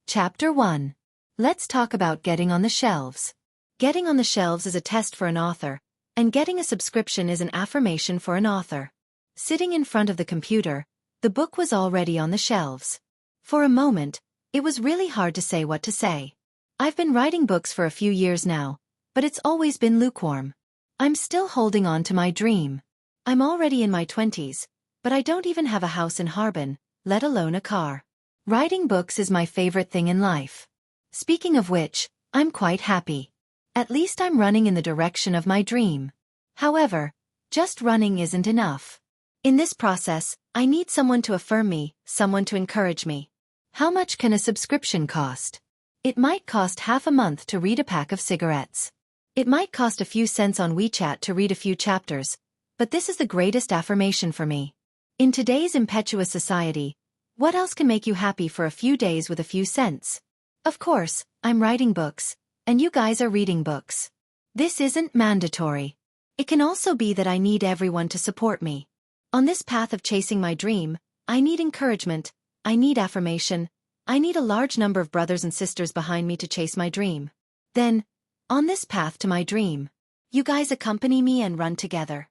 Chapter 1. Let's talk about getting on the shelves. Getting on the shelves is a test for an author, and getting a subscription is an affirmation for an author. Sitting in front of the computer, the book was already on the shelves. For a moment, it was really hard to say what to say. I've been writing books for a few years now, but it's always been lukewarm. I'm still holding on to my dream. I'm already in my 20s, but I don't even have a house in Harbin, let alone a car. Writing books is my favorite thing in life. Speaking of which, I'm quite happy. At least I'm running in the direction of my dream. However, just running isn't enough. In this process, I need someone to affirm me, someone to encourage me. How much can a subscription cost? It might cost half a month to read a pack of cigarettes. It might cost a few cents on WeChat to read a few chapters, but this is the greatest affirmation for me. In today's impetuous society, what else can make you happy for a few days with a few cents? Of course, I'm writing books, and you guys are reading books. This isn't mandatory. It can also be that I need everyone to support me. On this path of chasing my dream, I need encouragement, I need affirmation, I need a large number of brothers and sisters behind me to chase my dream. Then, on this path to my dream, you guys accompany me and run together.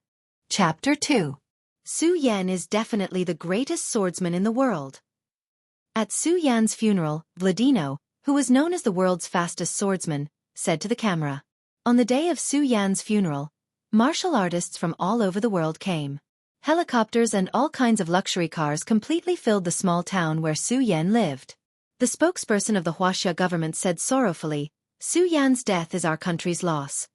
Chapter 2. Su Yan is definitely the greatest swordsman in the world. At Su Yan's funeral, Vladino, who was known as the world's fastest swordsman, said to the camera. On the day of Su Yan's funeral, martial artists from all over the world came. Helicopters and all kinds of luxury cars completely filled the small town where Su Yan lived. The spokesperson of the Huaxia government said sorrowfully, "Su Yan's death is our country's loss."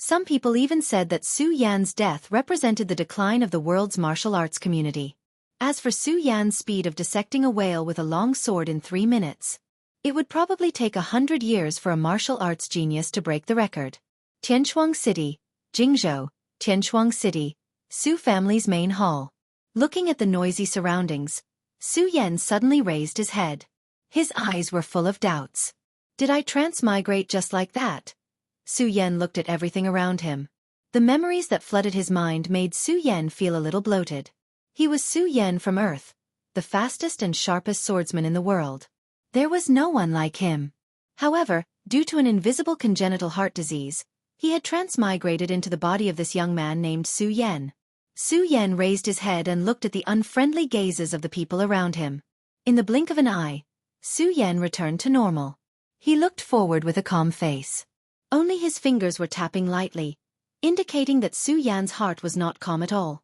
Some people even said that Su Yan's death represented the decline of the world's martial arts community. As for Su Yan's speed of dissecting a whale with a long sword in 3 minutes, it would probably take 100 years for a martial arts genius to break the record. Tianshuang City, Jingzhou, Tianshuang City, Su family's main hall. Looking at the noisy surroundings, Su Yan suddenly raised his head. His eyes were full of doubts. Did I transmigrate just like that? Su Yan looked at everything around him. The memories that flooded his mind made Su Yan feel a little bloated. He was Su Yan from Earth, the fastest and sharpest swordsman in the world. There was no one like him. However, due to an invisible congenital heart disease, he had transmigrated into the body of this young man named Su Yan. Su Yan raised his head and looked at the unfriendly gazes of the people around him. In the blink of an eye, Su Yan returned to normal. He looked forward with a calm face. Only his fingers were tapping lightly, indicating that Su Yan's heart was not calm at all.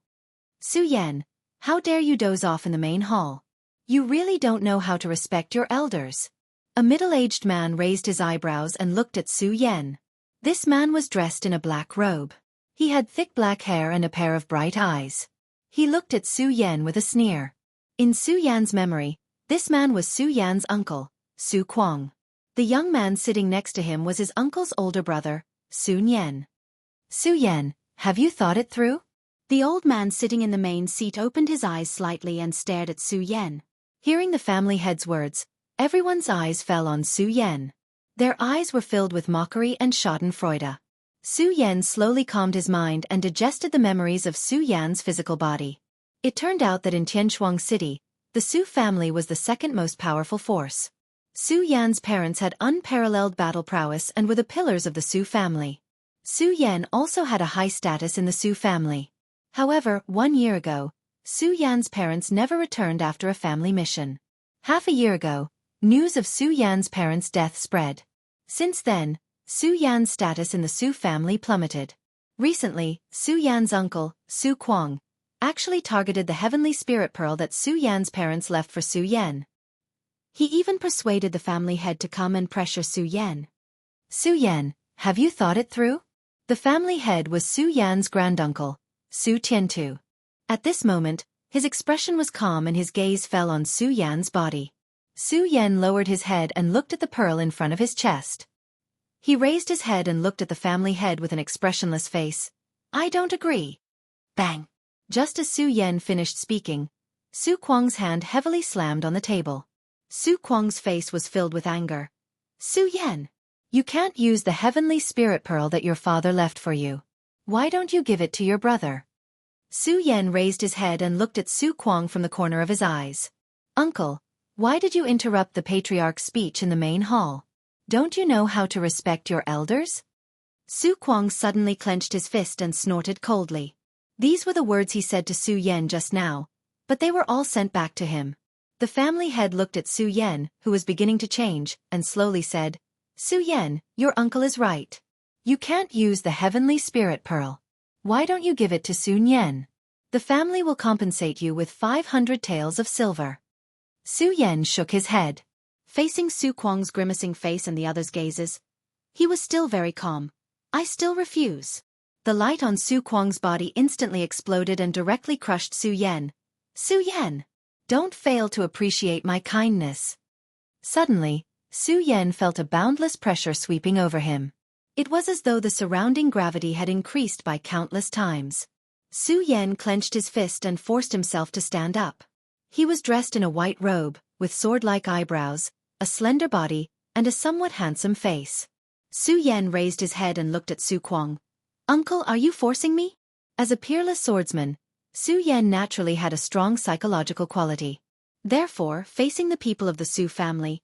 "Su Yan, how dare you doze off in the main hall? You really don't know how to respect your elders." A middle-aged man raised his eyebrows and looked at Su Yan. This man was dressed in a black robe. He had thick black hair and a pair of bright eyes. He looked at Su Yan with a sneer. In Su Yan's memory, this man was Su Yan's uncle, Su Kuang. The young man sitting next to him was his uncle's older brother, Su Yan. "Su Yan, have you thought it through?" The old man sitting in the main seat opened his eyes slightly and stared at Su Yan. Hearing the family head's words, everyone's eyes fell on Su Yan. Their eyes were filled with mockery and schadenfreude. Su Yan slowly calmed his mind and digested the memories of Su Yan's physical body. It turned out that in Tianshuang City, the Su family was the second most powerful force. Su Yan's parents had unparalleled battle prowess and were the pillars of the Su family. Su Yan also had a high status in the Su family. However, 1 year ago, Su Yan's parents never returned after a family mission. Half a year ago, news of Su Yan's parents' death spread. Since then, Su Yan's status in the Su family plummeted. Recently, Su Yan's uncle, Su Kuang, actually targeted the heavenly spirit pearl that Su Yan's parents left for Su Yan. He even persuaded the family head to come and pressure Su Yan. "Su Yan, have you thought it through?" The family head was Su Yan's granduncle, Su Tiantu. At this moment, his expression was calm and his gaze fell on Su Yan's body. Su Yan lowered his head and looked at the pearl in front of his chest. He raised his head and looked at the family head with an expressionless face. "I don't agree." Bang! Just as Su Yan finished speaking, Su Kuang's hand heavily slammed on the table. Su Kuang's face was filled with anger. "Su Yan, you can't use the heavenly spirit pearl that your father left for you. Why don't you give it to your brother?" Su Yan raised his head and looked at Su Kuang from the corner of his eyes. "Uncle, Why did you interrupt the patriarch's speech in the main hall? Don't you know how to respect your elders? Su Kuang suddenly clenched his fist and snorted coldly. These were the words he said to Su Yan just now, but they were all sent back to him. The family head looked at Su Yan, who was beginning to change, and slowly said, Su Yan, your uncle is right. You can't use the heavenly spirit pearl. Why don't you give it to Sun Yan? The family will compensate you with 500 taels of silver. Su Yan shook his head. Facing Su Kuang's grimacing face and the others' gazes, he was still very calm. I still refuse. The light on Su Kuang's body instantly exploded and directly crushed Su Yan. Su Yan! Don't fail to appreciate my kindness. Suddenly, Su Yan felt a boundless pressure sweeping over him. It was as though the surrounding gravity had increased by countless times. Su Yan clenched his fist and forced himself to stand up. He was dressed in a white robe, with sword-like eyebrows, a slender body, and a somewhat handsome face. Su Yan raised his head and looked at Su Kuang. Uncle, are you forcing me? As a peerless swordsman, Su Yan naturally had a strong psychological quality. Therefore, facing the people of the Su family,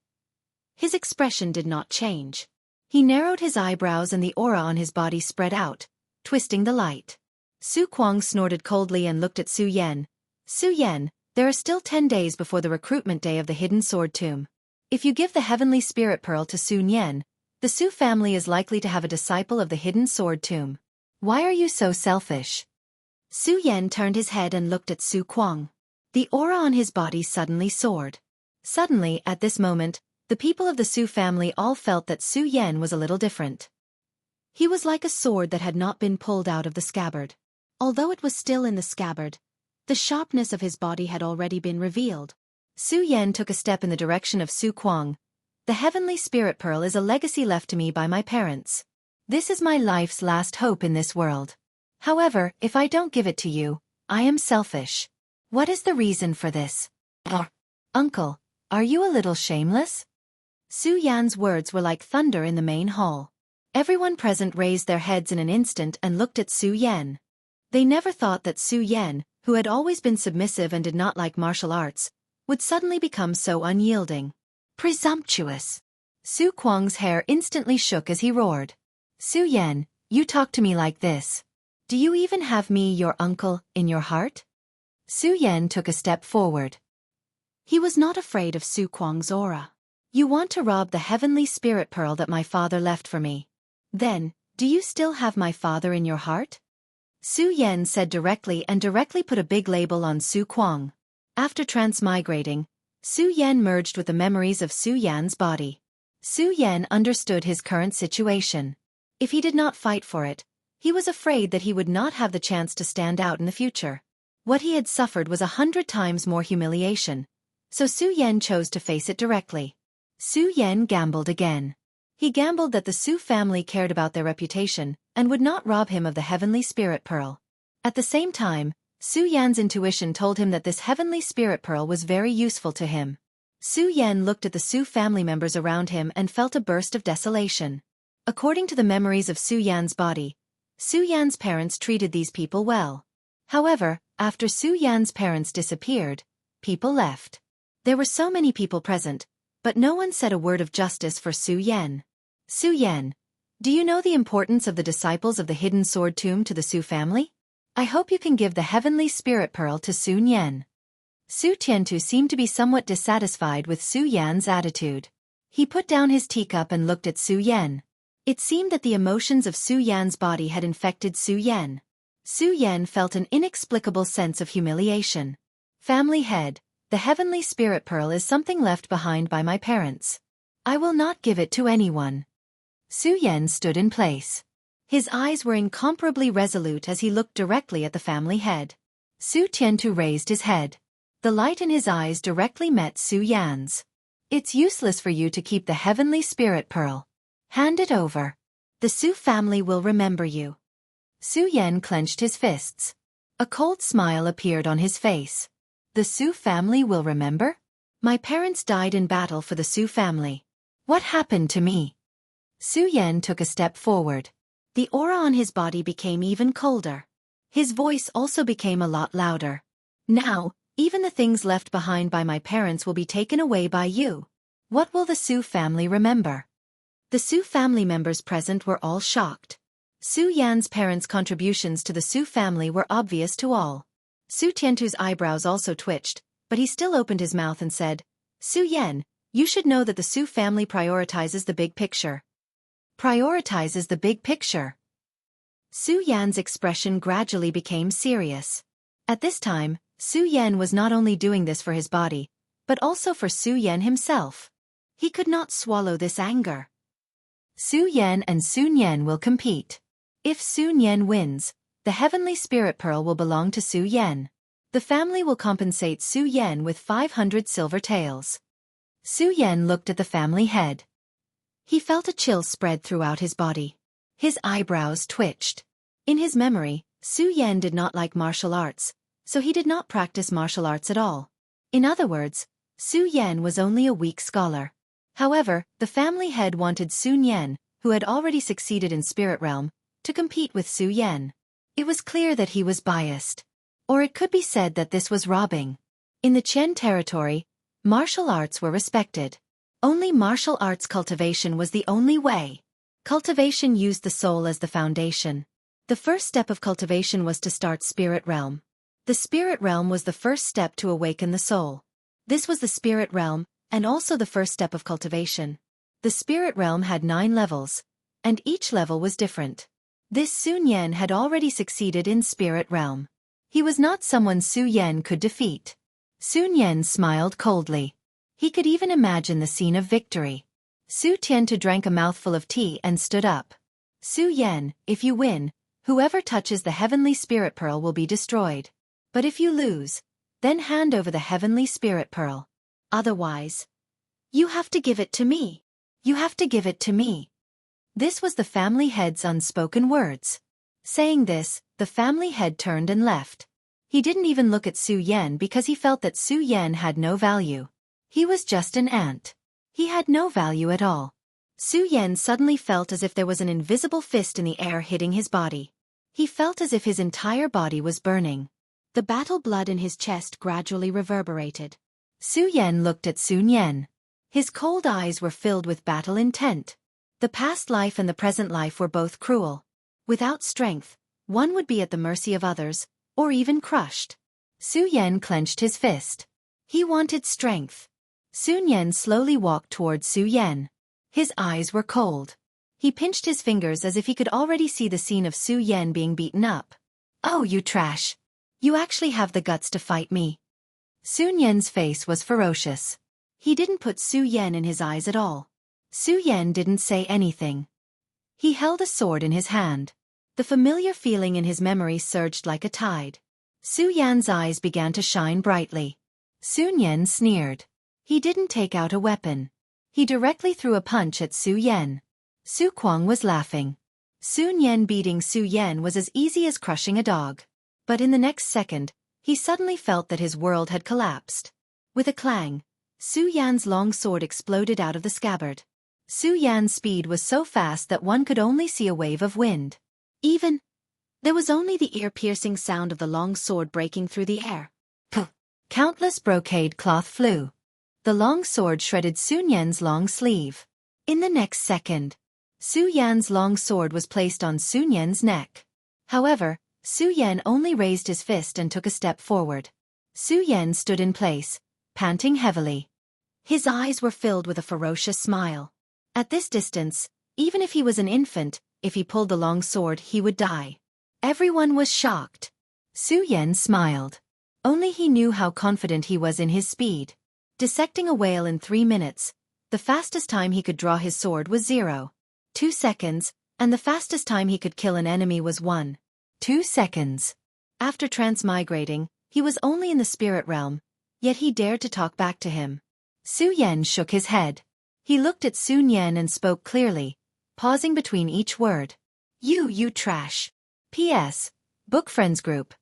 his expression did not change. He narrowed his eyebrows and the aura on his body spread out, twisting the light. Su Kuang snorted coldly and looked at Su Yan. Su Yan, there are still 10 days before the recruitment day of the Hidden Sword Tomb. If you give the Heavenly Spirit Pearl to Sun Yan, the Su family is likely to have a disciple of the Hidden Sword Tomb. Why are you so selfish? Su Yan turned his head and looked at Su Kuang. The aura on his body suddenly soared. Suddenly, at this moment, the people of the Su family all felt that Su Yan was a little different. He was like a sword that had not been pulled out of the scabbard. Although it was still in the scabbard, the sharpness of his body had already been revealed. Su Yan took a step in the direction of Su Kuang. The Heavenly Spirit Pearl is a legacy left to me by my parents. This is my life's last hope in this world. However, if I don't give it to you, I am selfish. What is the reason for this? Uncle, are you a little shameless? Su Yan's words were like thunder in the main hall. Everyone present raised their heads in an instant and looked at Su Yan. They never thought that Su Yan, who had always been submissive and did not like martial arts, would suddenly become so unyielding. Presumptuous. Su Kuang's hair instantly shook as he roared. Su Yan, you talk to me like this. Do you even have me, your uncle, in your heart? Su Yan took a step forward. He was not afraid of Su Kuang's aura. You want to rob the Heavenly Spirit Pearl that my father left for me. Then, do you still have my father in your heart? Su Yan said directly and directly put a big label on Su Kuang. After transmigrating, Su Yan merged with the memories of Su Yan's body. Su Yan understood his current situation. If he did not fight for it, he was afraid that he would not have the chance to stand out in the future. What he had suffered was 100 times more humiliation, so Su Yan chose to face it directly. Su Yan gambled again. He gambled that the Su family cared about their reputation and would not rob him of the Heavenly Spirit Pearl. At the same time, Su Yan's intuition told him that this Heavenly Spirit Pearl was very useful to him. Su Yan looked at the Su family members around him and felt a burst of desolation. According to the memories of Su Yan's body, Su Yan's parents treated these people well. However, after Su Yan's parents disappeared, people left. There were so many people present, but no one said a word of justice for Su Yan. Su Yan, do you know the importance of the disciples of the Hidden Sword Tomb to the Su family? I hope you can give the Heavenly Spirit Pearl to Sun Yan. Su Tiantu seemed to be somewhat dissatisfied with Su Yan's attitude. He put down his teacup and looked at Su Yan. It seemed that the emotions of Su Yan's body had infected Su Yan. Su Yan felt an inexplicable sense of humiliation. Family head, the Heavenly Spirit Pearl is something left behind by my parents. I will not give it to anyone. Su Yan stood in place. His eyes were incomparably resolute as he looked directly at the family head. Su Tiantu raised his head. The light in his eyes directly met Su Yan's. It's useless for you to keep the Heavenly Spirit Pearl. Hand it over. The Su family will remember you. Su Yan clenched his fists. A cold smile appeared on his face. The Su family will remember? My parents died in battle for the Su family. What happened to me? Su Yan took a step forward. The aura on his body became even colder. His voice also became a lot louder. Now, Even the things left behind by my parents will be taken away by you. What will the Su family remember? The Su family members present were all shocked. Su Yan's parents' contributions to the Su family were obvious to all. Su Tiantu's eyebrows also twitched, but he still opened his mouth and said, Su Yan, you should know that the Su family prioritizes the big picture. Prioritizes the big picture. Su Yan's expression gradually became serious. At this time, Su Yan was not only doing this for his body, but also for Su Yan himself. He could not swallow this anger. Su Yan and Sun Yan will compete. If Sun Yan wins, the Heavenly Spirit Pearl will belong to Su Yan. The family will compensate Su Yan with 500 silver taels. Su Yan looked at the family head. He felt a chill spread throughout his body. His eyebrows twitched. In his memory, Su Yan did not like martial arts, so he did not practice martial arts at all. In other words, Su Yan was only a weak scholar. However, the family head wanted Sun Yan, who had already succeeded in Spirit Realm, to compete with Su Yan. It was clear that he was biased. Or it could be said that this was robbing. In the Qian territory, martial arts were respected. Only martial arts cultivation was the only way. Cultivation used the soul as the foundation. The first step of cultivation was to start Spirit Realm. The Spirit Realm was the first step to awaken the soul. This was the Spirit Realm, and also the first step of cultivation. The Spirit Realm had 9 levels, and each level was different. This Sun Yan had already succeeded in Spirit Realm. He was not someone Su Yan could defeat. Sun Yan smiled coldly. He could even imagine the scene of victory. Su Tiantu drank a mouthful of tea and stood up. Su Yan, if you win, whoever touches the Heavenly Spirit Pearl will be destroyed. But if you lose, then hand over the Heavenly Spirit Pearl. Otherwise, you have to give it to me. You have to give it to me. This was the family head's unspoken words. Saying this, the family head turned and left. He didn't even look at Su Yan because he felt that Su Yan had no value. He was just an ant. He had no value at all. Su Yan suddenly felt as if there was an invisible fist in the air hitting his body. He felt as if his entire body was burning. The battle blood in his chest gradually reverberated. Su Yan looked at Sun Yan. His cold eyes were filled with battle intent. The past life and the present life were both cruel. Without strength, one would be at the mercy of others, or even crushed. Su Yan clenched his fist. He wanted strength. Sun Yan slowly walked towards Su Yan. His eyes were cold. He pinched his fingers as if he could already see the scene of Su Yan being beaten up. Oh, you trash! You actually have the guts to fight me. Sun Yan's face was ferocious. He didn't put Su Yan in his eyes at all. Su Yan didn't say anything. He held a sword in his hand. The familiar feeling in his memory surged like a tide. Su Yan's eyes began to shine brightly. Sun Yan sneered. He didn't take out a weapon. He directly threw a punch at Su Yan. Su Kuang was laughing. Sun Yan beating Su Yan was as easy as crushing a dog. But in the next second, he suddenly felt that his world had collapsed. With a clang, Su Yan's long sword exploded out of the scabbard. Su Yan's speed was so fast that one could only see a wave of wind. There was only the ear-piercing sound of the long sword breaking through the air. Puh! Countless brocade cloth flew. The long sword shredded Sun Yan's long sleeve. In the next second, Su Yan's long sword was placed on Sun Yan's neck. However, Su Yan only raised his fist and took a step forward. Su Yan stood in place, panting heavily. His eyes were filled with a ferocious smile. At this distance, even if he was an infant, if he pulled the long sword he would die. Everyone was shocked. Su Yan smiled. Only he knew how confident he was in his speed. Dissecting a whale in 3 minutes, the fastest time he could draw his sword was 0.2 seconds, and the fastest time he could kill an enemy was 1.2 seconds. After transmigrating, he was only in the spirit realm, yet he dared to talk back to him. Su Yan shook his head. He looked at Sun Yan and spoke clearly, pausing between each word. You trash. P.S. Book Friends Group.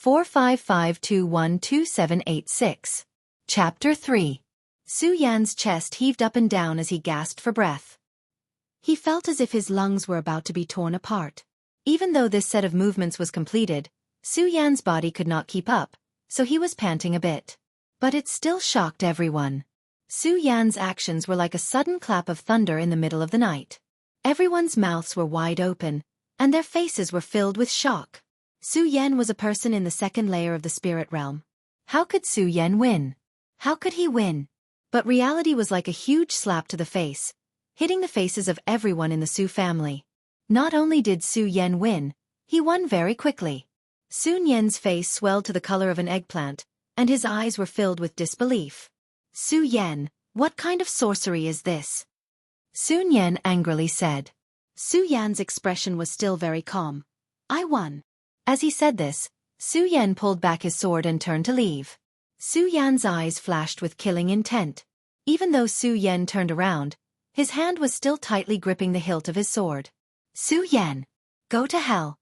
455212786. Chapter 3. Su Yan's chest heaved up and down as he gasped for breath. He felt as if his lungs were about to be torn apart. Even though this set of movements was completed, Su Yan's body could not keep up, so he was panting a bit. But it still shocked everyone. Su Yan's actions were like a sudden clap of thunder in the middle of the night. Everyone's mouths were wide open, and their faces were filled with shock. Su Yan was a person in the second layer of the spirit realm. How could Su Yan win? How could he win? But reality was like a huge slap to the face, hitting the faces of everyone in the Su family. Not only did Su Yan win, he won very quickly. Su Yan's face swelled to the color of an eggplant, and his eyes were filled with disbelief. Su Yan, what kind of sorcery is this? Su Yan angrily said. Su Yan's expression was still very calm. I won. As he said this, Su Yan pulled back his sword and turned to leave. Su Yan's eyes flashed with killing intent. Even though Su Yan turned around, his hand was still tightly gripping the hilt of his sword. Su Yan, go to hell.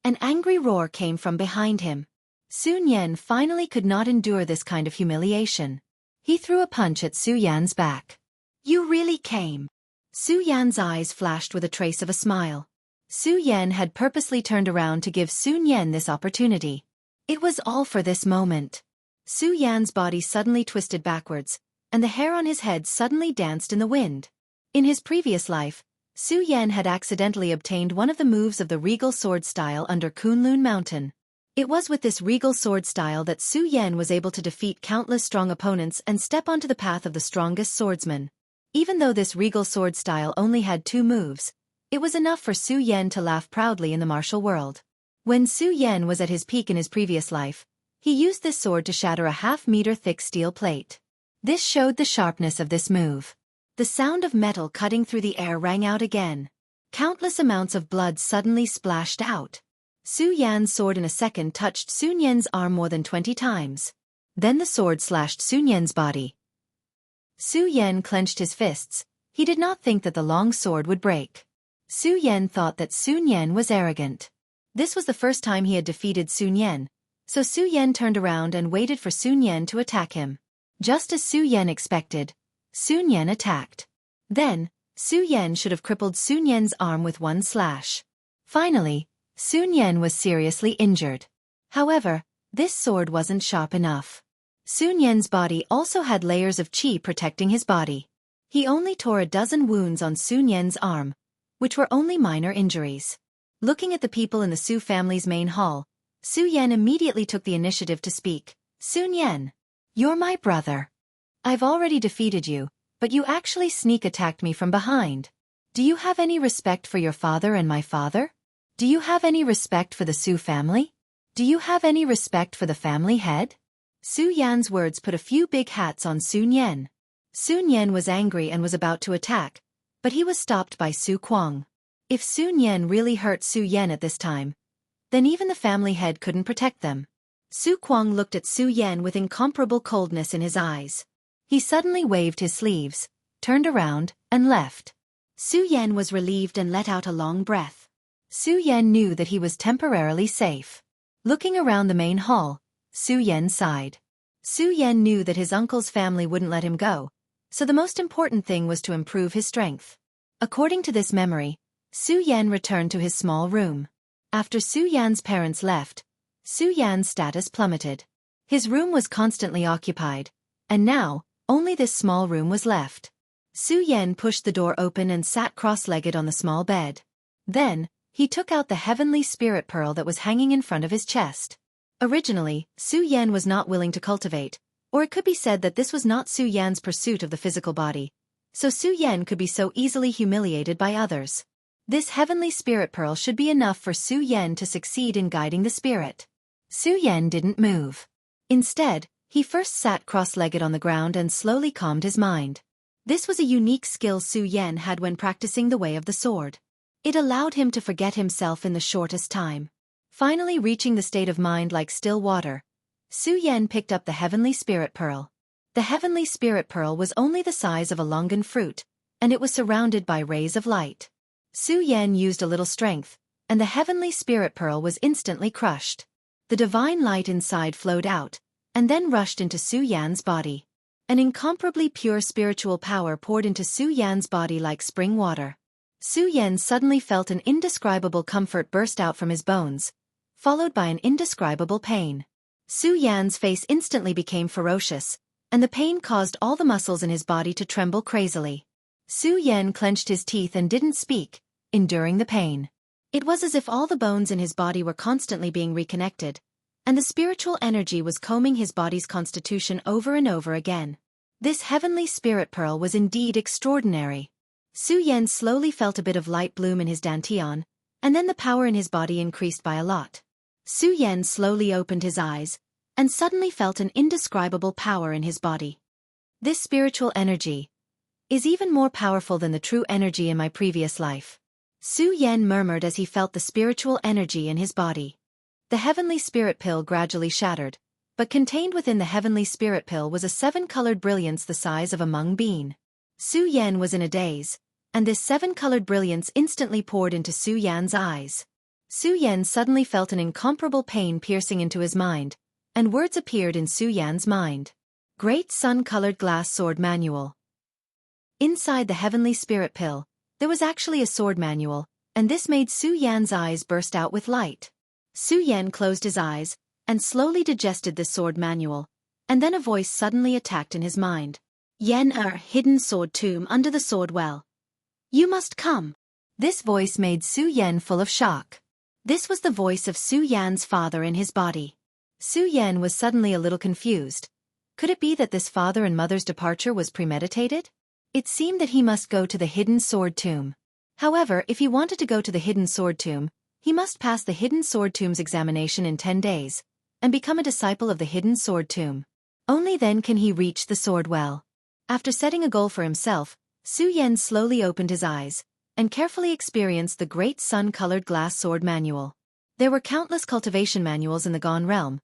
An angry roar came from behind him. Su Yan finally could not endure this kind of humiliation. He threw a punch at Su Yan's back. You really came. Su Yan's eyes flashed with a trace of a smile. Su Yan had purposely turned around to give Su Yan this opportunity. It was all for this moment. Su Yan's body suddenly twisted backwards, and the hair on his head suddenly danced in the wind. In his previous life, Su Yan had accidentally obtained one of the moves of the regal sword style under Kunlun Mountain. It was with this regal sword style that Su Yan was able to defeat countless strong opponents and step onto the path of the strongest swordsman. Even though this regal sword style only had 2 moves, it was enough for Su Yan to laugh proudly in the martial world. When Su Yan was at his peak in his previous life, he used this sword to shatter a half-meter thick steel plate. This showed the sharpness of this move. The sound of metal cutting through the air rang out again. Countless amounts of blood suddenly splashed out. Su Yan's sword in a second touched Sun Yan's arm more than 20 times. Then the sword slashed Sun Yan's body. Su Yan clenched his fists. He did not think that the long sword would break. Su Yan thought that Sun Yan was arrogant. This was the first time he had defeated Sun Yan, so Su Yan turned around and waited for Sun Yan to attack him. Just as Su Yan expected, Sun Yan attacked. Then, Su Yan should have crippled Sun Yan's arm with one slash. Finally, Sun Yan was seriously injured. However, this sword wasn't sharp enough. Sun Yan's body also had layers of qi protecting his body. He only tore a dozen wounds on Sun Yan's arm, which were only minor injuries. Looking at the people in the Su family's main hall, Su Yan immediately took the initiative to speak. Sun Yan, you're my brother. I've already defeated you, but you actually sneak attacked me from behind. Do you have any respect for your father and my father? Do you have any respect for the Su family? Do you have any respect for the family head? Su Yan's words put a few big hats on Sun Yan. Sun Yan was angry and was about to attack, but he was stopped by Su Kuang. If Sun Yan really hurt Su Yan at this time, then even the family head couldn't protect them. Su Kuang looked at Su Yan with incomparable coldness in his eyes. He suddenly waved his sleeves, turned around, and left. Su Yan was relieved and let out a long breath. Su Yan knew that he was temporarily safe. Looking around the main hall, Su Yan sighed. Su Yan knew that his uncle's family wouldn't let him go, so the most important thing was to improve his strength. According to this memory, Su Yan returned to his small room. After Su Yan's parents left, Su Yan's status plummeted. His room was constantly occupied, and now, only this small room was left. Su Yan pushed the door open and sat cross-legged on the small bed. Then, he took out the heavenly spirit pearl that was hanging in front of his chest. Originally, Su Yan was not willing to cultivate, or it could be said that this was not Su Yan's pursuit of the physical body, so Su Yan could be so easily humiliated by others. This heavenly spirit pearl should be enough for Su Yan to succeed in guiding the spirit. Su Yan didn't move. Instead, he first sat cross-legged on the ground and slowly calmed his mind. This was a unique skill Su Yan had when practicing the way of the sword. It allowed him to forget himself in the shortest time. Finally reaching the state of mind like still water, Su Yan picked up the heavenly spirit pearl. The heavenly spirit pearl was only the size of a longan fruit, and it was surrounded by rays of light. Su Yan used a little strength, and the heavenly spirit pearl was instantly crushed. The divine light inside flowed out, and then rushed into Su Yan's body. An incomparably pure spiritual power poured into Su Yan's body like spring water. Su Yan suddenly felt an indescribable comfort burst out from his bones, followed by an indescribable pain. Su Yan's face instantly became ferocious, and the pain caused all the muscles in his body to tremble crazily. Su Yan clenched his teeth and didn't speak, enduring the pain. It was as if all the bones in his body were constantly being reconnected, and the spiritual energy was combing his body's constitution over and over again. This heavenly spirit pearl was indeed extraordinary. Su Yan slowly felt a bit of light bloom in his dantian, and then the power in his body increased by a lot. Su Yan slowly opened his eyes, and suddenly felt an indescribable power in his body. This spiritual energy is even more powerful than the true energy in my previous life. Su Yan murmured as he felt the spiritual energy in his body. The heavenly spirit pill gradually shattered, but contained within the heavenly spirit pill was a 7-colored brilliance the size of a mung bean. Su Yan was in a daze, and this 7-colored brilliance instantly poured into Su Yan's eyes. Su Yan suddenly felt an incomparable pain piercing into his mind, and words appeared in Su Yan's mind. Great sun-colored glass sword manual. Inside the heavenly spirit pill, there was actually a sword manual, and this made Su Yan's eyes burst out with light. Su Yan closed his eyes, and slowly digested this sword manual, and then a voice suddenly attacked in his mind. Yen hidden sword tomb under the sword well. You must come. This voice made Su Yan full of shock. This was the voice of Su Yan's father in his body. Su Yan was suddenly a little confused. Could it be that this father and mother's departure was premeditated? It seemed that he must go to the hidden sword tomb. However, if he wanted to go to the hidden sword tomb, he must pass the hidden sword tomb's examination in 10 days, and become a disciple of the hidden sword tomb. Only then can he reach the sword well. After setting a goal for himself, Su Yan slowly opened his eyes, and carefully experienced the great sun-colored glass sword manual. There were countless cultivation manuals in the Gone realm,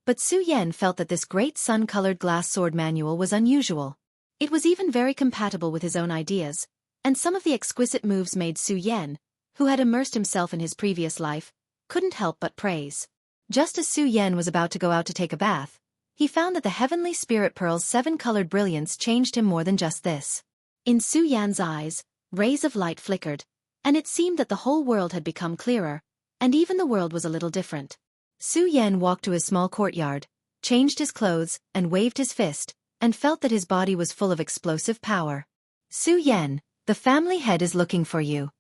but Su Yan felt that this great sun-colored glass sword manual was unusual. It was even very compatible with his own ideas, and some of the exquisite moves made Su Yan, who had immersed himself in his previous life, couldn't help but praise. Just as Su Yan was about to go out to take a bath, he found that the heavenly spirit pearl's 7-colored brilliance changed him more than just this. In Su Yan's eyes, rays of light flickered, and it seemed that the whole world had become clearer, and even the world was a little different. Su Yan walked to his small courtyard, changed his clothes, and waved his fist, and felt that his body was full of explosive power. Su Yan, the family head is looking for you.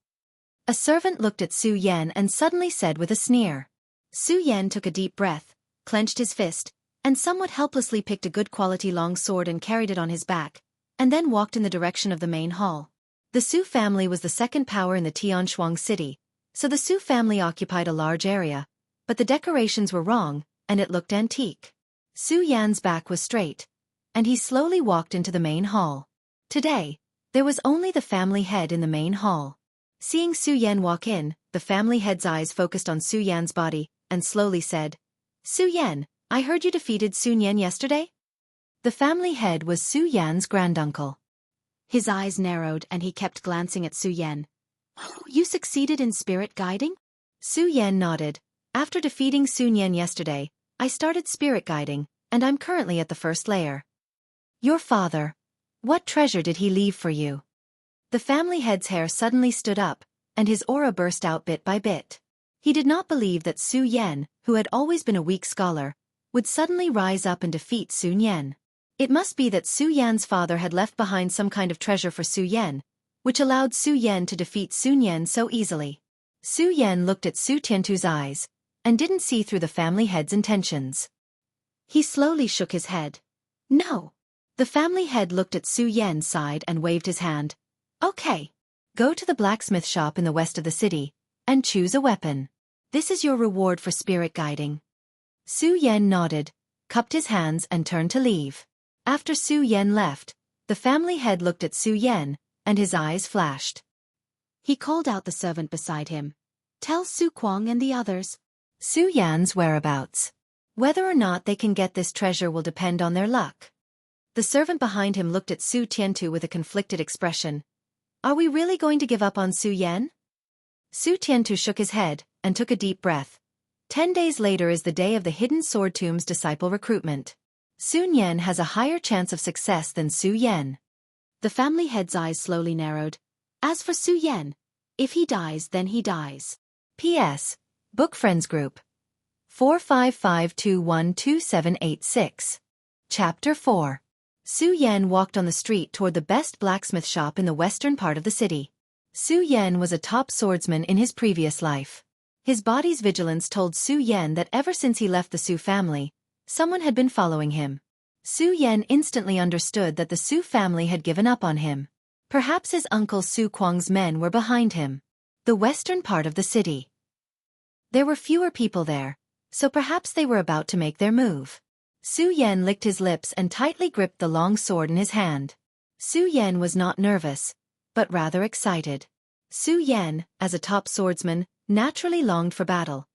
A servant looked at Su Yan and suddenly said with a sneer. Su Yan took a deep breath, clenched his fist, and somewhat helplessly picked a good quality long sword and carried it on his back, and then walked in the direction of the main hall. The Su family was the second power in the Tianshuang city, so the Su family occupied a large area, but the decorations were wrong, and it looked antique. Su Yan's back was straight, and he slowly walked into the main hall. Today, there was only the family head in the main hall. Seeing Su Yan walk in, the family head's eyes focused on Su Yan's body, and slowly said, Su Yan, I heard you defeated Sun Yan yesterday? The family head was Su Yan's granduncle. His eyes narrowed and he kept glancing at Su Yan. You succeeded in spirit guiding? Su Yan nodded. After defeating Sun Yan yesterday, I started spirit guiding, and I'm currently at the first layer. Your father. What treasure did he leave for you? The family head's hair suddenly stood up, and his aura burst out bit by bit. He did not believe that Su Yan, who had always been a weak scholar, would suddenly rise up and defeat Sun Yan. It must be that Su Yan's father had left behind some kind of treasure for Su Yan, which allowed Su Yan to defeat Sun Yan so easily. Su Yan looked at Su Tiantu's eyes, and didn't see through the family head's intentions. He slowly shook his head. No. The family head looked at Su Yan's side and waved his hand. Okay. Go to the blacksmith shop in the west of the city, and choose a weapon. This is your reward for spirit guiding. Su Yan nodded, cupped his hands and turned to leave. After Su Yan left, the family head looked at Su Yan, and his eyes flashed. He called out the servant beside him. Tell Su Kuang and the others Su Yan's whereabouts. Whether or not they can get this treasure will depend on their luck. The servant behind him looked at Su Tiantu with a conflicted expression. Are we really going to give up on Su Yan? Su Tiantu shook his head, and took a deep breath. 10 days later is the day of the Hidden Sword Tomb's disciple recruitment. Sun Yan has a higher chance of success than Su Yan. The family head's eyes slowly narrowed. As for Su Yan, if he dies then he dies. P.S. Book Friends Group. 455212786. Chapter 4. Su Yan walked on the street toward the best blacksmith shop in the western part of the city. Su Yan was a top swordsman in his previous life. His body's vigilance told Su Yan that ever since he left the Su family, someone had been following him. Su Yan instantly understood that the Su family had given up on him. Perhaps his uncle Su Kuang's men were behind him. The western part of the city. There were fewer people there, so perhaps they were about to make their move. Su Yan licked his lips and tightly gripped the long sword in his hand. Su Yan was not nervous, but rather excited. Su Yan, as a top swordsman, naturally longed for battle.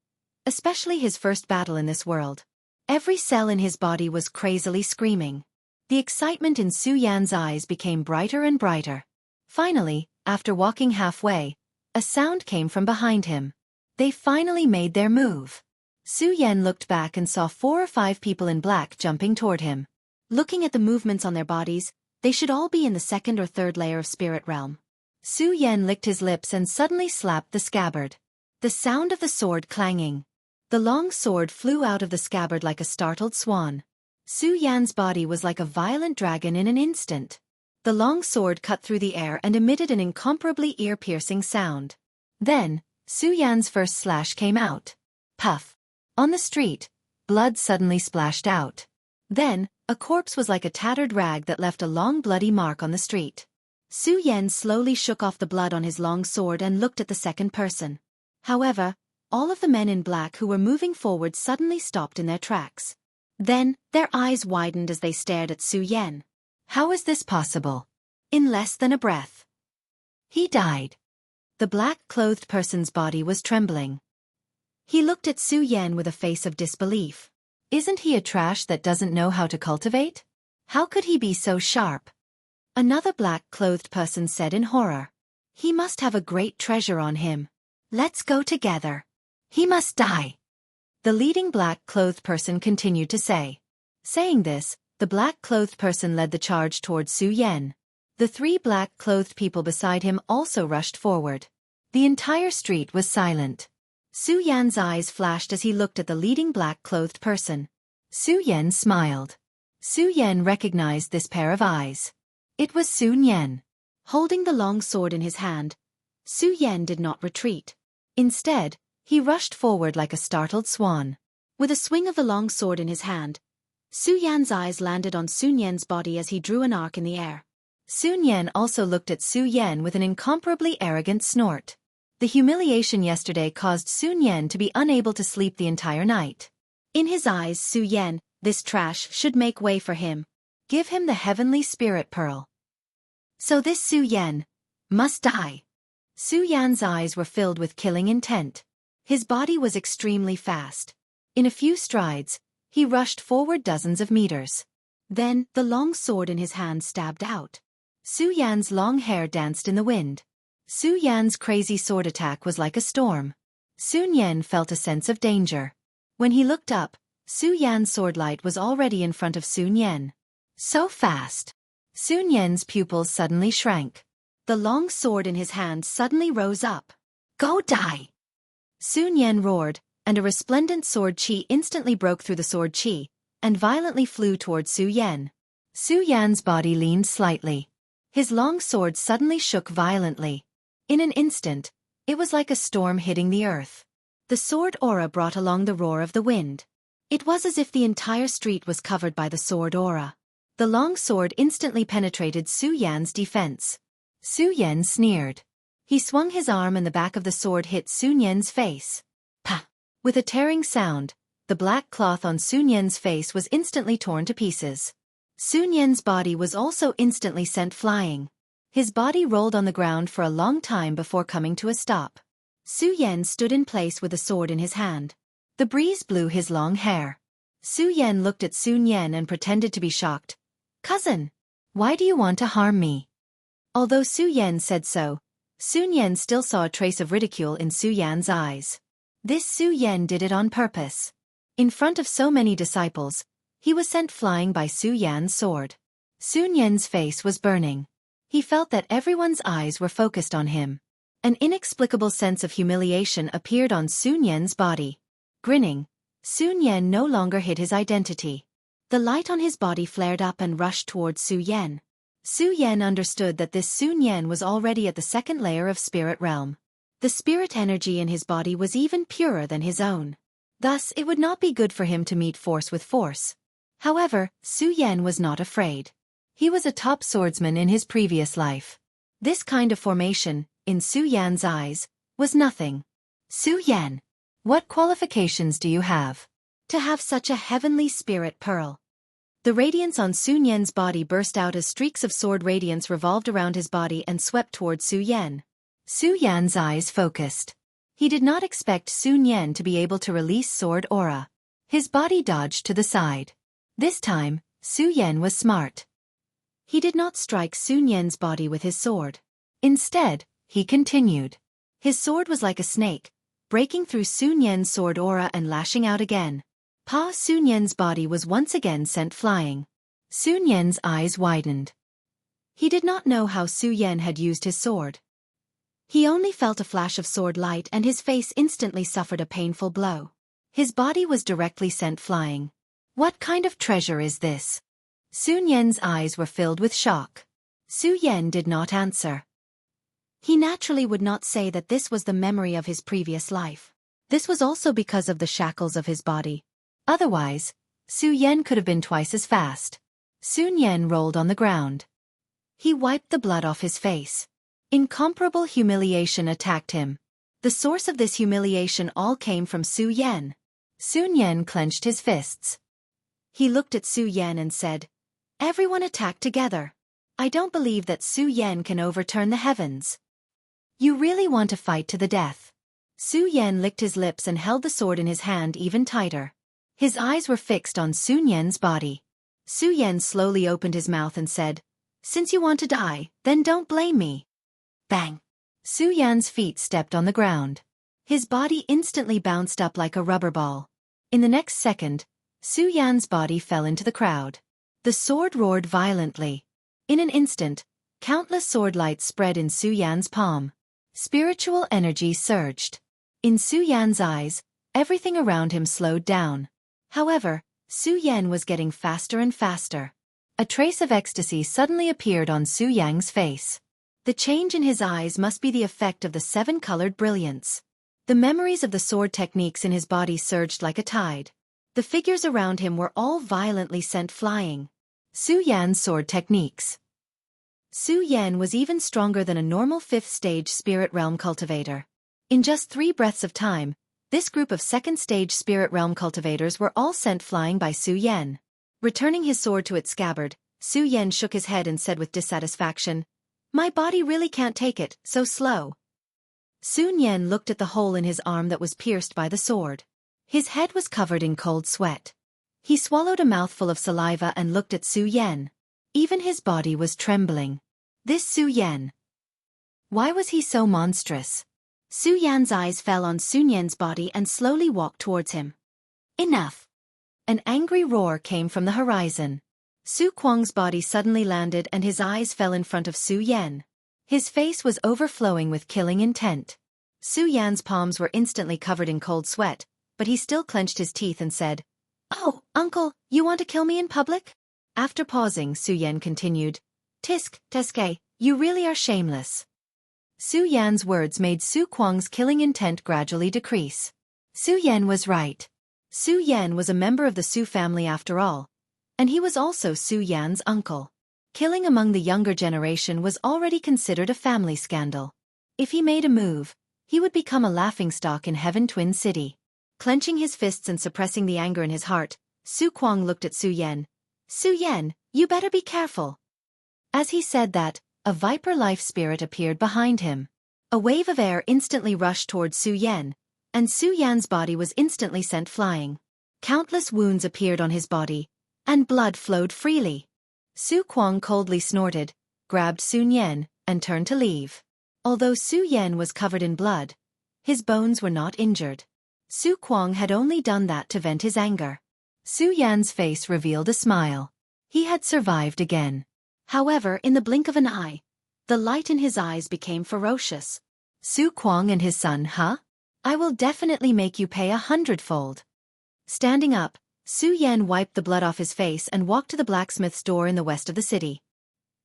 Especially his first battle in this world. Every cell in his body was crazily screaming. The excitement in Su Yan's eyes became brighter and brighter. Finally, after walking halfway, a sound came from behind him. They finally made their move. Su Yan looked back and saw 4 or 5 people in black jumping toward him. Looking at the movements on their bodies, they should all be in the 2nd or 3rd layer of spirit realm. Su Yan licked his lips and suddenly slapped the scabbard. The sound of the sword clanging. The long sword flew out of the scabbard like a startled swan. Su Yan's body was like a violent dragon in an instant. The long sword cut through the air and emitted an incomparably ear-piercing sound. Then, Su Yan's first slash came out. Puff. On the street, blood suddenly splashed out. Then, a corpse was like a tattered rag that left a long bloody mark on the street. Su Yan slowly shook off the blood on his long sword and looked at the second person. However, all of the men in black who were moving forward suddenly stopped in their tracks. Then, their eyes widened as they stared at Su Yan. How is this possible? In less than a breath. He died. The black-clothed person's body was trembling. He looked at Su Yan with a face of disbelief. Isn't he a trash that doesn't know how to cultivate? How could he be so sharp? Another black-clothed person said in horror. He must have a great treasure on him. Let's go together. He must die. The leading black-clothed person continued to say. Saying this, the black-clothed person led the charge towards Su Yan. The 3 black-clothed people beside him also rushed forward. The entire street was silent. Su Yan's eyes flashed as he looked at the leading black-clothed person. Su Yan smiled. Su Yan recognized this pair of eyes. It was Sun Yan. Holding the long sword in his hand, Su Yan did not retreat. Instead, he rushed forward like a startled swan. With a swing of the long sword in his hand, Su Yan's eyes landed on Sun Yan's body as he drew an arc in the air. Sun Yan also looked at Su Yan with an incomparably arrogant snort. The humiliation yesterday caused Sun Yan to be unable to sleep the entire night. In his eyes, Su Yan, this trash, should make way for him. Give him the heavenly spirit pearl. So this Su Yan must die. Su Yan's eyes were filled with killing intent. His body was extremely fast. In a few strides, he rushed forward dozens of meters. Then, the long sword in his hand stabbed out. Su Yan's long hair danced in the wind. Su Yan's crazy sword attack was like a storm. Sun Yan felt a sense of danger. When he looked up, Su Yan's sword light was already in front of Sun Yan. So fast. Sun Yan's pupils suddenly shrank. The long sword in his hand suddenly rose up. Go die! Sun Yan roared, and a resplendent sword chi instantly broke through the sword chi, and violently flew toward Su Yan. Su Yan's body leaned slightly. His long sword suddenly shook violently. In an instant, it was like a storm hitting the earth. The sword aura brought along the roar of the wind. It was as if the entire street was covered by the sword aura. The long sword instantly penetrated Su Yan's defense. Su Yan sneered. He swung his arm and the back of the sword hit Sun Yan's face. Pa! With a tearing sound, the black cloth on Sun Yan's face was instantly torn to pieces. Sun Yan's body was also instantly sent flying. His body rolled on the ground for a long time before coming to a stop. Su Yan stood in place with a sword in his hand. The breeze blew his long hair. Su Yan looked at Sun Yan and pretended to be shocked. Cousin, why do you want to harm me? Although Su Yan said so, Sun Yan still saw a trace of ridicule in Su Yan's eyes. This Su Yan did it on purpose. In front of so many disciples, he was sent flying by Su Yan's sword. Sun Yan's face was burning. He felt that everyone's eyes were focused on him. An inexplicable sense of humiliation appeared on Sun Yan's body. Grinning, Sun Yan no longer hid his identity. The light on his body flared up and rushed towards Su Yan. Su Yan understood that this Sun Yan was already at the second layer of spirit realm. The spirit energy in his body was even purer than his own. Thus, it would not be good for him to meet force with force. However, Su Yan was not afraid. He was a top swordsman in his previous life. This kind of formation, in Su Yan's eyes, was nothing. Su Yan, what qualifications do you have to have such a heavenly spirit pearl? The radiance on Sun Yan's body burst out as streaks of sword radiance revolved around his body and swept toward Su Yan. Su Yan's eyes focused. He did not expect Sun Yan to be able to release sword aura. His body dodged to the side. This time, Su Yan was smart. He did not strike Sun Yan's body with his sword. Instead, he continued. His sword was like a snake, breaking through Sun Yan's sword aura and lashing out again. Sun Yan's body was once again sent flying. Sun Yan's eyes widened. He did not know how Su Yan had used his sword. He only felt a flash of sword light and his face instantly suffered a painful blow. His body was directly sent flying. What kind of treasure is this? Sun Yan's eyes were filled with shock. Su Yan did not answer. He naturally would not say that this was the memory of his previous life. This was also because of the shackles of his body. Otherwise, Su Yan could have been twice as fast. Sun Yan rolled on the ground. He wiped the blood off his face. Incomparable humiliation attacked him. The source of this humiliation all came from Su Yan. Sun Yan clenched his fists. He looked at Su Yan and said, "Everyone attack together. I don't believe that Su Yan can overturn the heavens. You really want to fight to the death." Su Yan licked his lips and held the sword in his hand even tighter. His eyes were fixed on Sun Yan's body. Su Yan slowly opened his mouth and said, "Since you want to die, then don't blame me." Bang! Su Yan's feet stepped on the ground. His body instantly bounced up like a rubber ball. In the next second, Su Yan's body fell into the crowd. The sword roared violently. In an instant, countless sword lights spread in Su Yan's palm. Spiritual energy surged. In Su Yan's eyes, everything around him slowed down. However, Su Yan was getting faster and faster. A trace of ecstasy suddenly appeared on Su Yan's face. The change in his eyes must be the effect of the seven-colored brilliance. The memories of the sword techniques in his body surged like a tide. The figures around him were all violently sent flying. Su Yan's sword techniques. Su Yan was even stronger than a normal fifth-stage spirit realm cultivator. In just 3 breaths of time, this group of second-stage spirit realm cultivators were all sent flying by Su Yan. Returning his sword to its scabbard, Su Yan shook his head and said with dissatisfaction, "My body really can't take it, so slow." Sun Yan looked at the hole in his arm that was pierced by the sword. His head was covered in cold sweat. He swallowed a mouthful of saliva and looked at Su Yan. Even his body was trembling. This Su Yan. Why was he so monstrous? Su Yan's eyes fell on Sun Yan's body and slowly walked towards him. Enough! An angry roar came from the horizon. Su Kuang's body suddenly landed and his eyes fell in front of Su Yan. His face was overflowing with killing intent. Su Yan's palms were instantly covered in cold sweat, but he still clenched his teeth and said, "Oh, uncle, you want to kill me in public?" After pausing, Su Yan continued, "Tisk, Teske, you really are shameless." Su Yan's words made Su Kuang's killing intent gradually decrease. Su Yan was right. Su Yan was a member of the Su family after all, and he was also Su Yan's uncle. Killing among the younger generation was already considered a family scandal. If he made a move, he would become a laughingstock in Heaven Twin City. Clenching his fists and suppressing the anger in his heart, Su Kuang looked at Su Yan. "Su Yan, you better be careful." As he said that, a viper life spirit appeared behind him. A wave of air instantly rushed towards Su Yan, and Su Yan's body was instantly sent flying. Countless wounds appeared on his body, and blood flowed freely. Su Kuang coldly snorted, grabbed Sun Yan, and turned to leave. Although Su Yan was covered in blood, his bones were not injured. Su Kuang had only done that to vent his anger. Su Yan's face revealed a smile. He had survived again. However, in the blink of an eye, the light in his eyes became ferocious. "Su Kuang and his son, huh? I will definitely make you pay 100-fold." Standing up, Su Yan wiped the blood off his face and walked to the blacksmith's door in the west of the city.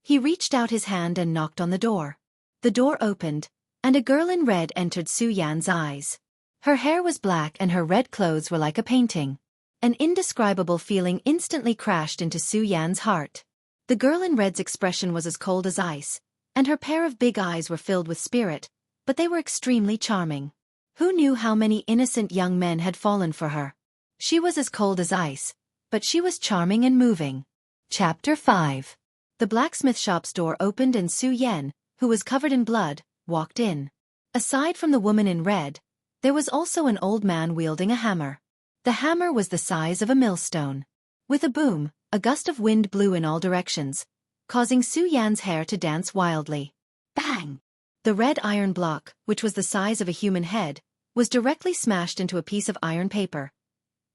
He reached out his hand and knocked on the door. The door opened, and a girl in red entered Su Yan's eyes. Her hair was black and her red clothes were like a painting. An indescribable feeling instantly crashed into Su Yan's heart. The girl in red's expression was as cold as ice, and her pair of big eyes were filled with spirit, but they were extremely charming. Who knew how many innocent young men had fallen for her? She was as cold as ice, but she was charming and moving. Chapter 5. The blacksmith shop's door opened and Su Yan, who was covered in blood, walked in. Aside from the woman in red, there was also an old man wielding a hammer. The hammer was the size of a millstone. With a boom, a gust of wind blew in all directions, causing Su Yan's hair to dance wildly. Bang! The red iron block, which was the size of a human head, was directly smashed into a piece of iron paper.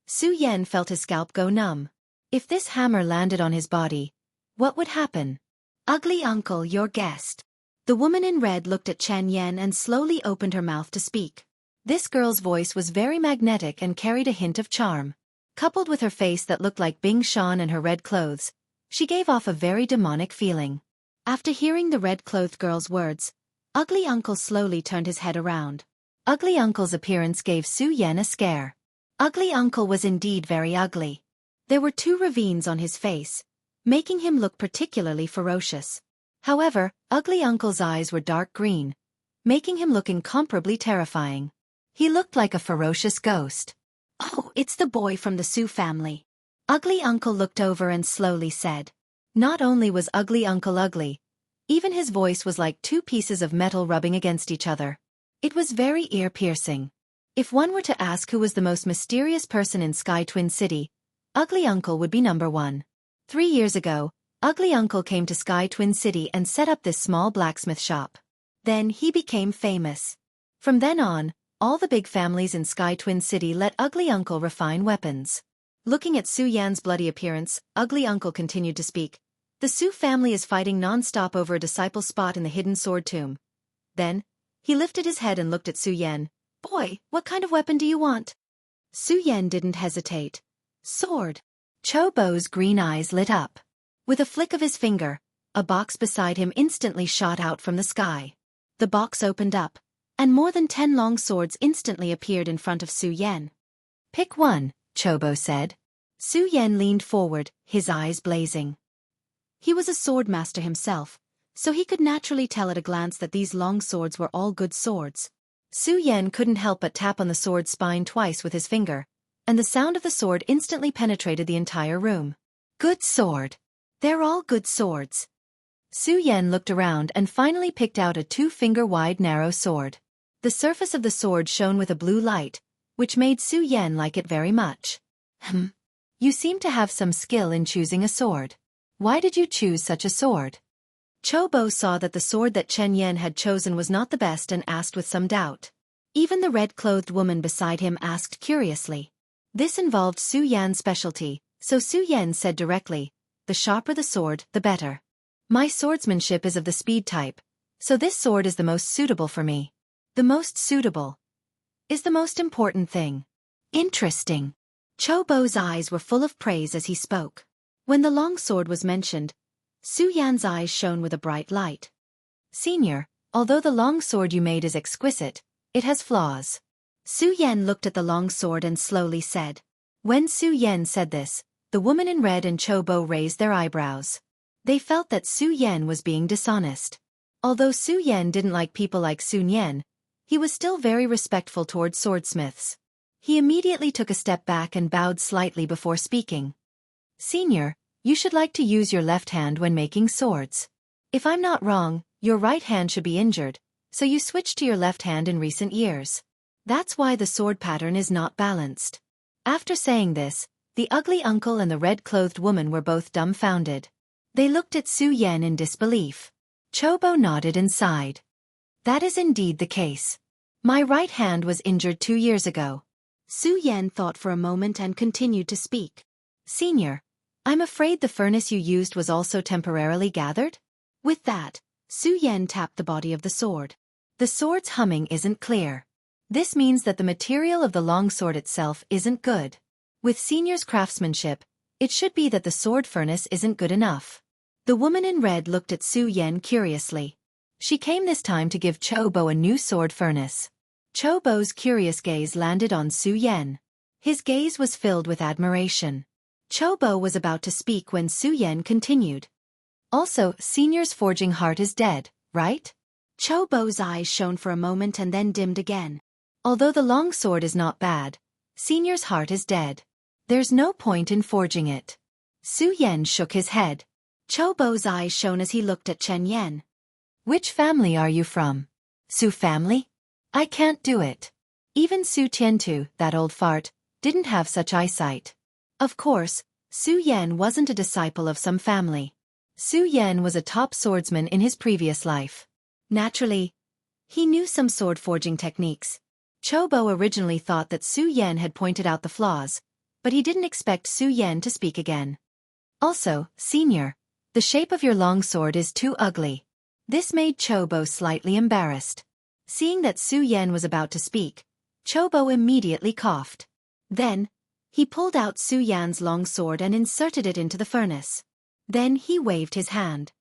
Su Yan felt his scalp go numb. If this hammer landed on his body, what would happen? Ugly uncle, your guest. The woman in red looked at Chen Yan and slowly opened her mouth to speak. This girl's voice was very magnetic and carried a hint of charm. Coupled with her face that looked like Bing Shan and her red clothes, she gave off a very demonic feeling. After hearing the red-clothed girl's words, Ugly Uncle slowly turned his head around. Ugly Uncle's appearance gave Su Yan a scare. Ugly Uncle was indeed very ugly. There were 2 ravines on his face, making him look particularly ferocious. However, Ugly Uncle's eyes were dark green, making him look incomparably terrifying. He looked like a ferocious ghost. Oh, it's the boy from the Su family. Ugly Uncle looked over and slowly said. Not only was Ugly Uncle ugly, even his voice was like 2 pieces of metal rubbing against each other. It was very ear-piercing. If one were to ask who was the most mysterious person in Sky Twin City, Ugly Uncle would be number 1. 3 years ago, Ugly Uncle came to Sky Twin City and set up this small blacksmith shop. Then he became famous. From then on, all the big families in Sky Twin City let Ugly Uncle refine weapons. Looking at Su Yan's bloody appearance, Ugly Uncle continued to speak. The Su family is fighting non-stop over a disciple's spot in the hidden sword tomb. Then, he lifted his head and looked at Su Yan. Boy, what kind of weapon do you want? Su Yan didn't hesitate. Sword. Chobo's green eyes lit up. With a flick of his finger, a box beside him instantly shot out from the sky. The box opened up, and more than 10 long swords instantly appeared in front of Su Yan. Pick one, Chobo said. Su Yan leaned forward, his eyes blazing. He was a sword master himself, so he could naturally tell at a glance that these long swords were all good swords. Su Yan couldn't help but tap on the sword's spine twice with his finger, and the sound of the sword instantly penetrated the entire room. Good sword. They're all good swords. Su Yan looked around and finally picked out a 2-finger-wide narrow sword. The surface of the sword shone with a blue light, which made Su Yan like it very much. You seem to have some skill in choosing a sword. Why did you choose such a sword? Chobo saw that the sword that Chen Yan had chosen was not the best and asked with some doubt. Even the red-clothed woman beside him asked curiously. This involved Su Yan's specialty, so Su Yan said directly, the sharper the sword, the better. My swordsmanship is of the speed type, so this sword is the most suitable for me. The most suitable is the most important thing. Interesting. Chobo's eyes were full of praise as he spoke. When the long sword was mentioned, Su Yan's eyes shone with a bright light. Senior, although the long sword you made is exquisite, it has flaws. Su Yan looked at the long sword and slowly said. When Su Yan said this, the woman in red and Chobo raised their eyebrows. They felt that Su Yan was being dishonest. Although Su Yan didn't like people like Sun Yan, he was still very respectful towards swordsmiths. He immediately took a step back and bowed slightly before speaking. Senior, you should like to use your left hand when making swords. If I'm not wrong, your right hand should be injured, so you switched to your left hand in recent years. That's why the sword pattern is not balanced. After saying this, the ugly uncle and the red-clothed woman were both dumbfounded. They looked at Su Yan in disbelief. Chobo nodded and sighed. That is indeed the case. My right hand was injured 2 years ago. Su Yan thought for a moment and continued to speak. Senior, I'm afraid the furnace you used was also temporarily gathered? With that, Su Yan tapped the body of the sword. The sword's humming isn't clear. This means that the material of the longsword itself isn't good. With Senior's craftsmanship, it should be that the sword furnace isn't good enough. The woman in red looked at Su Yan curiously. She came this time to give Chobo a new sword furnace. Chobo's curious gaze landed on Su Yan. His gaze was filled with admiration. Chobo was about to speak when Su Yan continued. Also, Senior's forging heart is dead, right? Chobo's eyes shone for a moment and then dimmed again. Although the long sword is not bad, Senior's heart is dead. There's no point in forging it. Su Yan shook his head. Chobo's eyes shone as he looked at Chen Yan. Which family are you from? Su family? I can't do it. Even Su Tiantu, that old fart, didn't have such eyesight. Of course, Su Yan wasn't a disciple of some family. Su Yan was a top swordsman in his previous life. Naturally, he knew some sword forging techniques. Chobo originally thought that Su Yan had pointed out the flaws, but he didn't expect Su Yan to speak again. Also, Senior, the shape of your long sword is too ugly. This made Chobo slightly embarrassed. Seeing that Su Yan was about to speak, Chobo immediately coughed. Then, he pulled out Su Yan's long sword and inserted it into the furnace. Then he waved his hand.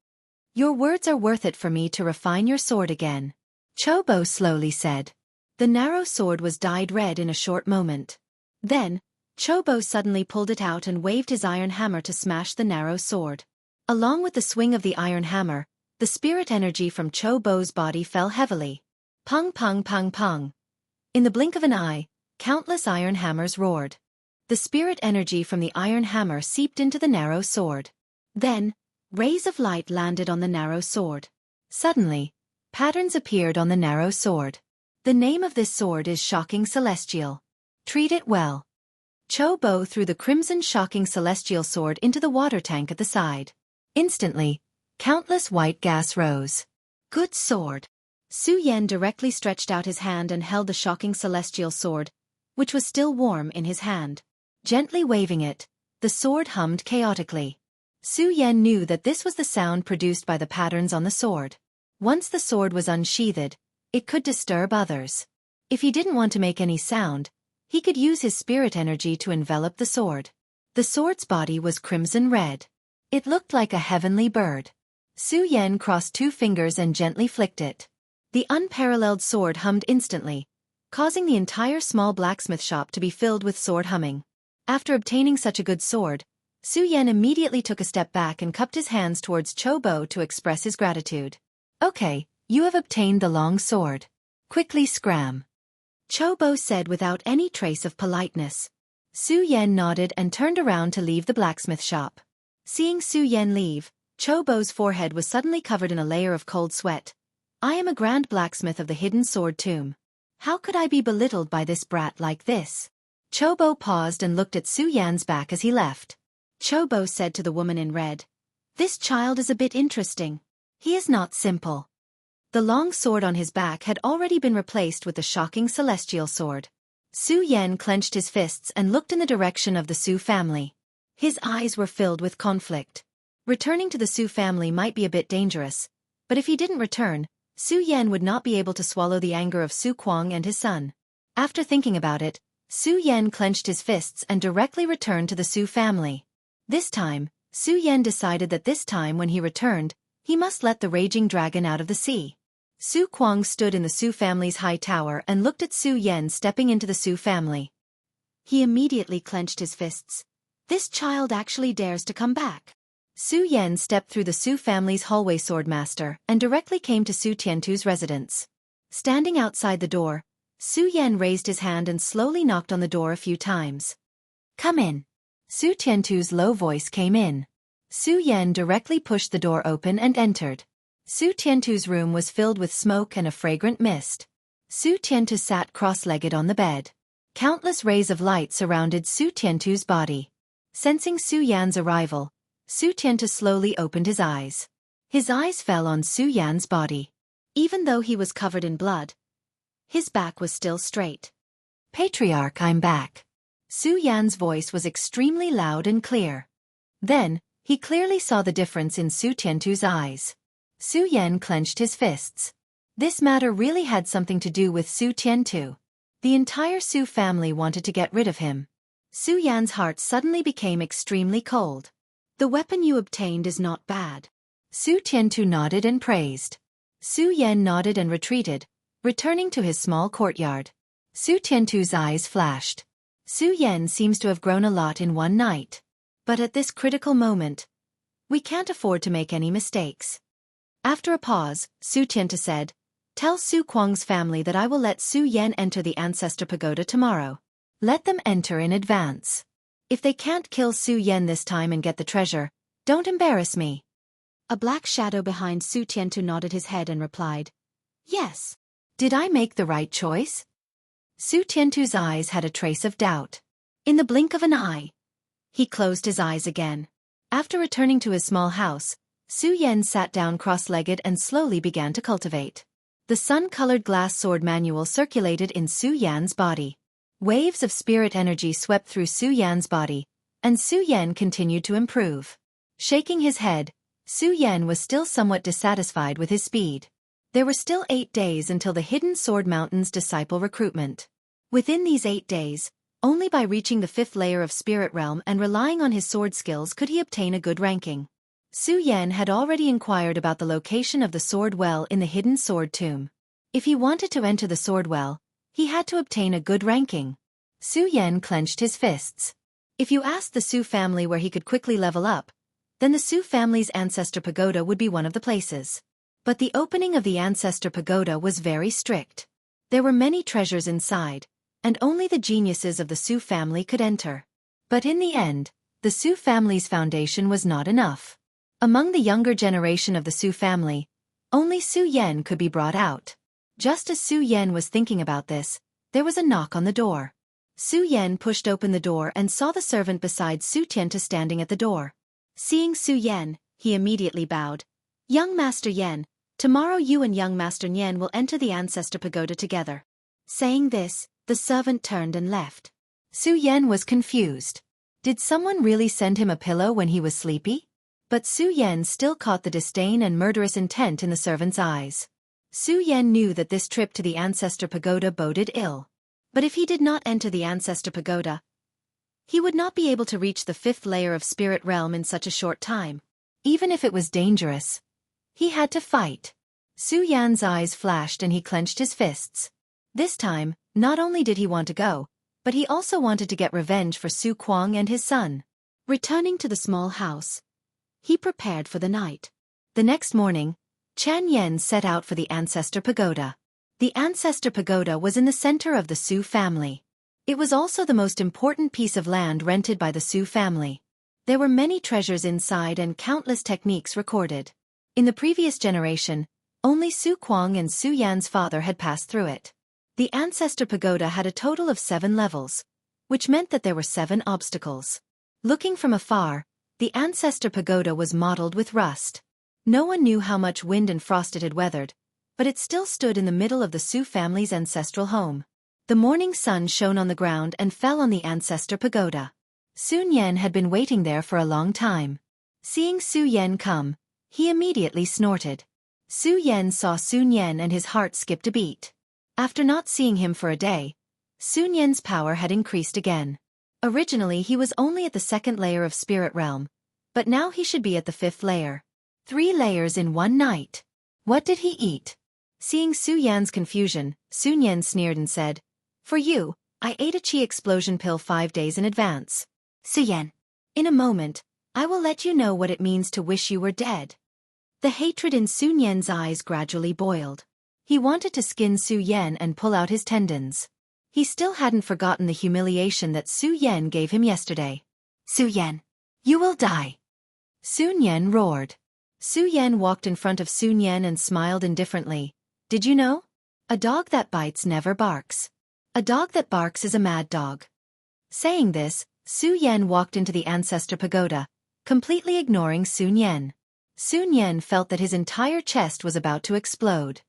Your words are worth it for me to refine your sword again, Chobo slowly said. The narrow sword was dyed red in a short moment. Then, Chobo suddenly pulled it out and waved his iron hammer to smash the narrow sword. Along with the swing of the iron hammer, the spirit energy from Chobo's body fell heavily. Pung pung pung pung. In the blink of an eye, countless iron hammers roared. The spirit energy from the iron hammer seeped into the narrow sword. Then, rays of light landed on the narrow sword. Suddenly, patterns appeared on the narrow sword. The name of this sword is Shocking Celestial. Treat it well. Chobo threw the crimson Shocking Celestial sword into the water tank at the side. Instantly, countless white gas rose. Good sword. Su Yan directly stretched out his hand and held the Shocking Celestial sword, which was still warm in his hand. Gently waving it, the sword hummed chaotically. Su Yan knew that this was the sound produced by the patterns on the sword. Once the sword was unsheathed, it could disturb others. If he didn't want to make any sound, he could use his spirit energy to envelop the sword. The sword's body was crimson red. It looked like a heavenly bird. Su Yan crossed two fingers and gently flicked it. The unparalleled sword hummed instantly, causing the entire small blacksmith shop to be filled with sword humming. After obtaining such a good sword, Su Yan immediately took a step back and cupped his hands towards Chobo to express his gratitude. Okay, you have obtained the long sword. Quickly scram. Chobo said without any trace of politeness. Su Yan nodded and turned around to leave the blacksmith shop. Seeing Su Yan leave, Chobo's forehead was suddenly covered in a layer of cold sweat. I am a grand blacksmith of the hidden sword tomb. How could I be belittled by this brat like this? Chobo paused and looked at Su Yan's back as he left. Chobo said to the woman in red, this child is a bit interesting. He is not simple. The long sword on his back had already been replaced with the Shocking Celestial sword. Su Yan clenched his fists and looked in the direction of the Su family. His eyes were filled with conflict. Returning to the Su family might be a bit dangerous, but if he didn't return, Su Yan would not be able to swallow the anger of Su Kuang and his son. After thinking about it, Su Yan clenched his fists and directly returned to the Su family. This time, Su Yan decided that this time when he returned, he must let the raging dragon out of the sea. Su Kuang stood in the Su family's high tower and looked at Su Yan stepping into the Su family. He immediately clenched his fists. This child actually dares to come back. Su Yan stepped through the Su family's hallway swordmaster and directly came to Su Tiantu's residence. Standing outside the door, Su Yan raised his hand and slowly knocked on the door a few times. Come in. Su Tiantu's low voice came in. Su Yan directly pushed the door open and entered. Su Tiantu's room was filled with smoke and a fragrant mist. Su Tiantu sat cross-legged on the bed. Countless rays of light surrounded Su Tiantu's body. Sensing Su Yan's arrival, Su Tiantu slowly opened his eyes. His eyes fell on Su Yan's body. Even though he was covered in blood, his back was still straight. Patriarch, I'm back. Su Yan's voice was extremely loud and clear. Then, he clearly saw the difference in Su Tiantu's eyes. Su Yan clenched his fists. This matter really had something to do with Su Tiantu. The entire Su family wanted to get rid of him. Su Yan's heart suddenly became extremely cold. The weapon you obtained is not bad. Su Tiantu nodded and praised. Su Yan nodded and retreated, returning to his small courtyard. Su Tiantu's eyes flashed. Su Yan seems to have grown a lot in one night. But at this critical moment, we can't afford to make any mistakes. After a pause, Su Tiantu said, "Tell Su Kuang's family that I will let Su Yan enter the Ancestor Pagoda tomorrow. Let them enter in advance. If they can't kill Su Yan this time and get the treasure, don't embarrass me." A black shadow behind Su Tiantu nodded his head and replied, "Yes. Did I make the right choice?" Su Tiantu's eyes had a trace of doubt. In the blink of an eye, he closed his eyes again. After returning to his small house, Su Yan sat down cross-legged and slowly began to cultivate. The sun-colored glass sword manual circulated in Su Yan's body. Waves of spirit energy swept through Su Yan's body, and Su Yan continued to improve. Shaking his head, Su Yan was still somewhat dissatisfied with his speed. There were still 8 days until the Hidden Sword Mountain's disciple recruitment. Within these 8 days, only by reaching the 5th layer of Spirit Realm and relying on his sword skills could he obtain a good ranking. Su Yan had already inquired about the location of the Sword Well in the Hidden Sword Tomb. If he wanted to enter the Sword Well, he had to obtain a good ranking. Su Yan clenched his fists. If you asked the Su family where he could quickly level up, then the Su family's Ancestor Pagoda would be one of the places. But the opening of the Ancestor Pagoda was very strict. There were many treasures inside, and only the geniuses of the Su family could enter. But in the end, the Su family's foundation was not enough. Among the younger generation of the Su family, only Su Yan could be brought out. Just as Su Yan was thinking about this, there was a knock on the door. Su Yan pushed open the door and saw the servant beside Su Tiantu standing at the door. Seeing Su Yan, he immediately bowed. "Young Master Yan, tomorrow you and young Master Yan will enter the Ancestor Pagoda together." Saying this, the servant turned and left. Su Yan was confused. Did someone really send him a pillow when he was sleepy? But Su Yan still caught the disdain and murderous intent in the servant's eyes. Su Yan knew that this trip to the Ancestor Pagoda boded ill. But if he did not enter the Ancestor Pagoda, he would not be able to reach the 5th layer of Spirit Realm in such a short time. Even if it was dangerous, he had to fight. Su Yan's eyes flashed and he clenched his fists. This time, not only did he want to go, but he also wanted to get revenge for Su Kuang and his son. Returning to the small house, he prepared for the night. The next morning, Chan Yen set out for the Ancestor Pagoda. The Ancestor Pagoda was in the center of the Su family. It was also the most important piece of land rented by the Su family. There were many treasures inside and countless techniques recorded. In the previous generation, only Su Kuang and Su Yan's father had passed through it. The Ancestor Pagoda had a total of 7 levels, which meant that there were 7 obstacles. Looking from afar, the Ancestor Pagoda was mottled with rust. No one knew how much wind and frost it had weathered, but it still stood in the middle of the Su family's ancestral home. The morning sun shone on the ground and fell on the Ancestor Pagoda. Sun Yan had been waiting there for a long time. Seeing Su Yan come, he immediately snorted. Su Yan saw Sun Yan and his heart skipped a beat. After not seeing him for a day, Sun Yan's power had increased again. Originally he was only at the 2nd layer of Spirit Realm, but now he should be at the 5th layer. 3 layers in one night. What did he eat? Seeing Su Yan's confusion, Sun Yan sneered and said, "For you, I ate a chi explosion pill 5 days in advance." Su Yan, in a moment, I will let you know what it means to wish you were dead. The hatred in Sun Yan's eyes gradually boiled. He wanted to skin Su Yan and pull out his tendons. He still hadn't forgotten the humiliation that Su Yan gave him yesterday. "Su Yan, you will die." Sun Yan roared. Su Yan walked in front of Sun Yan and smiled indifferently. "Did you know? A dog that bites never barks. A dog that barks is a mad dog." Saying this, Su Yan walked into the Ancestor Pagoda, completely ignoring Sun Yan. Sun Yan felt that his entire chest was about to explode.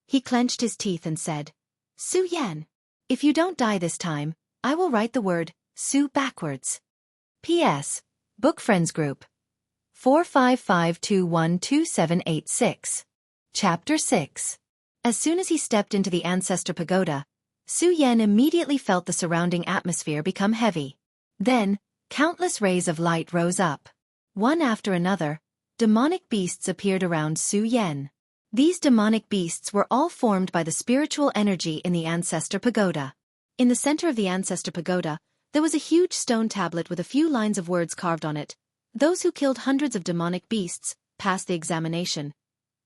He clenched his teeth and said, "Su Yan, if you don't die this time, I will write the word Su backwards. P.S. Book Friends Group 455212786. Chapter 6. As soon as he stepped into the Ancestor Pagoda, Su Yan immediately felt the surrounding atmosphere become heavy. Then, countless rays of light rose up. One after another, demonic beasts appeared around Su Yan. These demonic beasts were all formed by the spiritual energy in the Ancestor Pagoda. In the center of the Ancestor Pagoda, there was a huge stone tablet with a few lines of words carved on it. Those who killed hundreds of demonic beasts passed the examination.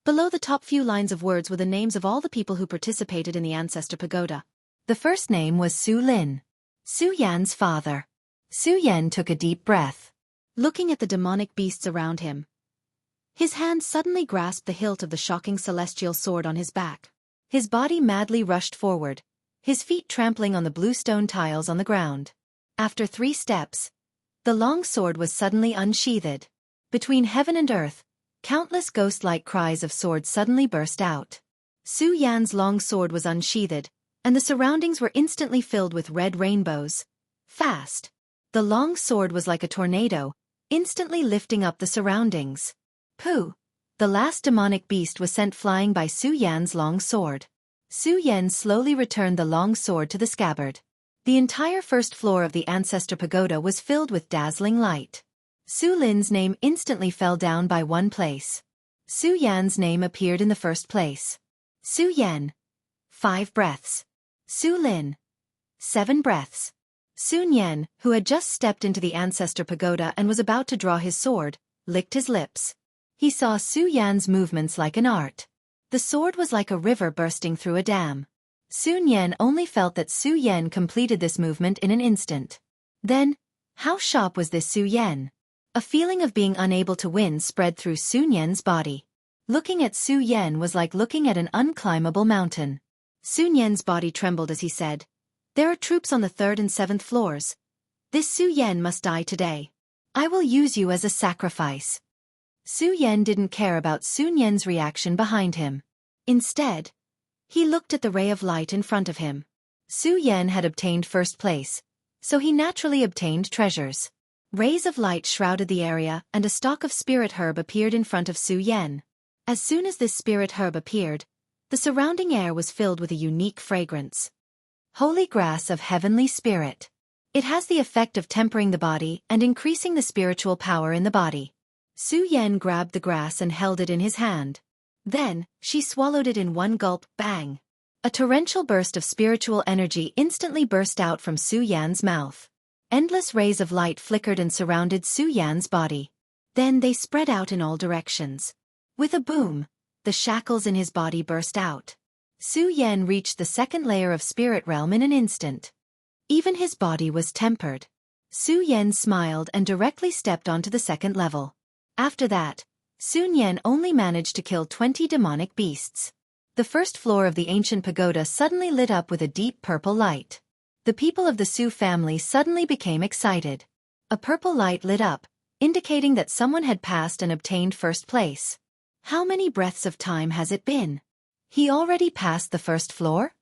Below the top few lines of words were the names of all the people who participated in the Ancestor Pagoda. The first name was Su Lin, Su Yan's father. Su Yan took a deep breath. Looking at the demonic beasts around him, his hand suddenly grasped the hilt of the shocking celestial sword on his back. His body madly rushed forward, his feet trampling on the blue stone tiles on the ground. After 3 steps, the long sword was suddenly unsheathed. Between heaven and earth, countless ghost-like cries of swords suddenly burst out. Su Yan's long sword was unsheathed, and the surroundings were instantly filled with red rainbows. Fast. The long sword was like a tornado, instantly lifting up the surroundings. Pooh! The last demonic beast was sent flying by Su Yan's long sword. Su Yan slowly returned the long sword to the scabbard. The entire first floor of the Ancestor Pagoda was filled with dazzling light. Su Lin's name instantly fell down by 1 place. Su Yan's name appeared in the first place. Su Yan. 5 breaths. Su Lin. 7 breaths. Sun Yan, who had just stepped into the Ancestor Pagoda and was about to draw his sword, licked his lips. He saw Su Yan's movements like an art. The sword was like a river bursting through a dam. Sun Yan only felt that Su Yan completed this movement in an instant. Then, how sharp was this Su Yan? A feeling of being unable to win spread through Sun Yan's body. Looking at Su Yan was like looking at an unclimbable mountain. Sun Yan's body trembled as he said, "There are troops on the 3rd and 7th floors. This Su Yan must die today. I will use you as a sacrifice." Su Yan didn't care about Sun Yan's reaction behind him. Instead, he looked at the ray of light in front of him. Su Yan had obtained first place, so he naturally obtained treasures. Rays of light shrouded the area and a stalk of spirit herb appeared in front of Su Yan. As soon as this spirit herb appeared, the surrounding air was filled with a unique fragrance. Holy grass of heavenly spirit. It has the effect of tempering the body and increasing the spiritual power in the body. Su Yan grabbed the grass and held it in his hand. Then, she swallowed it in 1 gulp, bang. A torrential burst of spiritual energy instantly burst out from Su Yan's mouth. Endless rays of light flickered and surrounded Su Yan's body. Then they spread out in all directions. With a boom, the shackles in his body burst out. Su Yan reached the 2nd layer of spirit realm in an instant. Even his body was tempered. Su Yan smiled and directly stepped onto the 2nd level. After that, Sun Yan only managed to kill 20 demonic beasts. The first floor of the ancient pagoda suddenly lit up with a deep purple light. The people of the Su family suddenly became excited. A purple light lit up, indicating that someone had passed and obtained first place. How many breaths of time has it been? He already passed the 1st floor?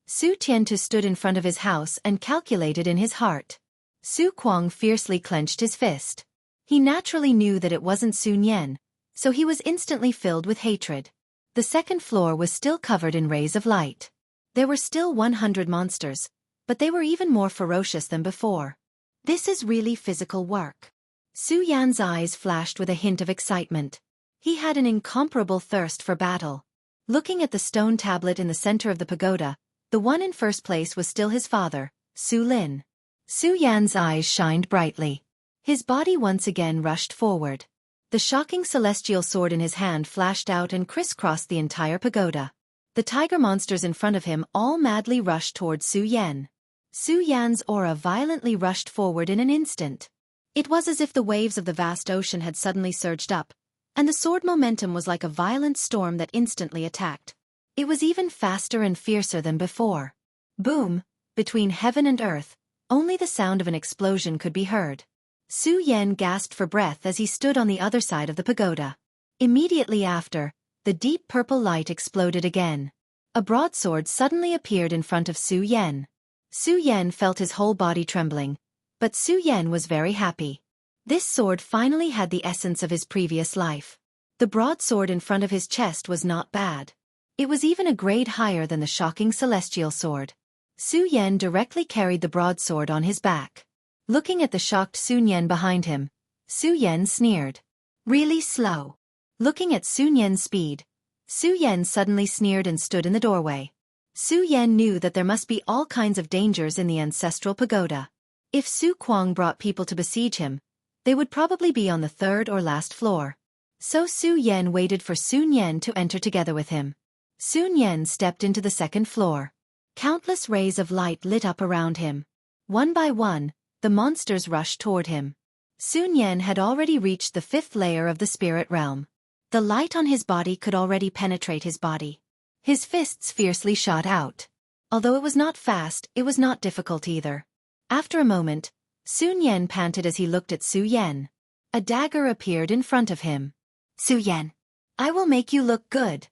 Su Tiantu stood in front of his house and calculated in his heart. Su Kuang fiercely clenched his fist. He naturally knew that it wasn't Sun Yan, so he was instantly filled with hatred. The 2nd floor was still covered in rays of light. There were still 100 monsters, but they were even more ferocious than before. This is really physical work. Su Yan's eyes flashed with a hint of excitement. He had an incomparable thirst for battle. Looking at the stone tablet in the center of the pagoda, the one in first place was still his father, Su Lin. Su Yan's eyes shined brightly. His body once again rushed forward. The shocking celestial sword in his hand flashed out and crisscrossed the entire pagoda. The tiger monsters in front of him all madly rushed towards Su Yan. Su Yan's aura violently rushed forward in an instant. It was as if the waves of the vast ocean had suddenly surged up, and the sword momentum was like a violent storm that instantly attacked. It was even faster and fiercer than before. Boom! Between heaven and earth, only the sound of an explosion could be heard. Su Yan gasped for breath as he stood on the other side of the pagoda. Immediately after, the deep purple light exploded again. A broadsword suddenly appeared in front of Su Yan. Su Yan felt his whole body trembling, but Su Yan was very happy. This sword finally had the essence of his previous life. The broadsword in front of his chest was not bad. It was even a grade higher than the shocking celestial sword. Su Yan directly carried the broadsword on his back. Looking at the shocked Sun Yan behind him, Su Yan sneered. Really slow. Looking at Sun Yan's speed, Su Yan suddenly sneered and stood in the doorway. Su Yan knew that there must be all kinds of dangers in the ancestral pagoda. If Su Kuang brought people to besiege him, they would probably be on the third or last floor. So Su Yan waited for Sun Yan to enter together with him. Sun Yan stepped into the second floor. Countless rays of light lit up around him. One by one, the monsters rushed toward him. Sun Yan had already reached the 5th layer of the spirit realm. The light on his body could already penetrate his body. His fists fiercely shot out. Although it was not fast, it was not difficult either. After a moment, Sun Yan panted as he looked at Su Yan. A dagger appeared in front of him. Su Yan, I will make you look good.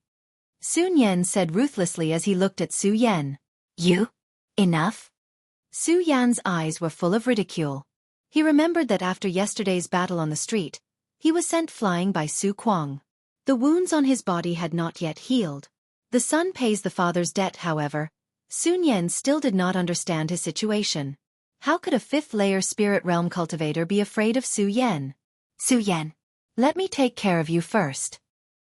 Sun Yan said ruthlessly as he looked at Su Yan. You? Enough? Su Yan's eyes were full of ridicule. He remembered that after yesterday's battle on the street, he was sent flying by Su Kuang. The wounds on his body had not yet healed. The son pays the father's debt, however. Sun Yan still did not understand his situation. How could a 5th layer spirit realm cultivator be afraid of Su Yan? Su Yan, let me take care of you first.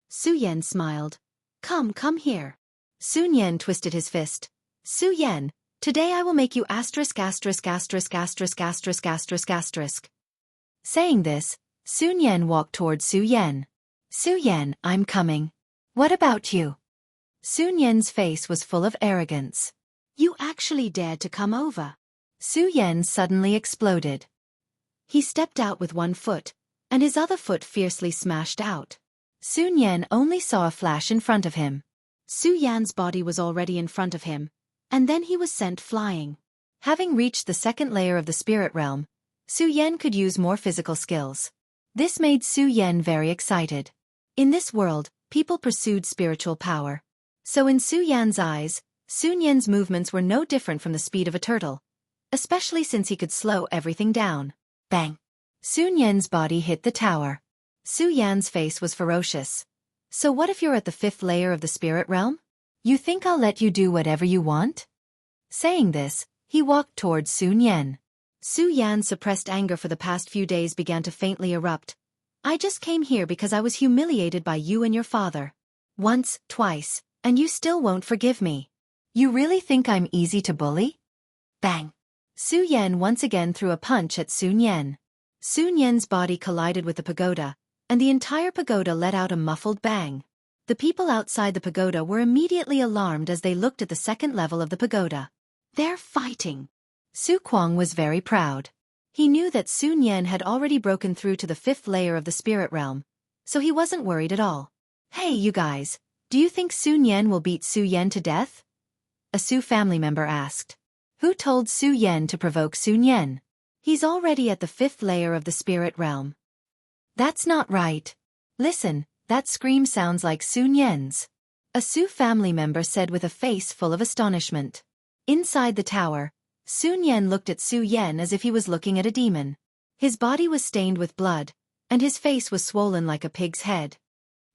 Su Yan smiled. Come here. Sun Yan twisted his fist. Su Yan, today I will make you asterisk asterisk asterisk asterisk asterisk asterisk asterisk. Saying this, Sun Yan walked toward Su Yan. Su Yan, I'm coming. What about you? Sun Yan's face was full of arrogance. You actually dared to come over. Su Yan suddenly exploded. He stepped out with one foot, and his other foot fiercely smashed out. Sun Yan only saw a flash in front of him. Su Yan's body was already in front of him, and then he was sent flying. Having reached the 2nd layer of the spirit realm, Su Yan could use more physical skills. This made Su Yan very excited. In this world, people pursued spiritual power. So in Su Yan's eyes, Sun Yan's movements were no different from the speed of a turtle, especially since he could slow everything down. Bang! Sun Yan's body hit the tower. Su Yan's face was ferocious. So what if you're at the 5th layer of the spirit realm? You think I'll let you do whatever you want? Saying this, he walked towards Sun Yan. Su Yan's suppressed anger for the past few days began to faintly erupt. I just came here because I was humiliated by you and your father. Once, twice, and you still won't forgive me. You really think I'm easy to bully? Bang! Su Yan once again threw a punch at Sun Yan. Sun Yan's body collided with the pagoda, and the entire pagoda let out a muffled bang. The people outside the pagoda were immediately alarmed as they looked at the 2nd level of the pagoda. They're fighting. Su Kuang was very proud. He knew that Sun Yan had already broken through to the 5th layer of the spirit realm, so he wasn't worried at all. Hey you guys, do you think Sun Yan will beat Su Yan to death? A Su family member asked. Who told Su Yan to provoke Sun Yan? He's already at the 5th layer of the spirit realm. That's not right. Listen, that scream sounds like Sun Yan's. A Su family member said with a face full of astonishment. Inside the tower, Sun Yan looked at Su Yan as if he was looking at a demon. His body was stained with blood, and his face was swollen like a pig's head.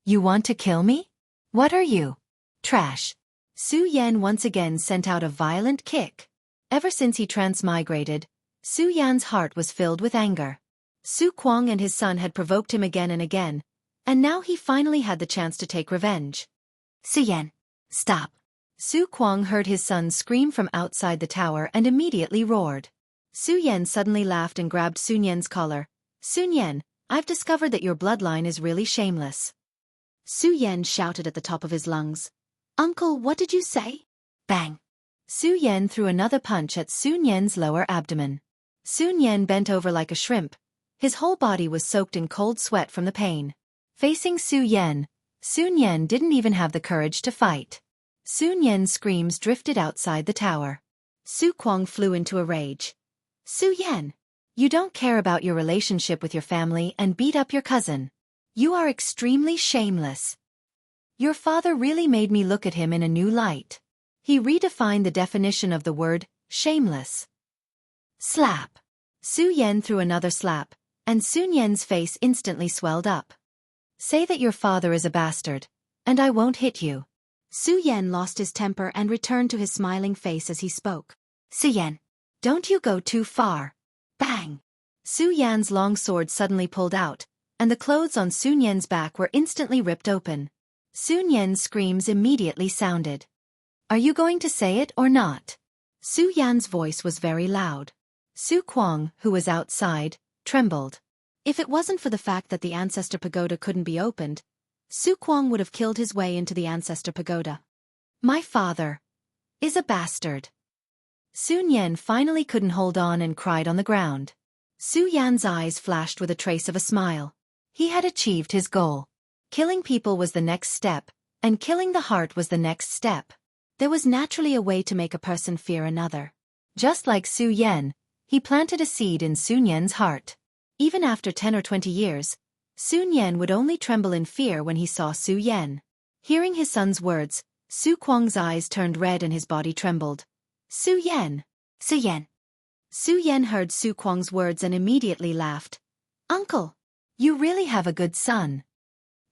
You want to kill me? What are you? Trash. Su Yan once again sent out a violent kick. Ever since he transmigrated, Su Yan's heart was filled with anger. Su Kuang and his son had provoked him again and again, and now he finally had the chance to take revenge. Su Yan, stop. Su Kuang heard his son scream from outside the tower and immediately roared. Su Yan suddenly laughed and grabbed Sun Yan's collar. Sun Yan, I've discovered that your bloodline is really shameless. Su Yan shouted at the top of his lungs. Uncle, what did you say? Bang! Su Yan threw another punch at Sun Yan's lower abdomen. Sun Yan bent over like a shrimp. His whole body was soaked in cold sweat from the pain. Facing Sun Yan didn't even have the courage to fight. Sun Yan's screams drifted outside the tower. Su Kuang flew into a rage. Su Yan, you don't care about your relationship with your family and beat up your cousin. You are extremely shameless. Your father really made me look at him in a new light. He redefined the definition of the word, shameless. Slap. Su Yan threw another slap, and Sun Yan's face instantly swelled up. Say that your father is a bastard, and I won't hit you. Su Yan lost his temper and returned to his smiling face as he spoke. Su Yan, don't you go too far. Bang! Su Yan's long sword suddenly pulled out, and the clothes on Sun Yan's back were instantly ripped open. Sun Yan's screams immediately sounded. Are you going to say it or not? Su Yan's voice was very loud. Su Kuang, who was outside, trembled. If it wasn't for the fact that the Ancestor Pagoda couldn't be opened, Su Kuang would have killed his way into the Ancestor Pagoda. My father is a bastard. Sun Yan finally couldn't hold on and cried on the ground. Su Yan's eyes flashed with a trace of a smile. He had achieved his goal. Killing people was the next step, and killing the heart was the next step. There was naturally a way to make a person fear another. Just like Su Yan, he planted a seed in Sun Yan's heart. Even after 10 or 20 years, Sun Yan would only tremble in fear when he saw Su Yan. Hearing his son's words, Su Kuang's eyes turned red and his body trembled. Su Yan! Su Yan! Su Yan heard Su Kuang's words and immediately laughed. Uncle, you really have a good son.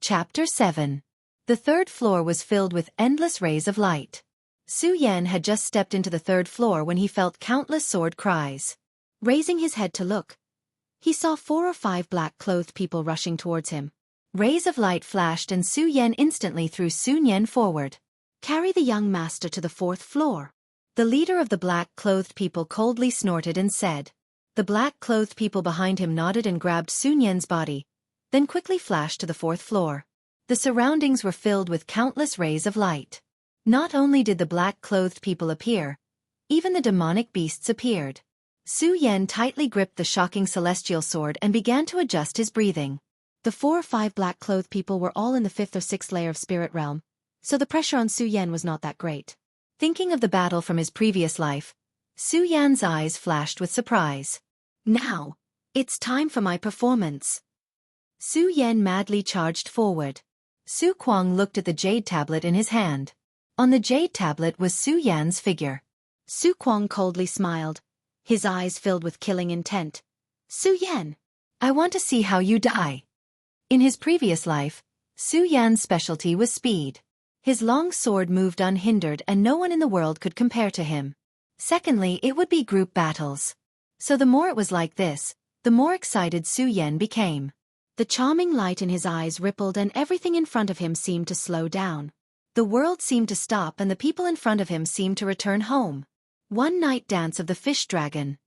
Chapter 7. The third floor was filled with endless rays of light. Su Yan had just stepped into the third floor when he felt countless sword cries. Raising his head to look, he saw 4 or 5 black-clothed people rushing towards him. Rays of light flashed and Su Yan instantly threw Sun Yan forward. Carry the young master to the 4th floor. The leader of the black-clothed people coldly snorted and said. The black-clothed people behind him nodded and grabbed Sun Yan's body, then quickly flashed to the 4th floor. The surroundings were filled with countless rays of light. Not only did the black-clothed people appear, even the demonic beasts appeared. Su Yan tightly gripped the shocking celestial sword and began to adjust his breathing. The 4 or 5 black-clothed people were all in the 5th or 6th layer of spirit realm, so the pressure on Su Yan was not that great. Thinking of the battle from his previous life, Su Yan's eyes flashed with surprise. Now, it's time for my performance. Su Yan madly charged forward. Su Kuang looked at the jade tablet in his hand. On the jade tablet was Su Yan's figure. Su Kuang coldly smiled, his eyes filled with killing intent. Su Yan, I want to see how you die. In his previous life, Su Yan's specialty was speed. His long sword moved unhindered and no one in the world could compare to him. Secondly, it would be group battles. So the more it was like this, the more excited Su Yan became. The charming light in his eyes rippled and everything in front of him seemed to slow down. The world seemed to stop and the people in front of him seemed to return home. One night dance of the fish dragon.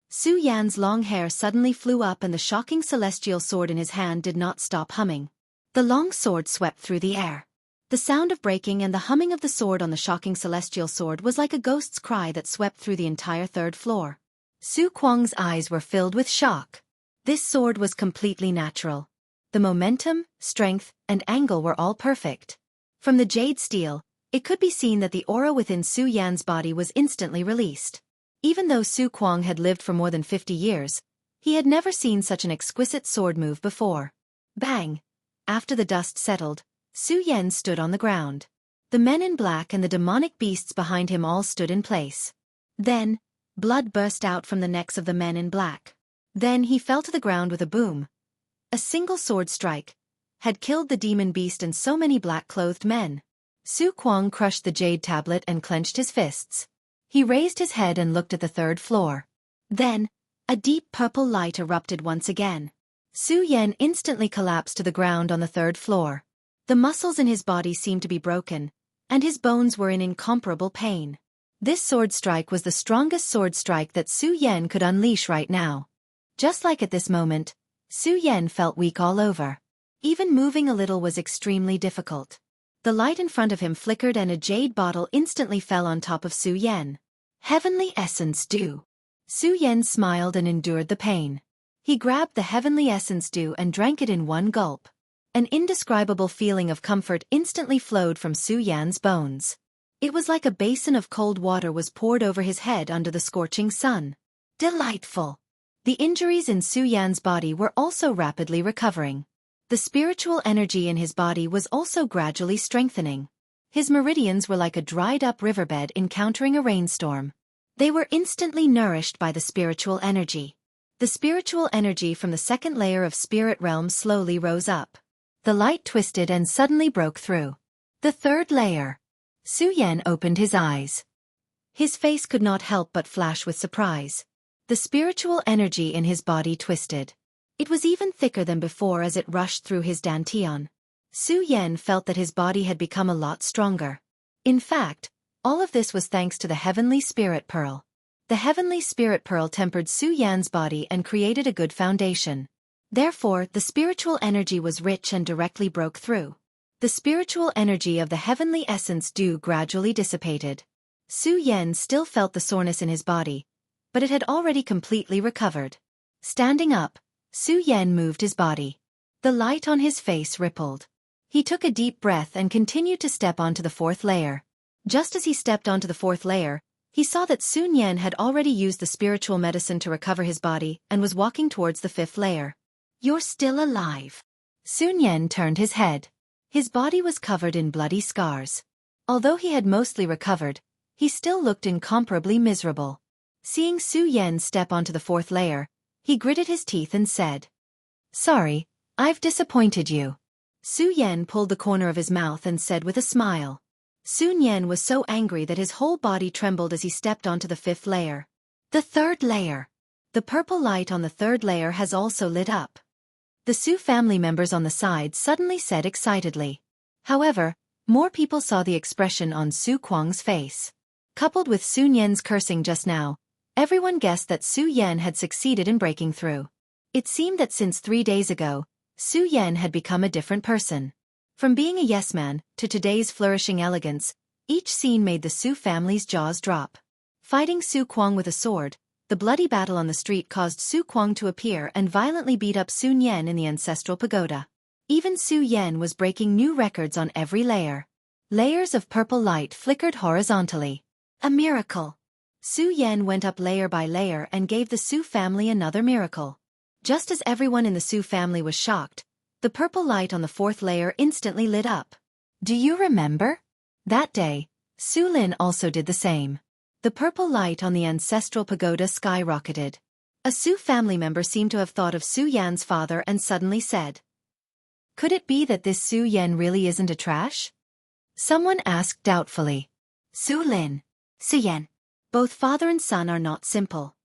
Su Yan's long hair suddenly flew up and the shocking celestial sword in his hand did not stop humming. The long sword swept through the air. The sound of breaking and the humming of the sword on the shocking celestial sword was like a ghost's cry that swept through the entire 3rd floor. Su Kuang's eyes were filled with shock. This sword was completely natural. The momentum, strength, and angle were all perfect. From the jade steel, it could be seen that the aura within Su Yan's body was instantly released. Even though Su Kuang had lived for more than 50 years, he had never seen such an exquisite sword move before. Bang! After the dust settled, Su Yan stood on the ground. The men in black and the demonic beasts behind him all stood in place. Then, blood burst out from the necks of the men in black. Then he fell to the ground with a boom. A single sword strike had killed the demon beast and so many black-clothed men. Su Kuang crushed the jade tablet and clenched his fists. He raised his head and looked at the 3rd floor. Then, a deep purple light erupted once again. Su Yan instantly collapsed to the ground on the 3rd floor. The muscles in his body seemed to be broken, and his bones were in incomparable pain. This sword strike was the strongest sword strike that Su Yan could unleash right now. Just like at this moment, Su Yan felt weak all over. Even moving a little was extremely difficult. The light in front of him flickered and a jade bottle instantly fell on top of Su Yan. Heavenly Essence Dew. Su Yan smiled and endured the pain. He grabbed the Heavenly Essence Dew and drank it in one gulp. An indescribable feeling of comfort instantly flowed from Su Yan's bones. It was like a basin of cold water was poured over his head under the scorching sun. Delightful. The injuries in Su Yan's body were also rapidly recovering. The spiritual energy in his body was also gradually strengthening. His meridians were like a dried-up riverbed encountering a rainstorm. They were instantly nourished by the spiritual energy. The spiritual energy from the 2nd layer of spirit realm slowly rose up. The light twisted and suddenly broke through. The 3rd layer. Su Yan opened his eyes. His face could not help but flash with surprise. The spiritual energy in his body twisted. It was even thicker than before as it rushed through his dantian. Su Yan felt that his body had become a lot stronger. In fact, all of this was thanks to the Heavenly Spirit Pearl. The Heavenly Spirit Pearl tempered Su Yan's body and created a good foundation. Therefore, the spiritual energy was rich and directly broke through. The spiritual energy of the heavenly essence dew gradually dissipated. Su Yan still felt the soreness in his body, but it had already completely recovered. Standing up, Su Yan moved his body. The light on his face rippled. He took a deep breath and continued to step onto the fourth layer. Just as he stepped onto the fourth layer, he saw that Sun Yan had already used the spiritual medicine to recover his body and was walking towards the fifth layer. "You're still alive." Sun Yan turned his head. His body was covered in bloody scars. Although he had mostly recovered, he still looked incomparably miserable. Seeing Su Yan step onto the fourth layer, he gritted his teeth and said, "Sorry, I've disappointed you." Su Yan pulled the corner of his mouth and said with a smile. Sun Yan was so angry that his whole body trembled as he stepped onto the fifth layer. The third layer. The purple light on the third layer has also lit up. The Su family members on the side suddenly said excitedly. However, more people saw the expression on Su Kuang's face. Coupled with Sun Yan's cursing just now, everyone guessed that Su Yan had succeeded in breaking through. It seemed that since 3 days ago, Su Yan had become a different person. From being a yes-man to today's flourishing elegance, each scene made the Su family's jaws drop. Fighting Su Kuang with a sword, the bloody battle on the street caused Su Kuang to appear and violently beat up Sun Yan in the ancestral pagoda. Even Su Yan was breaking new records on every layer. Layers of purple light flickered horizontally. A miracle! Su Yan went up layer by layer and gave the Su family another miracle. Just as everyone in the Su family was shocked, the purple light on the fourth layer instantly lit up. Do you remember? That day, Su Lin also did the same. The purple light on the ancestral pagoda skyrocketed. A Su family member seemed to have thought of Su Yan's father and suddenly said, "Could it be that this Su Yan really isn't a trash?" Someone asked doubtfully. Su Lin. Su Yan. Both father and son are not simple.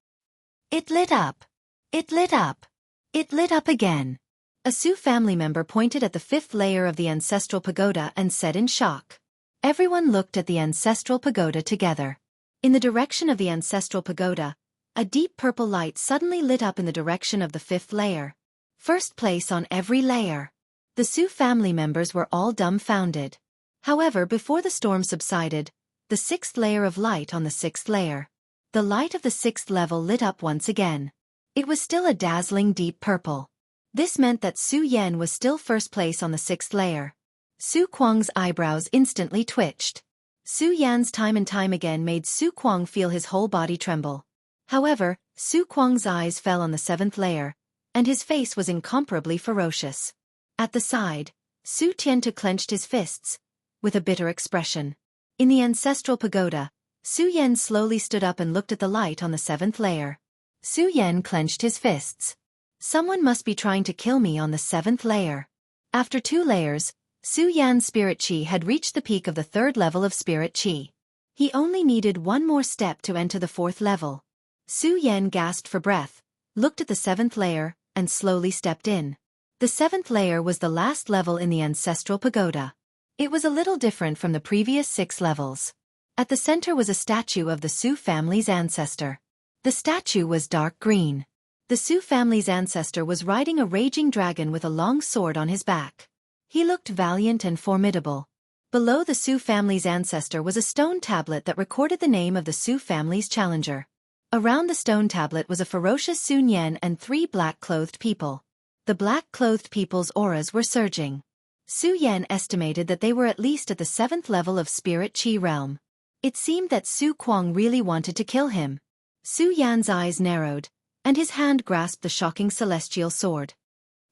It lit up. It lit up. It lit up again. A Su family member pointed at the fifth layer of the ancestral pagoda and said in shock. Everyone looked at the ancestral pagoda together. In the direction of the ancestral pagoda, a deep purple light suddenly lit up in the direction of the fifth layer. First place on every layer. The Su family members were all dumbfounded. However, before the storm subsided, the sixth layer of light on the sixth layer. The light of the sixth level lit up once again. It was still a dazzling deep purple. This meant that Su Yan was still first place on the sixth layer. Su Kuang's eyebrows instantly twitched. Su Yan's time and time again made Su Kuang feel his whole body tremble. However, Su Kuang's eyes fell on the seventh layer, and his face was incomparably ferocious. At the side, Su Tiantu clenched his fists, with a bitter expression. In the ancestral pagoda, Su Yan slowly stood up and looked at the light on the seventh layer. Su Yan clenched his fists. Someone must be trying to kill me on the seventh layer. After 2 layers, Su Yan's spirit chi had reached the peak of the third level of spirit chi. He only needed one more step to enter the fourth level. Su Yan gasped for breath, looked at the seventh layer, and slowly stepped in. The seventh layer was the last level in the ancestral pagoda. It was a little different from the previous 6 levels. At the center was a statue of the Su family's ancestor. The statue was dark green. The Su family's ancestor was riding a raging dragon with a long sword on his back. He looked valiant and formidable. Below the Su family's ancestor was a stone tablet that recorded the name of the Su family's challenger. Around the stone tablet was a ferocious Sun Yan and 3 black-clothed people. The black-clothed people's auras were surging. Su Yan estimated that they were at least at the 7th level of Spirit Chi realm. It seemed that Su Kuang really wanted to kill him. Su Yan's eyes narrowed, and his hand grasped the shocking celestial sword.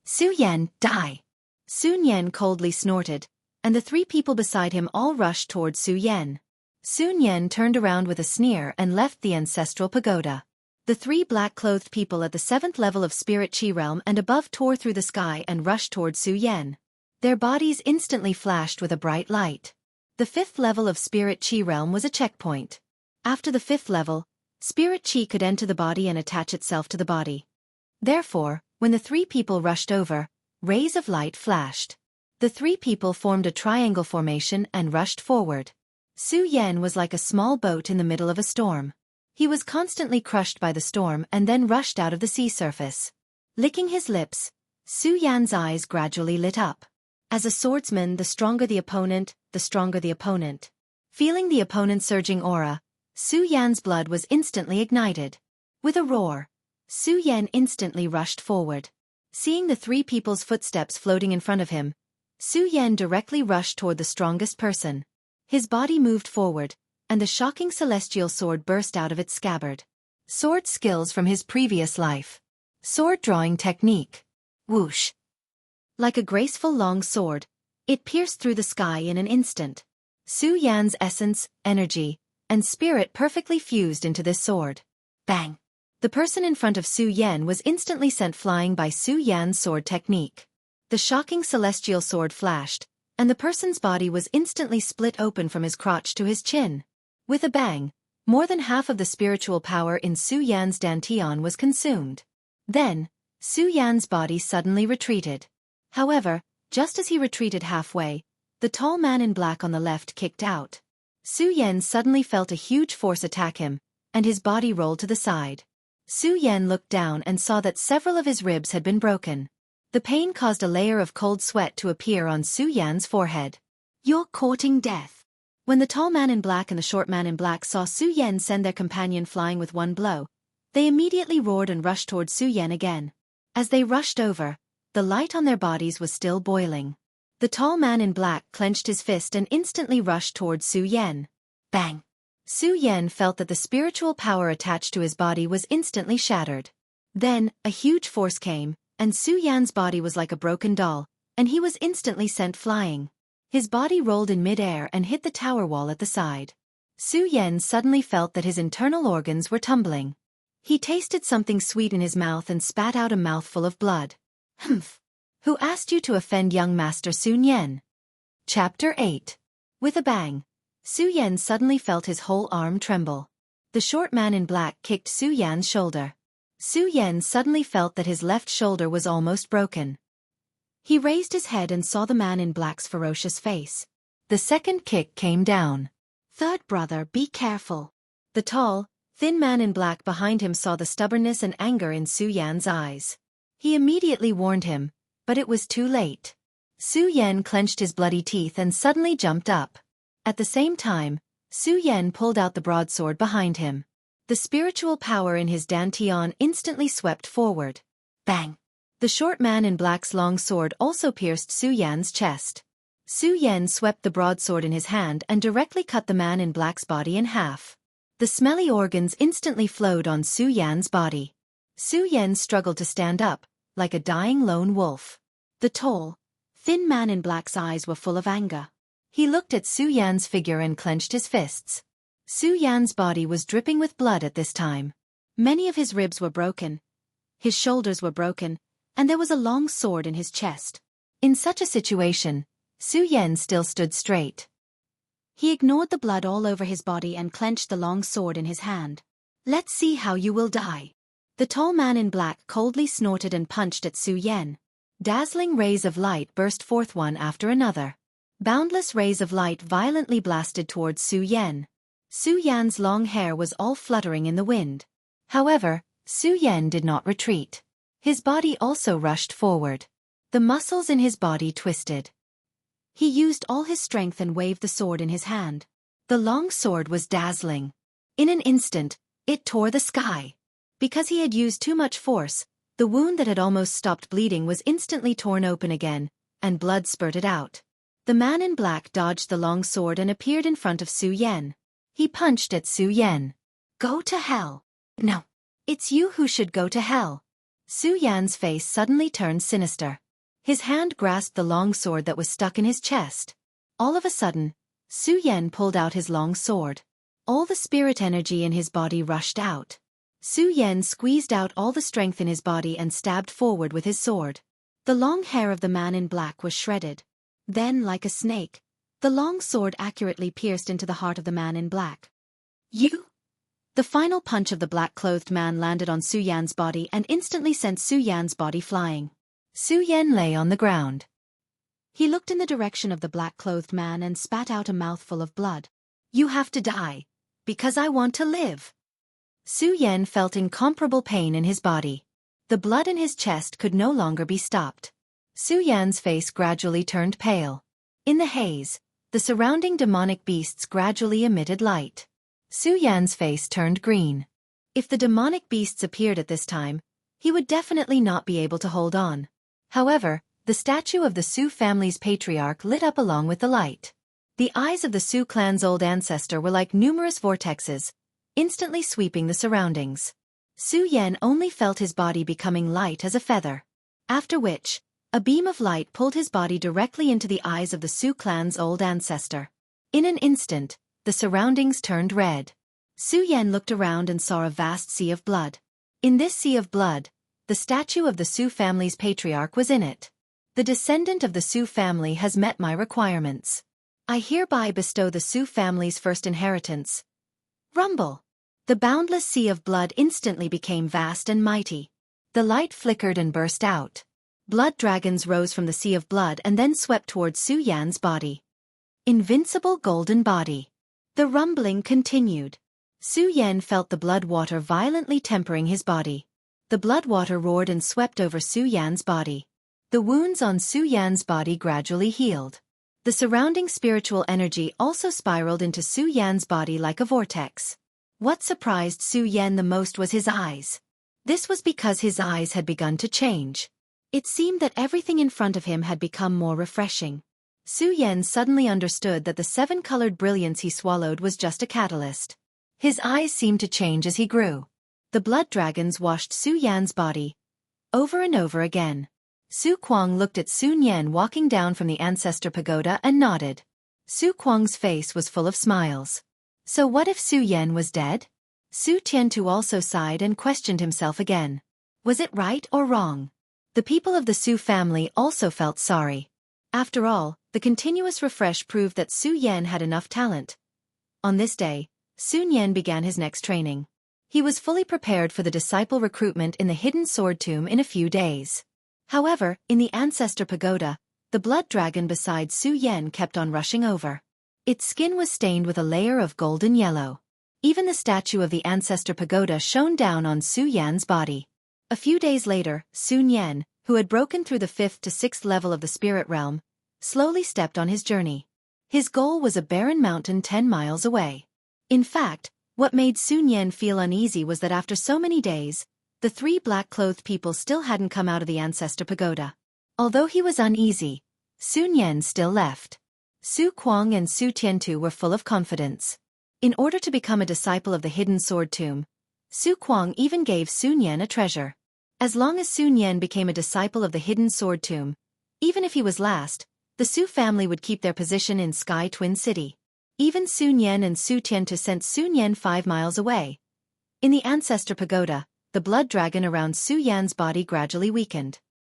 Su Yan, die! Sun Yan coldly snorted, and the 3 people beside him all rushed towards Su Yan. Sun Yan turned around with a sneer and left the ancestral pagoda. The 3 black-clothed people at the 7th level of Spirit Chi realm and above tore through the sky and rushed towards Su Yan. Their bodies instantly flashed with a bright light. The 5th level of Spirit Chi realm was a checkpoint. After the 5th level, Spirit chi could enter the body and attach itself to the body. Therefore, when the three people rushed over, rays of light flashed. The three people formed a triangle formation and rushed forward. Su Yan was like a small boat in the middle of a storm. He was constantly crushed by the storm and then rushed out of the sea surface. Licking his lips, Su Yan's eyes gradually lit up. As a swordsman, the stronger the opponent, the stronger the opponent. Feeling the opponent's surging aura, Su Yan's blood was instantly ignited. With a roar, Su Yan instantly rushed forward. Seeing the three people's footsteps floating in front of him, Su Yan directly rushed toward the strongest person. His body moved forward, and the shocking celestial sword burst out of its scabbard. Sword skills from his previous life. Sword drawing technique. Whoosh. Like a graceful long sword, it pierced through the sky in an instant. Su Yan's essence, energy, and spirit perfectly fused into this sword. Bang! The person in front of Su Yan was instantly sent flying by Su Yan's sword technique. The shocking celestial sword flashed, and the person's body was instantly split open from his crotch to his chin. With a bang, more than half of the spiritual power in Su Yan's dantian was consumed. Then, Su Yan's body suddenly retreated. However, just as he retreated halfway, the tall man in black on the left kicked out. Su Yan suddenly felt a huge force attack him, and his body rolled to the side. Su Yan looked down and saw that several of his ribs had been broken. The pain caused a layer of cold sweat to appear on Su Yan's forehead. "You're courting death." When the tall man in black and the short man in black saw Su Yan send their companion flying with one blow, they immediately roared and rushed toward Su Yan again. As they rushed over, the light on their bodies was still boiling. The tall man in black clenched his fist and instantly rushed toward Su Yan. Bang! Su Yan felt that the spiritual power attached to his body was instantly shattered. Then, a huge force came, and Su Yan's body was like a broken doll, and he was instantly sent flying. His body rolled in mid-air and hit the tower wall at the side. Su Yan suddenly felt that his internal organs were tumbling. He tasted something sweet in his mouth and spat out a mouthful of blood. Humph! Who asked you to offend young Master Sun Yan? Chapter 8. With a bang, Su Yan suddenly felt his whole arm tremble. The short man in black kicked Su Yan's shoulder. Su Yan suddenly felt that his left shoulder was almost broken. He raised his head and saw the man in black's ferocious face. The second kick came down. "Third brother, be careful." The tall, thin man in black behind him saw the stubbornness and anger in Su Yan's eyes. He immediately warned him, but it was too late. Su Yan clenched his bloody teeth and suddenly jumped up. At the same time, Su Yan pulled out the broadsword behind him. The spiritual power in his dantian instantly swept forward. Bang! The short man in black's long sword also pierced Su Yan's chest. Su Yan swept the broadsword in his hand and directly cut the man in black's body in half. The smelly organs instantly flowed on Su Yan's body. Su Yan struggled to stand up, like a dying lone wolf. The tall, thin man in black's eyes were full of anger. He looked at Su Yan's figure and clenched his fists. Su Yan's body was dripping with blood at this time. Many of his ribs were broken. His shoulders were broken, and there was a long sword in his chest. In such a situation, Su Yan still stood straight. He ignored the blood all over his body and clenched the long sword in his hand. "Let's see how you will die." The tall man in black coldly snorted and punched at Su Yan. Dazzling rays of light burst forth one after another. Boundless rays of light violently blasted towards Su Yan. Su Yan's long hair was all fluttering in the wind. However, Su Yan did not retreat. His body also rushed forward. The muscles in his body twisted. He used all his strength and waved the sword in his hand. The long sword was dazzling. In an instant, it tore the sky. Because he had used too much force, the wound that had almost stopped bleeding was instantly torn open again, and blood spurted out. The man in black dodged the long sword and appeared in front of Su Yan. He punched at Su Yan. "Go to hell." "No. It's you who should go to hell." Su Yan's face suddenly turned sinister. His hand grasped the long sword that was stuck in his chest. All of a sudden, Su Yan pulled out his long sword. All the spirit energy in his body rushed out. Su Yan squeezed out all the strength in his body and stabbed forward with his sword. The long hair of the man in black was shredded. Then, like a snake, the long sword accurately pierced into the heart of the man in black. "You?" The final punch of the black-clothed man landed on Su Yan's body and instantly sent Su Yan's body flying. Su Yan lay on the ground. He looked in the direction of the black-clothed man and spat out a mouthful of blood. "You have to die, because I want to live." Su Yan felt incomparable pain in his body. The blood in his chest could no longer be stopped. Su Yan's face gradually turned pale. In the haze, the surrounding demonic beasts gradually emitted light. Su Yan's face turned green. If the demonic beasts appeared at this time, he would definitely not be able to hold on. However, the statue of the Su family's patriarch lit up along with the light. The eyes of the Su clan's old ancestor were like numerous vortexes, instantly sweeping the surroundings. Su Yan only felt his body becoming light as a feather. After which, a beam of light pulled his body directly into the eyes of the Su clan's old ancestor. In an instant, the surroundings turned red. Su Yan looked around and saw a vast sea of blood. In this sea of blood, the statue of the Su family's patriarch was in it. "The descendant of the Su family has met my requirements. I hereby bestow the Su family's first inheritance." Rumble! The boundless sea of blood instantly became vast and mighty. The light flickered and burst out. Blood dragons rose from the sea of blood and then swept towards Su Yan's body. Invincible golden body. The rumbling continued. Su Yan felt the blood water violently tempering his body. The blood water roared and swept over Su Yan's body. The wounds on Su Yan's body gradually healed. The surrounding spiritual energy also spiraled into Su Yan's body like a vortex. What surprised Su Yan the most was his eyes. This was because his eyes had begun to change. It seemed that everything in front of him had become more refreshing. Su Yan suddenly understood that the 7-colored brilliance he swallowed was just a catalyst. His eyes seemed to change as he grew. The blood dragons washed Su Yan's body over and over again. Su Kuang looked at Sun Yan walking down from the ancestor pagoda and nodded. Su Kuang's face was full of smiles. So what if Su Yan was dead? Su Tiantu also sighed and questioned himself again. Was it right or wrong? The people of the Su family also felt sorry. After all, the continuous refresh proved that Su Yan had enough talent. On this day, Sun Yan began his next training. He was fully prepared for the disciple recruitment in the hidden sword tomb in a few days. However, in the ancestor pagoda, the blood dragon beside Su Yan kept on rushing over. Its skin was stained with a layer of golden yellow. Even the statue of the ancestor pagoda shone down on Su Yan's body. A few days later, Sun Yan, who had broken through the 5th to 6th level of the spirit realm, slowly stepped on his journey. His goal was a barren mountain 10 miles away. In fact, what made Sun Yan feel uneasy was that after so many days, the 3 black-clothed people still hadn't come out of the ancestor pagoda. Although he was uneasy, Sun Yan still left. Su Kuang and Su Tiantu were full of confidence. In order to become a disciple of the hidden sword tomb, Su Kuang even gave Sun Yan a treasure. As long as Sun Yan became a disciple of the hidden sword tomb, even if he was last, the Su family would keep their position in Sky Twin City. Even Sun Yan and Su Tiantu sent Sun Yan 5 miles away. In the ancestor pagoda, the blood dragon around Su Yan's body gradually weakened.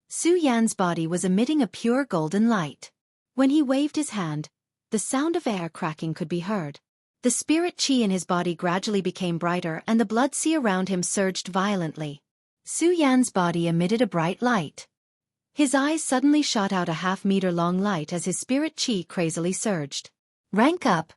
Su Yan's body was emitting a pure golden light. When he waved his hand, the sound of air cracking could be heard. The spirit chi in his body gradually became brighter and the blood sea around him surged violently. Su Yan's body emitted a bright light. His eyes suddenly shot out a half-meter-long light as his spirit chi crazily surged. Rank up!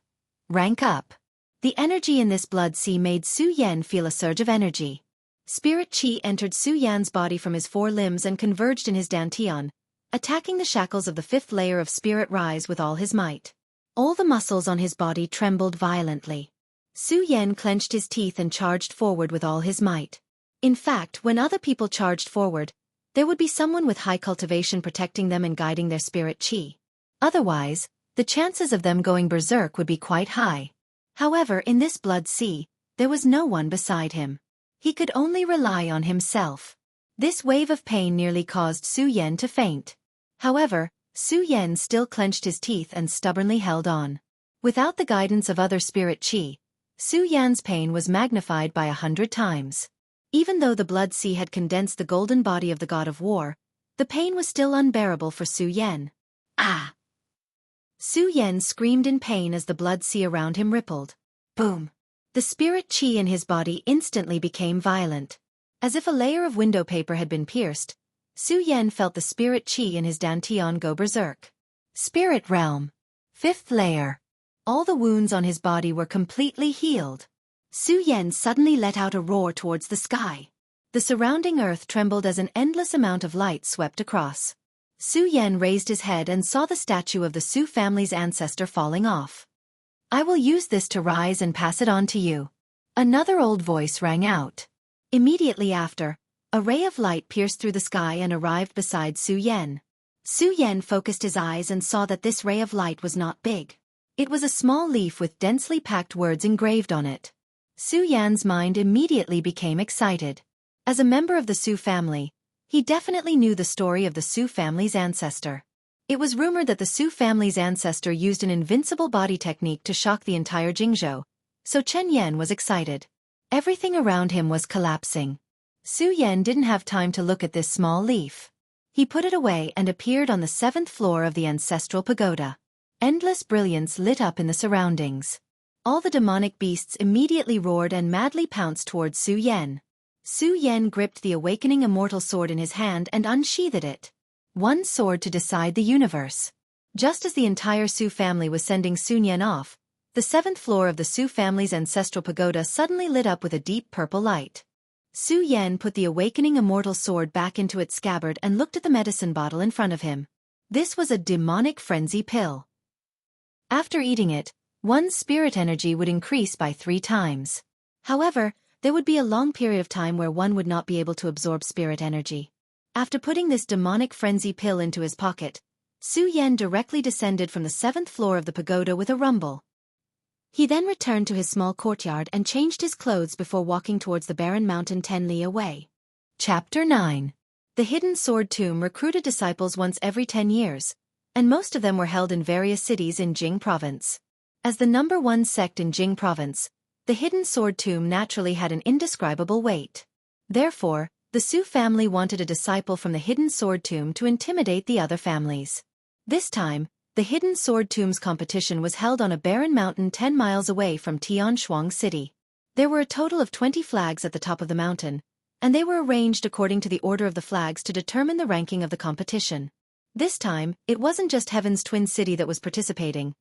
Rank up! The energy in this blood sea made Su Yan feel a surge of energy. Spirit chi entered Su Yan's body from his 4 limbs and converged in his dantian, attacking the shackles of the 5th layer of spirit rise with all his might. All the muscles on his body trembled violently. Su Yan clenched his teeth and charged forward with all his might. In fact, when other people charged forward, there would be someone with high cultivation protecting them and guiding their spirit chi. Otherwise, the chances of them going berserk would be quite high. However, in this blood sea, there was no one beside him. He could only rely on himself. This wave of pain nearly caused Su Yan to faint. However, Su Yan still clenched his teeth and stubbornly held on. Without the guidance of other spirit chi, Su Yan's pain was magnified by 100 times. Even though the blood sea had condensed the golden body of the god of war, the pain was still unbearable for Su Yan. Ah! Su Yan screamed in pain as the blood sea around him rippled. Boom! The spirit chi in his body instantly became violent. As if a layer of window paper had been pierced, Su Yan felt the spirit chi in his dantian go berserk. Spirit realm. 5th layer. All the wounds on his body were completely healed. Su Yan suddenly let out a roar towards the sky. The surrounding earth trembled as an endless amount of light swept across. Su Yan raised his head and saw the statue of the Su family's ancestor falling off. I will use this to rise and pass it on to you. Another old voice rang out. Immediately after, a ray of light pierced through the sky and arrived beside Su Yan. Su Yan focused his eyes and saw that this ray of light was not big. It was a small leaf with densely packed words engraved on it. Su Yan's mind immediately became excited. As a member of the Su family, he definitely knew the story of the Su family's ancestor. It was rumored that the Su family's ancestor used an invincible body technique to shock the entire Jingzhou, so Chen Yan was excited. Everything around him was collapsing. Su Yan didn't have time to look at this small leaf. He put it away and appeared on the 7th floor of the ancestral pagoda. Endless brilliance lit up in the surroundings. All the demonic beasts immediately roared and madly pounced towards Su Yan. Su Yan gripped the awakening immortal sword in his hand and unsheathed it. One sword to decide the universe. Just as the entire Su family was sending Su Yan off, the 7th floor of the Su family's ancestral pagoda suddenly lit up with a deep purple light. Su Yan put the awakening immortal sword back into its scabbard and looked at the medicine bottle in front of him. This was a demonic frenzy pill. After eating it, one's spirit energy would increase by 3 times. However, there would be a long period of time where one would not be able to absorb spirit energy. After putting this demonic frenzy pill into his pocket, Su Yan directly descended from the 7th floor of the pagoda with a rumble. He then returned to his small courtyard and changed his clothes before walking towards the barren mountain 10 li away. Chapter 9. The Hidden Sword Tomb recruited disciples once every 10 years, and most of them were held in various cities in Jing Province. As the #1 sect in Jing Province, the Hidden Sword Tomb naturally had an indescribable weight. Therefore, the Su family wanted a disciple from the Hidden Sword Tomb to intimidate the other families. This time, the Hidden Sword Tomb's competition was held on a barren mountain 10 miles away from Tianshuang City. There were a total of 20 flags at the top of the mountain, and they were arranged according to the order of the flags to determine the ranking of the competition. This time, it wasn't just Heaven's Twin City that was participating.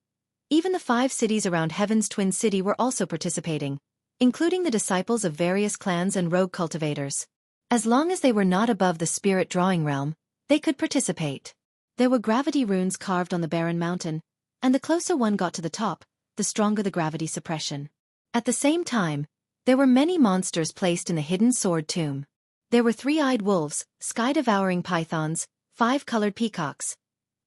Even the 5 cities around Heaven's Twin City were also participating, including the disciples of various clans and rogue cultivators. As long as they were not above the spirit drawing realm, they could participate. There were gravity runes carved on the barren mountain, and the closer one got to the top, the stronger the gravity suppression. At the same time, there were many monsters placed in the Hidden Sword Tomb. There were 3-eyed wolves, sky-devouring pythons, 5-colored peacocks.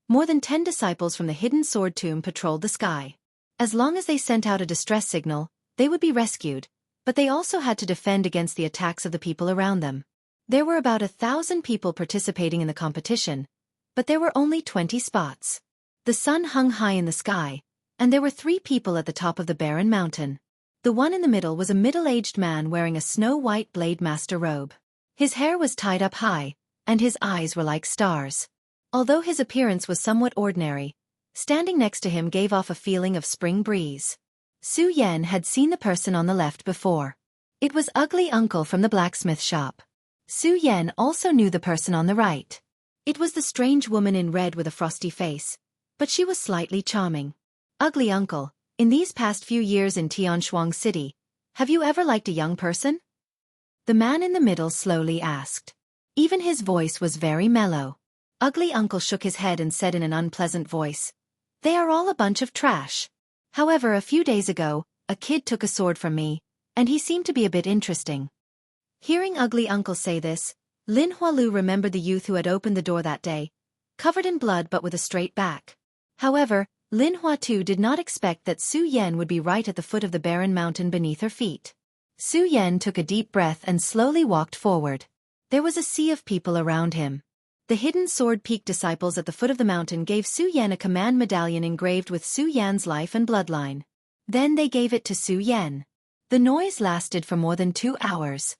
More than 10 disciples from the Hidden Sword Tomb patrolled the sky. As long as they sent out a distress signal, they would be rescued, but they also had to defend against the attacks of the people around them. There were about 1,000 people participating in the competition, but there were only 20 spots. The sun hung high in the sky, and there were 3 people at the top of the barren mountain. The one in the middle was a middle-aged man wearing a snow-white blade master robe. His hair was tied up high, and his eyes were like stars. Although his appearance was somewhat ordinary, standing next to him gave off a feeling of spring breeze. Su Yan had seen the person on the left before. It was Ugly Uncle from the blacksmith shop. Su Yan also knew the person on the right. It was the strange woman in red with a frosty face, but she was slightly charming. Ugly Uncle, in these past few years in Tianshuang City, have you ever liked a young person? The man in the middle slowly asked. Even his voice was very mellow. Ugly Uncle shook his head and said in an unpleasant voice, "They are all a bunch of trash. However, a few days ago, a kid took a sword from me, and he seemed to be a bit interesting." Hearing Ugly Uncle say this, Lin Hualu remembered the youth who had opened the door that day, covered in blood but with a straight back. However, Lin Huatu did not expect that Su Yan would be right at the foot of the barren mountain beneath her feet. Su Yan took a deep breath and slowly walked forward. There was a sea of people around him. The Hidden Sword Peak disciples at the foot of the mountain gave Su Yan a command medallion engraved with Su Yan's life and bloodline. Then they gave it to Su Yan. The noise lasted for more than 2 hours.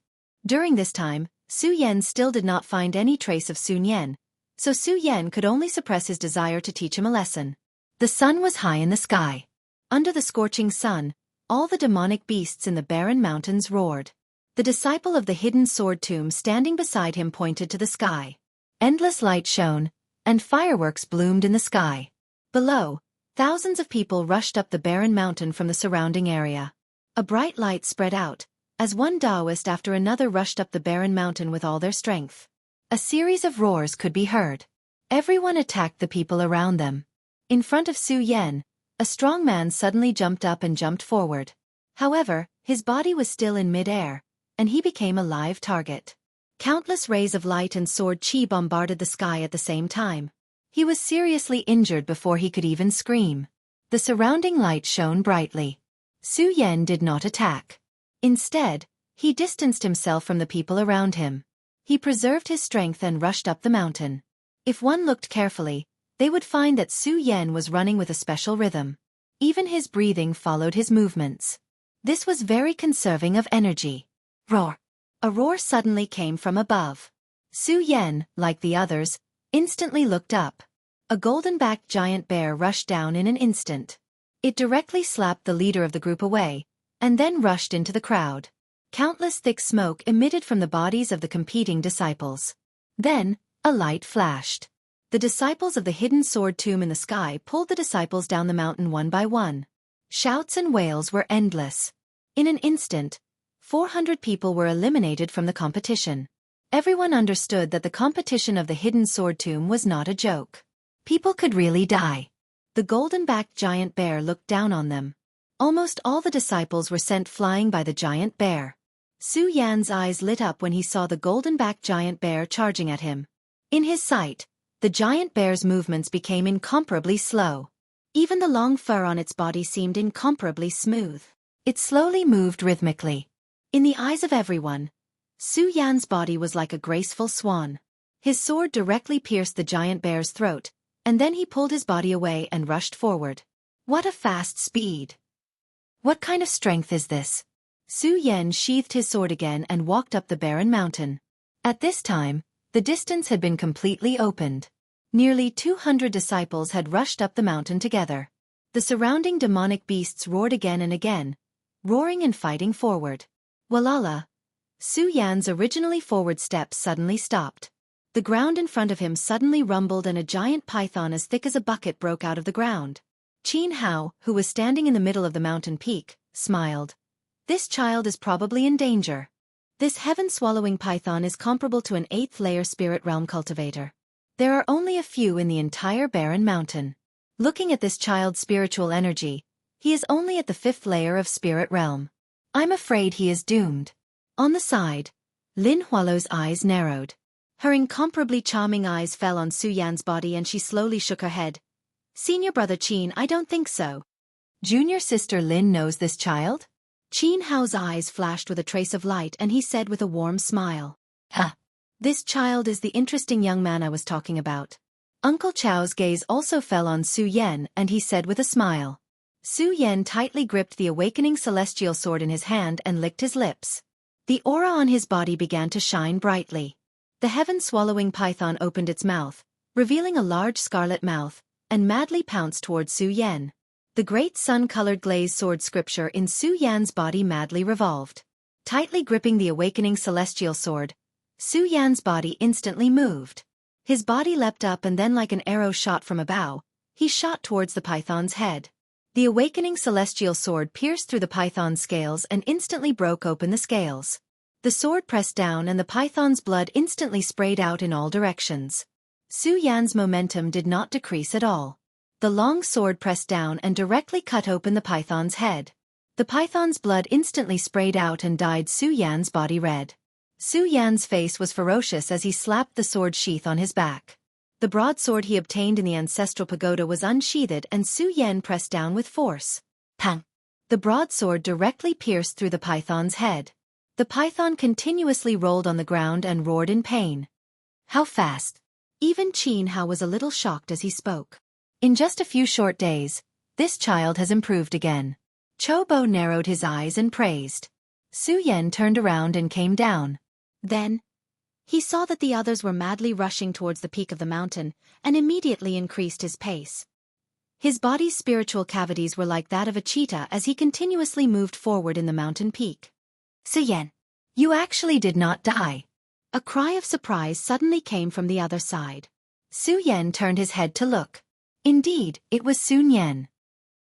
During this time, Su Yan still did not find any trace of Sun Yan, so Su Yan could only suppress his desire to teach him a lesson. The sun was high in the sky. Under the scorching sun, all the demonic beasts in the barren mountains roared. The disciple of the hidden sword tomb standing beside him pointed to the sky. Endless light shone, and fireworks bloomed in the sky. Below, thousands of people rushed up the barren mountain from the surrounding area. A bright light spread out, as one Taoist after another rushed up the barren mountain with all their strength. A series of roars could be heard. Everyone attacked the people around them. In front of Su Yan, a strong man suddenly jumped up and jumped forward. However, his body was still in mid-air, and he became a live target. Countless rays of light and sword chi bombarded the sky at the same time. He was seriously injured before he could even scream. The surrounding light shone brightly. Su Yan did not attack. Instead, he distanced himself from the people around him. He preserved his strength and rushed up the mountain. If one looked carefully, they would find that Su Yan was running with a special rhythm. Even his breathing followed his movements. This was very conserving of energy. Roar! A roar suddenly came from above. Su Yan, like the others, instantly looked up. A golden-backed giant bear rushed down in an instant. It directly slapped the leader of the group away, and then rushed into the crowd. Countless thick smoke emitted from the bodies of the competing disciples. Then, a light flashed. The disciples of the hidden sword tomb in the sky pulled the disciples down the mountain one by one. Shouts and wails were endless. In an instant, 400 people were eliminated from the competition. Everyone understood that the competition of the hidden sword tomb was not a joke. People could really die. The golden-backed giant bear looked down on them. Almost all the disciples were sent flying by the giant bear. Su Yan's eyes lit up when he saw the golden-backed giant bear charging at him. In his sight, the giant bear's movements became incomparably slow. Even the long fur on its body seemed incomparably smooth. It slowly moved rhythmically. In the eyes of everyone, Su Yan's body was like a graceful swan. His sword directly pierced the giant bear's throat, and then he pulled his body away and rushed forward. What a fast speed! What kind of strength is this? Su Yan sheathed his sword again and walked up the barren mountain. At this time, the distance had been completely opened. Nearly 200 disciples had rushed up the mountain together. The surrounding demonic beasts roared again and again, roaring and fighting forward. Walala! Su Yan's originally forward steps suddenly stopped. The ground in front of him suddenly rumbled and a giant python as thick as a bucket broke out of the ground. Qin Hao, who was standing in the middle of the mountain peak, smiled. This child is probably in danger. This heaven-swallowing python is comparable to an 8th-layer spirit realm cultivator. There are only a few in the entire barren mountain. Looking at this child's spiritual energy, he is only at the 5th layer of spirit realm. I'm afraid he is doomed. On the side, Lin Hualo's eyes narrowed. Her incomparably charming eyes fell on Su Yan's body and she slowly shook her head. Senior brother Qin, I don't think so. Junior sister Lin knows this child? Qin Hao's eyes flashed with a trace of light and he said with a warm smile. This child is the interesting young man I was talking about. Uncle Chao's gaze also fell on Su Yan and he said with a smile. Su Yan tightly gripped the awakening celestial sword in his hand and licked his lips. The aura on his body began to shine brightly. The heaven-swallowing python opened its mouth, revealing a large scarlet mouth, and madly pounced toward Su Yan. The great sun-colored glazed sword scripture in Su Yan's body madly revolved. Tightly gripping the awakening celestial sword, Su Yan's body instantly moved. His body leapt up and then like an arrow shot from a bow, he shot towards the python's head. The awakening celestial sword pierced through the python's scales and instantly broke open the scales. The sword pressed down and the python's blood instantly sprayed out in all directions. Su Yan's momentum did not decrease at all. The long sword pressed down and directly cut open the python's head. The python's blood instantly sprayed out and dyed Su Yan's body red. Su Yan's face was ferocious as he slapped the sword sheath on his back. The broadsword he obtained in the ancestral pagoda was unsheathed and Su Yan pressed down with force. Pang! The broadsword directly pierced through the python's head. The python continuously rolled on the ground and roared in pain. How fast! Even Qin Hao was a little shocked as he spoke. In just a few short days, this child has improved again. Cho Bo narrowed his eyes and praised. Su Yan turned around and came down. Then, he saw that the others were madly rushing towards the peak of the mountain, and immediately increased his pace. His body's spiritual cavities were like that of a cheetah as he continuously moved forward in the mountain peak. Su-yen, you actually did not die. A cry of surprise suddenly came from the other side. Su-yen turned his head to look. Indeed, it was Sun-yen.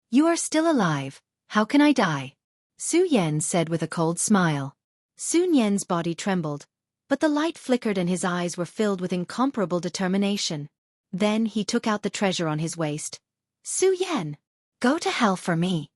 You are still alive, how can I die? Su-yen said with a cold smile. Sun-yen's body trembled, but the light flickered and his eyes were filled with incomparable determination. Then he took out the treasure on his waist. Su-yen, go to hell for me.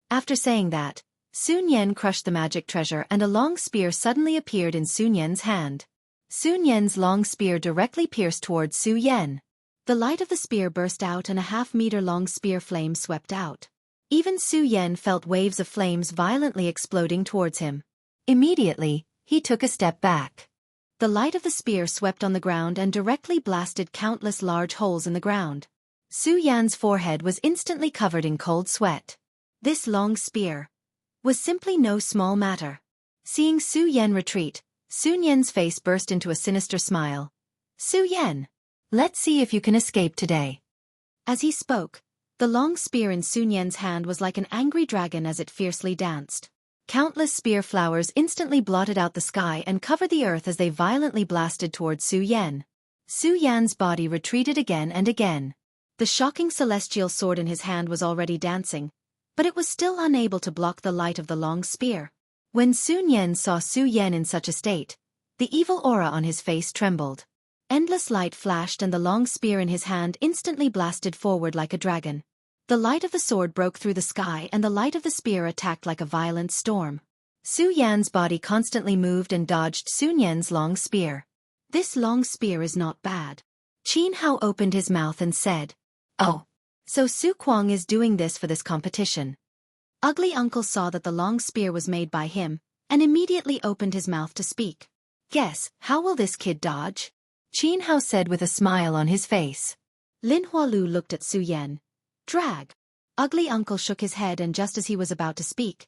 After saying that, Sun-yen crushed the magic treasure and a long spear suddenly appeared in Sun-yen's hand. Sun-yen's long spear directly pierced towards Su-yen. The light of the spear burst out and a half-meter-long spear flame swept out. Even Su-yen felt waves of flames violently exploding towards him. Immediately, he took a step back. The light of the spear swept on the ground and directly blasted countless large holes in the ground. Su-yen's forehead was instantly covered in cold sweat. This long spear was simply no small matter. Seeing Su-yen retreat, Sun-yen's face burst into a sinister smile. Su-yen, let's see if you can escape today. As he spoke, the long spear in Sun-yen's hand was like an angry dragon as it fiercely danced. Countless spear flowers instantly blotted out the sky and covered the earth as they violently blasted towards Su-yen. Su-yen's body retreated again and again. The shocking celestial sword in his hand was already dancing, but it was still unable to block the light of the long spear. When Sun-yen saw Su-yen in such a state, the evil aura on his face trembled. Endless light flashed and the long spear in his hand instantly blasted forward like a dragon. The light of the sword broke through the sky and the light of the spear attacked like a violent storm. Su-yen's body constantly moved and dodged Sun-yen's long spear. This long spear is not bad. Qin Hao opened his mouth and said, Oh, so Su Kwang is doing this for this competition. Ugly Uncle saw that the long spear was made by him, and immediately opened his mouth to speak. Guess, how will this kid dodge? Qin Hao said with a smile on his face. Lin Hualu looked at Su-yen. Drag. Ugly Uncle shook his head and just as he was about to speak,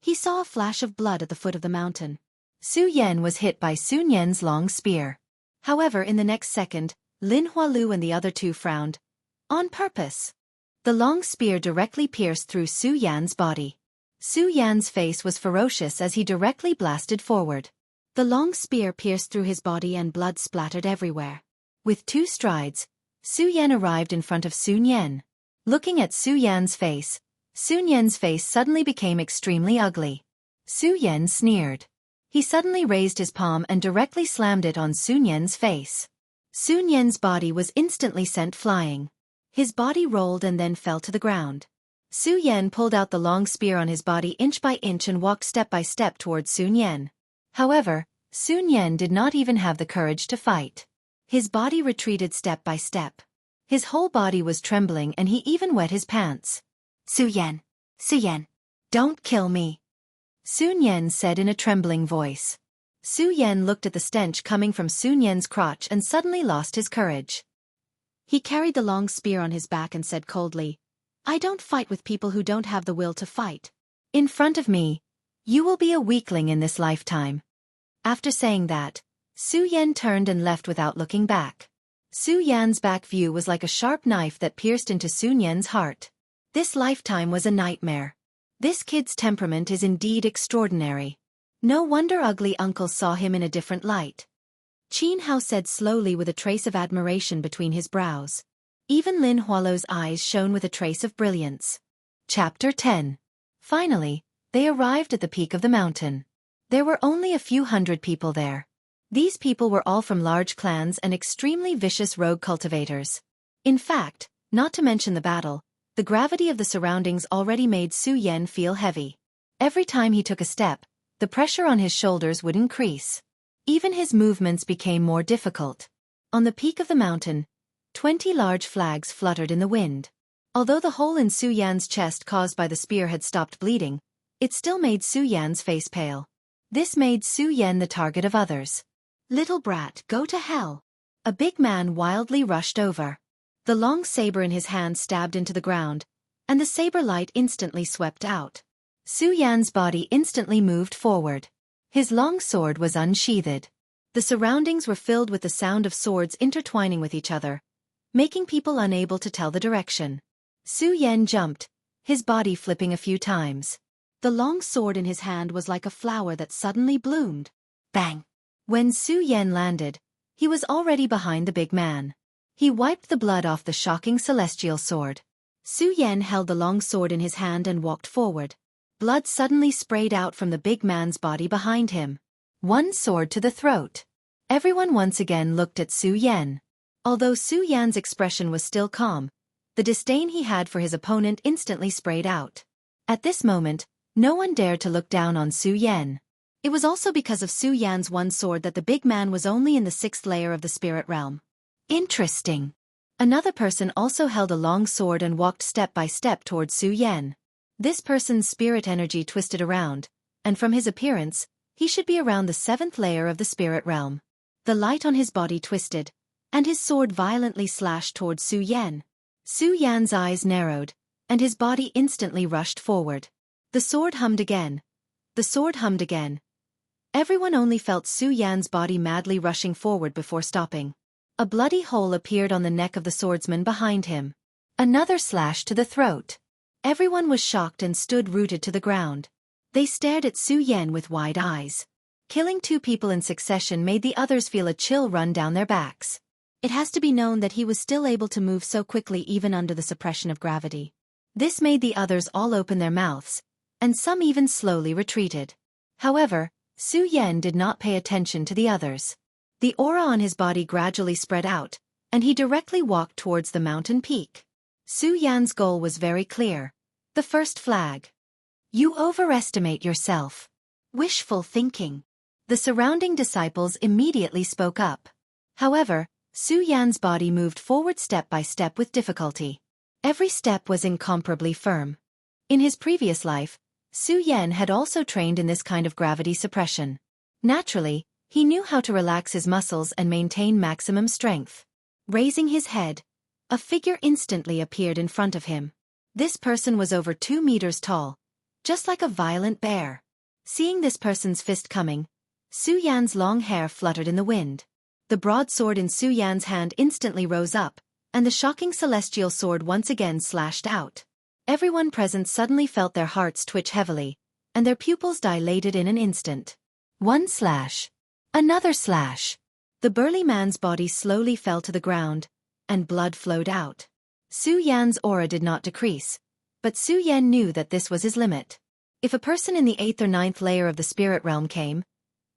he saw a flash of blood at the foot of the mountain. Su-yen was hit by Sun-yen's long spear. However, in the next second, Lin Hualu and the other two frowned. On purpose. The long spear directly pierced through Su-yen's body. Su-yen's face was ferocious as he directly blasted forward. The long spear pierced through his body and blood splattered everywhere. With 2 strides, Su-yen arrived in front of Sun-yen. Looking at Su-yen's face, Sun-yen's face suddenly became extremely ugly. Su-yen sneered. He suddenly raised his palm and directly slammed it on Sun-yen's face. Sun-yen's body was instantly sent flying. His body rolled and then fell to the ground. Su-yen pulled out the long spear on his body inch by inch and walked step by step towards Sun-yen. However, Sun-yen did not even have the courage to fight. His body retreated step by step. His whole body was trembling and he even wet his pants. Su-yen, Su-yen, don't kill me. Sun-yen said in a trembling voice. Su-yen looked at the stench coming from Sun-yen's crotch and suddenly lost his courage. He carried the long spear on his back and said coldly, I don't fight with people who don't have the will to fight. In front of me, you will be a weakling in this lifetime. After saying that, Su-yen turned and left without looking back. Su-yen's back view was like a sharp knife that pierced into Sun-yen's heart. This lifetime was a nightmare. This kid's temperament is indeed extraordinary. No wonder Ugly Uncle saw him in a different light. Qin Hao said slowly with a trace of admiration between his brows. Even Lin Hualu's eyes shone with a trace of brilliance. Chapter 10. Finally, they arrived at the peak of the mountain. There were only a few hundred people there. These people were all from large clans and extremely vicious rogue cultivators. In fact, not to mention the battle, the gravity of the surroundings already made Su-yen feel heavy. Every time he took a step, the pressure on his shoulders would increase. Even his movements became more difficult. On the peak of the mountain, 20 large flags fluttered in the wind. Although the hole in Su-yen's chest caused by the spear had stopped bleeding, it still made Su-yen's face pale. This made Su-yen the target of others. Little brat, go to hell. A big man wildly rushed over. The long saber in his hand stabbed into the ground, and the saber light instantly swept out. Su-yen's body instantly moved forward. His long sword was unsheathed. The surroundings were filled with the sound of swords intertwining with each other, making people unable to tell the direction. Su Yan jumped, his body flipping a few times. The long sword in his hand was like a flower that suddenly bloomed. Bang! When Su Yan landed, he was already behind the big man. He wiped the blood off the shocking celestial sword. Su Yan held the long sword in his hand and walked forward. Blood suddenly sprayed out from the big man's body behind him. One sword to the throat. Everyone once again looked at Su Yan. Although Su Yan's expression was still calm, the disdain he had for his opponent instantly sprayed out. At this moment, no one dared to look down on Su Yan. It was also because of Su Yan's one sword that the big man was only in the 6th layer of the spirit realm. Interesting. Another person also held a long sword and walked step by step towards Su Yan. This person's spirit energy twisted around, and from his appearance, he should be around the 7th layer of the spirit realm. The light on his body twisted, and his sword violently slashed towards Su Yan. Su Yan's eyes narrowed, and his body instantly rushed forward. The sword hummed again. The sword hummed again. Everyone only felt Su Yan's body madly rushing forward before stopping. A bloody hole appeared on the neck of the swordsman behind him. Another slash to the throat. Everyone was shocked and stood rooted to the ground. They stared at Su Yan with wide eyes. Killing 2 people in succession made the others feel a chill run down their backs. It has to be known that he was still able to move so quickly even under the suppression of gravity. This made the others all open their mouths, and some even slowly retreated. However, Su Yan did not pay attention to the others. The aura on his body gradually spread out, and he directly walked towards the mountain peak. Su Yan's goal was very clear. The first flag. You overestimate yourself. Wishful thinking. The surrounding disciples immediately spoke up. However, Su Yan's body moved forward step by step with difficulty. Every step was incomparably firm. In his previous life, Su Yan had also trained in this kind of gravity suppression. Naturally, he knew how to relax his muscles and maintain maximum strength. Raising his head, a figure instantly appeared in front of him. This person was over 2 meters tall, just like a violent bear. Seeing this person's fist coming, Su Yan's long hair fluttered in the wind. The broadsword in Su Yan's hand instantly rose up, and the shocking celestial sword once again slashed out. Everyone present suddenly felt their hearts twitch heavily, and their pupils dilated in an instant. One slash. Another slash. The burly man's body slowly fell to the ground, and blood flowed out. Su Yan's aura did not decrease, but Su Yan knew that this was his limit. If a person in the 8th or 9th layer of the spirit realm came,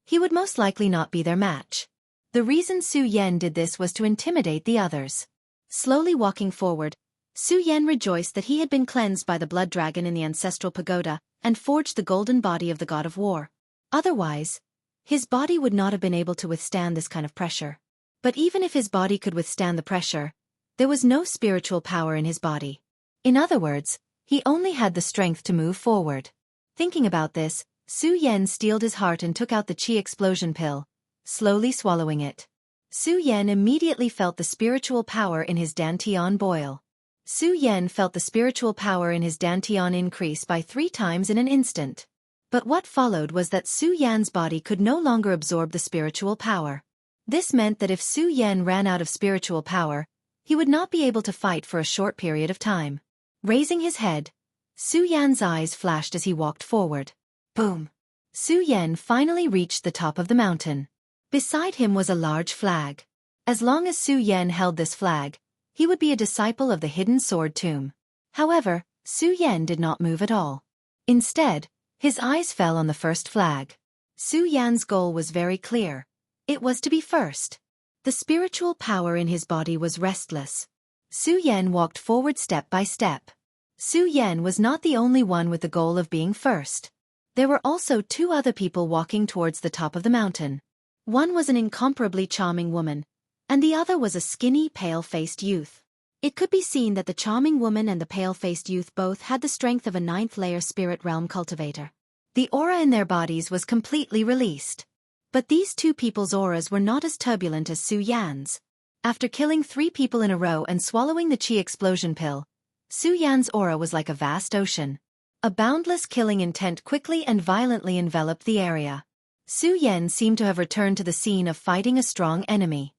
he would most likely not be their match. The reason Su Yan did this was to intimidate the others. Slowly walking forward, Su Yan rejoiced that he had been cleansed by the blood dragon in the ancestral pagoda and forged the golden body of the god of war. Otherwise, his body would not have been able to withstand this kind of pressure. But even if his body could withstand the pressure, there was no spiritual power in his body. In other words, he only had the strength to move forward. Thinking about this, Su Yan steeled his heart and took out the chi explosion pill, slowly swallowing it. Su Yan immediately felt the spiritual power in his dantian boil. Su Yan felt the spiritual power in his dantian increase by 3 times in an instant. But what followed was that Su Yan's body could no longer absorb the spiritual power. This meant that if Su Yan ran out of spiritual power, he would not be able to fight for a short period of time. Raising his head, Su Yan's eyes flashed as he walked forward. Boom! Su Yan finally reached the top of the mountain. Beside him was a large flag. As long as Su Yan held this flag, he would be a disciple of the hidden sword tomb. However, Su Yan did not move at all. Instead, his eyes fell on the first flag. Su Yan's goal was very clear. It was to be first. The spiritual power in his body was restless. Su Yan walked forward step by step. Su Yan was not the only one with the goal of being first. There were also 2 other people walking towards the top of the mountain. One was an incomparably charming woman, and the other was a skinny, pale-faced youth. It could be seen that the charming woman and the pale-faced youth both had the strength of a 9th-layer spirit realm cultivator. The aura in their bodies was completely released. But these 2 people's auras were not as turbulent as Su Yan's. After killing 3 people in a row and swallowing the chi explosion pill, Su Yan's aura was like a vast ocean. A boundless killing intent quickly and violently enveloped the area. Su Yan seemed to have returned to the scene of fighting a strong enemy.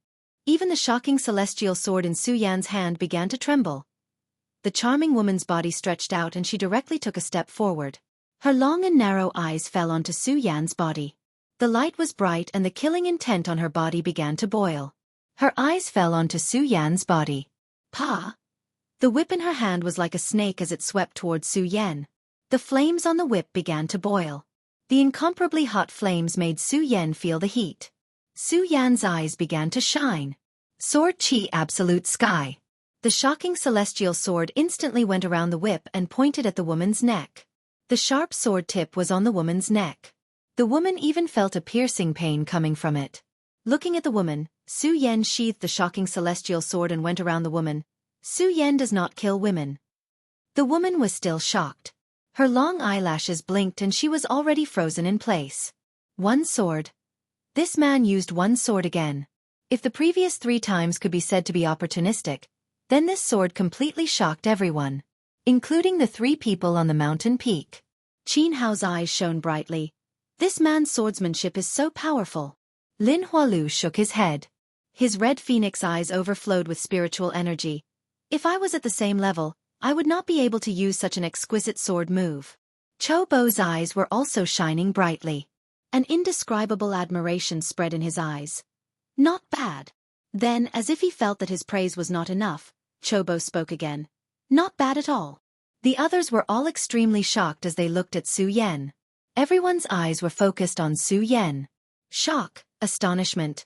Even the shocking celestial sword in Su Yan's hand began to tremble. the charming woman's body stretched out and she directly took a step forward. Her long and narrow eyes fell onto Su Yan's body. The light was bright and the killing intent on her body began to boil. Her eyes fell onto Su Yan's body. Pa! The whip in her hand was like a snake as it swept towards Su Yan. The flames on the whip began to boil. The incomparably hot flames made Su Yan feel the heat. Su Yan's eyes began to shine. Sword Chi Absolute Sky. The shocking celestial sword instantly went around the whip and pointed at the woman's neck. The sharp sword tip was on the woman's neck. The woman even felt a piercing pain coming from it. Looking at the woman, Su Yan sheathed the shocking celestial sword and went around the woman. Su Yan does not kill women. The woman was still shocked. Her long eyelashes blinked and she was already frozen in place. One sword. This man used one sword again. If the previous 3 times could be said to be opportunistic, then this sword completely shocked everyone, including the 3 people on the mountain peak. Qin Hao's eyes shone brightly. This man's swordsmanship is so powerful. Lin Hualu shook his head. His red phoenix eyes overflowed with spiritual energy. If I was at the same level, I would not be able to use such an exquisite sword move. Cho Bo's eyes were also shining brightly. An indescribable admiration spread in his eyes. Not bad. Then, as if he felt that his praise was not enough, Cho Bo spoke again. Not bad at all. The others were all extremely shocked as they looked at Su Yan. Everyone's eyes were focused on Su Yan. Shock, astonishment,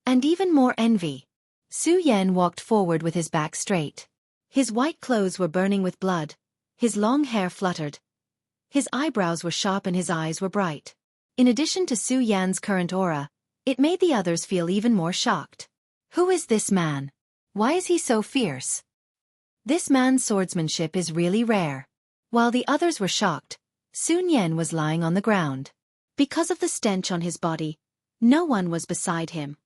and even more envy. Su Yan walked forward with his back straight. His white clothes were burning with blood. His long hair fluttered. His eyebrows were sharp and his eyes were bright. In addition to Su Yan's current aura, it made the others feel even more shocked. Who is this man? Why is he so fierce? This man's swordsmanship is really rare. While the others were shocked, Sun Yan was lying on the ground. Because of the stench on his body, no one was beside him.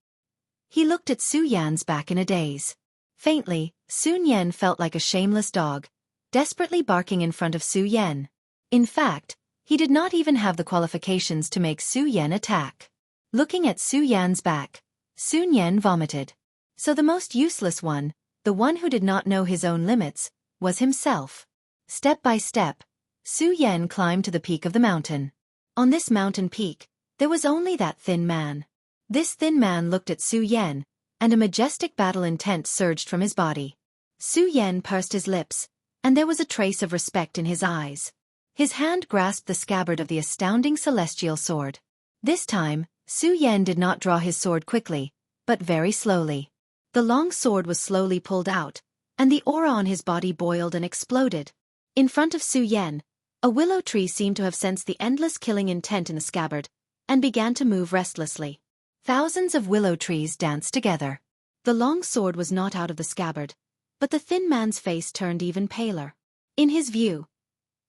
He looked at Su Yan's back in a daze. Faintly, Sun Yan felt like a shameless dog, desperately barking in front of Su Yan. In fact, he did not even have the qualifications to make Su Yan attack. Looking at Su Yan's back, Sun Yan vomited. So the most useless one, the one who did not know his own limits, was himself. Step by step, Su Yan climbed to the peak of the mountain. On this mountain peak, there was only that thin man. This thin man looked at Su Yan, and a majestic battle intent surged from his body. Su Yan pursed his lips, and there was a trace of respect in his eyes. His hand grasped the scabbard of the astounding celestial sword. This time, Su Yan did not draw his sword quickly, but very slowly. The long sword was slowly pulled out, and the aura on his body boiled and exploded. In front of Su Yan, a willow tree seemed to have sensed the endless killing intent in the scabbard, and began to move restlessly. Thousands of willow trees danced together. The long sword was not out of the scabbard, but the thin man's face turned even paler. In his view,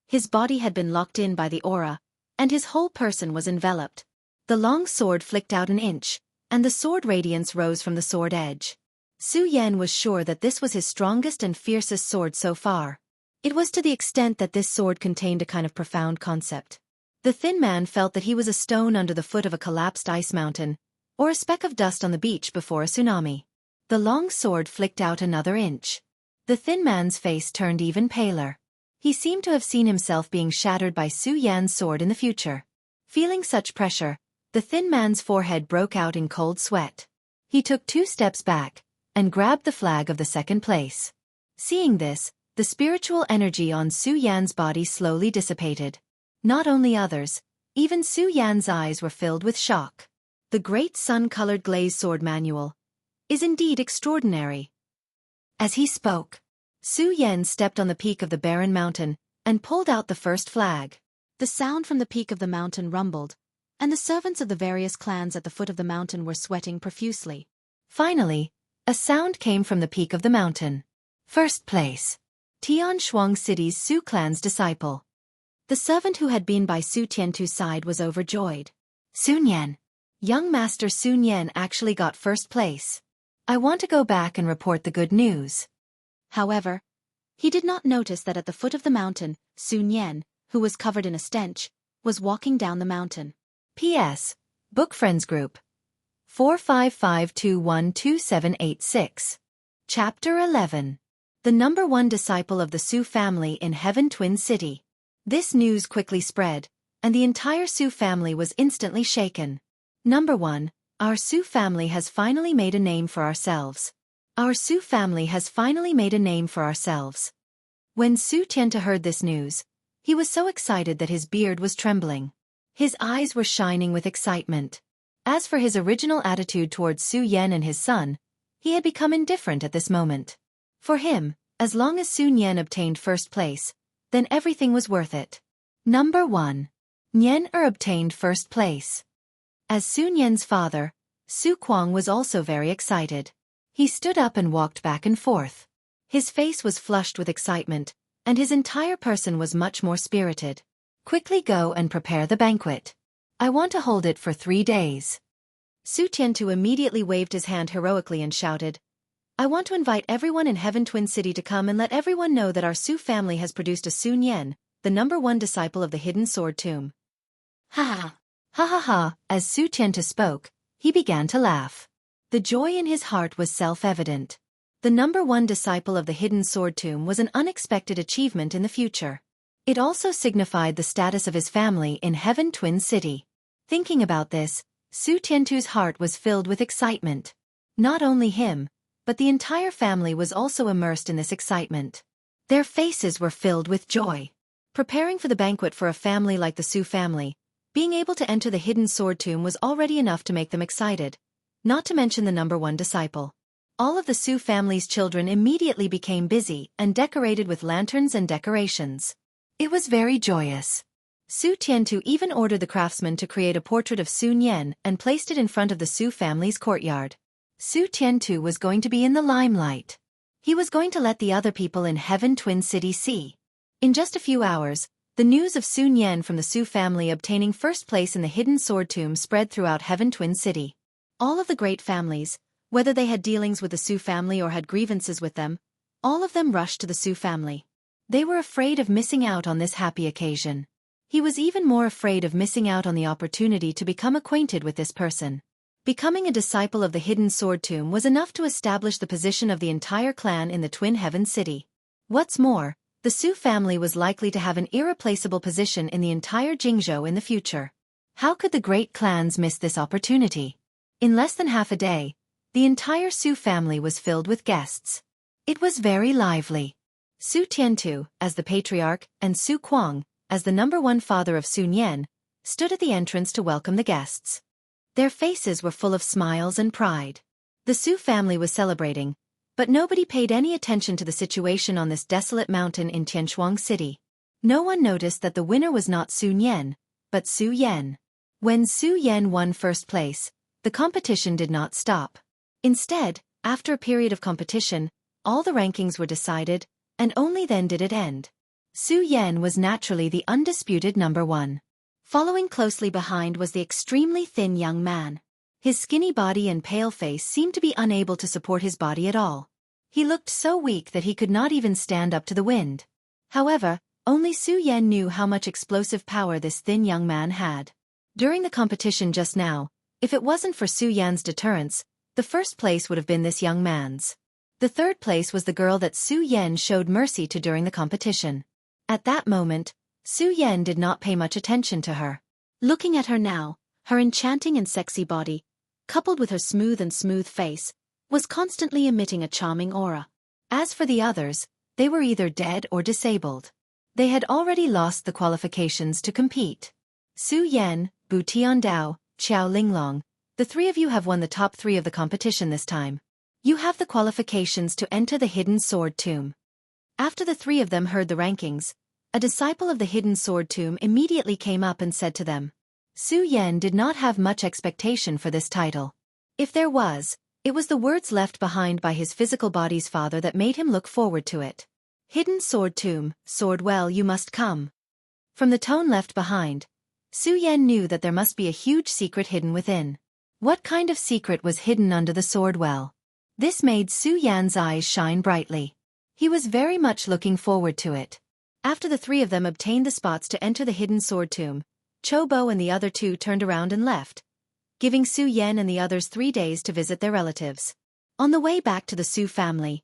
his body had been locked in by the aura, and his whole person was enveloped. The long sword flicked out an inch, and the sword radiance rose from the sword edge. Su Yan was sure that this was his strongest and fiercest sword so far. It was to the extent that this sword contained a kind of profound concept. The thin man felt that he was a stone under the foot of a collapsed ice mountain, or a speck of dust on the beach before a tsunami. The long sword flicked out another inch. The thin man's face turned even paler. He seemed to have seen himself being shattered by Su Yan's sword in the future. Feeling such pressure, the thin man's forehead broke out in cold sweat. He took 2 steps back, and grabbed the flag of the second place. Seeing this, the spiritual energy on Su Yan's body slowly dissipated. Not only others, even Su Yan's eyes were filled with shock. The great sun-colored glazed sword manual is indeed extraordinary. As he spoke, Su Yan stepped on the peak of the barren mountain and pulled out the first flag. The sound from the peak of the mountain rumbled, and the servants of the various clans at the foot of the mountain were sweating profusely. Finally, a sound came from the peak of the mountain. First place. Tian Shuang City's Su clan's disciple. The servant who had been by Su Tiantu's side was overjoyed. Sun Yan. Young Master Sun Yan actually got first place. I want to go back and report the good news. However, he did not notice that at the foot of the mountain, Sun Yan, who was covered in a stench, was walking down the mountain. P.S. Book Friends Group 455212786. Chapter 11. the #1 disciple of the Su family in Heaven Twin City. This news quickly spread, and the entire Su family was instantly shaken. #1, our Su family has finally made a name for ourselves. Our Su family has finally made a name for ourselves. When Su Tiantu heard this news, he was so excited that his beard was trembling. His eyes were shining with excitement. As for his original attitude towards Su Yan and his son, he had become indifferent at this moment. For him, as long as Su Yan obtained first place, then everything was worth it. #1. Nian obtained first place. As Su Yan's father, Su Kuang was also very excited. He stood up and walked back and forth. His face was flushed with excitement, and his entire person was much more spirited. Quickly go and prepare the banquet. I want to hold it for 3 days. Su Tiantu immediately waved his hand heroically and shouted, I want to invite everyone in Heaven Twin City to come and let everyone know that our Su family has produced a Su Yan, the #1 disciple of the Hidden Sword Tomb. Ha ha. Ha ha ha. As Su Tiantu spoke, he began to laugh. The joy in his heart was self-evident. The #1 disciple of the Hidden Sword Tomb was an unexpected achievement in the future. It also signified the status of his family in Heaven Twin City. Thinking about this, Su Tiantu's heart was filled with excitement. Not only him, but the entire family was also immersed in this excitement. Their faces were filled with joy. Preparing for the banquet for a family like the Su family, being able to enter the Hidden Sword Tomb was already enough to make them excited, not to mention the #1 disciple. All of the Su family's children immediately became busy and decorated with lanterns and decorations. It was very joyous. Su Tiantu even ordered the craftsman to create a portrait of Su Yan and placed it in front of the Su family's courtyard. Su Tiantu was going to be in the limelight. He was going to let the other people in Heaven Twin City see. In just a few hours, the news of Su Yan from the Su family obtaining first place in the Hidden Sword Tomb spread throughout Heaven Twin City. All of the great families, whether they had dealings with the Su family or had grievances with them, all of them rushed to the Su family. They were afraid of missing out on this happy occasion. He was even more afraid of missing out on the opportunity to become acquainted with this person. Becoming a disciple of the Hidden Sword Tomb was enough to establish the position of the entire clan in the Twin Heaven City. What's more, the Su family was likely to have an irreplaceable position in the entire Jingzhou in the future. How could the great clans miss this opportunity? In less than half a day, the entire Su family was filled with guests. It was very lively. Su Tiantu, as the patriarch, and Su Kuang, as the #1 father of Su Yan, stood at the entrance to welcome the guests. Their faces were full of smiles and pride. The Su family was celebrating, but nobody paid any attention to the situation on this desolate mountain in Tianshuang City. No one noticed that the winner was not Su Yan, but Su Yan. When Su Yan won first place, the competition did not stop. Instead, after a period of competition, all the rankings were decided, and only then did it end. Su Yan was naturally the undisputed #1. Following closely behind was the extremely thin young man. His skinny body and pale face seemed to be unable to support his body at all. He looked so weak that he could not even stand up to the wind. However, only Su Yan knew how much explosive power this thin young man had. During the competition just now, if it wasn't for Su Yan's deterrence, the first place would have been this young man's. The third place was the girl that Su Yan showed mercy to during the competition. At that moment, Su Yan did not pay much attention to her. Looking at her now, her enchanting and sexy body, coupled with her smooth face, was constantly emitting a charming aura. As for the others, they were either dead or disabled. They had already lost the qualifications to compete. Su Yan, Bu Tiandao, Qiao Linglong, the three of you have won the top 3 of the competition this time. You have the qualifications to enter the Hidden Sword Tomb. After the 3 of them heard the rankings, a disciple of the Hidden Sword Tomb immediately came up and said to them. Su Yan did not have much expectation for this title. If there was, it was the words left behind by his physical body's father that made him look forward to it. Hidden Sword Tomb, sword well you must come. From the tone left behind, Su Yan knew that there must be a huge secret hidden within. What kind of secret was hidden under the sword well? This made Su Yan's eyes shine brightly. He was very much looking forward to it. After the 3 of them obtained the spots to enter the Hidden Sword Tomb, Cho Bo and the other 2 turned around and left, giving Su Yan and the others 3 days to visit their relatives. On the way back to the Su family,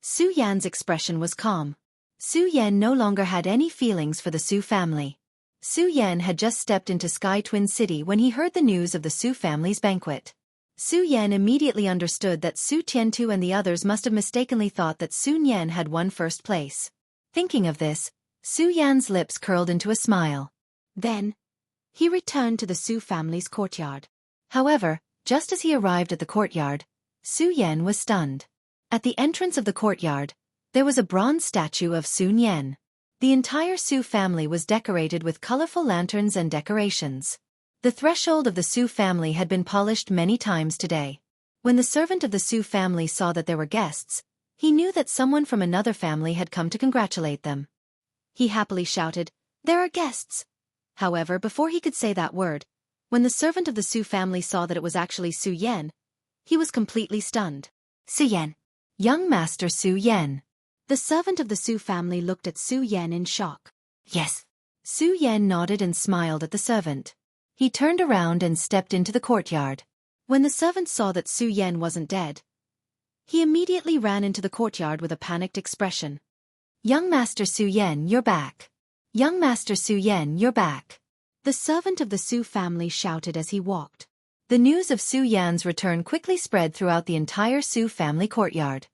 Su Yan's expression was calm. Su Yan no longer had any feelings for the Su family. Su Yan had just stepped into Sky Twin City when he heard the news of the Su family's banquet. Su Yan immediately understood that Su Tiantu and the others must have mistakenly thought that Sun Yan had won first place. Thinking of this, Su Yan's lips curled into a smile. Then, he returned to the Su family's courtyard. However, just as he arrived at the courtyard, Su Yan was stunned. At the entrance of the courtyard, there was a bronze statue of Sun Yan. The entire Su family was decorated with colorful lanterns and decorations. The threshold of the Su family had been polished many times today. When the servant of the Su family saw that there were guests, he knew that someone from another family had come to congratulate them. He happily shouted, "There are guests!" However, before he could say that word, when the servant of the Su family saw that it was actually Su Yan, he was completely stunned. "Su Yan. Young Master Su Yan." The servant of the Su family looked at Su Yan in shock. "Yes." Su Yan nodded and smiled at the servant. He turned around and stepped into the courtyard. When the servant saw that Su Yan wasn't dead, he immediately ran into the courtyard with a panicked expression. "Young Master Su Yan, you're back. Young Master Su Yan, you're back." The servant of the Su family shouted as he walked. The news of Su Yan's return quickly spread throughout the entire Su family courtyard.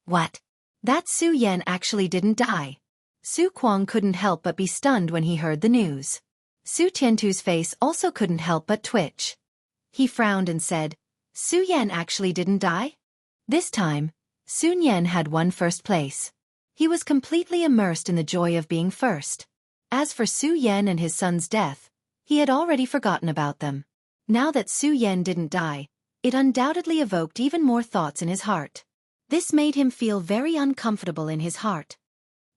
"What? That Su Yan actually didn't die." Su Kuang couldn't help but be stunned when he heard the news. Su Tiantu's face also couldn't help but twitch. He frowned and said, "Su Yan actually didn't die?" This time, Sun Yan had won first place. He was completely immersed in the joy of being first. As for Su Yan and his son's death, he had already forgotten about them. Now that Su Yan didn't die, it undoubtedly evoked even more thoughts in his heart. This made him feel very uncomfortable in his heart.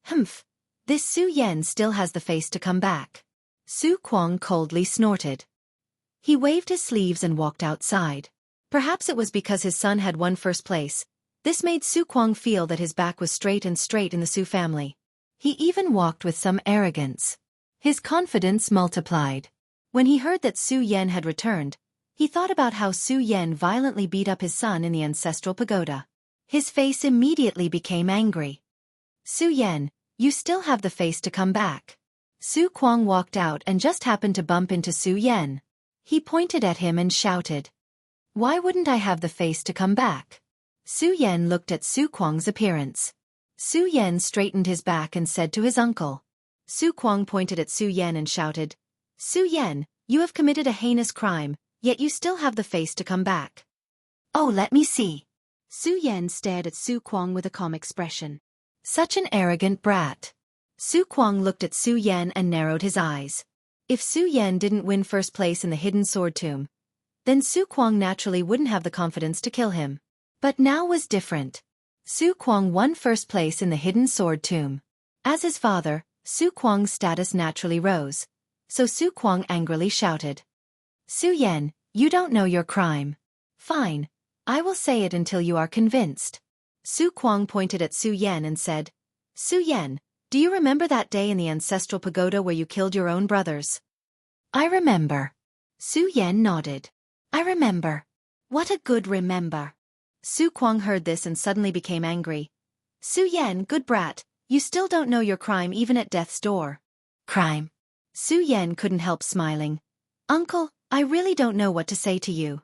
Humph, this Su Yan still has the face to come back. Su Kuang coldly snorted. He waved his sleeves and walked outside. Perhaps it was because his son had won first place. This made Su Kuang feel that his back was straight in the Su family. He even walked with some arrogance. His confidence multiplied. When he heard that Su Yan had returned, he thought about how Su Yan violently beat up his son in the ancestral pagoda. His face immediately became angry. "Su Yan, you still have the face to come back." Su Kuang walked out and just happened to bump into Su Yan. He pointed at him and shouted, "Why wouldn't I have the face to come back?" Su Yan looked at Su Kuang's appearance. Su Yan straightened his back and said to his uncle. Su Kuang pointed at Su Yan and shouted, "Su Yan, you have committed a heinous crime, yet you still have the face to come back." "Oh, let me see." Su Yan stared at Su Kuang with a calm expression. Such an arrogant brat. Su Kuang looked at Su Yan and narrowed his eyes. If Su Yan didn't win first place in the hidden sword tomb, then Su Kuang naturally wouldn't have the confidence to kill him. But now was different. Su Kuang won first place in the hidden sword tomb. As his father, Su Kuang's status naturally rose, so Su Kuang angrily shouted, "Su Yan, you don't know your crime. Fine, I will say it until you are convinced." Su Kuang pointed at Su Yan and said, "Su Yan, do you remember that day in the ancestral pagoda where you killed your own brothers?" "I remember." Su Yan nodded. "I remember. What a good remember." Su Kuang heard this and suddenly became angry. "Su Yan, good brat, you still don't know your crime even at death's door." "Crime?" Su Yan couldn't help smiling. "Uncle, I really don't know what to say to you.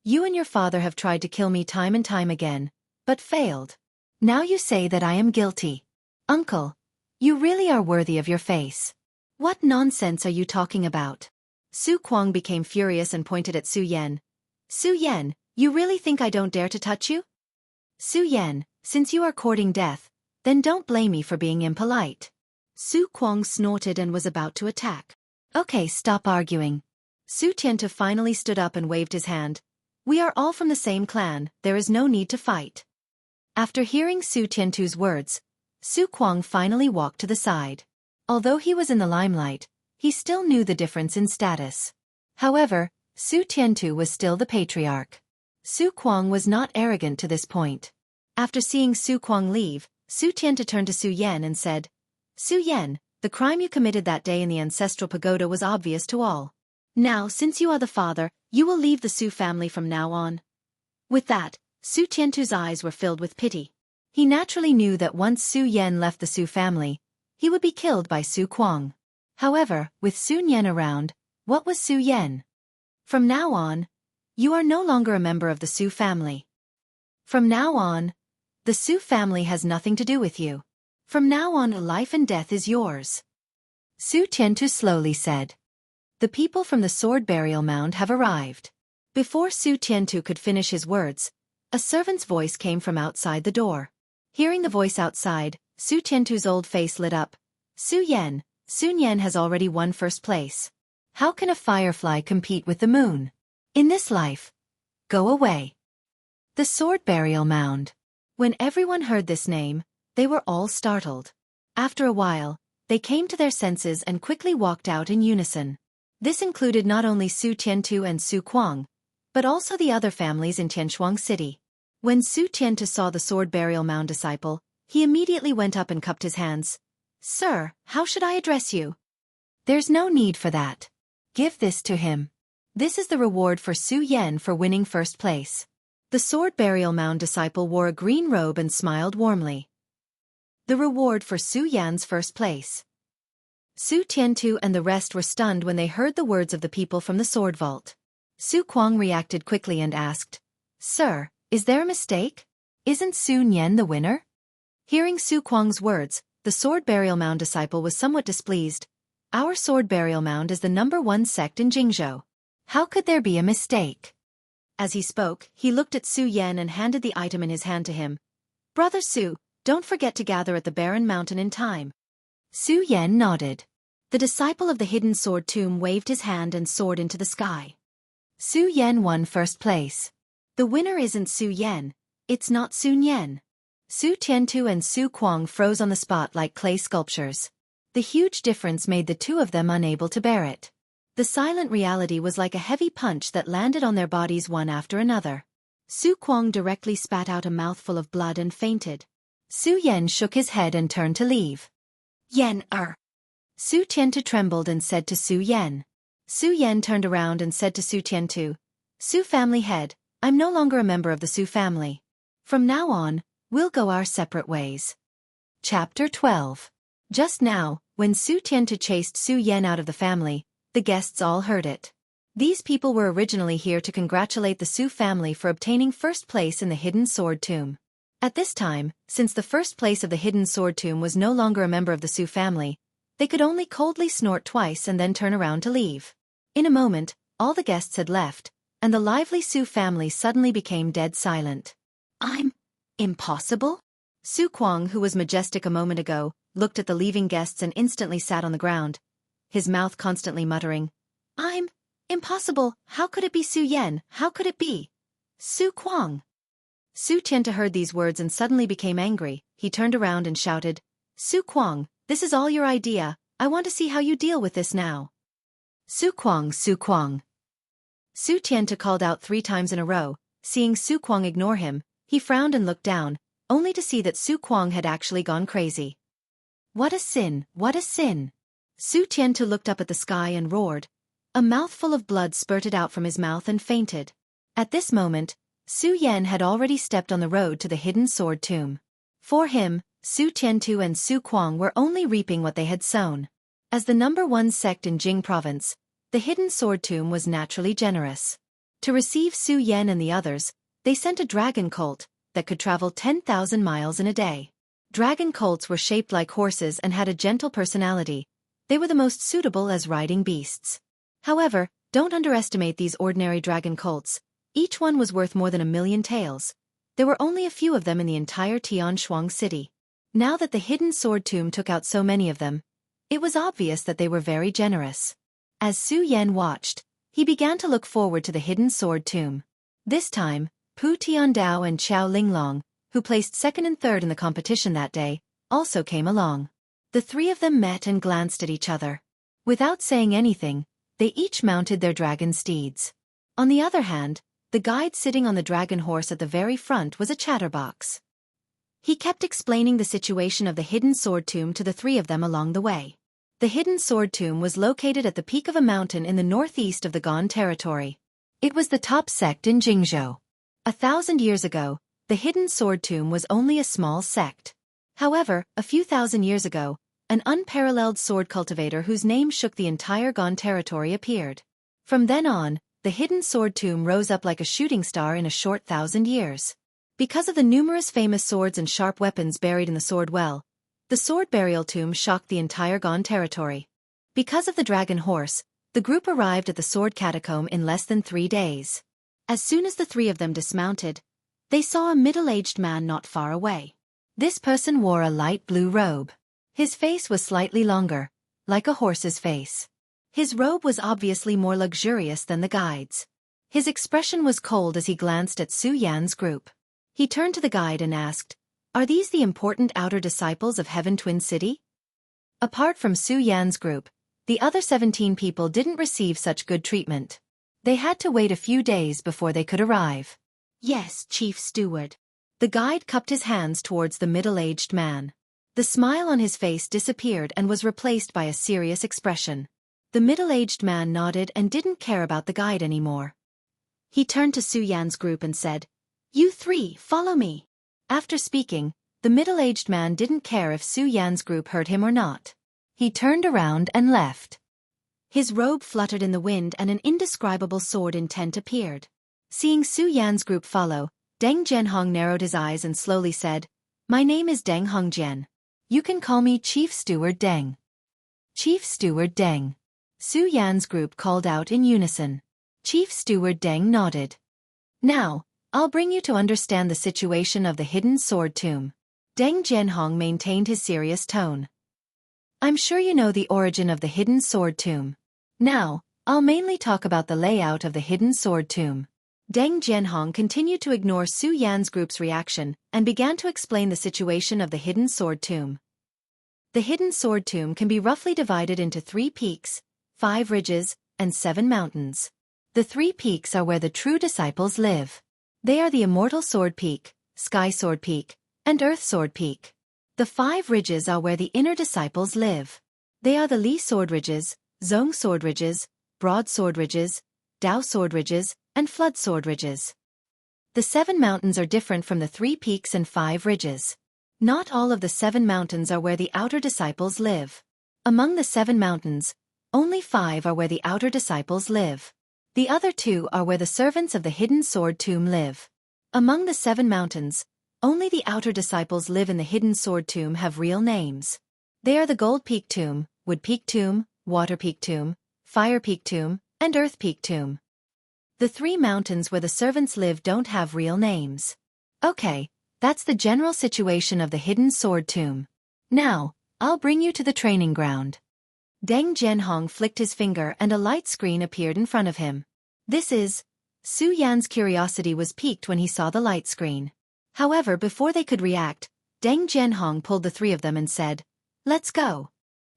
You and your father have tried to kill me time and time again, but failed. Now you say that I am guilty. Uncle, you really are worthy of your face. What nonsense are you talking about?" Su Kuang became furious and pointed at Su Yan. "Su Yan, you really think I don't dare to touch you? Su Yan, since you are courting death, then don't blame me for being impolite." Su Kuang snorted and was about to attack. "Okay, stop arguing." Su Tiantu finally stood up and waved his hand. "We are all from the same clan, there is no need to fight." After hearing Su Tiantu's words, Su Kuang finally walked to the side. Although he was in the limelight, he still knew the difference in status. However, Su Tiantu was still the patriarch. Su Kuang was not arrogant to this point. After seeing Su Kuang leave, Su Tiantu turned to Su Yan and said, "Su Yan, the crime you committed that day in the ancestral pagoda was obvious to all. Now, since you are the father, you will leave the Su family from now on." With that, Su Tiantu's eyes were filled with pity. He naturally knew that once Su Yan left the Su family, he would be killed by Su Kuang. However, with Su Yan around, what was Su Yan? From now on, you are no longer a member of the Su family. From now on, the Su family has nothing to do with you. From now on, life and death is yours. Su Tiantu slowly said. The people from the sword burial mound have arrived. Before Su Tiantu could finish his words, a servant's voice came from outside the door. Hearing the voice outside, Su Tiantu's old face lit up. Sun Yan has already won first place. How can a firefly compete with the moon? In this life. Go away. The sword burial mound. When everyone heard this name, they were all startled. After a while, they came to their senses and quickly walked out in unison. This included not only Su Tiantu and Su Kuang, but also the other families in Tianshuang City. When Su Tiantu saw the sword burial mound disciple, he immediately went up and cupped his hands. Sir, how should I address you? There's no need for that. Give this to him. This is the reward for Su Yan for winning first place. The sword burial mound disciple wore a green robe and smiled warmly. The reward for Su Yan's first place. Su Tiantu and the rest were stunned when they heard the words of the people from the sword vault. Su Kuang reacted quickly and asked, Sir, is there a mistake? Isn't Sun Yan the winner? Hearing Su Kuang's words, the sword burial mound disciple was somewhat displeased. Our sword burial mound is the #1 sect in Jingzhou. How could there be a mistake? As he spoke, he looked at Su Yan and handed the item in his hand to him. Brother Su, don't forget to gather at the barren mountain in time. Su Yan nodded. The disciple of the hidden sword tomb waved his hand and soared into the sky. Su Yan won first place. The winner isn't Su Yan, it's not Sun Yan. Su Tiantu and Su Kuang froze on the spot like clay sculptures. The huge difference made the two of them unable to bear it. The silent reality was like a heavy punch that landed on their bodies one after another. Su Kuang directly spat out a mouthful of blood and fainted. Su Yan shook his head and turned to leave. Su Tiantu trembled and said to Su Yan. Su Yan turned around and said to Su Tiantu, Su family head, I'm no longer a member of the Su family. From now on, we'll go our separate ways. Chapter 12. Just now, when Su Tiantu chased Su Yan out of the family, the guests all heard it. These people were originally here to congratulate the Su family for obtaining first place in the hidden sword tomb. At this time, since the first place of the hidden sword tomb was no longer a member of the Su family, they could only coldly snort twice and then turn around to leave. In a moment, all the guests had left, and the lively Su family suddenly became dead silent. Impossible? Su Kuang, who was majestic a moment ago, looked at the leaving guests and instantly sat on the ground, his mouth constantly muttering, Impossible, how could it be Su Yan, how could it be? Su Kuang. Su Tiantu heard these words and suddenly became angry. He turned around and shouted, Su Kuang, this is all your idea, I want to see how you deal with this now. Su Kuang, Su Kuang. Su Tiantu called out 3 times in a row. Seeing Su Kuang ignore him, he frowned and looked down, only to see that Su Kuang had actually gone crazy. What a sin, what a sin! Su Tiantu looked up at the sky and roared. A mouthful of blood spurted out from his mouth and fainted. At this moment, Su Yan had already stepped on the road to the hidden sword tomb. For him, Su Tiantu and Su Kuang were only reaping what they had sown. As the #1 sect in Jing province, the hidden sword tomb was naturally generous. To receive Su Yan and the others, they sent a dragon colt that could travel 10,000 miles in a day. Dragon colts were shaped like horses and had a gentle personality. They were the most suitable as riding beasts. However, don't underestimate these ordinary dragon colts. Each one was worth more than 1,000,000 taels. There were only a few of them in the entire Tianshuang city. Now that the hidden sword tomb took out so many of them, it was obvious that they were very generous. As Su Yan watched, he began to look forward to the hidden sword tomb. This time, Pu Tiandao and Qiao Linglong, who placed 2nd and 3rd in the competition that day, also came along. The 3 of them met and glanced at each other. Without saying anything, they each mounted their dragon steeds. On the other hand, the guide sitting on the dragon horse at the very front was a chatterbox. He kept explaining the situation of the hidden sword tomb to the 3 of them along the way. The hidden sword tomb was located at the peak of a mountain in the northeast of the Gan territory. It was the top sect in Jingzhou. 1,000 years ago, the hidden sword tomb was only a small sect. However, a few thousand years ago, an unparalleled sword cultivator whose name shook the entire Gone territory appeared. From then on, the hidden sword tomb rose up like a shooting star in a short 1,000 years. Because of the numerous famous swords and sharp weapons buried in the sword well, the sword burial tomb shocked the entire Gone territory. Because of the dragon horse, the group arrived at the sword catacomb in less than 3 days. As soon as the 3 of them dismounted, they saw a middle-aged man not far away. This person wore a light blue robe. His face was slightly longer, like a horse's face. His robe was obviously more luxurious than the guide's. His expression was cold as he glanced at Su Yan's group. He turned to the guide and asked, "Are these the important outer disciples of Heaven Twin City?" Apart from Su Yan's group, the other 17 people didn't receive such good treatment. They had to wait a few days before they could arrive. "Yes, Chief Steward." The guide cupped his hands towards the middle-aged man. The smile on his face disappeared and was replaced by a serious expression. The middle-aged man nodded and didn't care about the guide anymore. He turned to Su Yan's group and said, "You 3, follow me." After speaking, the middle-aged man didn't care if Su Yan's group heard him or not. He turned around and left. His robe fluttered in the wind and an indescribable sword intent appeared. Seeing Su Yan's group follow, Deng Zhenhong narrowed his eyes and slowly said, "My name is Deng Hongjian. You can call me Chief Steward Deng." "Chief Steward Deng." Su Yan's group called out in unison. Chief Steward Deng nodded. "Now, I'll bring you to understand the situation of the hidden sword tomb." Deng Zhenhong maintained his serious tone. "I'm sure you know the origin of the hidden sword tomb. Now, I'll mainly talk about the layout of the hidden sword tomb." Deng Zhenhong continued to ignore Su Yan's group's reaction and began to explain the situation of the hidden sword tomb. The hidden sword tomb can be roughly divided into 3 peaks, 5 ridges, and 7 mountains. The 3 peaks are where the true disciples live. They are the Immortal Sword Peak, Sky Sword Peak, and Earth Sword Peak. The 5 ridges are where the inner disciples live. They are the Li Sword Ridges, Zong Sword Ridges, Broad Sword Ridges, Dao Sword Ridges, and Flood Sword Ridges. The 7 mountains are different from the 3 peaks and 5 ridges. Not all of the 7 mountains are where the outer disciples live. Among the 7 mountains, only 5 are where the outer disciples live. The other 2 are where the servants of the hidden sword tomb live. Among the 7 mountains, only the outer disciples live in the hidden sword tomb have real names. They are the Gold Peak Tomb, Wood Peak Tomb, Water Peak Tomb, Fire Peak Tomb, and Earth Peak Tomb. The 3 mountains where the servants live don't have real names. Okay, that's the general situation of the hidden sword tomb. Now, I'll bring you to the training ground. Deng Zhenhong flicked his finger and a light screen appeared in front of him. This is... Su Yan's curiosity was piqued when he saw the light screen. However, before they could react, Deng Zhenhong pulled the 3 of them and said, "Let's go."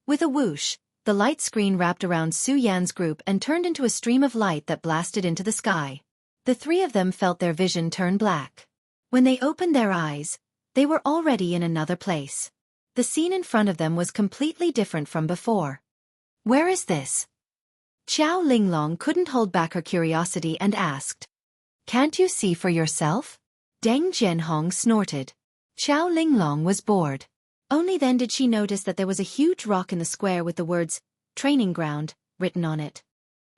With a whoosh, the light screen wrapped around Su Yan's group and turned into a stream of light that blasted into the sky. The 3 of them felt their vision turn black. When they opened their eyes, they were already in another place. The scene in front of them was completely different from before. "Where is this?" Qiao Linglong couldn't hold back her curiosity and asked. "Can't you see for yourself?" Deng Zhenhong snorted. Qiao Linglong was bored. Only then did she notice that there was a huge rock in the square with the words, "Training Ground," written on it.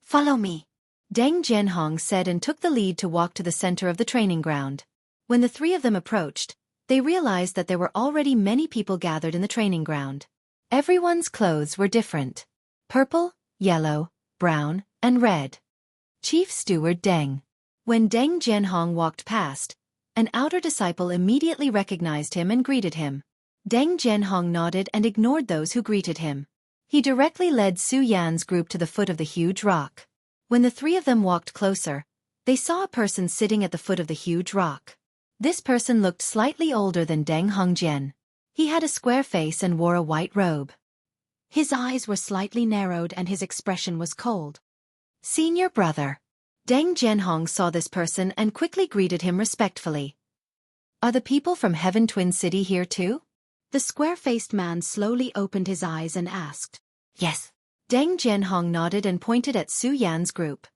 "Follow me," Deng Zhenhong said and took the lead to walk to the center of the training ground. When the 3 of them approached, they realized that there were already many people gathered in the training ground. Everyone's clothes were different. Purple, yellow, brown, and red. Chief Steward Deng. When Deng Zhenhong walked past, an outer disciple immediately recognized him and greeted him. Deng Zhenhong nodded and ignored those who greeted him. He directly led Su Yan's group to the foot of the huge rock. When the 3 of them walked closer, they saw a person sitting at the foot of the huge rock. This person looked slightly older than Deng Hongjian. He had a square face and wore a white robe. His eyes were slightly narrowed and his expression was cold. "Senior brother." Deng Zhenhong saw this person and quickly greeted him respectfully. "Are the people from Heaven Twin City here too?" The square-faced man slowly opened his eyes and asked. "Yes." Deng Zhenhong nodded and pointed at Su Yan's group.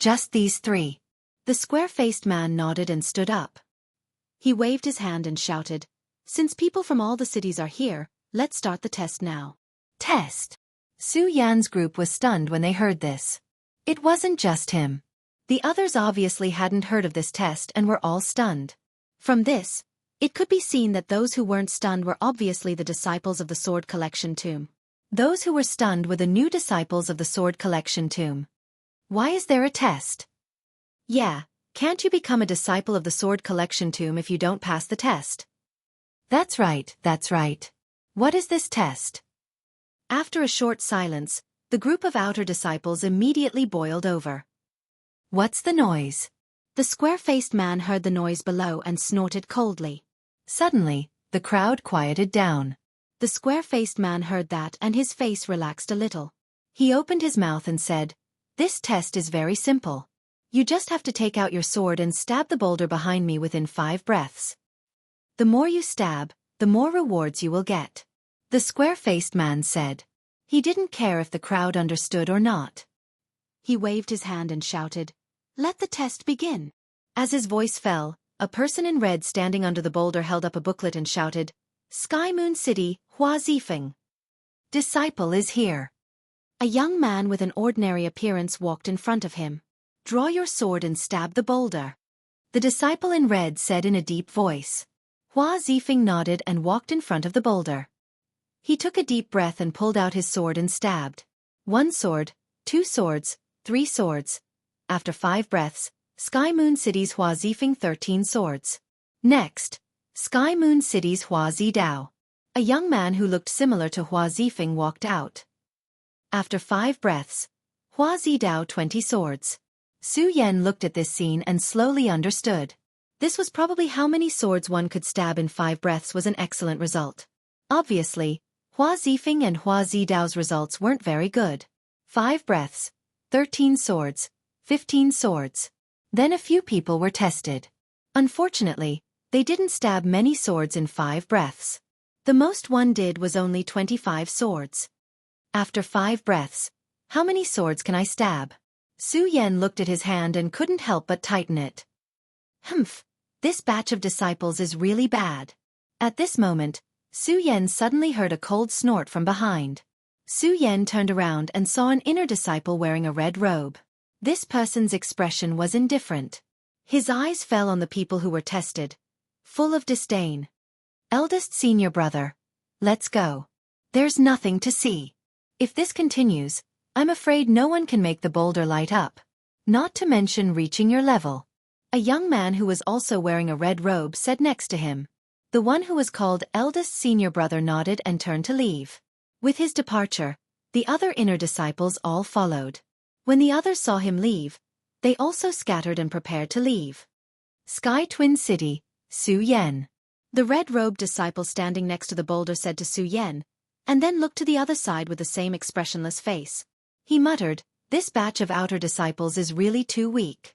"Just these 3. The square-faced man nodded and stood up. He waved his hand and shouted, "Since people from all the cities are here, let's start the test now." Test! Su Yan's group was stunned when they heard this. It wasn't just him. The others obviously hadn't heard of this test and were all stunned. From this, it could be seen that those who weren't stunned were obviously the disciples of the Sword Collection Tomb. Those who were stunned were the new disciples of the Sword Collection Tomb. Why is there a test? Yeah, can't you become a disciple of the Sword Collection Tomb if you don't pass the test? That's right, that's right. What is this test? After a short silence, the group of outer disciples immediately boiled over. What's the noise? The square-faced man heard the noise below and snorted coldly. Suddenly, the crowd quieted down. The square-faced man heard that and his face relaxed a little. He opened his mouth and said, "This test is very simple. You just have to take out your sword and stab the boulder behind me within 5 breaths. The more you stab, the more rewards you will get." The square-faced man said. He didn't care if the crowd understood or not. He waved his hand and shouted, "Let the test begin." As his voice fell, a person in red standing under the boulder held up a booklet and shouted, "Sky Moon City, Hua Zifeng. Disciple is here." A young man with an ordinary appearance walked in front of him. "Draw your sword and stab the boulder." The disciple in red said in a deep voice. Hua Zifeng nodded and walked in front of the boulder. He took a deep breath and pulled out his sword and stabbed. 1 sword, 2 swords, 3 swords. After 5 breaths, Sky Moon City's Hua Zifeng 13 swords. Next, Sky Moon City's Hua Zidao. A young man who looked similar to Hua Zifeng walked out. After 5 breaths, Hua Zidao 20 swords. Su Yan looked at this scene and slowly understood. This was probably how many swords one could stab in 5 breaths was an excellent result. Obviously, Hua Zifeng and Hua Zidao's results weren't very good. 5 breaths, 13 swords, 15 swords. Then a few people were tested. Unfortunately, they didn't stab many swords in 5 breaths. The most one did was only 25 swords. After 5 breaths, how many swords can I stab? Su Yan looked at his hand and couldn't help but tighten it. Humph, this batch of disciples is really bad. At this moment, Su Yan suddenly heard a cold snort from behind. Su Yan turned around and saw an inner disciple wearing a red robe. This person's expression was indifferent. His eyes fell on the people who were tested, full of disdain. "Eldest senior brother, let's go. There's nothing to see. If this continues, I'm afraid no one can make the boulder light up. Not to mention reaching your level." A young man who was also wearing a red robe said next to him. The one who was called eldest senior brother nodded and turned to leave. With his departure, the other inner disciples all followed. When the others saw him leave, they also scattered and prepared to leave. Sky Twin City, Su Yan. The red-robed disciple standing next to the boulder said to Su Yan, and then looked to the other side with the same expressionless face. He muttered, "This batch of outer disciples is really too weak."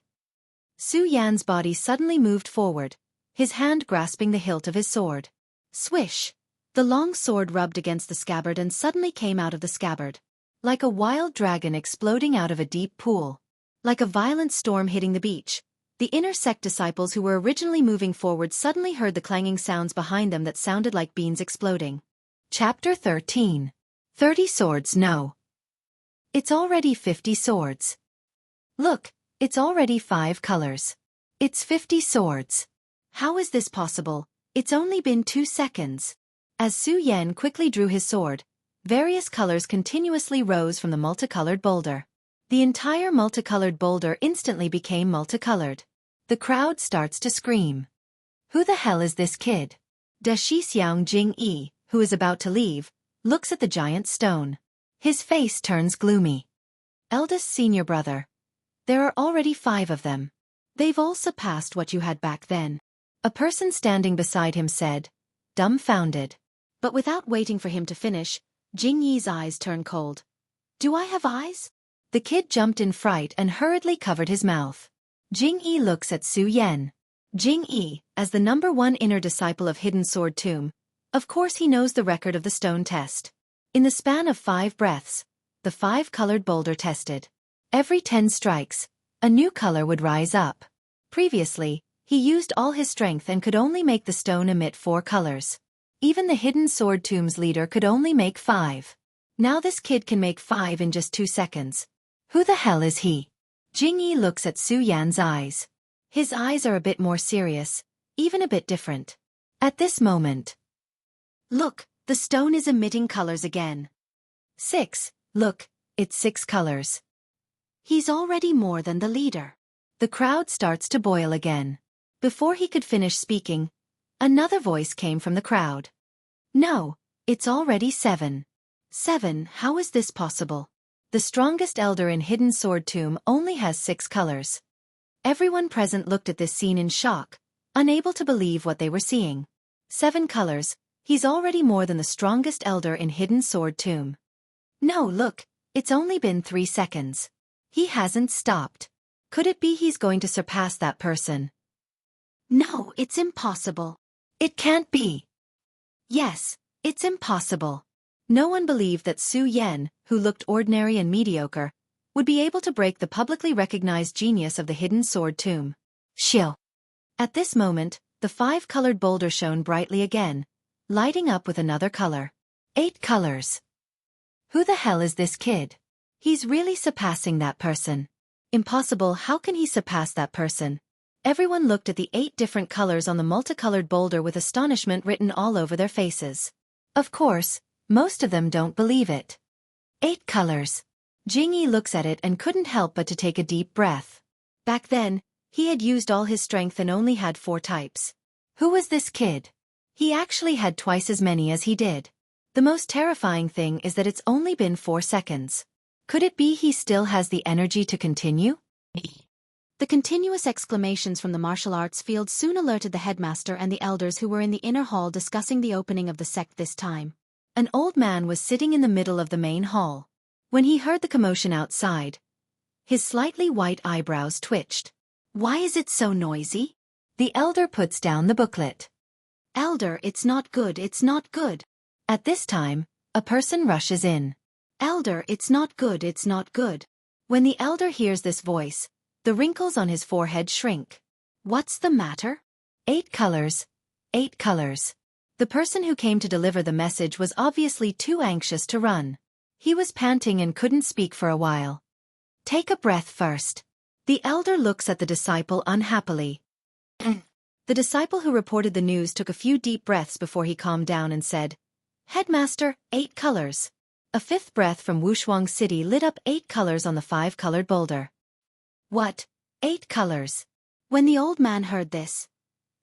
Su Yan's body suddenly moved forward, his hand grasping the hilt of his sword. Swish! The long sword rubbed against the scabbard and suddenly came out of the scabbard. Like a wild dragon exploding out of a deep pool. Like a violent storm hitting the beach, the inner sect disciples who were originally moving forward suddenly heard the clanging sounds behind them that sounded like beans exploding. Chapter 13. 30 swords no. It's already 50 swords. Look, it's already 5 colors. It's 50 swords. How is this possible? It's only been 2 seconds. As Su Yan quickly drew his sword, various colors continuously rose from the multicolored boulder. The entire multicolored boulder instantly became multicolored. The crowd starts to scream. Who the hell is this kid? Da Shixiang Jing-yi, who is about to leave, looks at the giant stone. His face turns gloomy. Eldest senior brother. There are already 5 of them. They've all surpassed what you had back then. A person standing beside him said, dumbfounded. But without waiting for him to finish, Jing Yi's eyes turned cold. Do I have eyes? The kid jumped in fright and hurriedly covered his mouth. Jing Yi looks at Su Yan. Jing Yi, as the #1 inner disciple of Hidden Sword Tomb, of course he knows the record of the stone test. In the span of 5 breaths, the 5-colored boulder tested. Every 10 strikes, a new color would rise up. Previously, He used all his strength and could only make the stone emit 4 colors. Even the Hidden Sword Tomb's leader could only make 5. Now this kid can make 5 in just 2 seconds. Who the hell is he? Jingyi looks at Su Yan's eyes. His eyes are a bit more serious, even a bit different. At this moment. Look, the stone is emitting colors again. 6, look, it's 6 colors. He's already more than the leader. The crowd starts to boil again. Before he could finish speaking, another voice came from the crowd. No, it's already 7. 7, how is this possible? The strongest elder in Hidden Sword Tomb only has 6 colors. Everyone present looked at this scene in shock, unable to believe what they were seeing. 7 colors, he's already more than the strongest elder in Hidden Sword Tomb. No, look, it's only been 3 seconds. He hasn't stopped. Could it be he's going to surpass that person? No, it's impossible. It can't be. Yes, it's impossible. No one believed that Su Yan, who looked ordinary and mediocre, would be able to break the publicly recognized genius of the Hidden Sword Tomb. Shill. At this moment, the 5-colored boulder shone brightly again, lighting up with another color. 8 colors. Who the hell is this kid? He's really surpassing that person. Impossible, how can he surpass that person? Everyone looked at the 8 different colors on the multicolored boulder with astonishment written all over their faces. Of course, most of them don't believe it. 8 colors. Jingyi looks at it and couldn't help but to take a deep breath. Back then, he had used all his strength and only had 4 types. Who was this kid? He actually had twice as many as he did. The most terrifying thing is that it's only been 4 seconds. Could it be he still has the energy to continue? The continuous exclamations from the martial arts field soon alerted the headmaster and the elders who were in the inner hall discussing the opening of the sect this time. An old man was sitting in the middle of the main hall. When he heard the commotion outside, his slightly white eyebrows twitched. Why is it so noisy? The elder puts down the booklet. Elder, it's not good, it's not good. At this time, a person rushes in. Elder, it's not good, it's not good. When the elder hears this voice, the wrinkles on his forehead shrink. What's the matter? 8 colors. 8 colors. The person who came to deliver the message was obviously too anxious to run. He was panting and couldn't speak for a while. Take a breath first. The elder looks at the disciple unhappily. The disciple who reported the news took a few deep breaths before he calmed down and said, Headmaster, 8 colors. A 5th breath from Wushuang City lit up 8 colors on the 5-colored boulder. What? 8 colors? When the old man heard this,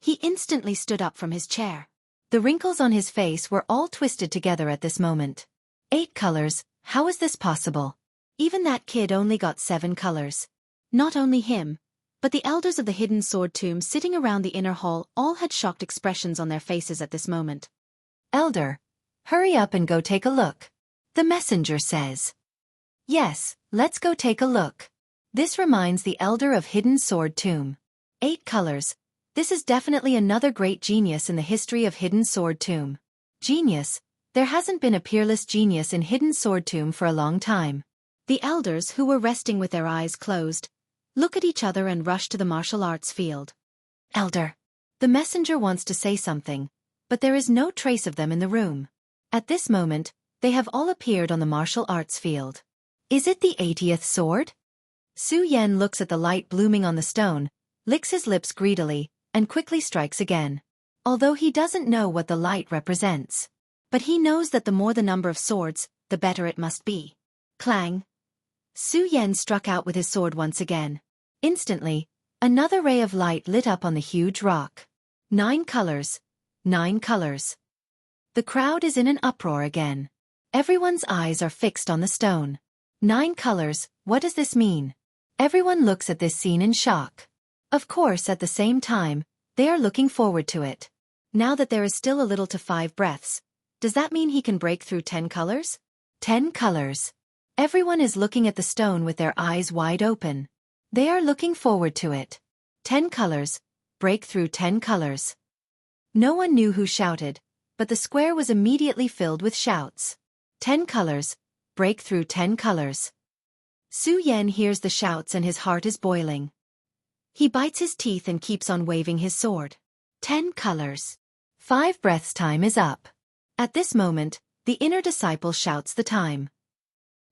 he instantly stood up from his chair. The wrinkles on his face were all twisted together at this moment. 8 colors, how is this possible? Even that kid only got 7 colors. Not only him, but the elders of the Hidden Sword Tomb sitting around the inner hall all had shocked expressions on their faces at this moment. Elder, hurry up and go take a look. The messenger says. Yes, let's go take a look. This reminds the elder of Hidden Sword Tomb. 8 colors. This is definitely another great genius in the history of Hidden Sword Tomb. Genius. There hasn't been a peerless genius in Hidden Sword Tomb for a long time. The elders, who were resting with their eyes closed, look at each other and rush to the martial arts field. Elder. The messenger wants to say something, but there is no trace of them in the room. At this moment, they have all appeared on the martial arts field. Is it the 80th sword? Su Yan looks at the light blooming on the stone, licks his lips greedily, and quickly strikes again. Although he doesn't know what the light represents. But he knows that the more the number of swords, the better it must be. Clang. Su Yan struck out with his sword once again. Instantly, another ray of light lit up on the huge rock. 9 colors. 9 colors. The crowd is in an uproar again. Everyone's eyes are fixed on the stone. 9 colors, what does this mean? Everyone looks at this scene in shock. Of course, at the same time, they are looking forward to it. Now that there is still a little to 5 breaths, does that mean he can break through 10 colors? 10 colors. Everyone is looking at the stone with their eyes wide open. They are looking forward to it. 10 colors, break through 10 colors. No one knew who shouted, but the square was immediately filled with shouts. 10 colors, break through 10 colors. Su Yan hears the shouts and his heart is boiling. He bites his teeth and keeps on waving his sword. 10 colors. 5 breaths time is up. At this moment, the inner disciple shouts the time.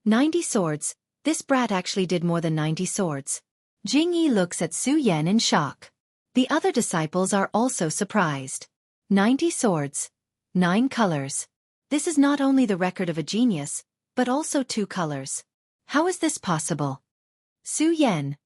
90 swords. This brat actually did more than 90 swords. Jing-yi looks at Su Yan in shock. The other disciples are also surprised. 90 swords. 9 colors. This is not only the record of a genius, but also 2 colors. How is this possible? Su Yan.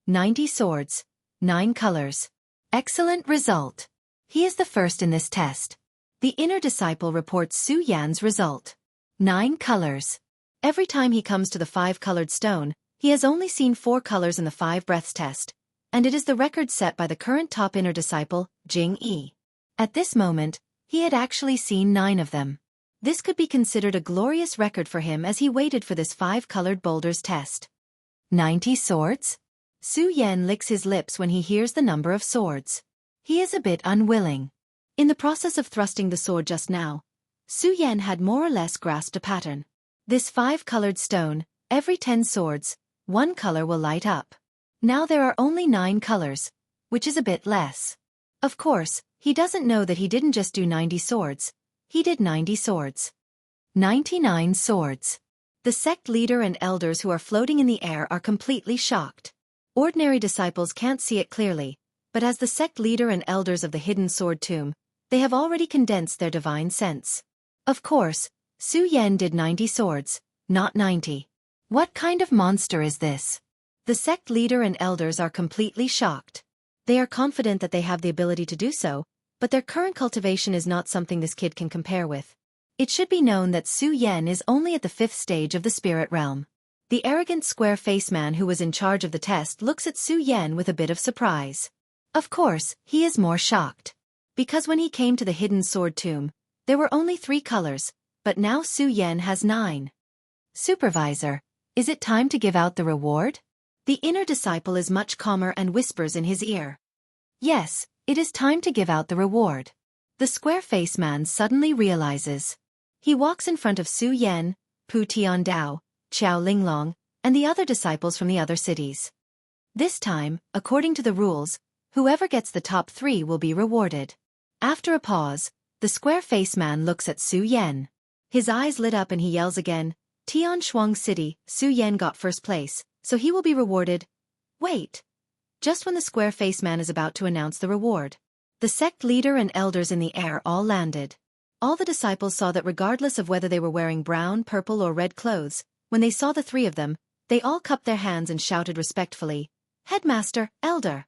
90 swords. 9 colors. Excellent result. He is the first in this test. The inner disciple reports Su Yan's result. 9 colors. Every time he comes to the 5-colored stone, he has only seen 4 colors in the 5 breaths test, and it is the record set by the current top inner disciple, Jing-yi. At this moment, he had actually seen 9 of them. This could be considered a glorious record for him as he waited for this 5-colored boulders test. 90 swords? Su Yan licks his lips when he hears the number of swords. He is a bit unwilling. In the process of thrusting the sword just now, Su Yan had more or less grasped a pattern. This 5-colored stone, every 10 swords, 1 color will light up. Now there are only 9 colors, which is a bit less. Of course, he doesn't know that he didn't just do 90 swords, he did 90 swords. 99 swords. The sect leader and elders who are floating in the air are completely shocked. Ordinary disciples can't see it clearly, but as the sect leader and elders of the hidden sword tomb, they have already condensed their divine sense. Of course, Su Yan did 90 swords, not 90. What kind of monster is this? The sect leader and elders are completely shocked. They are confident that they have the ability to do so, but their current cultivation is not something this kid can compare with. It should be known that Su Yan is only at the 5th stage of the spirit realm. The arrogant square-faced man who was in charge of the test looks at Su Yan with a bit of surprise. Of course, he is more shocked. Because when he came to the hidden sword tomb, there were only 3 colors, but now Su Yan has 9. Supervisor, is it time to give out the reward? The inner disciple is much calmer and whispers in his ear. Yes, it is time to give out the reward. The square-faced man suddenly realizes. He walks in front of Su Yan, Pu Tiandao, Qiao Linglong, and the other disciples from the other cities. This time, according to the rules, whoever gets the top 3 will be rewarded. After a pause, the square-faced man looks at Su Yan. His eyes lit up and he yells again, Tian Shuang City, Su Yan got first place, so he will be rewarded. Wait. Just when the square-faced man is about to announce the reward, the sect leader and elders in the air all landed. All the disciples saw that regardless of whether they were wearing brown, purple or red clothes, when they saw the 3 of them, they all cupped their hands and shouted respectfully, Headmaster, Elder.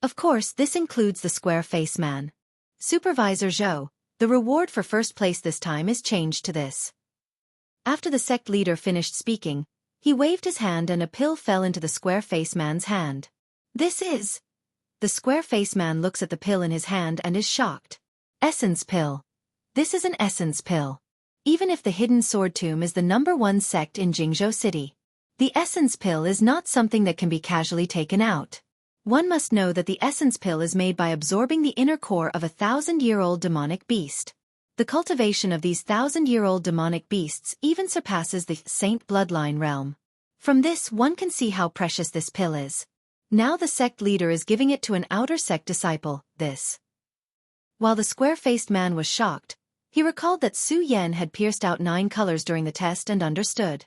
Of course, this includes the square-faced man. Supervisor Zhou, the reward for first place this time is changed to this. After the sect leader finished speaking, he waved his hand and a pill fell into the square-faced man's hand. This is... The square-faced man looks at the pill in his hand and is shocked. Essence pill. This is an essence pill. Even if the hidden sword tomb is the #1 sect in Jingzhou City, the essence pill is not something that can be casually taken out. One must know that the essence pill is made by absorbing the inner core of a 1,000-year-old demonic beast. The cultivation of these 1,000-year-old demonic beasts even surpasses the saint bloodline realm. From this one can see how precious this pill is. Now the sect leader is giving it to an outer sect disciple, this. While the square-faced man was shocked, he recalled that Su Yan had pierced out 9 colors during the test and understood.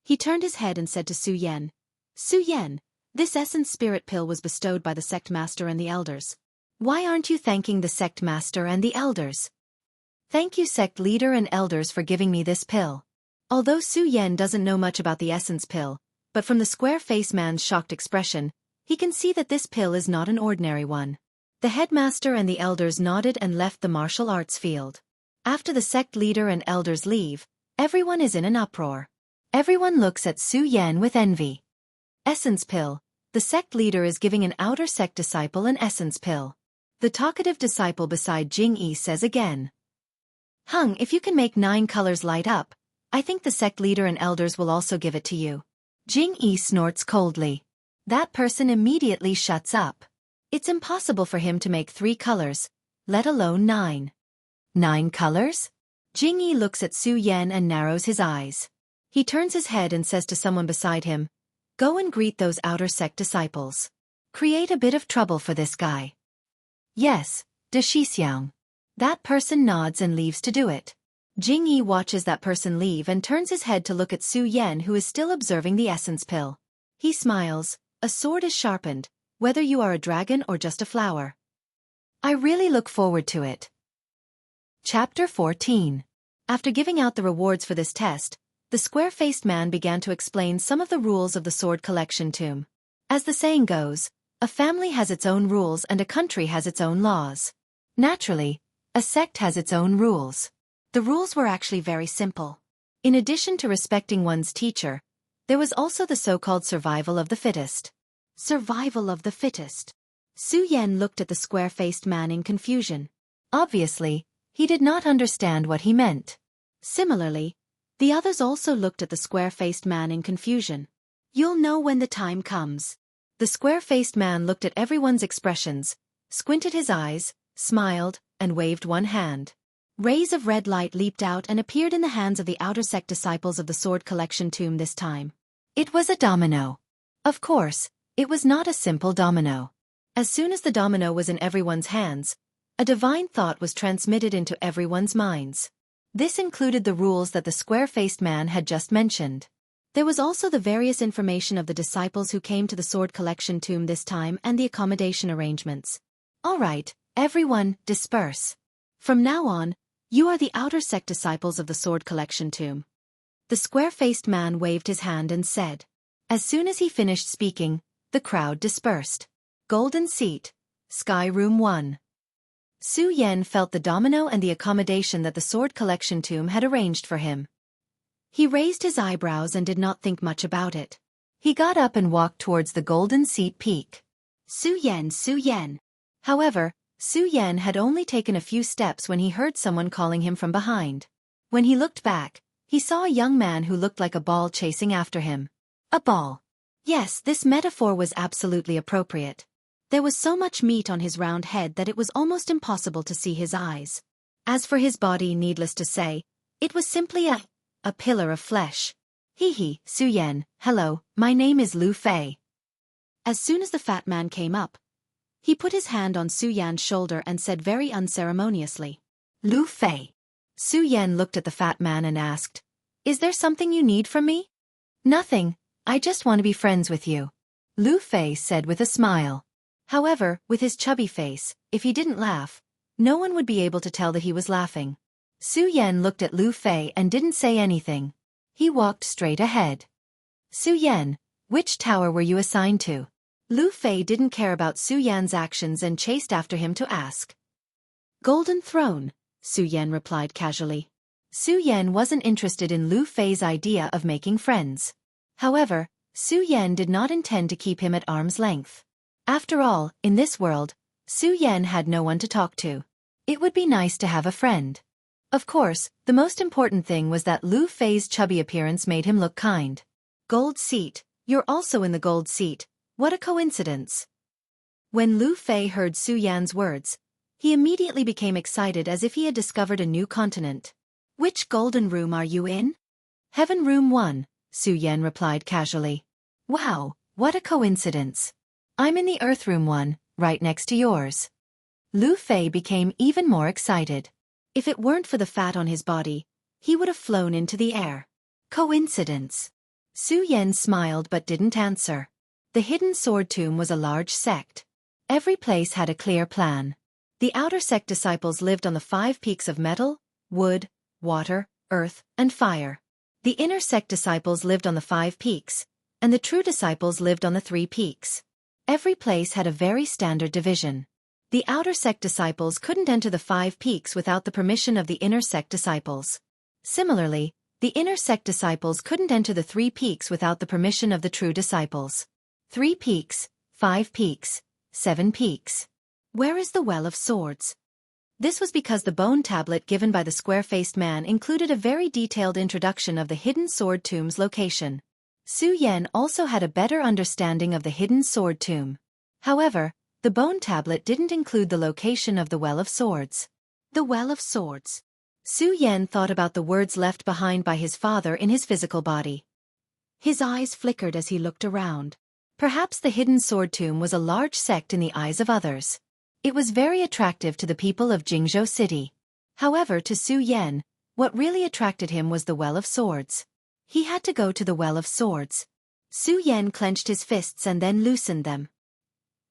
He turned his head and said to Su Yan, Su Yan, this essence spirit pill was bestowed by the sect master and the elders. Why aren't you thanking the sect master and the elders? Thank you sect leader and elders for giving me this pill. Although Su Yan doesn't know much about the essence pill, but from the square-faced man's shocked expression, he can see that this pill is not an ordinary one. The headmaster and the elders nodded and left the martial arts field. After the sect leader and elders leave, everyone is in an uproar. Everyone looks at Su Yan with envy. Essence pill. The sect leader is giving an outer sect disciple an essence pill. The talkative disciple beside Jing-yi says again. Hung, if you can make 9 colors light up, I think the sect leader and elders will also give it to you. Jing-yi snorts coldly. That person immediately shuts up. It's impossible for him to make 3 colors, let alone 9. 9 colors? Jing-yi looks at Su Yan and narrows his eyes. He turns his head and says to someone beside him, Go and greet those outer sect disciples. Create a bit of trouble for this guy. Yes, de Shixiang. That person nods and leaves to do it. Jingyi watches that person leave and turns his head to look at Su Yan, who is still observing the essence pill. He smiles. A sword is sharpened, whether you are a dragon or just a flower. I really look forward to it. Chapter 14. After giving out the rewards for this test, the square-faced man began to explain some of the rules of the sword collection tomb. As the saying goes, a family has its own rules and a country has its own laws. Naturally, a sect has its own rules. The rules were actually very simple. In addition to respecting one's teacher, there was also the so-called survival of the fittest. Survival of the fittest. Su Yan looked at the square-faced man in confusion. Obviously, he did not understand what he meant. Similarly, the others also looked at the square-faced man in confusion. You'll know when the time comes. The square-faced man looked at everyone's expressions, squinted his eyes, smiled, and waved one hand. Rays of red light leaped out and appeared in the hands of the outer sect disciples of the sword collection tomb this time. It was a domino. Of course, it was not a simple domino. As soon as the domino was in everyone's hands, a divine thought was transmitted into everyone's minds. This included the rules that the square-faced man had just mentioned. There was also the various information of the disciples who came to the sword collection tomb this time and the accommodation arrangements. All right, everyone, disperse. From now on, you are the outer sect disciples of the sword collection tomb. The square-faced man waved his hand and said. As soon as he finished speaking, the crowd dispersed. Golden seat. Sky Room 1. Su Yan felt the domino and the accommodation that the sword collection tomb had arranged for him. He raised his eyebrows and did not think much about it. He got up and walked towards the golden seat peak. Su Yan, Su Yan. However, Su Yan had only taken a few steps when he heard someone calling him from behind. When he looked back, he saw a young man who looked like a ball chasing after him. A ball. Yes, this metaphor was absolutely appropriate. There was so much meat on his round head that it was almost impossible to see his eyes. As for his body, needless to say, it was simply a pillar of flesh. Hee, Su Yan, hello, my name is Lu Fei. As soon as the fat man came up, he put his hand on Su Yan's shoulder and said very unceremoniously, Lu Fei. Su Yan looked at the fat man and asked, Is there something you need from me? Nothing, I just want to be friends with you. Lu Fei said with a smile. However, with his chubby face, if he didn't laugh, no one would be able to tell that he was laughing. Su Yan looked at Lu Fei and didn't say anything. He walked straight ahead. Su Yan, which tower were you assigned to? Lu Fei didn't care about Su Yan's actions and chased after him to ask. Golden Throne, Su Yan replied casually. Su Yan wasn't interested in Lu Fei's idea of making friends. However, Su Yan did not intend to keep him at arm's length. After all, in this world, Su Yan had no one to talk to. It would be nice to have a friend. Of course, the most important thing was that Lu Fei's chubby appearance made him look kind. Gold seat, you're also in the gold seat, what a coincidence. When Lu Fei heard Su Yan's words, he immediately became excited as if he had discovered a new continent. Which golden room are you in? Heaven Room 1, Su Yan replied casually. Wow, what a coincidence. I'm in the Earth Room 1, right next to yours. Lu Fei became even more excited. If it weren't for the fat on his body, he would have flown into the air. Coincidence. Su Yan smiled but didn't answer. The hidden sword tomb was a large sect. Every place had a clear plan. The outer sect disciples lived on the 5 peaks of metal, wood, water, earth, and fire. The inner sect disciples lived on the 5 peaks, and the true disciples lived on the 3 peaks. Every place had a very standard division. The outer sect disciples couldn't enter the 5 peaks without the permission of the inner sect disciples. Similarly, the inner sect disciples couldn't enter the 3 peaks without the permission of the true disciples. 3 peaks, 5 peaks, 7 peaks. Where is the Well of Swords? This was because the bone tablet given by the square-faced man included a very detailed introduction of the hidden sword tomb's location. Su Yan also had a better understanding of the hidden sword tomb. However, the bone tablet didn't include the location of the Well of Swords. The Well of Swords. Su Yan thought about the words left behind by his father in his physical body. His eyes flickered as he looked around. Perhaps the hidden sword tomb was a large sect in the eyes of others. It was very attractive to the people of Jingzhou City. However, to Su Yan, what really attracted him was the Well of Swords. He had to go to the Well of Swords. Su Yan clenched his fists and then loosened them.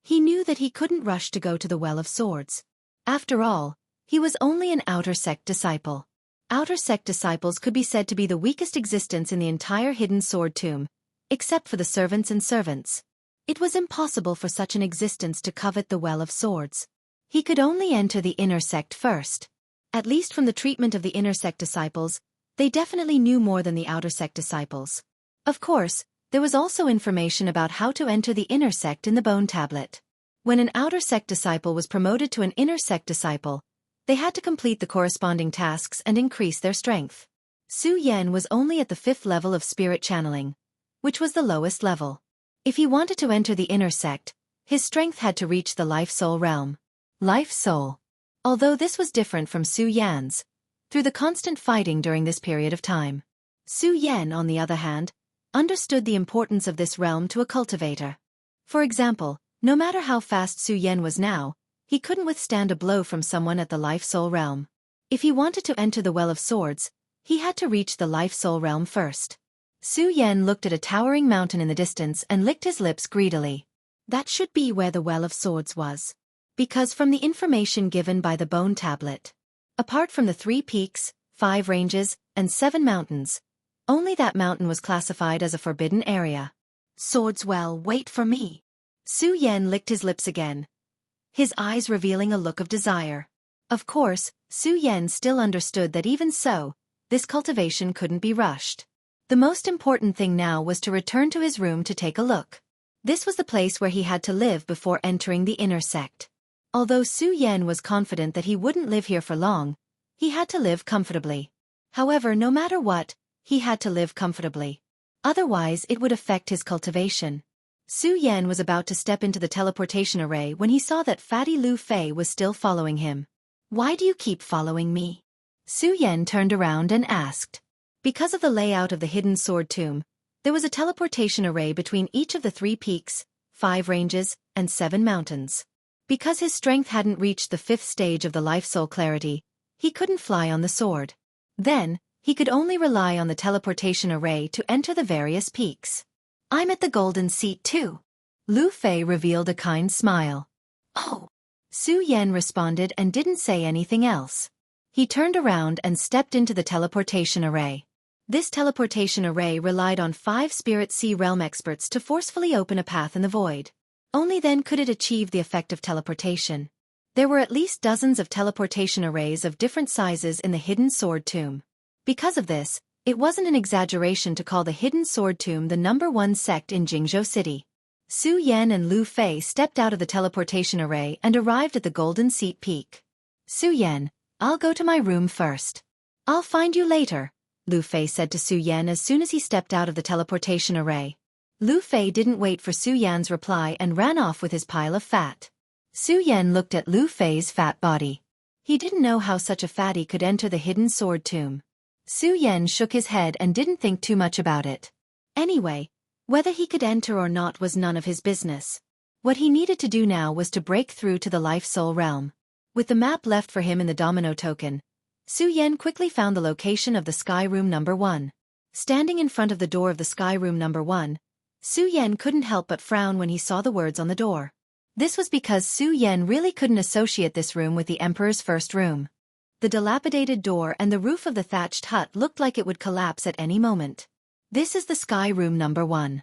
He knew that he couldn't rush to go to the Well of Swords. After all, he was only an outer sect disciple. Outer sect disciples could be said to be the weakest existence in the entire hidden sword tomb, except for the servants and servants. It was impossible for such an existence to covet the Well of Swords. He could only enter the inner sect first. At least from the treatment of the inner sect disciples, they definitely knew more than the outer sect disciples. Of course, there was also information about how to enter the inner sect in the bone tablet. When an outer sect disciple was promoted to an inner sect disciple, they had to complete the corresponding tasks and increase their strength. Su Yan was only at the 5th level of spirit channeling, which was the lowest level. If he wanted to enter the inner sect, his strength had to reach the life-soul realm. Life-soul. Although this was different from Su Yan's, through the constant fighting during this period of time. Su Yan, on the other hand, understood the importance of this realm to a cultivator. For example, no matter how fast Su Yan was now, he couldn't withstand a blow from someone at the life-soul realm. If he wanted to enter the Well of Swords, he had to reach the life-soul realm first. Su Yan looked at a towering mountain in the distance and licked his lips greedily. That should be where the Well of Swords was. Because from the information given by the bone tablet, apart from the 3 peaks, 5 ranges, and 7 mountains, only that mountain was classified as a forbidden area. Swords Well, wait for me. Su Yan licked his lips again, his eyes revealing a look of desire. Of course, Su Yan still understood that even so, this cultivation couldn't be rushed. The most important thing now was to return to his room to take a look. This was the place where he had to live before entering the inner sect. Although Su Yan was confident that he wouldn't live here for long, he had to live comfortably. However, no matter what, he had to live comfortably. Otherwise, it would affect his cultivation. Su Yan was about to step into the teleportation array when he saw that fatty Lu Fei was still following him. Why do you keep following me? Su Yan turned around and asked. Because of the layout of the hidden sword tomb, there was a teleportation array between each of the 3 peaks, 5 ranges, and 7 mountains. Because his strength hadn't reached the 5th stage of the life-soul clarity, he couldn't fly on the sword. Then, he could only rely on the teleportation array to enter the various peaks. I'm at the golden seat too. Lu Fei revealed a kind smile. Oh. Su Yan responded and didn't say anything else. He turned around and stepped into the teleportation array. This teleportation array relied on 5 Spirit Sea Realm experts to forcefully open a path in the void. Only then could it achieve the effect of teleportation. There were at least dozens of teleportation arrays of different sizes in the hidden sword tomb. Because of this, it wasn't an exaggeration to call the hidden sword tomb the #1 sect in Jingzhou City. Su Yan and Lu Fei stepped out of the teleportation array and arrived at the Golden Seat Peak. Su Yan, I'll go to my room first. I'll find you later, Lu Fei said to Su Yan as soon as he stepped out of the teleportation array. Lu Fei didn't wait for Su Yan's reply and ran off with his pile of fat. Su Yan looked at Lu Fei's fat body. He didn't know how such a fatty could enter the hidden sword tomb. Su Yan shook his head and didn't think too much about it. Anyway, whether he could enter or not was none of his business. What he needed to do now was to break through to the life-soul realm. With the map left for him in the domino token, Su Yan quickly found the location of the Sky Room #1. Standing in front of the door of the Sky Room #1, Su Yan couldn't help but frown when he saw the words on the door. This was because Su Yan really couldn't associate this room with the Emperor's first room. The dilapidated door and the roof of the thatched hut looked like it would collapse at any moment. This is the Sky Room #1.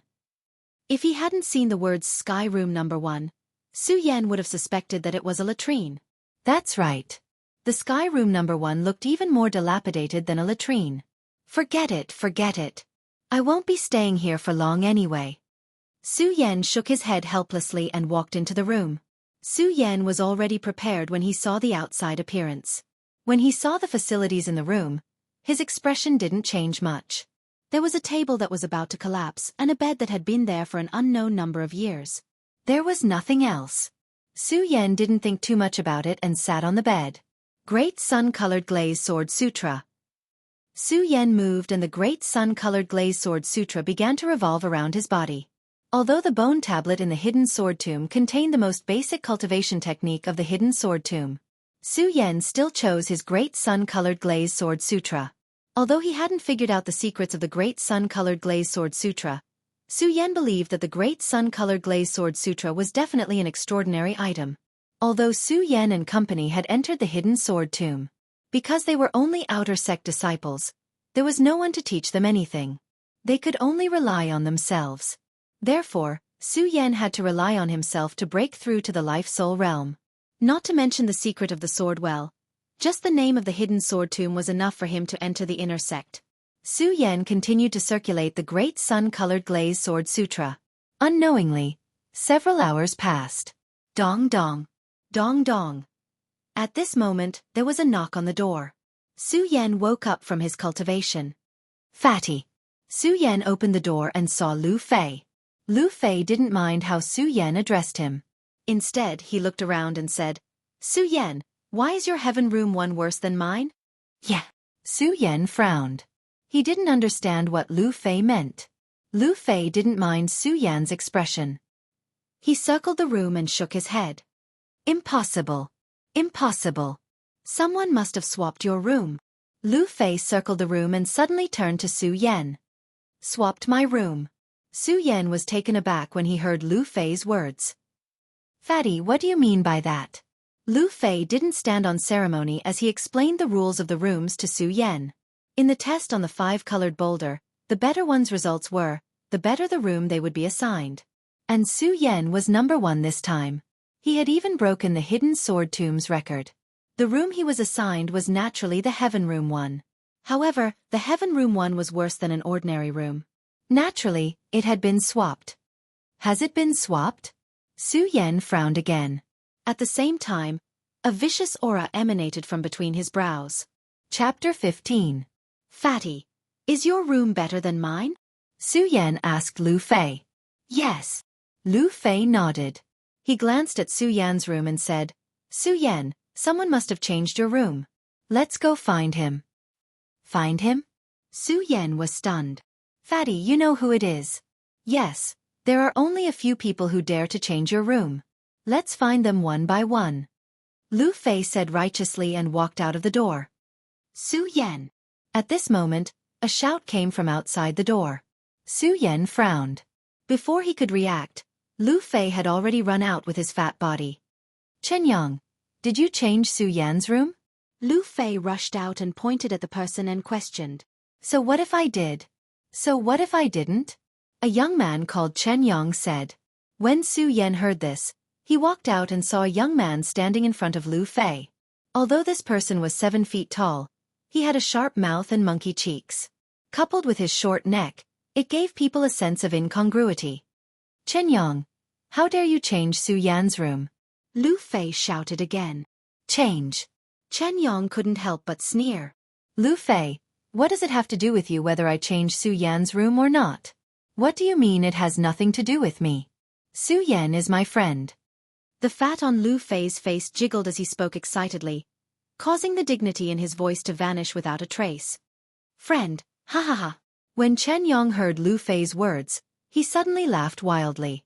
If he hadn't seen the words Sky Room #1, Su Yan would have suspected that it was a latrine. That's right. The Sky Room #1 looked even more dilapidated than a latrine. Forget it, forget it. I won't be staying here for long anyway. Su Yan shook his head helplessly and walked into the room. Su Yan was already prepared when he saw the outside appearance. When he saw the facilities in the room, his expression didn't change much. There was a table that was about to collapse and a bed that had been there for an unknown number of years. There was nothing else. Su Yan didn't think too much about it and sat on the bed. Great Sun-Colored Glaze Sword Sutra. Su Yan moved and the Great Sun-Colored Glaze Sword Sutra began to revolve around his body. Although the bone tablet in the hidden sword tomb contained the most basic cultivation technique of the hidden sword tomb, Su Yan still chose his Great Sun-Colored Glaze Sword Sutra. Although he hadn't figured out the secrets of the Great Sun-Colored Glaze Sword Sutra, Su Yan believed that the Great Sun-Colored Glaze Sword Sutra was definitely an extraordinary item. Although Su Yan and company had entered the hidden sword tomb, because they were only outer sect disciples, there was no one to teach them anything. They could only rely on themselves. Therefore, Su Yan had to rely on himself to break through to the life-soul realm. Not to mention the secret of the sword well. Just the name of the hidden sword tomb was enough for him to enter the inner sect. Su Yan continued to circulate the Great Sun-Colored Glaze Sword Sutra. Unknowingly, several hours passed. Dong dong. Dong dong. At this moment, there was a knock on the door. Su Yan woke up from his cultivation. Fatty. Su Yan opened the door and saw Lu Fei. Lu Fei didn't mind how Su Yan addressed him. Instead, he looked around and said, Su Yan, why is your heaven room one worse than mine? Yeah. Su Yan frowned. He didn't understand what Lu Fei meant. Lu Fei didn't mind Su Yan's expression. He circled the room and shook his head. Impossible. Impossible. Someone must have swapped your room. Lu Fei circled the room and suddenly turned to Su Yan. Swapped my room. Su Yan was taken aback when he heard Lu Fei's words. Fatty, what do you mean by that? Lu Fei didn't stand on ceremony as he explained the rules of the rooms to Su Yan. In the test on the 5-colored boulder, the better one's results were, the better the room they would be assigned. And Su Yan was number 1 this time. He had even broken the hidden sword tomb's record. The room he was assigned was naturally the Heaven Room 1. However, the Heaven Room 1 was worse than an ordinary room. Naturally, it had been swapped. Has it been swapped? Su Yan frowned again. At the same time, a vicious aura emanated from between his brows. Chapter 15. Fatty, is your room better than mine? Su Yan asked Lu Fei. Yes. Lu Fei nodded. He glanced at Su Yan's room and said, Su Yan, someone must have changed your room. Let's go find him. Find him? Su Yan was stunned. Fatty, you know who it is. Yes, there are only a few people who dare to change your room. Let's find them one by one. Lu Fei said righteously and walked out of the door. Su Yan. At this moment, a shout came from outside the door. Su Yan frowned. Before he could react, Lu Fei had already run out with his fat body. Chen Yang, did you change Su Yan's room? Lu Fei rushed out and pointed at the person and questioned. So what if I did? So what if I didn't? A young man called Chen Yang said. When Su Yan heard this, he walked out and saw a young man standing in front of Lu Fei. Although this person was 7 feet tall, he had a sharp mouth and monkey cheeks. Coupled with his short neck, it gave people a sense of incongruity. Chen Yang, how dare you change Su Yan's room? Lu Fei shouted again. Change. Chen Yang couldn't help but sneer. Lu Fei, what does it have to do with you whether I change Su Yan's room or not? What do you mean it has nothing to do with me? Su Yan is my friend. The fat on Lu Fei's face jiggled as he spoke excitedly, causing the dignity in his voice to vanish without a trace. Friend, ha ha ha. When Chen Yang heard Lu Fei's words, he suddenly laughed wildly.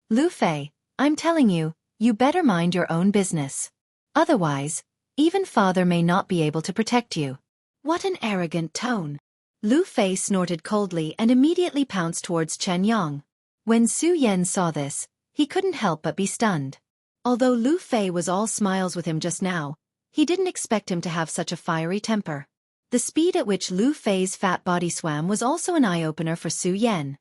Lu Fei, I'm telling you, you better mind your own business. Otherwise, even father may not be able to protect you. What an arrogant tone. Lu Fei snorted coldly and immediately pounced towards Chen Yang. When Su Yan saw this, he couldn't help but be stunned. Although Lu Fei was all smiles with him just now, he didn't expect him to have such a fiery temper. The speed at which Lu Fei's fat body swam was also an eye-opener for Su Yan.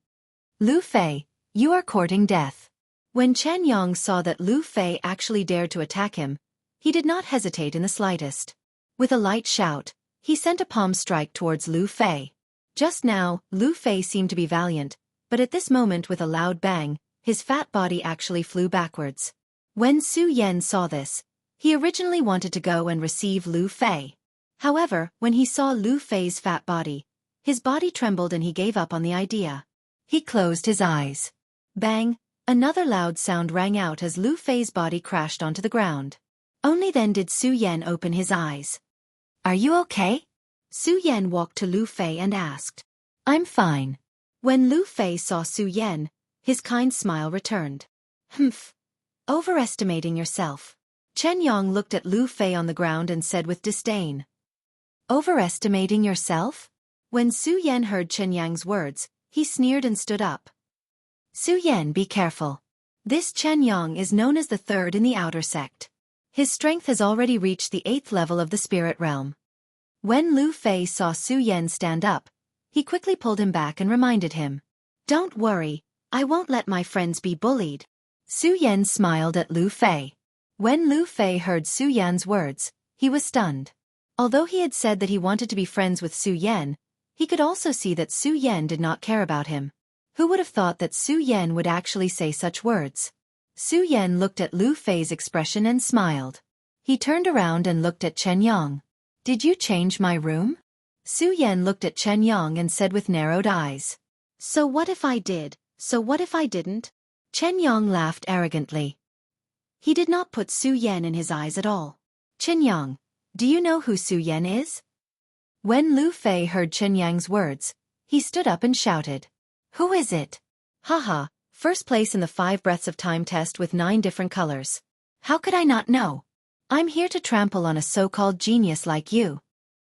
Lu Fei, you are courting death. When Chen Yang saw that Lu Fei actually dared to attack him, he did not hesitate in the slightest. With a light shout, he sent a palm strike towards Lu Fei. Just now, Lu Fei seemed to be valiant, but at this moment with a loud bang, his fat body actually flew backwards. When Su Yan saw this, he originally wanted to go and receive Lu Fei. However, when he saw Lu Fei's fat body, his body trembled and he gave up on the idea. He closed his eyes. Bang! Another loud sound rang out as Lu Fei's body crashed onto the ground. Only then did Su Yan open his eyes. Are you okay? Su Yan walked to Lu Fei and asked. I'm fine. When Lu Fei saw Su Yan, His kind smile returned. Humph. Overestimating yourself. Chen Yang looked at Lu Fei on the ground and said with disdain. Overestimating yourself? When Su Yan heard Chen Yang's words, he sneered and stood up. Su Yan, be careful. This Chen Yang is known as the third in the outer sect. His strength has already reached the 8th level of the spirit realm. When Lu Fei saw Su Yan stand up, he quickly pulled him back and reminded him. Don't worry, I won't let my friends be bullied. Su Yan smiled at Lu Fei. When Lu Fei heard Su Yan's words, he was stunned. Although he had said that he wanted to be friends with Su Yan, he could also see that Su Yan did not care about him. Who would have thought that Su Yan would actually say such words? Su Yan looked at Lu Fei's expression and smiled. He turned around and looked at Chen Yang. Did you change my room? Su Yan looked at Chen Yang and said with narrowed eyes. So what if I did? So what if I didn't? Chen Yang laughed arrogantly. He did not put Su Yan in his eyes at all. Chen Yang, do you know who Su Yan is? When Lu Fei heard Chen Yang's words, he stood up and shouted. Who is it? Haha, first place in the 5 breaths of time test with 9 different colors. How could I not know? I'm here to trample on a so-called genius like you.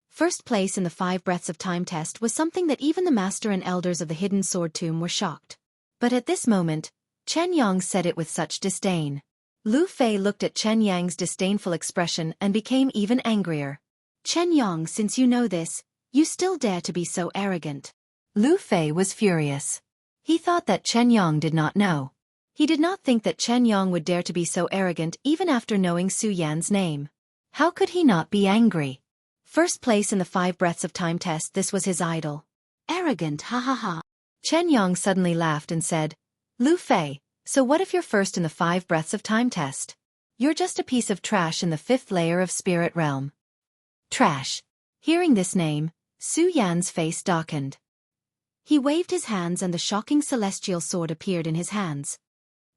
First place in the 5 breaths of time test was something that even the master and elders of the hidden sword tomb were shocked. But at this moment, Chen Yang said it with such disdain. Lu Fei looked at Chen Yang's disdainful expression and became even angrier. Chen Yang, since you know this, you still dare to be so arrogant. Lu Fei was furious. He thought that Chen Yang did not know. He did not think that Chen Yang would dare to be so arrogant even after knowing Su Yan's name. How could he not be angry? First place in the 5 breaths of time test, this was his idol. Arrogant, ha ha ha. Chen Yang suddenly laughed and said, Lu Fei, so what if you're first in the 5 breaths of time test? You're just a piece of trash in the 5th layer of spirit realm. Trash. Hearing this name, Su Yan's face darkened. He waved his hands and the shocking celestial sword appeared in his hands.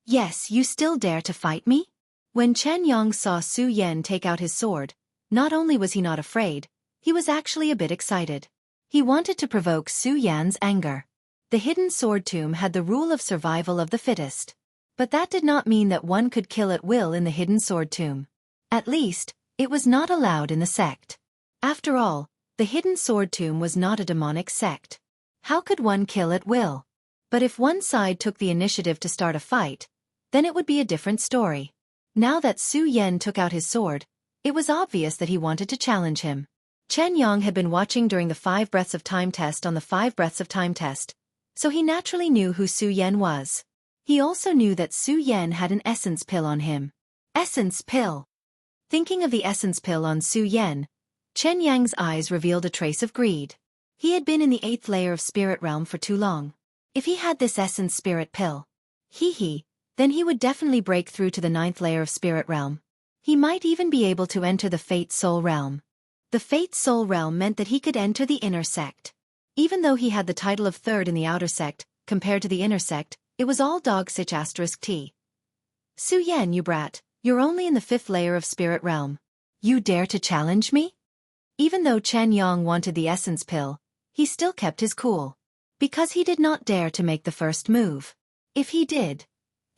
Yes, you still dare to fight me? When Chen Yang saw Su Yan take out his sword, not only was he not afraid, he was actually a bit excited. He wanted to provoke Su Yan's anger. The hidden sword tomb had the rule of survival of the fittest. But that did not mean that one could kill at will in the hidden sword tomb. At least, it was not allowed in the sect. After all, the hidden sword tomb was not a demonic sect. How could one kill at will? But if one side took the initiative to start a fight, then it would be a different story. Now that Su Yan took out his sword, it was obvious that he wanted to challenge him. Chen Yang had been watching during the 5 breaths of time test on the 5 breaths of time test, so he naturally knew who Su Yan was. He also knew that Su Yan had an essence pill on him. Essence pill. Thinking of the essence pill on Su Yan, Chen Yang's eyes revealed a trace of greed. He had been in the 8th layer of spirit realm for too long. If he had this essence spirit pill, then he would definitely break through to the 9th layer of spirit realm. He might even be able to enter the Fate Soul realm. The Fate Soul realm meant that he could enter the inner sect. Even though he had the title of 3rd in the outer sect, compared to the inner sect, it was all dog sich *T. Su Yan, you brat, you're only in the 5th layer of spirit realm. You dare to challenge me? Even though Chen Yang wanted the essence pill, he still kept his cool. Because he did not dare to make the first move. If he did,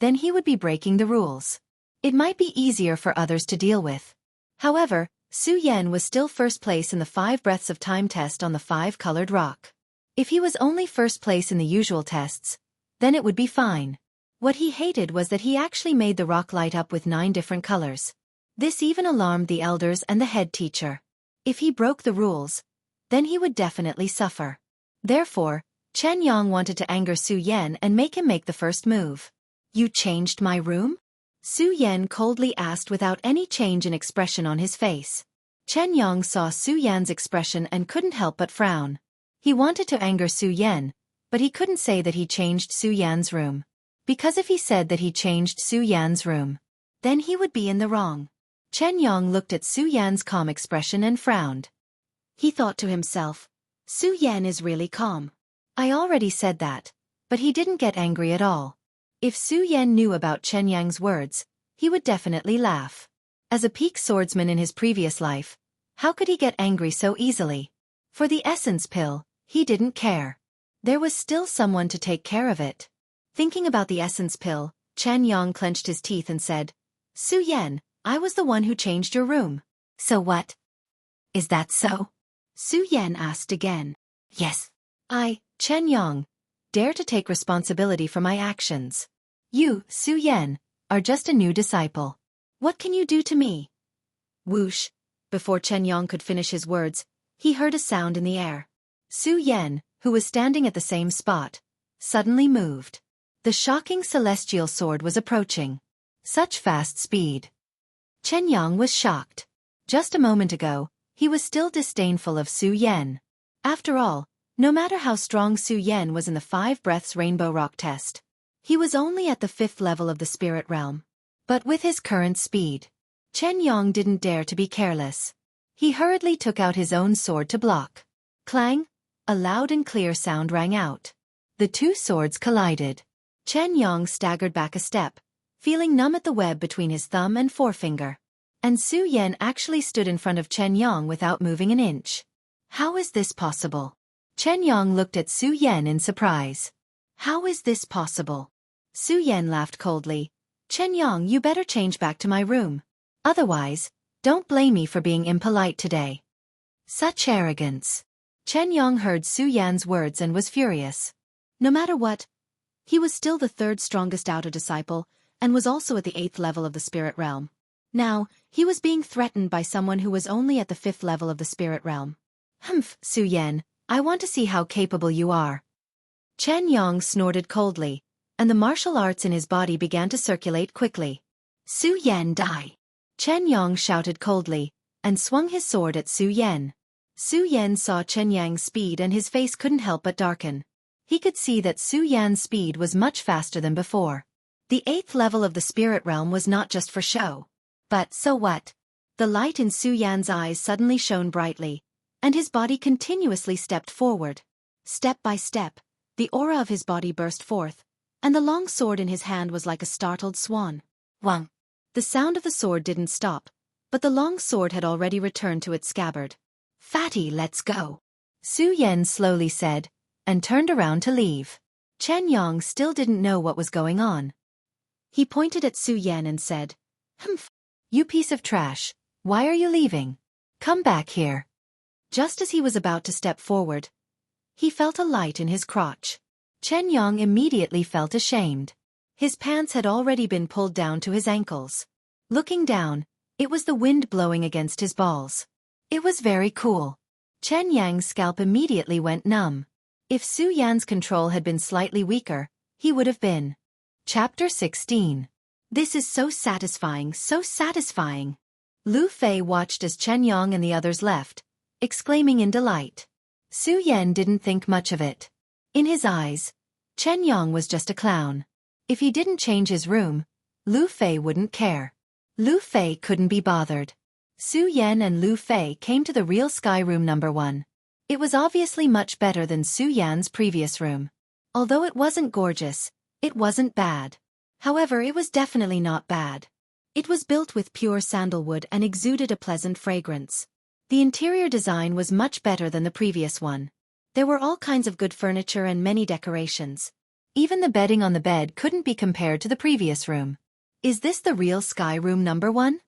then he would be breaking the rules. It might be easier for others to deal with. However, Su Yan was still first place in the 5 breaths of time test on the 5-colored rock. If he was only first place in the usual tests, then it would be fine. What he hated was that he actually made the rock light up with 9 different colors. This even alarmed the elders and the head teacher. If he broke the rules, then he would definitely suffer. Therefore, Chen Yang wanted to anger Su Yan and make him make the first move. You changed my room? Su Yan coldly asked without any change in expression on his face. Chen Yang saw Su Yan's expression and couldn't help but frown. He wanted to anger Su Yan, but he couldn't say that he changed Su Yan's room. Because if he said that he changed Su Yan's room, then he would be in the wrong. Chen Yang looked at Su Yan's calm expression and frowned. He thought to himself, Su Yan is really calm. I already said that, but he didn't get angry at all. If Su Yan knew about Chen Yang's words, he would definitely laugh. As a peak swordsman in his previous life, how could he get angry so easily? For the essence pill, he didn't care. There was still someone to take care of it. Thinking about the essence pill, Chen Yang clenched his teeth and said, Su Yan, I was the one who changed your room. So what? Is that so? Su Yan asked again. Yes. I, Chen Yang, dare to take responsibility for my actions. You, Su Yan, are just a new disciple. What can you do to me? Whoosh. Before Chen Yang could finish his words, he heard a sound in the air. Su Yan, who was standing at the same spot, suddenly moved. The shocking celestial sword was approaching. Such fast speed. Chen Yang was shocked. Just a moment ago, he was still disdainful of Su Yan. After all, no matter how strong Su Yan was in the 5 breaths rainbow rock test, he was only at the 5th level of the spirit realm. But with his current speed, Chen Yang didn't dare to be careless. He hurriedly took out his own sword to block. Clang! A loud and clear sound rang out. The 2 swords collided. Chen Yang staggered back a step, feeling numb at the web between his thumb and forefinger. And Su Yan actually stood in front of Chen Yang without moving an inch. How is this possible? Chen Yang looked at Su Yan in surprise. How is this possible? Su Yan laughed coldly. Chen Yang, you better change back to my room. Otherwise, don't blame me for being impolite today. Such arrogance. Chen Yang heard Su Yan's words and was furious. No matter what, he was still the 3rd strongest outer disciple, and was also at the 8th level of the spirit realm. Now, he was being threatened by someone who was only at the 5th level of the spirit realm. Humph, Su Yan, I want to see how capable you are. Chen Yang snorted coldly, and the martial arts in his body began to circulate quickly. Su Yan, die! Chen Yang shouted coldly, and swung his sword at Su Yan. Su Yan saw Chen Yang's speed and his face couldn't help but darken. He could see that Su Yan's speed was much faster than before. The 8th level of the spirit realm was not just for show. But so what? The light in Su Yan's eyes suddenly shone brightly, and his body continuously stepped forward. Step by step, the aura of his body burst forth, and the long sword in his hand was like a startled swan. Wang! The sound of the sword didn't stop, but the long sword had already returned to its scabbard. Fatty, let's go, Su Yan slowly said, and turned around to leave. Chen Yang still didn't know what was going on. He pointed at Su Yan and said, Humph! You piece of trash, why are you leaving? Come back here. Just as he was about to step forward, he felt a light in his crotch. Chen Yang immediately felt ashamed. His pants had already been pulled down to his ankles. Looking down, it was the wind blowing against his balls. It was very cool. Chen Yang's scalp immediately went numb. If Su Yan's control had been slightly weaker, he would have been. Chapter 16. This is so satisfying, so satisfying. Lu Fei watched as Chen Yang and the others left, exclaiming in delight. Su Yan didn't think much of it. In his eyes, Chen Yang was just a clown. If he didn't change his room, Lu Fei wouldn't care. Lu Fei couldn't be bothered. Su Yan and Lu Fei came to the real sky room number 1. It was obviously much better than Su Yan's previous room. Although it wasn't gorgeous, it wasn't bad. However, it was definitely not bad. It was built with pure sandalwood and exuded a pleasant fragrance. The interior design was much better than the previous one. There were all kinds of good furniture and many decorations. Even the bedding on the bed couldn't be compared to the previous room. Is this the real sky room number 1?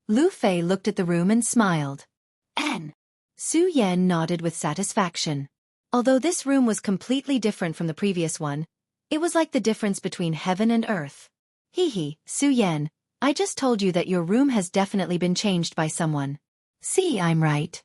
Lu Fei looked at the room and smiled. N. Su Yan nodded with satisfaction. Although this room was completely different from the previous one, it was like the difference between heaven and earth. Hee, Su Yan, I just told you that your room has definitely been changed by someone. See, I'm right.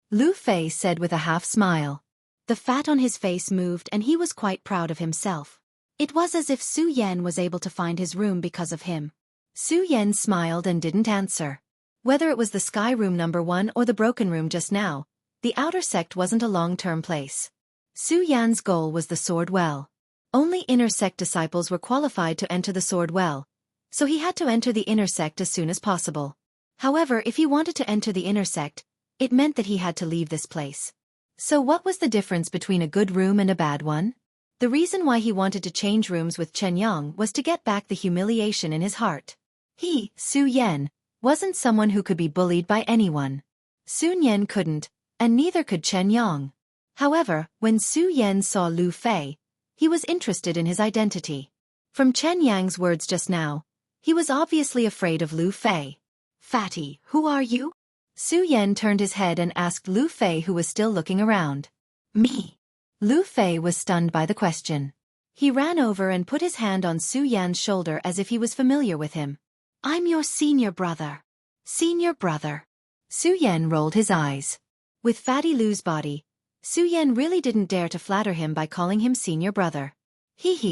Lu Fei said with a half smile. The fat on his face moved and he was quite proud of himself. It was as if Su Yan was able to find his room because of him. Su Yan smiled and didn't answer. Whether it was the sky room number 1 or the broken room just now, the outer sect wasn't a long-term place. Su Yan's goal was the sword well. Only inner sect disciples were qualified to enter the sword well, so he had to enter the inner sect as soon as possible. However, if he wanted to enter the inner sect, it meant that he had to leave this place. So what was the difference between a good room and a bad one? The reason why he wanted to change rooms with Chen Yang was to get back the humiliation in his heart. He, Su Yan, wasn't someone who could be bullied by anyone. Su Yan couldn't, and neither could Chen Yang. However, when Su Yan saw Lu Fei, He was interested in his identity. From Chen Yang's words just now, he was obviously afraid of Lu Fei. "Fatty, who are you?" Su Yan turned his head and asked Lu Fei, who was still looking around. "Me." Lu Fei was stunned by the question. He ran over and put his hand on Su Yan's shoulder as if he was familiar with him. "I'm your senior brother." "Senior brother." Su Yan rolled his eyes. With Fatty Lu's body, Su Yan really didn't dare to flatter him by calling him senior brother.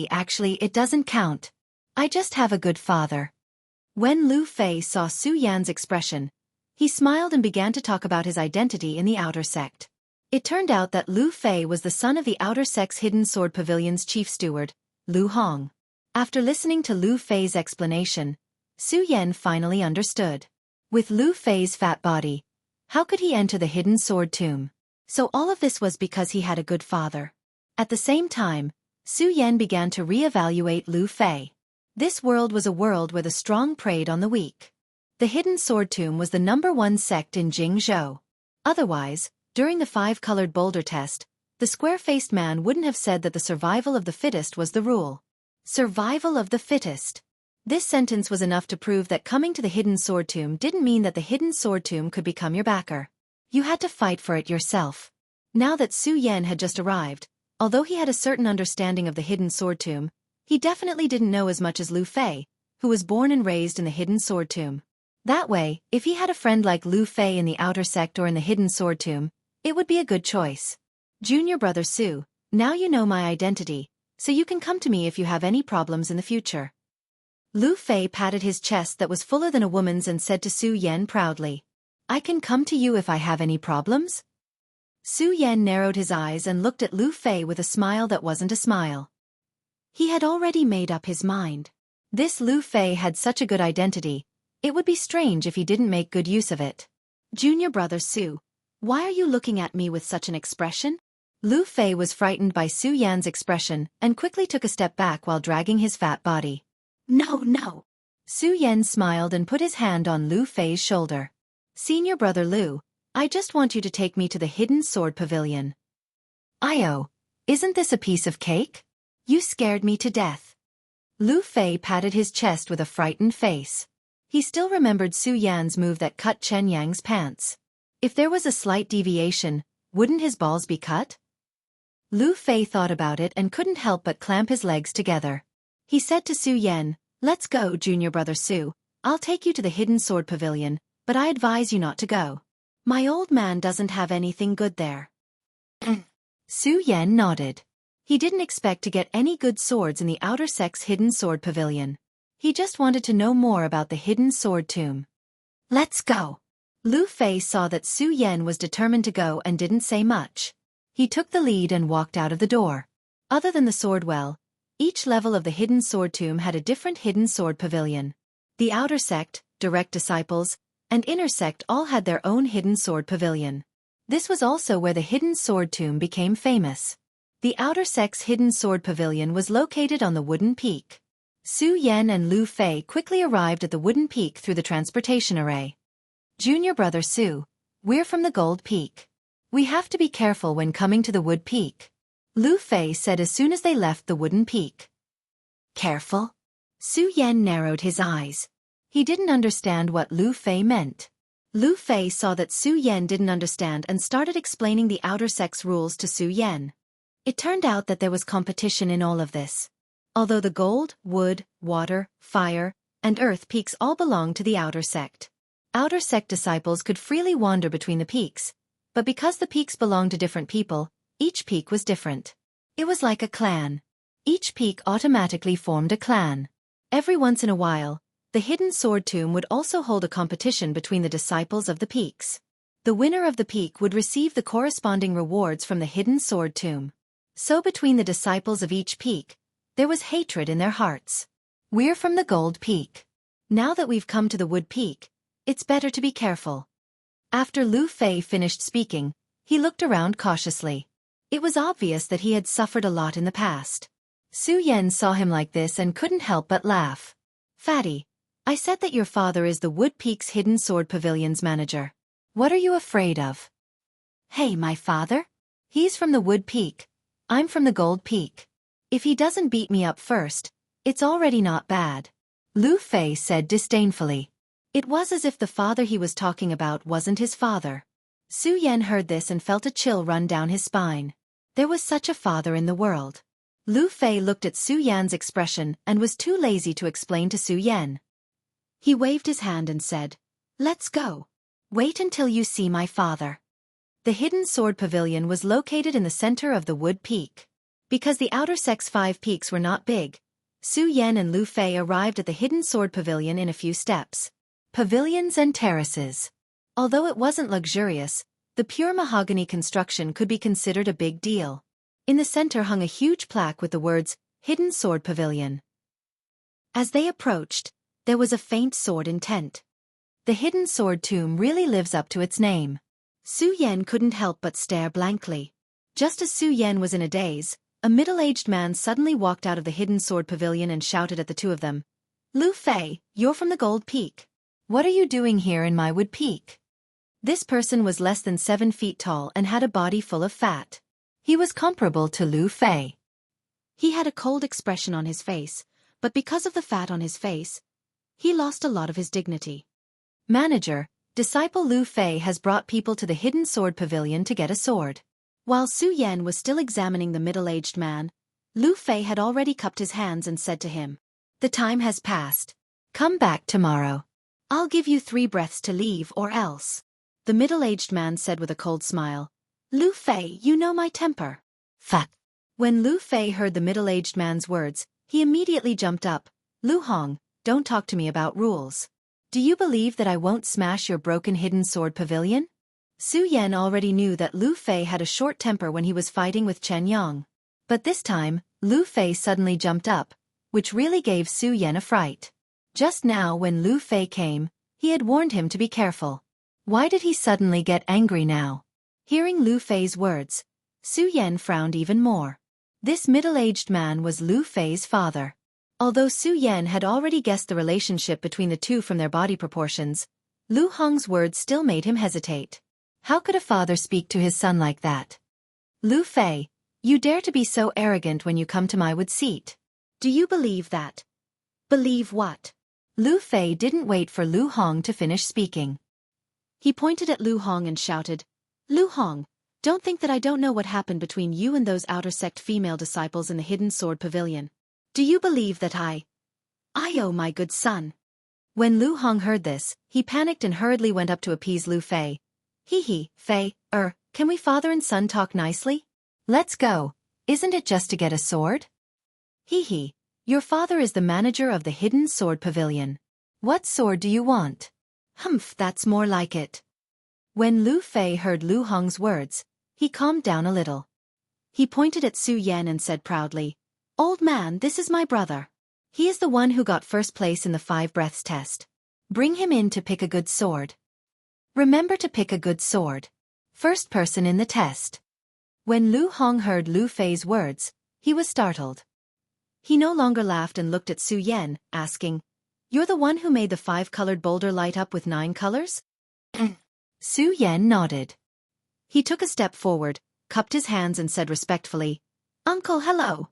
Actually it doesn't count. I just have a good father." When Lu Fei saw Su Yan's expression, he smiled and began to talk about his identity in the outer sect. It turned out that Lu Fei was the son of the outer sect's Hidden Sword Pavilion's chief steward, Lu Hong. After listening to Lu Fei's explanation, Su Yan finally understood. With Lu Fei's fat body, how could he enter the Hidden Sword Tomb? So all of this was because he had a good father. At the same time, Su Yan began to re-evaluate Lu Fei. This world was a world where the strong preyed on the weak. The Hidden Sword Tomb was the #1 sect in Jingzhou. Otherwise, during the 5-colored boulder test, the square-faced man wouldn't have said that the survival of the fittest was the rule. Survival of the fittest. This sentence was enough to prove that coming to the Hidden Sword Tomb didn't mean that the Hidden Sword Tomb could become your backer. You had to fight for it yourself. Now that Su Yan had just arrived, although he had a certain understanding of the Hidden Sword Tomb, he definitely didn't know as much as Lu Fei, who was born and raised in the Hidden Sword Tomb. That way, if he had a friend like Lu Fei in the outer sect or in the Hidden Sword Tomb, it would be a good choice. "Junior brother Su, now you know my identity, so you can come to me if you have any problems in the future." Lu Fei patted his chest that was fuller than a woman's and said to Su Yan proudly, "I can come to you if I have any problems?" Su Yan narrowed his eyes and looked at Lu Fei with a smile that wasn't a smile. He had already made up his mind. This Lu Fei had such a good identity, it would be strange if he didn't make good use of it. "Junior brother Su, why are you looking at me with such an expression?" Lu Fei was frightened by Su Yan's expression and quickly took a step back while dragging his fat body. No. Su Yan smiled and put his hand on Lu Fei's shoulder. "Senior brother Lu, I just want you to take me to the Hidden Sword Pavilion." "Io, isn't this a piece of cake? You scared me to death." Lu Fei patted his chest with a frightened face. He still remembered Su Yan's move that cut Chen Yang's pants. If there was a slight deviation, wouldn't his balls be cut? Lu Fei thought about it and couldn't help but clamp his legs together. He said to Su Yan, "Let's go, junior brother Su. I'll take you to the Hidden Sword Pavilion, but I advise you not to go. My old man doesn't have anything good there." Su Yan nodded. He didn't expect to get any good swords in the outer sect's Hidden Sword Pavilion. He just wanted to know more about the Hidden Sword Tomb. "Let's go." Lu Fei saw that Su Yan was determined to go and didn't say much. He took the lead and walked out of the door. Other than the sword well, each level of the Hidden Sword Tomb had a different Hidden Sword Pavilion. The outer sect, direct disciples, and inner sect all had their own Hidden Sword Pavilion. This was also where the Hidden Sword Tomb became famous. The outer sect's Hidden Sword Pavilion was located on the wooden peak. Su Yan and Lu Fei quickly arrived at the wooden peak through the transportation array. "Junior brother Su, we're from the Gold Peak. We have to be careful when coming to the Wood Peak," Lu Fei said as soon as they left the wooden peak. "Careful?" Su Yan narrowed his eyes. He didn't understand what Lu Fei meant. Lu Fei saw that Su Yan didn't understand and started explaining the outer sect's rules to Su Yan. It turned out that there was competition in all of this. Although the gold, wood, water, fire, and earth peaks all belonged to the outer sect. Outer sect disciples could freely wander between the peaks, but because the peaks belonged to different people, each peak was different. It was like a clan. Each peak automatically formed a clan. Every once in a while, the Hidden Sword Tomb would also hold a competition between the disciples of the peaks. The winner of the peak would receive the corresponding rewards from the Hidden Sword Tomb. So between the disciples of each peak, there was hatred in their hearts. "We're from the Gold Peak. Now that we've come to the Wood Peak, it's better to be careful." After Lu Fei finished speaking, he looked around cautiously. It was obvious that he had suffered a lot in the past. Su Yan saw him like this and couldn't help but laugh. "Fatty, I said that your father is the Wood Peak's Hidden Sword Pavilion's manager. What are you afraid of?" "Hey, my father? He's from the Wood Peak. I'm from the Gold Peak. If he doesn't beat me up first, it's already not bad. Lu Fei said disdainfully. It was as if the father he was talking about wasn't his father. Su Yan heard this and felt a chill run down his spine. There was such a father in the world. Lu Fei looked at Su Yan's expression and was too lazy to explain to Su Yan. He waved his hand and said, "Let's go. Wait until you see my father." The hidden sword pavilion was located in the center of the wood peak. Because the outer sex 5 peaks were not big, Su Yan and Lu Fei arrived at the hidden sword pavilion in a few steps. Pavilions and terraces. Although it wasn't luxurious, the pure mahogany construction could be considered a big deal. In the center hung a huge plaque with the words, "Hidden Sword Pavilion." As they approached, there was a faint sword intent. The hidden sword tomb really lives up to its name. Su Yan couldn't help but stare blankly. Just as Su Yan was in a daze, a middle-aged man suddenly walked out of the hidden sword pavilion and shouted at the two of them. "Lu Fei, you're from the Gold Peak. What are you doing here in my wood peak?" This person was less than 7 feet tall and had a body full of fat. He was comparable to Lu Fei. He had a cold expression on his face, but because of the fat on his face, he lost a lot of his dignity. "Manager, disciple Lu Fei has brought people to the hidden sword pavilion to get a sword." While Su Yan was still examining the middle-aged man, Lu Fei had already cupped his hands and said to him, "The time has passed. Come back tomorrow. I'll give you 3 breaths to leave or else." The middle-aged man said with a cold smile, "Lu Fei, you know my temper." Fat. When Lu Fei heard the middle-aged man's words, he immediately jumped up. "Lu Hong, don't talk to me about rules. Do you believe that I won't smash your broken hidden sword pavilion?" Su Yan already knew that Lu Fei had a short temper when he was fighting with Chen Yang. But this time, Lu Fei suddenly jumped up, which really gave Su Yan a fright. Just now when Lu Fei came, he had warned him to be careful. Why did he suddenly get angry now? Hearing Lu Fei's words, Su Yan frowned even more. This middle-aged man was Lu Fei's father. Although Su Yan had already guessed the relationship between the two from their body proportions, Lu Hong's words still made him hesitate. How could a father speak to his son like that? "Lu Fei, you dare to be so arrogant when you come to my wood seat. Do you believe that?" "Believe what?" Lu Fei didn't wait for Lu Hong to finish speaking. He pointed at Lu Hong and shouted, "Lu Hong, don't think that I don't know what happened between you and those outer sect female disciples in the hidden sword pavilion. Do you believe that I owe my good son?" When Lu Hong heard this, he panicked and hurriedly went up to appease Lu Fei. Fei, can we father and son talk nicely? Let's go. Isn't it just to get a sword?" Your father is the manager of the hidden sword pavilion. What sword do you want?" "Humph, that's more like it." When Lu Fei heard Lu Hong's words, he calmed down a little. He pointed at Su Yan and said proudly, "Old man, this is my brother. He is the one who got first place in the 5 breaths test. Bring him in to pick a good sword. Remember to pick a good sword. First person in the test." When Lu Hong heard Lu Fei's words, he was startled. He no longer laughed and looked at Su Yan, asking, "You're the one who made the 5-colored boulder light up with 9 colors?" Su Yan nodded. He took a step forward, cupped his hands and said respectfully, "Uncle, hello."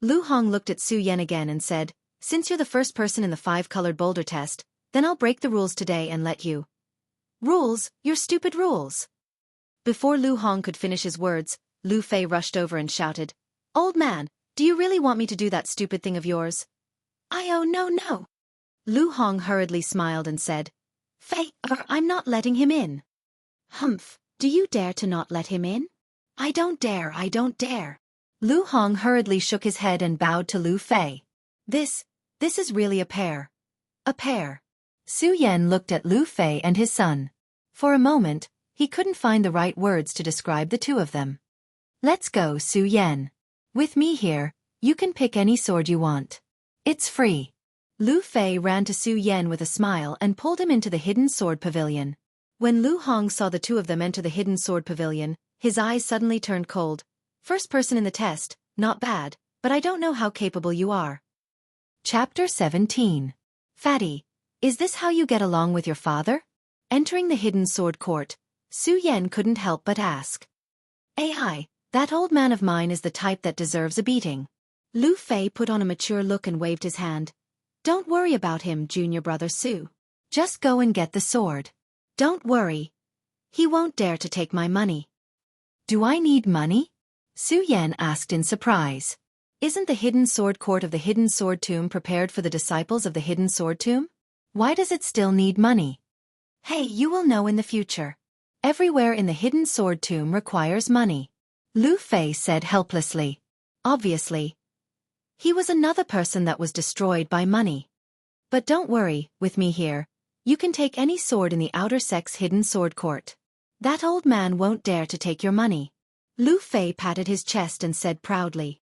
Lu Hong looked at Su Yan again and said, "Since you're the first person in the 5-colored boulder test, then I'll break the rules today and let you." "Rules? Your stupid rules." Before Lu Hong could finish his words, Lu Fei rushed over and shouted, "Old man, do you really want me to do that stupid thing of yours?" No. Lu Hong hurriedly smiled and said, "Fei, I'm not letting him in." "Humph, do you dare to not let him in?" I don't dare." Lu Hong hurriedly shook his head and bowed to Lu Fei. This is really a pair. A pair. Su Yan looked at Lu Fei and his son. For a moment, he couldn't find the right words to describe the two of them. "Let's go, Su Yan. With me here, you can pick any sword you want. It's free." Lu Fei ran to Su Yan with a smile and pulled him into the hidden sword pavilion. When Lu Hong saw the two of them enter the hidden sword pavilion, his eyes suddenly turned cold. "First person in the test, not bad, but I don't know how capable you are." Chapter 17. Fatty, is this how you get along with your father? Entering the hidden sword court, Su Yan couldn't help but ask. "Ai, That old man of mine is the type that deserves a beating. Lu Fei put on a mature look and waved his hand. Don't worry about him, junior brother Su. Just go and get the sword. Don't worry. He won't dare to take my money. Do I need money? Su Yan asked in surprise. Isn't the hidden sword court of the hidden sword tomb prepared for the disciples of the hidden sword tomb? Why does it still need money? Hey, you will know in the future. Everywhere in the hidden sword tomb requires money. Lu Fei said helplessly. Obviously. He was another person that was destroyed by money. But don't worry, with me here, you can take any sword in the outer sect's hidden sword court. That old man won't dare to take your money. Lu Fei patted his chest and said proudly.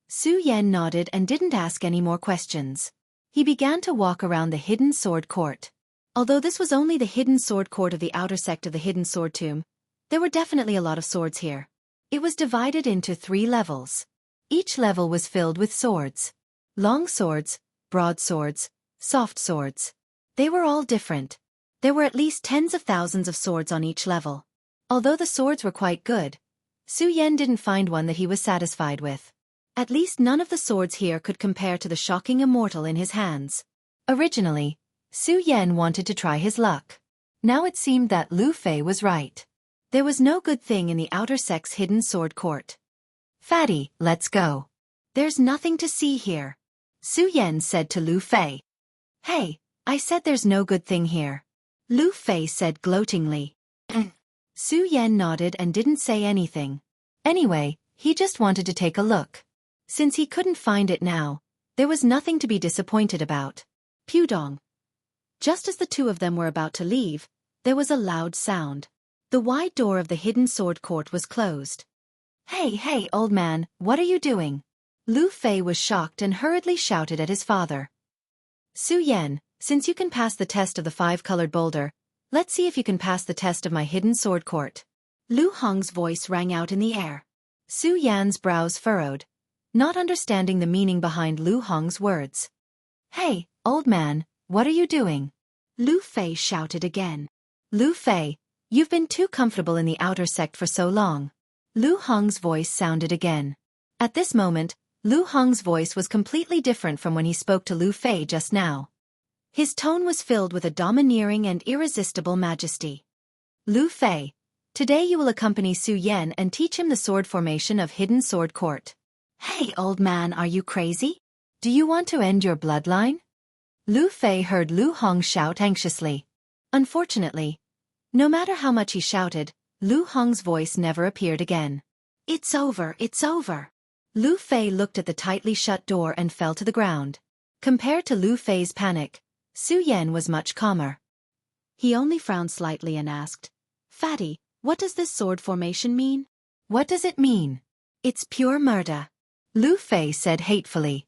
Su Yan nodded and didn't ask any more questions. He began to walk around the hidden sword court. Although this was only the hidden sword court of the outer sect of the hidden sword tomb, there were definitely a lot of swords here. It was divided into 3 levels. Each level was filled with swords. Long swords, broad swords, soft swords. They were all different. There were at least tens of thousands of swords on each level. Although the swords were quite good, Su Yan didn't find one that he was satisfied with. At least none of the swords here could compare to the shocking immortal in his hands. Originally, Su Yan wanted to try his luck. Now it seemed that Lu Fei was right. There was no good thing in the outer sect's hidden sword court. Fatty, let's go. There's nothing to see here. Su Yan said to Lu Fei. Hey, I said there's no good thing here. Lu Fei said gloatingly. Su Yan nodded and didn't say anything. Anyway, he just wanted to take a look. Since he couldn't find it now, there was nothing to be disappointed about. Pudong. Just as the two of them were about to leave, there was a loud sound. The wide door of the hidden sword court was closed. Hey, old man, what are you doing? Lu Fei was shocked and hurriedly shouted at his father. Su Yan, since you can pass the test of the 5-colored boulder, let's see if you can pass the test of my hidden sword court. Lu Hong's voice rang out in the air. Su Yan's brows furrowed, not understanding the meaning behind Lu Hong's words. Hey, old man, what are you doing? Lu Fei shouted again. Lu Fei, you've been too comfortable in the outer sect for so long. Lu Hong's voice sounded again. At this moment, Lu Hong's voice was completely different from when he spoke to Lu Fei just now. His tone was filled with a domineering and irresistible majesty. Lu Fei, today you will accompany Su Yan and teach him the sword formation of Hidden Sword Court. Hey, old man, are you crazy? Do you want to end your bloodline? Lu Fei heard Lu Hong shout anxiously. Unfortunately, no matter how much he shouted, Lu Hong's voice never appeared again. It's over, it's over. Lu Fei looked at the tightly shut door and fell to the ground. Compared to Lu Fei's panic, Su Yan was much calmer. He only frowned slightly and asked, Fatty, what does this sword formation mean? What does it mean? It's pure murder. Lu Fei said hatefully.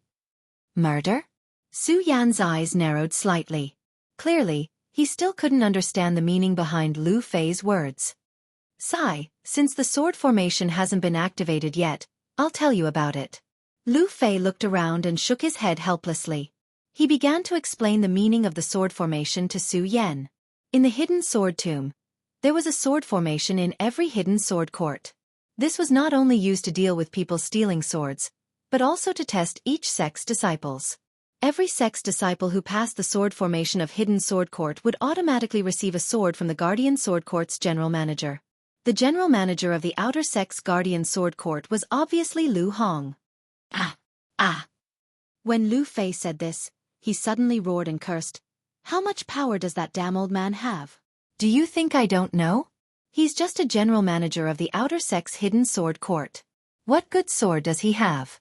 Murder? Su Yan's eyes narrowed slightly. Clearly, he still couldn't understand the meaning behind Lu Fei's words. Sigh, since the sword formation hasn't been activated yet, I'll tell you about it. Lu Fei looked around and shook his head helplessly. He began to explain the meaning of the sword formation to Su Yan. In the hidden sword tomb, there was a sword formation in every hidden sword court. This was not only used to deal with people stealing swords, but also to test each sect's disciples. Every sect's disciple who passed the sword formation of Hidden Sword Court would automatically receive a sword from the Guardian Sword Court's general manager. The general manager of the outer sect's Guardian Sword Court was obviously Lu Hong. Ah! When Lu Fei said this, he suddenly roared and cursed. How much power does that damn old man have? Do you think I don't know? He's just a general manager of the outer sect's Hidden Sword Court. What good sword does he have?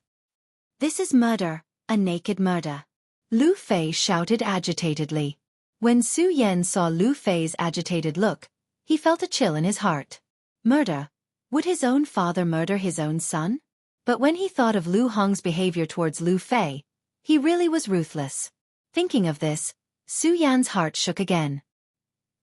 This is murder, a naked murder. Lu Fei shouted agitatedly. When Su Yan saw Lu Fei's agitated look, he felt a chill in his heart. Murder? Would his own father murder his own son? But when he thought of Lu Hong's behavior towards Lu Fei, he really was ruthless. Thinking of this, Su Yan's heart shook again.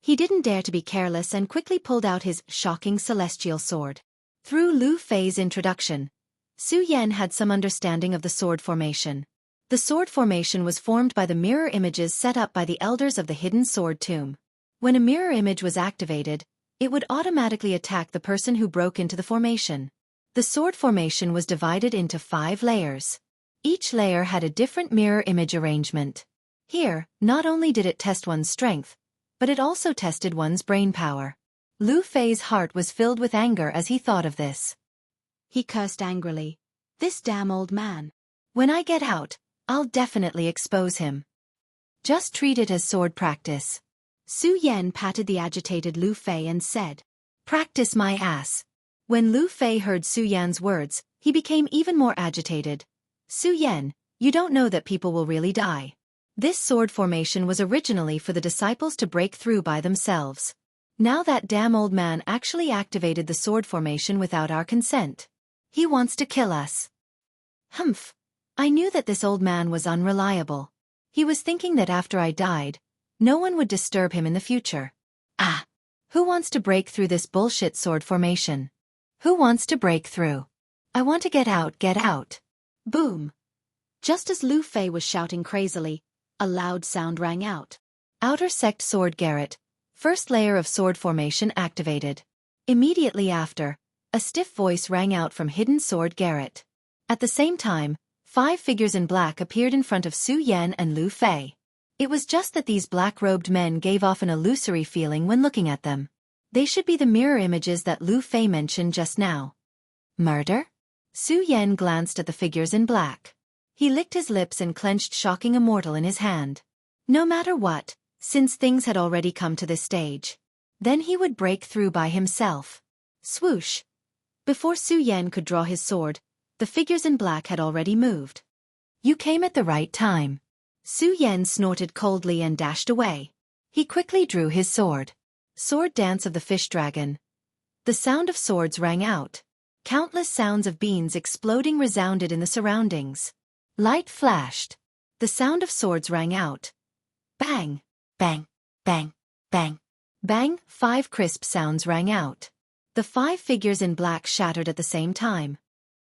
He didn't dare to be careless and quickly pulled out his shocking celestial sword. Through Lu Fei's introduction, Su Yan had some understanding of the sword formation. The sword formation was formed by the mirror images set up by the elders of the Hidden Sword Tomb. When a mirror image was activated, it would automatically attack the person who broke into the formation. The sword formation was divided into 5 layers. Each layer had a different mirror image arrangement. Here, not only did it test one's strength, but it also tested one's brain power. Lu Fei's heart was filled with anger as he thought of this. He cursed angrily. This damn old man. When I get out, I'll definitely expose him. Just treat it as sword practice. Su Yan patted the agitated Lu Fei and said, "Practice my ass." When Lu Fei heard Su Yan's words, he became even more agitated. Su Yan, you don't know that people will really die. This sword formation was originally for the disciples to break through by themselves. Now that damn old man actually activated the sword formation without our consent. He wants to kill us. Humph. I knew that this old man was unreliable. He was thinking that after I died, no one would disturb him in the future. Ah! Who wants to break through this bullshit sword formation? Who wants to break through? I want to get out, get out. Boom! Just as Lu Fei was shouting crazily, a loud sound rang out. Outer Sect Sword Garret. First layer of sword formation activated. Immediately after, a stiff voice rang out from Hidden Sword Garret. At the same time, 5 figures in black appeared in front of Su Yan and Lu Fei. It was just that these black-robed men gave off an illusory feeling when looking at them. They should be the mirror images that Lu Fei mentioned just now. Murder? Su Yan glanced at the figures in black. He licked his lips and clenched Shocking Immortal in his hand. No matter what, since things had already come to this stage, then he would break through by himself. Swoosh! Before Su Yan could draw his sword, the figures in black had already moved. You came at the right time. Su Yan snorted coldly and dashed away. He quickly drew his sword. Sword Dance of the Fish Dragon. The sound of swords rang out. Countless sounds of beans exploding resounded in the surroundings. Light flashed. The sound of swords rang out. Bang! Bang! Bang! Bang! Bang! 5 crisp sounds rang out. The 5 figures in black shattered at the same time.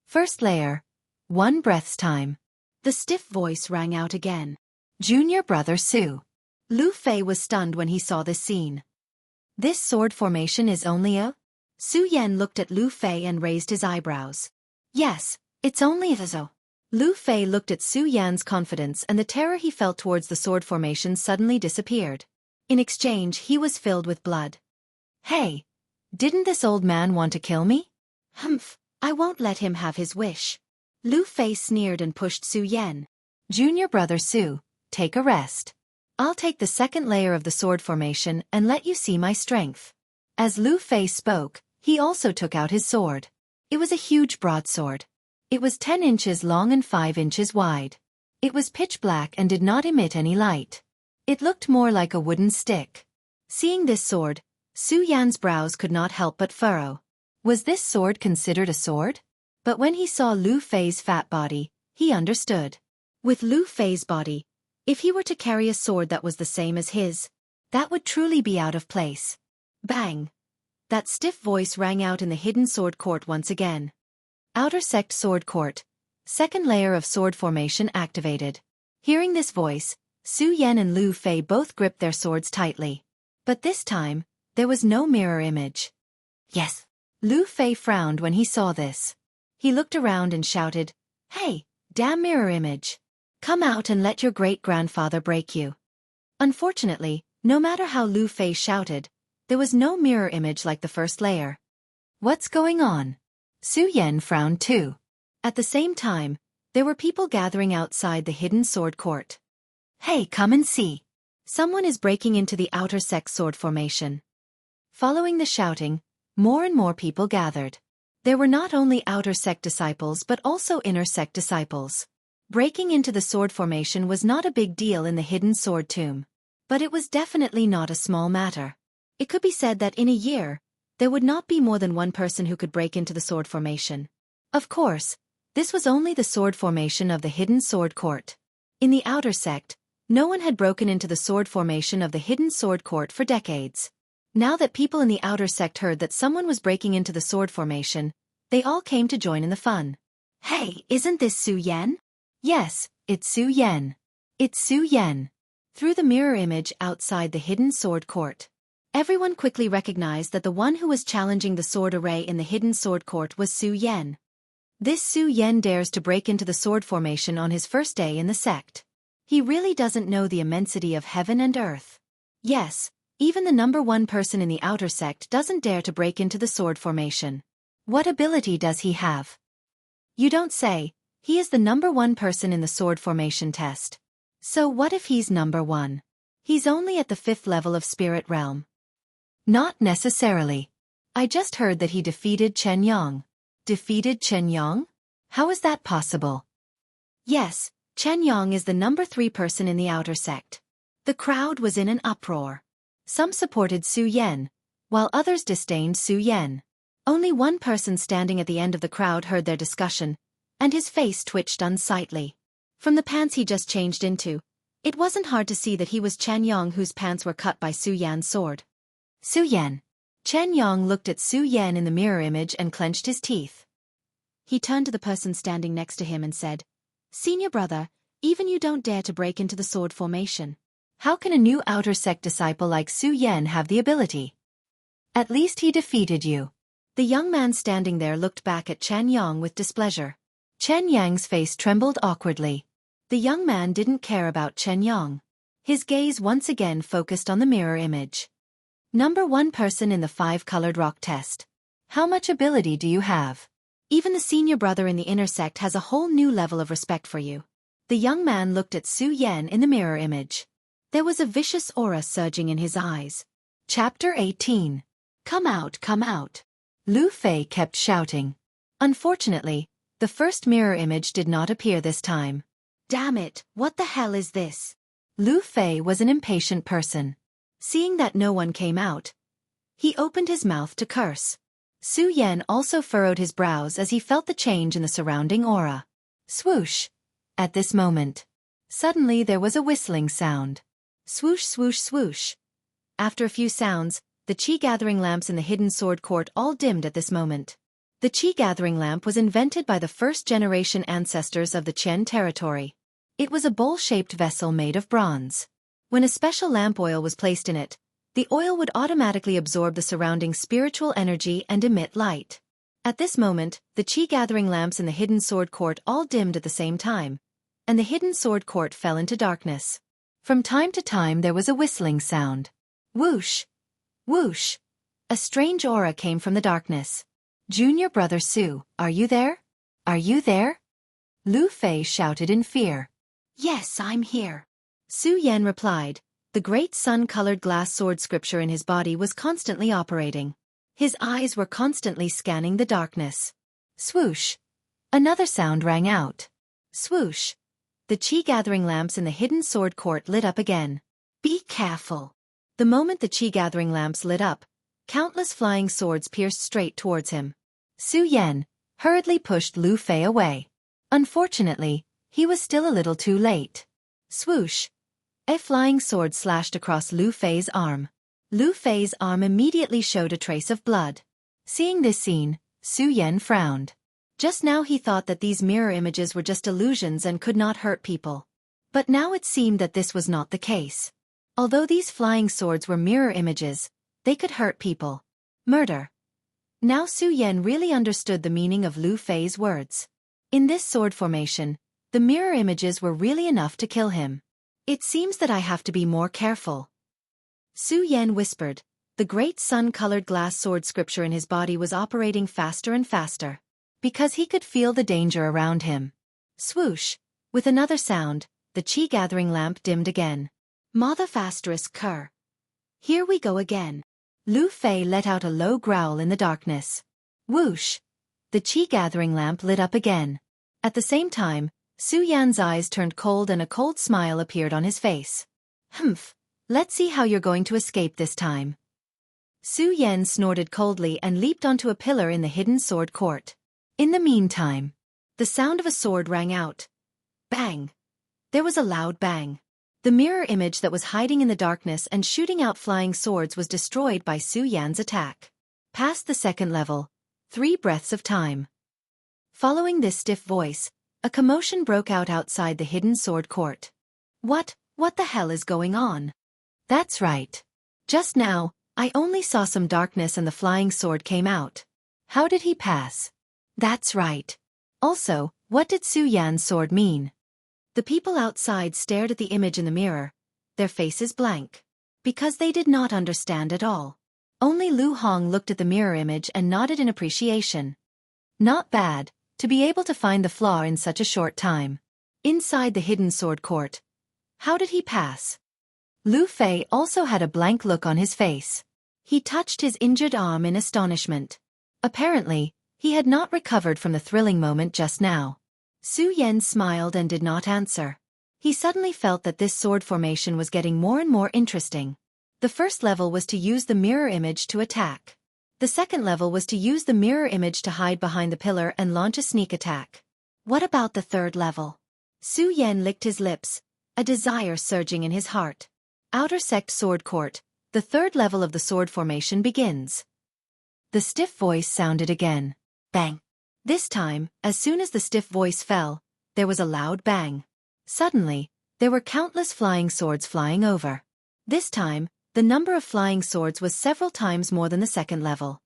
First layer. 1 breath's time. The stiff voice rang out again. Junior brother Su. Lu Fei was stunned when he saw this scene. This sword formation is only a... Su Yan looked at Lu Fei and raised his eyebrows. Yes, it's only a... Lu Fei looked at Su Yan's confidence and the terror he felt towards the sword formation suddenly disappeared. In exchange, he was filled with blood. Hey! Didn't this old man want to kill me? Humph, I won't let him have his wish. Lu Fei sneered and pushed Su Yan. Junior brother Su, take a rest. I'll take the second layer of the sword formation and let you see my strength. As Lu Fei spoke, he also took out his sword. It was a huge broadsword. It was 10 inches long and 5 inches wide. It was pitch black and did not emit any light. It looked more like a wooden stick. Seeing this sword, Su Yan's brows could not help but furrow. Was this sword considered a sword? But when he saw Lu Fei's fat body, he understood. With Lu Fei's body, if he were to carry a sword that was the same as his, that would truly be out of place. Bang! That stiff voice rang out in the Hidden Sword Court once again. Outer Sect Sword Court. Second layer of sword formation activated. Hearing this voice, Su Yan and Lu Fei both gripped their swords tightly. But this time, there was no mirror image. Yes. Lu Fei frowned when he saw this. He looked around and shouted, "Hey, damn mirror image! Come out and let your great-grandfather break you." Unfortunately, no matter how Lu Fei shouted, there was no mirror image like the first layer. What's going on? Su Yan frowned too. At the same time, there were people gathering outside the Hidden Sword Court. Hey, come and see. Someone is breaking into the Outer Sect sword formation. Following the shouting, more and more people gathered. There were not only Outer Sect disciples but also Inner Sect disciples. Breaking into the sword formation was not a big deal in the Hidden Sword Tomb. But it was definitely not a small matter. It could be said that in a year, there would not be more than one person who could break into the sword formation. Of course, this was only the sword formation of the Hidden Sword Court. In the Outer Sect, no one had broken into the sword formation of the Hidden Sword Court for decades. Now that people in the Outer Sect heard that someone was breaking into the sword formation, they all came to join in the fun. Hey, isn't this Su Yan? Yes, it's Su Yan. It's Su Yan. Through the mirror image outside the Hidden Sword Court, Everyone quickly recognized that the one who was challenging the sword array in the hidden sword court was Su Yen. This Su Yen dares to break into the sword formation on his first day in the sect. He really doesn't know the immensity of heaven and earth. Yes, even the number one person in the outer sect doesn't dare to break into the sword formation. What ability does he have? You don't say. He is the number one person in the sword formation test. So what if he's number one? He's only at the 5th level of spirit realm. Not necessarily. I just heard that he defeated Chen Yang. Defeated Chen Yang? How is that possible? Yes, Chen Yang is the number 3 person in the outer sect. The crowd was in an uproar. Some supported Su Yen, while others disdained Su Yen. Only one person standing at the end of the crowd heard their discussion, and his face twitched unsightly. From the pants he just changed into, it wasn't hard to see that he was Chen Yang, whose pants were cut by Su Yan's sword. Su Yen. Chen Yang looked at Su Yen in the mirror image and clenched his teeth. He turned to the person standing next to him and said, "Senior brother, even you don't dare to break into the sword formation. How can a new outer sect disciple like Su Yen have the ability? At least he defeated you." The young man standing there looked back at Chen Yang with displeasure. Chen Yang's face trembled awkwardly. The young man didn't care about Chen Yang. His gaze once again focused on the mirror image. Number 1 person in the 5-colored rock test. How much ability do you have? Even the senior brother in the inner sect has a whole new level of respect for you. The young man looked at Su Yen in the mirror image. There was a vicious aura surging in his eyes. Chapter 18. Come out, come out. Lu Fei kept shouting. Unfortunately, the first mirror image did not appear this time. Damn it, what the hell is this? Lu Fei was an impatient person. Seeing that no one came out, he opened his mouth to curse. Su Yen also furrowed his brows as he felt the change in the surrounding aura. Swoosh! At this moment, suddenly there was a whistling sound. Swoosh, swoosh, swoosh. After a few sounds, the chi-gathering lamps in the hidden sword court all dimmed at this moment. The chi-gathering lamp was invented by the first-generation ancestors of the Chen territory. It was a bowl-shaped vessel made of bronze. When a special lamp oil was placed in it, the oil would automatically absorb the surrounding spiritual energy and emit light. At this moment, the chi-gathering lamps in the hidden sword court all dimmed at the same time, and the hidden sword court fell into darkness. From time to time there was a whistling sound. Whoosh! Whoosh! A strange aura came from the darkness. Junior brother Su, are you there? Are you there? Lu Fei shouted in fear. Yes, I'm here. Su Yen replied. The great sun-colored glass sword scripture in his body was constantly operating. His eyes were constantly scanning the darkness. Swoosh! Another sound rang out. Swoosh! The chi-gathering lamps in the hidden sword court lit up again. Be careful! The moment the chi-gathering lamps lit up, countless flying swords pierced straight towards him. Su Yen hurriedly pushed Lu Fei away. Unfortunately, he was still a little too late. Swoosh! A flying sword slashed across Lu Fei's arm. Lu Fei's arm immediately showed a trace of blood. Seeing this scene, Su Yen frowned. Just now he thought that these mirror images were just illusions and could not hurt people. But now it seemed that this was not the case. Although these flying swords were mirror images, they could hurt people. Murder. Now Su Yen really understood the meaning of Lu Fei's words. In this sword formation, the mirror images were really enough to kill him. It seems that I have to be more careful. Su Yen whispered. The great sun-colored glass sword scripture in his body was operating faster and faster, because he could feel the danger around him. Swoosh! With another sound, the chi-gathering lamp dimmed again. Mother****. Here we go again. Lu Fei let out a low growl in the darkness. Whoosh! The chi-gathering lamp lit up again. At the same time, Su Yan's eyes turned cold and a cold smile appeared on his face. Humph! Let's see how you're going to escape this time. Su Yen snorted coldly and leaped onto a pillar in the hidden sword court. In the meantime, the sound of a sword rang out. Bang! There was a loud bang. The mirror image that was hiding in the darkness and shooting out flying swords was destroyed by Su Yan's attack. Past the 2nd level, 3 breaths of time. Following this stiff voice, a commotion broke out outside the hidden sword court. What the hell is going on? That's right. Just now, I only saw some darkness and the flying sword came out. How did he pass? That's right. Also, what did Su Yan's sword mean? The people outside stared at the image in the mirror, their faces blank. Because they did not understand at all. Only Lu Hong looked at the mirror image and nodded in appreciation. Not bad, to be able to find the flaw in such a short time. Inside the hidden sword court. How did he pass? Lu Fei also had a blank look on his face. He touched his injured arm in astonishment. Apparently, he had not recovered from the thrilling moment just now. Su Yan smiled and did not answer. He suddenly felt that this sword formation was getting more and more interesting. The first level was to use the mirror image to attack. The second level was to use the mirror image to hide behind the pillar and launch a sneak attack. What about the third level? Su Yan licked his lips, a desire surging in his heart. Outer Sect Sword Court, the third level of the sword formation begins. The stiff voice sounded again. Bang. This time, as soon as the stiff voice fell, there was a loud bang. Suddenly, there were countless flying swords flying over. This time, the number of flying swords was several times more than the second level.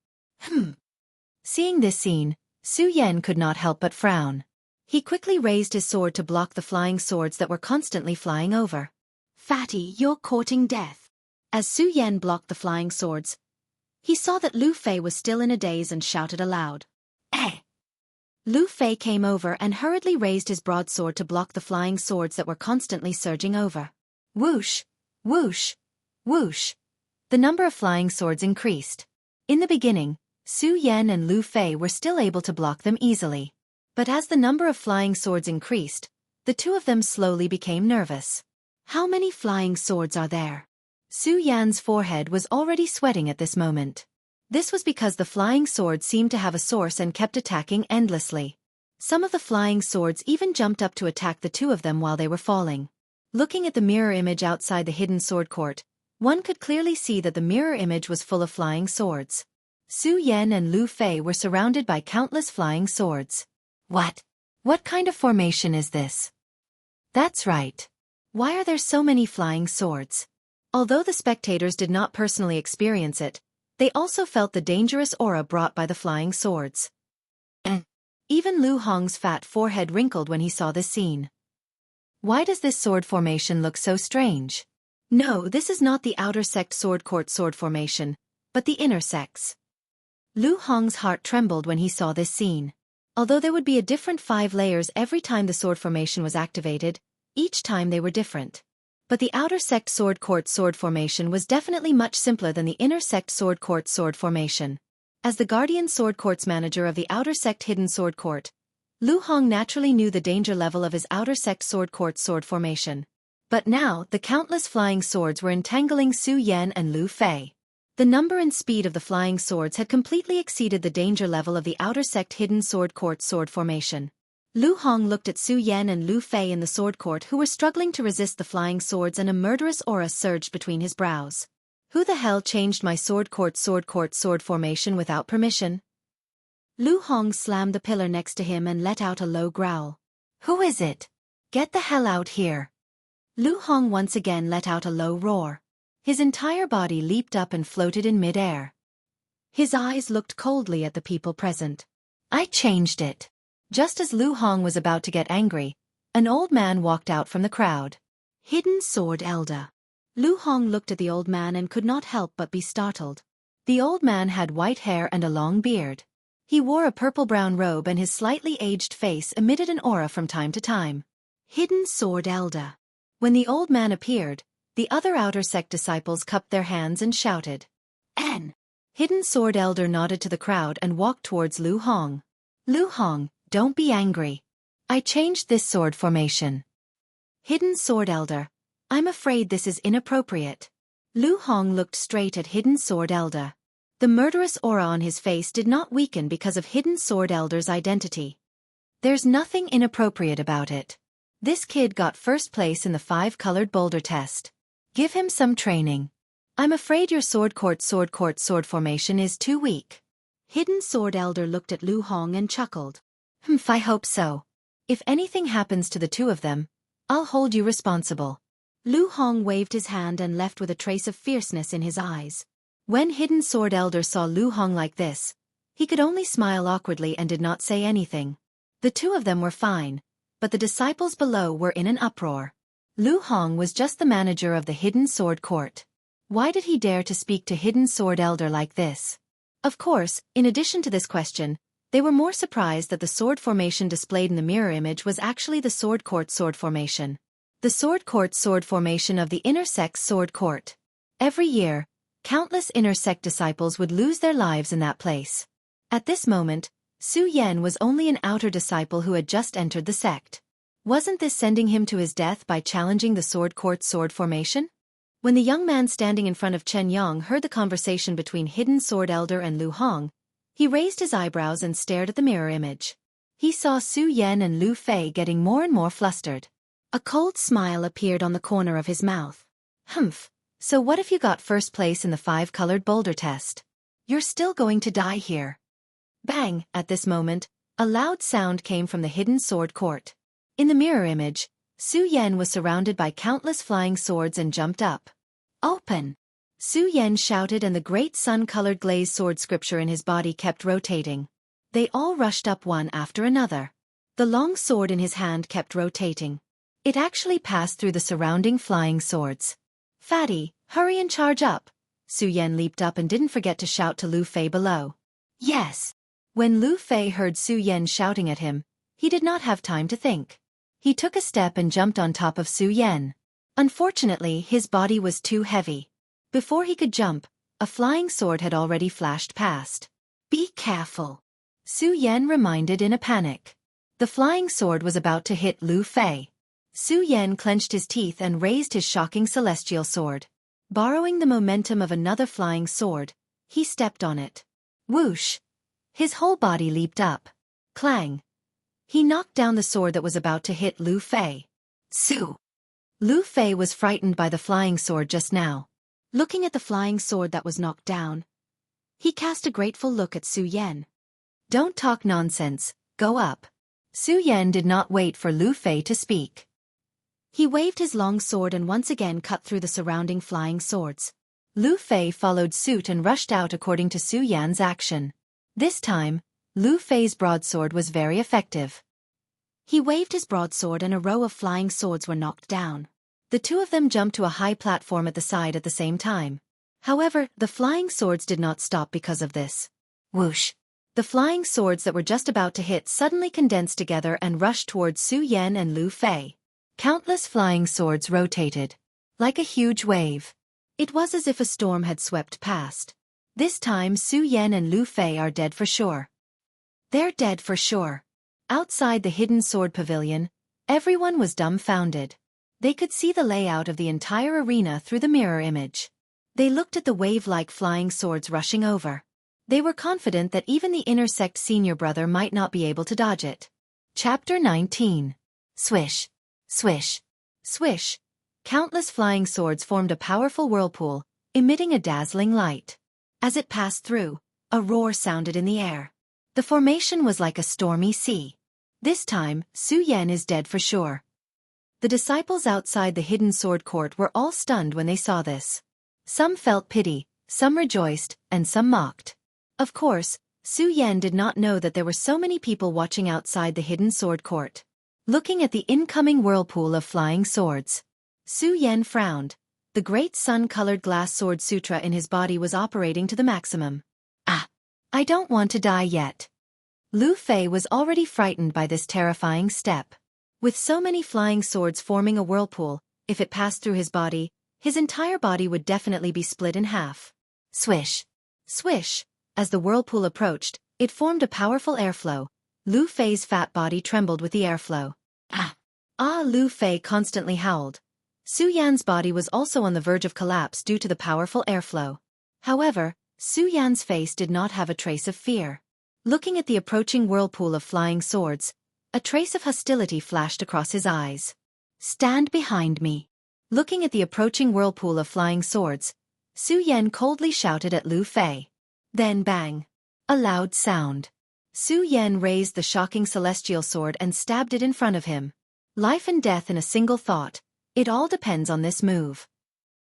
Seeing this scene, Su Yan could not help but frown. He quickly raised his sword to block the flying swords that were constantly flying over. Fatty, you're courting death. As Su Yan blocked the flying swords, he saw that Lu Fei was still in a daze and shouted aloud. Eh! Lu Fei came over and hurriedly raised his broadsword to block the flying swords that were constantly surging over. Whoosh! Whoosh! Whoosh! The number of flying swords increased. In the beginning, Su Yan and Lu Fei were still able to block them easily. But as the number of flying swords increased, the two of them slowly became nervous. How many flying swords are there? Su Yan's forehead was already sweating at this moment. This was because the flying swords seemed to have a source and kept attacking endlessly. Some of the flying swords even jumped up to attack the two of them while they were falling. Looking at the mirror image outside the hidden sword court, one could clearly see that the mirror image was full of flying swords. Su Yan and Lu Fei were surrounded by countless flying swords. What? What kind of formation is this? That's right. Why are there so many flying swords? Although the spectators did not personally experience it, they also felt the dangerous aura brought by the flying swords. Even Lu Hong's fat forehead wrinkled when he saw this scene. Why does this sword formation look so strange? No, this is not the outer sect sword court sword formation, but the inner sects. Lu Hong's heart trembled when he saw this scene. Although there would be a different 5 layers every time the sword formation was activated, each time they were different. But the outer sect sword court sword formation was definitely much simpler than the inner sect sword court sword formation. As the Guardian Sword Court's manager of the outer sect hidden sword court, Lu Hong naturally knew the danger level of his outer sect sword court sword formation. But now, the countless flying swords were entangling Su Yan and Lu Fei. The number and speed of the flying swords had completely exceeded the danger level of the outer sect hidden sword court sword formation. Lu Hong looked at Su Yan and Lu Fei in the sword court who were struggling to resist the flying swords, and a murderous aura surged between his brows. Who the hell changed my sword court sword formation without permission? Lu Hong slammed the pillar next to him and let out a low growl. Who is it? Get the hell out here. Lu Hong once again let out a low roar. His entire body leaped up and floated in mid-air. His eyes looked coldly at the people present. I changed it. Just as Lu Hong was about to get angry, an old man walked out from the crowd. Hidden Sword Elder. Lu Hong looked at the old man and could not help but be startled. The old man had white hair and a long beard. He wore a purple-brown robe and his slightly aged face emitted an aura from time to time. Hidden Sword Elder. When the old man appeared, the other outer sect disciples cupped their hands and shouted. N. Hidden Sword Elder nodded to the crowd and walked towards Lu Hong. Lu Hong, don't be angry. I changed this sword formation. Hidden Sword Elder, I'm afraid this is inappropriate. Lu Hong looked straight at Hidden Sword Elder. The murderous aura on his face did not weaken because of Hidden Sword Elder's identity. There's nothing inappropriate about it. This kid got first place in the 5-colored boulder test. Give him some training. I'm afraid your sword sword formation is too weak. Hidden Sword Elder looked at Lu Hong and chuckled. I hope so. If anything happens to the two of them, I'll hold you responsible. Lu Hong waved his hand and left with a trace of fierceness in his eyes. When Hidden Sword Elder saw Lu Hong like this, he could only smile awkwardly and did not say anything. The two of them were fine, but the disciples below were in an uproar. Lu Hong was just the manager of the Hidden Sword Court. Why did he dare to speak to Hidden Sword Elder like this? Of course, in addition to this question, they were more surprised that the sword formation displayed in the mirror image was actually the Sword Court sword formation. The Sword Court sword formation of the Inner Sect's Sword Court. Every year, countless Inner Sect disciples would lose their lives in that place. At this moment, Su Yan was only an outer disciple who had just entered the sect. Wasn't this sending him to his death by challenging the Sword Court's sword formation? When the young man standing in front of Chen Yong heard the conversation between Hidden Sword Elder and Lu Hong, he raised his eyebrows and stared at the mirror image. He saw Su Yan and Lu Fei getting more and more flustered. A cold smile appeared on the corner of his mouth. Humph, so what if you got first place in the 5-colored boulder test? You're still going to die here. Bang! At this moment, a loud sound came from the Hidden Sword Court. In the mirror image, Su Yan was surrounded by countless flying swords and jumped up. Open! Su Yan shouted, and the great sun-colored glazed sword scripture in his body kept rotating. They all rushed up one after another. The long sword in his hand kept rotating. It actually passed through the surrounding flying swords. Fatty, hurry and charge up! Su Yan leaped up and didn't forget to shout to Lu Fei below. Yes! When Lu Fei heard Su Yan shouting at him, he did not have time to think. He took a step and jumped on top of Su Yan. Unfortunately, his body was too heavy. Before he could jump, a flying sword had already flashed past. Be careful! Su Yan reminded in a panic. The flying sword was about to hit Lu Fei. Su Yan clenched his teeth and raised his shocking celestial sword. Borrowing the momentum of another flying sword, he stepped on it. Whoosh! His whole body leaped up. Clang! He knocked down the sword that was about to hit Lu Fei. Su! Lu Fei was frightened by the flying sword just now. Looking at the flying sword that was knocked down, he cast a grateful look at Su Yan. Don't talk nonsense, go up. Su Yan did not wait for Lu Fei to speak. He waved his long sword and once again cut through the surrounding flying swords. Lu Fei followed suit and rushed out according to Su Yan's action. This time, Lu Fei's broadsword was very effective. He waved his broadsword and a row of flying swords were knocked down. The two of them jumped to a high platform at the side at the same time. However, the flying swords did not stop because of this. Whoosh! The flying swords that were just about to hit suddenly condensed together and rushed towards Su Yan and Lu Fei. Countless flying swords rotated. Like a huge wave. It was as if a storm had swept past. This time Su Yan and Lu Fei are dead for sure. They're dead for sure. Outside the Hidden Sword Pavilion, everyone was dumbfounded. They could see the layout of the entire arena through the mirror image. They looked at the wave-like flying swords rushing over. They were confident that even the Inner Sect senior brother might not be able to dodge it. Chapter 19. Swish. Swish. Swish. Countless flying swords formed a powerful whirlpool, emitting a dazzling light. As it passed through, a roar sounded in the air. The formation was like a stormy sea. This time, Su Yan is dead for sure. The disciples outside the Hidden Sword Court were all stunned when they saw this. Some felt pity, some rejoiced, and some mocked. Of course, Su Yan did not know that there were so many people watching outside the Hidden Sword Court. Looking at the incoming whirlpool of flying swords, Su Yan frowned. The great sun-colored glass sword sutra in his body was operating to the maximum. Ah! I don't want to die yet. Lu Fei was already frightened by this terrifying step. With so many flying swords forming a whirlpool, if it passed through his body, his entire body would definitely be split in half. Swish! Swish! As the whirlpool approached, it formed a powerful airflow. Lu Fei's fat body trembled with the airflow. Ah! Ah! Lu Fei constantly howled. Su Yan's body was also on the verge of collapse due to the powerful airflow. However, Su Yan's face did not have a trace of fear. Looking at the approaching whirlpool of flying swords, a trace of hostility flashed across his eyes. Stand behind me. Looking at the approaching whirlpool of flying swords, Su Yan coldly shouted at Lu Fei. Then bang! A loud sound. Su Yan raised the shocking celestial sword and stabbed it in front of him. Life and death in a single thought. It all depends on this move.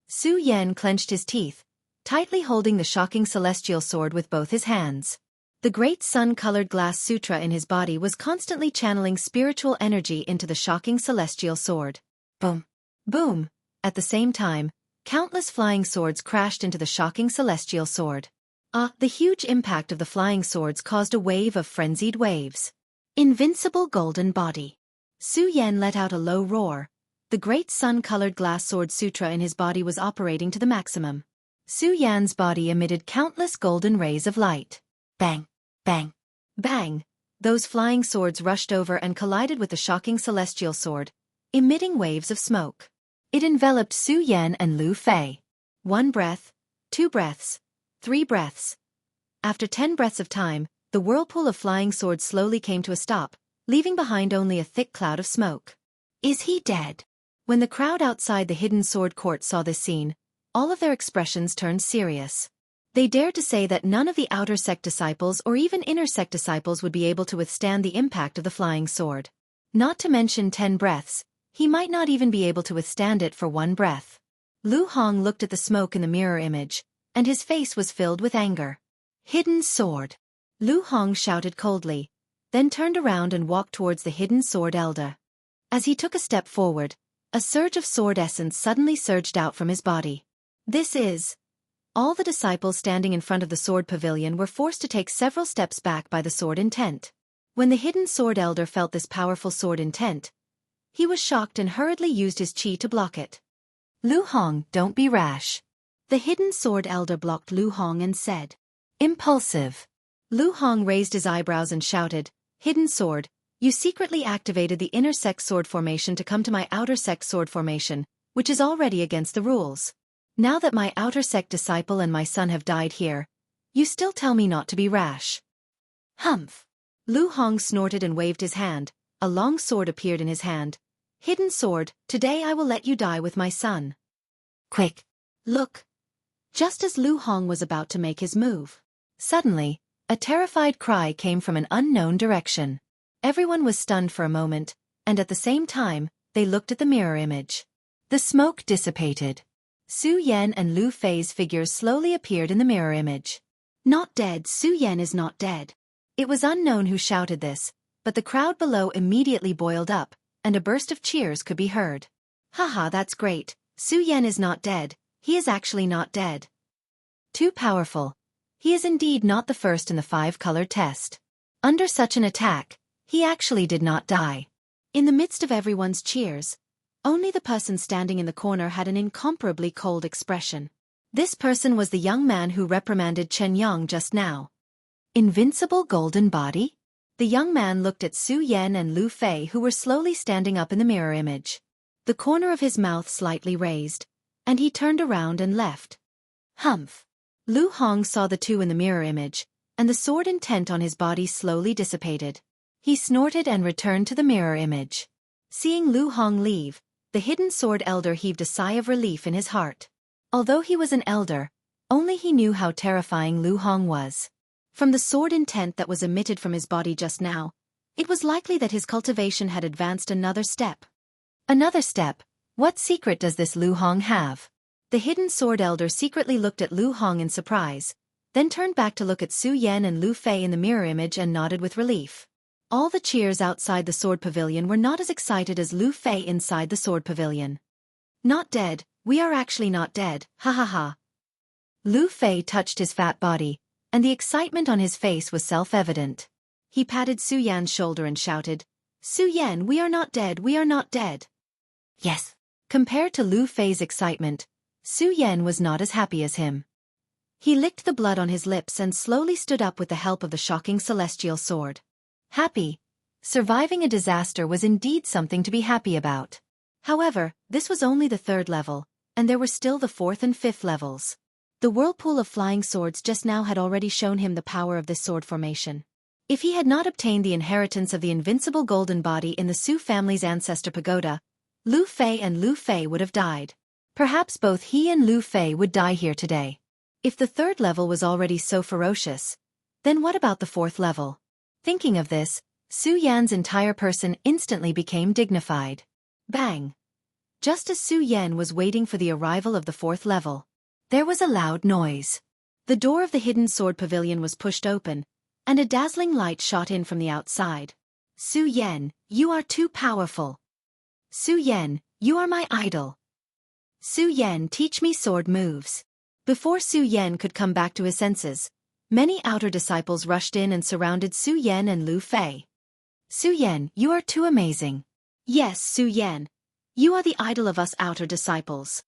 Su Yan clenched his teeth. tightly holding the shocking celestial sword with both his hands. The great sun-colored glass sutra in his body was constantly channeling spiritual energy into the shocking celestial sword. Boom! Boom! At the same time, countless flying swords crashed into the shocking celestial sword. The huge impact of the flying swords caused a wave of frenzied waves. Invincible golden body. Su Yan let out a low roar. The great sun-colored glass sword sutra in his body was operating to the maximum. Su Yan's body emitted countless golden rays of light. Bang! Bang! Bang! Those flying swords rushed over and collided with the shocking celestial sword, emitting waves of smoke. It enveloped Su Yan and Lu Fei. 1 breath, 2 breaths, 3 breaths. After 10 breaths of time, the whirlpool of flying swords slowly came to a stop, leaving behind only a thick cloud of smoke. Is he dead? When the crowd outside the hidden sword court saw this scene, all of their expressions turned serious. They dared to say that none of the outer sect disciples or even inner sect disciples would be able to withstand the impact of the flying sword. Not to mention 10 breaths, he might not even be able to withstand it for 1 breath. Lu Hong looked at the smoke in the mirror image, and his face was filled with anger. Hidden sword. Lu Hong shouted coldly, then turned around and walked towards the hidden sword elder. As he took a step forward, a surge of sword essence suddenly surged out from his body. This is... All the disciples standing in front of the sword pavilion were forced to take several steps back by the sword intent. When the hidden sword elder felt this powerful sword intent, he was shocked and hurriedly used his chi to block it. Lu Hong, don't be rash. The hidden sword elder blocked Lu Hong and said, impulsive. Lu Hong raised his eyebrows and shouted, hidden sword, you secretly activated the inner sect sword formation to come to my outer sect sword formation, which is already against the rules. Now that my outer sect disciple and my son have died here, you still tell me not to be rash. Humph. Lu Hong snorted and waved his hand. A long sword appeared in his hand. Hidden sword, today I will let you die with my son. Quick. Look. Just as Lu Hong was about to make his move, suddenly, a terrified cry came from an unknown direction. Everyone was stunned for a moment, and at the same time, they looked at the mirror image. The smoke dissipated. Su Yan and Lu Fei's figures slowly appeared in the mirror image. Not dead, Su Yan is not dead. It was unknown who shouted this, but the crowd below immediately boiled up, and a burst of cheers could be heard. Haha, that's great. Su Yan is not dead, he is actually not dead. Too powerful. He is indeed not the first in the 5-colored test. Under such an attack, he actually did not die. In the midst of everyone's cheers, only the person standing in the corner had an incomparably cold expression. This person was the young man who reprimanded Chen Yang just now. Invincible golden body? The young man looked at Su Yan and Lu Fei, who were slowly standing up in the mirror image. The corner of his mouth slightly raised, and he turned around and left. Humph. Lu Hong saw the two in the mirror image, and the sword intent on his body slowly dissipated. He snorted and returned to the mirror image. Seeing Lu Hong leave, the hidden sword elder heaved a sigh of relief in his heart. Although he was an elder, only he knew how terrifying Lu Hong was. From the sword intent that was emitted from his body just now, it was likely that his cultivation had advanced another step. Another step? What secret does this Lu Hong have? The hidden sword elder secretly looked at Lu Hong in surprise, then turned back to look at Su Yan and Lu Fei in the mirror image and nodded with relief. All the cheers outside the sword pavilion were not as excited as Lu Fei inside the sword pavilion. Not dead, we are actually not dead, ha ha ha. Lu Fei touched his fat body, and the excitement on his face was self-evident. He patted Su Yan's shoulder and shouted, Su Yan, we are not dead, we are not dead. Yes. Compared to Lu Fei's excitement, Su Yan was not as happy as him. He licked the blood on his lips and slowly stood up with the help of the shocking celestial sword. Happy. Surviving a disaster was indeed something to be happy about. However, this was only the 3rd level, and there were still the 4th and 5th levels. The whirlpool of flying swords just now had already shown him the power of this sword formation. If he had not obtained the inheritance of the invincible golden body in the Su family's ancestor pagoda, Lu Fei and Lu Fei would have died. Perhaps both he and Lu Fei would die here today. If the 3rd level was already so ferocious, then what about the 4th level? Thinking of this, Su Yan's entire person instantly became dignified. Bang! Just as Su Yan was waiting for the arrival of the 4th level, There was a loud noise. The door of the hidden sword pavilion was pushed open, and a dazzling light shot in from the outside. Su Yan, you are too powerful. Su Yan, you are my idol. Su Yan, teach me sword moves. Before Su Yan could come back to his senses, many outer disciples rushed in and surrounded Su Yan and Lu Fei. Su Yan, you are too amazing. Yes, Su Yan. You are the idol of us outer disciples.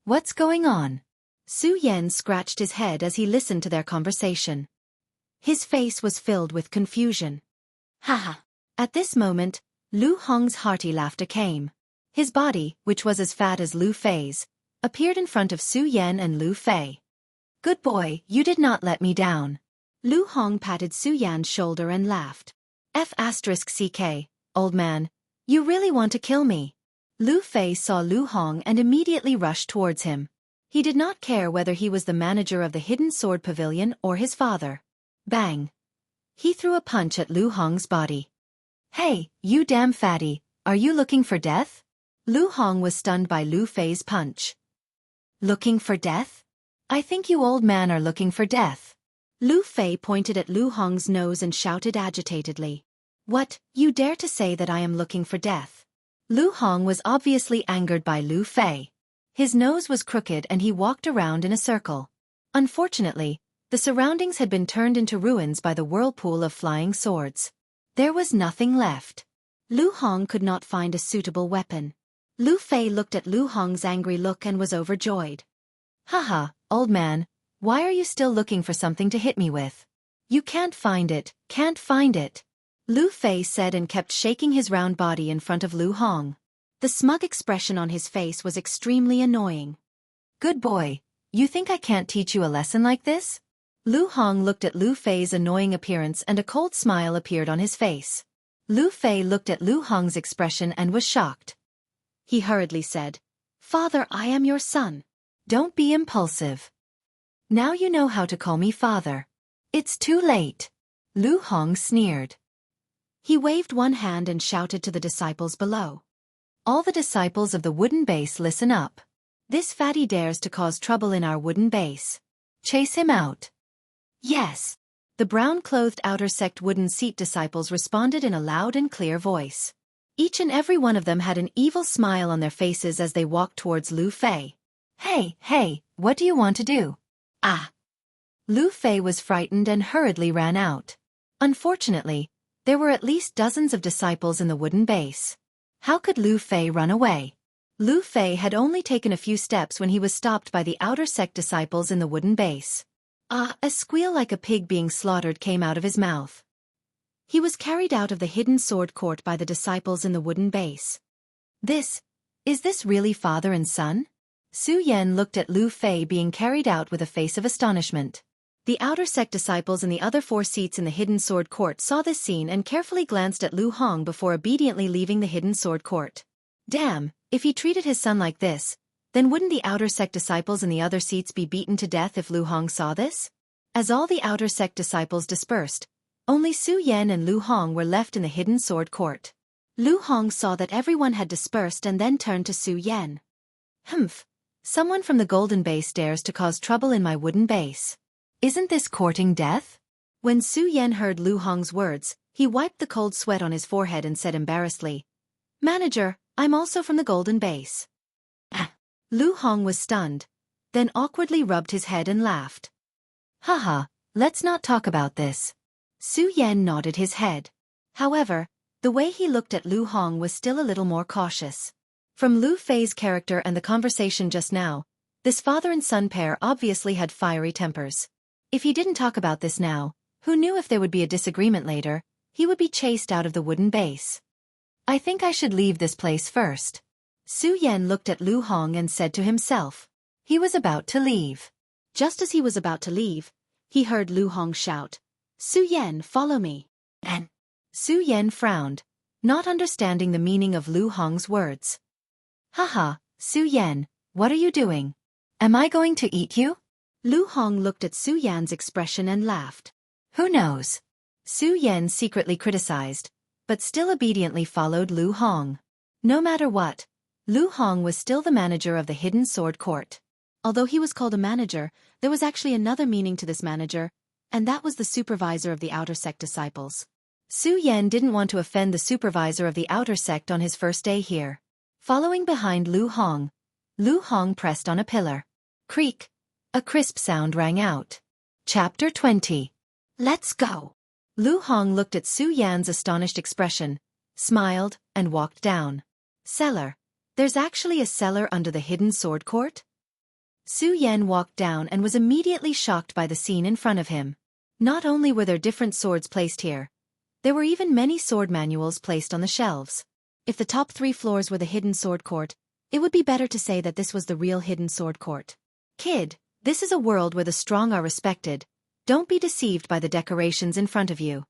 What's going on? Su Yan scratched his head as he listened to their conversation. His face was filled with confusion. Haha. At this moment, Lu Hong's hearty laughter came. His body, which was as fat as Lu Fei's, appeared in front of Su Yan and Lu Fei. Good boy, you did not let me down. Lu Hong patted Su Yan's shoulder and laughed. F***ck, old man, you really want to kill me. Lu Fei saw Lu Hong and immediately rushed towards him. He did not care whether he was the manager of the Hidden Sword Pavilion or his father. Bang! He threw a punch at Lu Hong's body. Hey, you damn fatty, are you looking for death? Lu Hong was stunned by Lu Fei's punch. Looking for death? I think you old man are looking for death. Lu Fei pointed at Lu Hong's nose and shouted agitatedly. What, you dare to say that I am looking for death? Lu Hong was obviously angered by Lu Fei. His nose was crooked and he walked around in a circle. Unfortunately, the surroundings had been turned into ruins by the whirlpool of flying swords. There was nothing left. Lu Hong could not find a suitable weapon. Lu Fei looked at Lu Hong's angry look and was overjoyed. Haha, old man, why are you still looking for something to hit me with? You can't find it, can't find it. Lu Fei said and kept shaking his round body in front of Lu Hong. The smug expression on his face was extremely annoying. Good boy, you think I can't teach you a lesson like this? Lu Hong looked at Lu Fei's annoying appearance and a cold smile appeared on his face. Lu Fei looked at Lu Hong's expression and was shocked. He hurriedly said, Father, I am your son. Don't be impulsive. Now you know how to call me father. It's too late. Lu Hong sneered. He waved one hand and shouted to the disciples below. All the disciples of the wooden base, listen up. This fatty dares to cause trouble in our wooden base. Chase him out. Yes. The brown-clothed outer sect wooden seat disciples responded in a loud and clear voice. Each and every one of them had an evil smile on their faces as they walked towards Lu Fei. Hey, what do you want to do? Ah! Lu Fei was frightened and hurriedly ran out. Unfortunately, there were at least dozens of disciples in the wooden base. How could Lu Fei run away? Lu Fei had only taken a few steps when he was stopped by the outer sect disciples in the wooden base. A squeal like a pig being slaughtered came out of his mouth. He was carried out of the hidden sword court by the disciples in the wooden base. Is this really father and son? Su Yan looked at Lu Fei being carried out with a face of astonishment. The outer sect disciples in the other 4 seats in the hidden sword court saw this scene and carefully glanced at Lu Hong before obediently leaving the hidden sword court. Damn, if he treated his son like this, then wouldn't the outer sect disciples in the other seats be beaten to death if Lu Hong saw this? As all the outer sect disciples dispersed, only Su Yan and Lu Hong were left in the hidden sword court. Lu Hong saw that everyone had dispersed and then turned to Su Yan. Humph, someone from the golden base dares to cause trouble in my wooden base. Isn't this courting death? When Su Yan heard Lu Hong's words, he wiped the cold sweat on his forehead and said embarrassedly, Manager, I'm also from the golden base. Lu Hong was stunned, then awkwardly rubbed his head and laughed. Haha, let's not talk about this. Su Yan nodded his head. However, the way he looked at Lu Hong was still a little more cautious. From Lu Fei's character and the conversation just now, this father and son pair obviously had fiery tempers. If he didn't talk about this now, who knew if there would be a disagreement later, he would be chased out of the wooden base. I think I should leave this place first. Su Yan looked at Lu Hong and said to himself. He was about to leave. Just as he was about to leave, he heard Lu Hong shout, Su Yan, follow me. And Su Yan frowned, not understanding the meaning of Lu Hong's words. Haha, Su Yan, what are you doing? Am I going to eat you? Lu Hong looked at Su Yan's expression and laughed. Who knows? Su Yan secretly criticized, but still obediently followed Lu Hong. No matter what, Lu Hong was still the manager of the hidden sword court. Although he was called a manager, there was actually another meaning to this manager, and that was the supervisor of the outer sect disciples. Su Yan didn't want to offend the supervisor of the outer sect on his first day here. Following behind Lu Hong pressed on a pillar. Creak! A crisp sound rang out. Chapter 20. Let's go! Lu Hong looked at Su Yan's astonished expression, smiled, and walked down. Cellar. There's actually a cellar under the hidden sword court? Su Yan walked down and was immediately shocked by the scene in front of him. Not only were there different swords placed here, there were even many sword manuals placed on the shelves. If the top 3 floors were the hidden sword court, it would be better to say that this was the real hidden sword court. Kid, this is a world where the strong are respected. Don't be deceived by the decorations in front of you.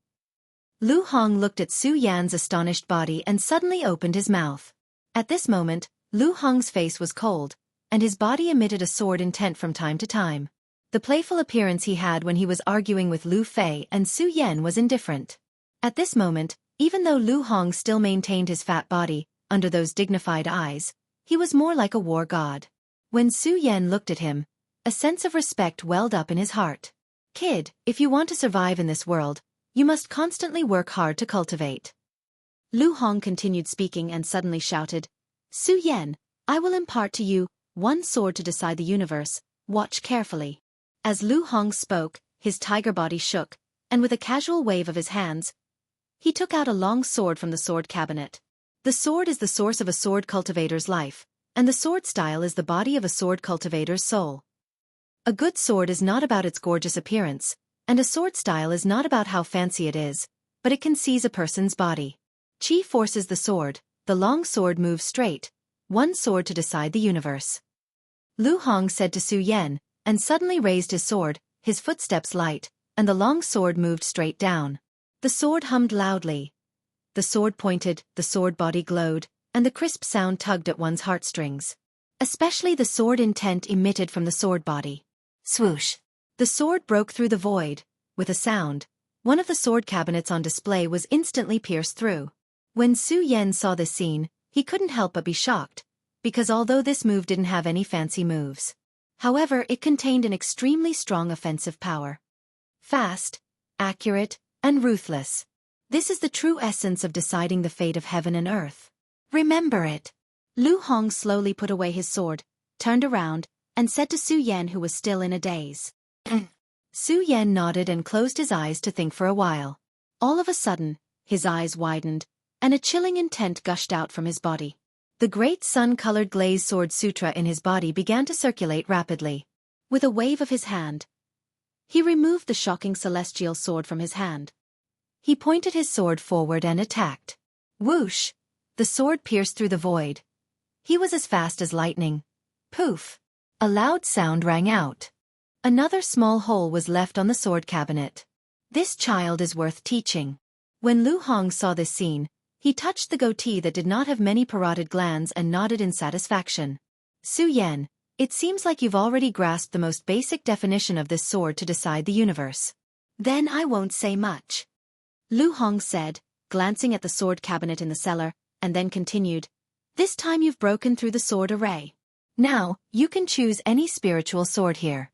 Lu Hong looked at Su Yan's astonished body and suddenly opened his mouth. At this moment, Lu Hong's face was cold, and his body emitted a sword intent from time to time. The playful appearance he had when he was arguing with Lu Fei and Su Yan was indifferent. At this moment, even though Lu Hong still maintained his fat body, under those dignified eyes, he was more like a war god. When Su Yan looked at him, a sense of respect welled up in his heart. Kid, if you want to survive in this world, you must constantly work hard to cultivate. Lu Hong continued speaking and suddenly shouted, Su Yan, I will impart to you one sword to decide the universe. Watch carefully. As Lu Hong spoke, his tiger body shook, and with a casual wave of his hands, he took out a long sword from the sword cabinet. The sword is the source of a sword cultivator's life, and the sword style is the body of a sword cultivator's soul. A good sword is not about its gorgeous appearance, and a sword style is not about how fancy it is, but it can seize a person's body. Qi forces the sword, the long sword moves straight, one sword to decide the universe. Lu Hong said to Su Yan, and suddenly raised his sword, his footsteps light, and the long sword moved straight down. The sword hummed loudly. The sword pointed, the sword body glowed, and the crisp sound tugged at one's heartstrings. Especially the sword intent emitted from the sword body. Swoosh! The sword broke through the void. With a sound, one of the sword cabinets on display was instantly pierced through. When Su Yan saw this scene, he couldn't help but be shocked, because although this move didn't have any fancy moves, however, it contained an extremely strong offensive power. Fast, accurate, and ruthless. This is the true essence of deciding the fate of heaven and earth. Remember it. Lu Hong slowly put away his sword, turned around, and said to Su Yan, who was still in a daze. Su Yan nodded and closed his eyes to think for a while. All of a sudden, his eyes widened, and a chilling intent gushed out from his body. The great sun-colored glazed sword sutra in his body began to circulate rapidly. With a wave of his hand, he removed the shocking celestial sword from his hand. He pointed his sword forward and attacked. Whoosh! The sword pierced through the void. He was as fast as lightning. Poof! A loud sound rang out. Another small hole was left on the sword cabinet. This child is worth teaching. When Lu Hong saw this scene, he touched the goatee that did not have many parotid glands and nodded in satisfaction. Su Yan, it seems like you've already grasped the most basic definition of this sword to decide the universe. Then I won't say much. Lu Hong said, glancing at the sword cabinet in the cellar, and then continued, This time you've broken through the sword array. Now, you can choose any spiritual sword here.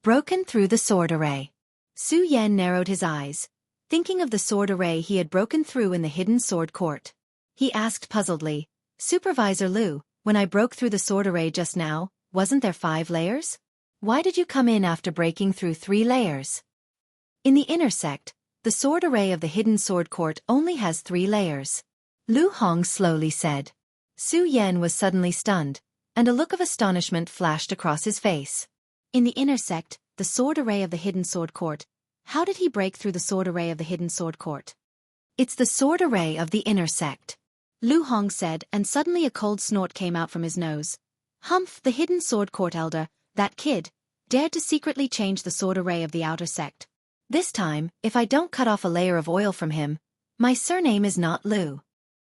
Broken through the sword array. Su Yan narrowed his eyes, thinking of the sword array he had broken through in the hidden sword court. He asked puzzledly, Supervisor Lu, when I broke through the sword array just now, wasn't there 5 layers? Why did you come in after breaking through 3 layers? In the inner sect, the sword array of the hidden sword court only has 3 layers. Lu Hong slowly said. Su Yan was suddenly stunned, and a look of astonishment flashed across his face. In the inner sect, the sword array of the hidden sword court. How did he break through the sword array of the hidden sword court? It's the sword array of the inner sect. Lu Hong said, and suddenly a cold snort came out from his nose. Humph, the hidden sword court elder, that kid, dared to secretly change the sword array of the outer sect. This time, if I don't cut off a layer of oil from him, my surname is not Lu.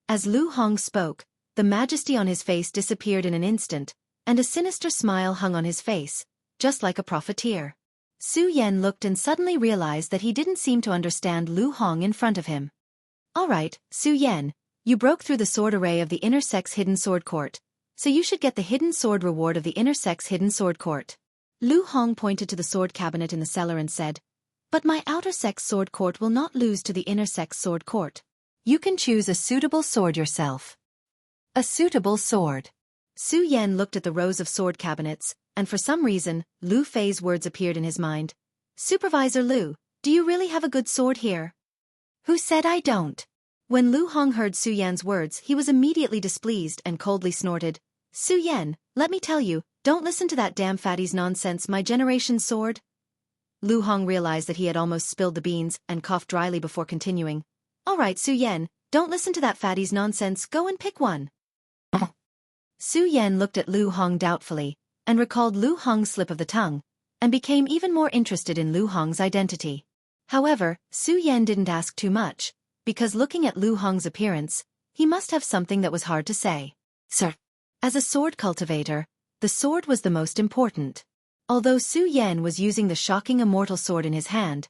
As Lu Hong spoke, the majesty on his face disappeared in an instant, and a sinister smile hung on his face, just like a profiteer. Su Yan looked and suddenly realized that he didn't seem to understand Lu Hong in front of him. All right, Su Yan, you broke through the sword array of the inner sect's hidden sword court, so you should get the hidden sword reward of the inner sex hidden sword court. Lu Hong pointed to the sword cabinet in the cellar and said, but my outer sex sword court will not lose to the inner sex sword court. You can choose a suitable sword yourself. A suitable sword. Su Yan looked at the rows of sword cabinets, and for some reason, Lu Fei's words appeared in his mind. Supervisor Lu, do you really have a good sword here? Who said I don't? When Lu Hong heard Su Yan's words, he was immediately displeased and coldly snorted. Su Yan, let me tell you, don't listen to that damn fatty's nonsense, my generation's sword. Lu Hong realized that he had almost spilled the beans and coughed dryly before continuing. All right, Su Yan, don't listen to that fatty's nonsense, go and pick one. Su Yan looked at Lu Hong doubtfully, and recalled Lu Hong's slip of the tongue, and became even more interested in Lu Hong's identity. However, Su Yan didn't ask too much, because looking at Lu Hong's appearance, he must have something that was hard to say. Sir. As a sword cultivator, the sword was the most important. Although Su Yan was using the shocking immortal sword in his hand,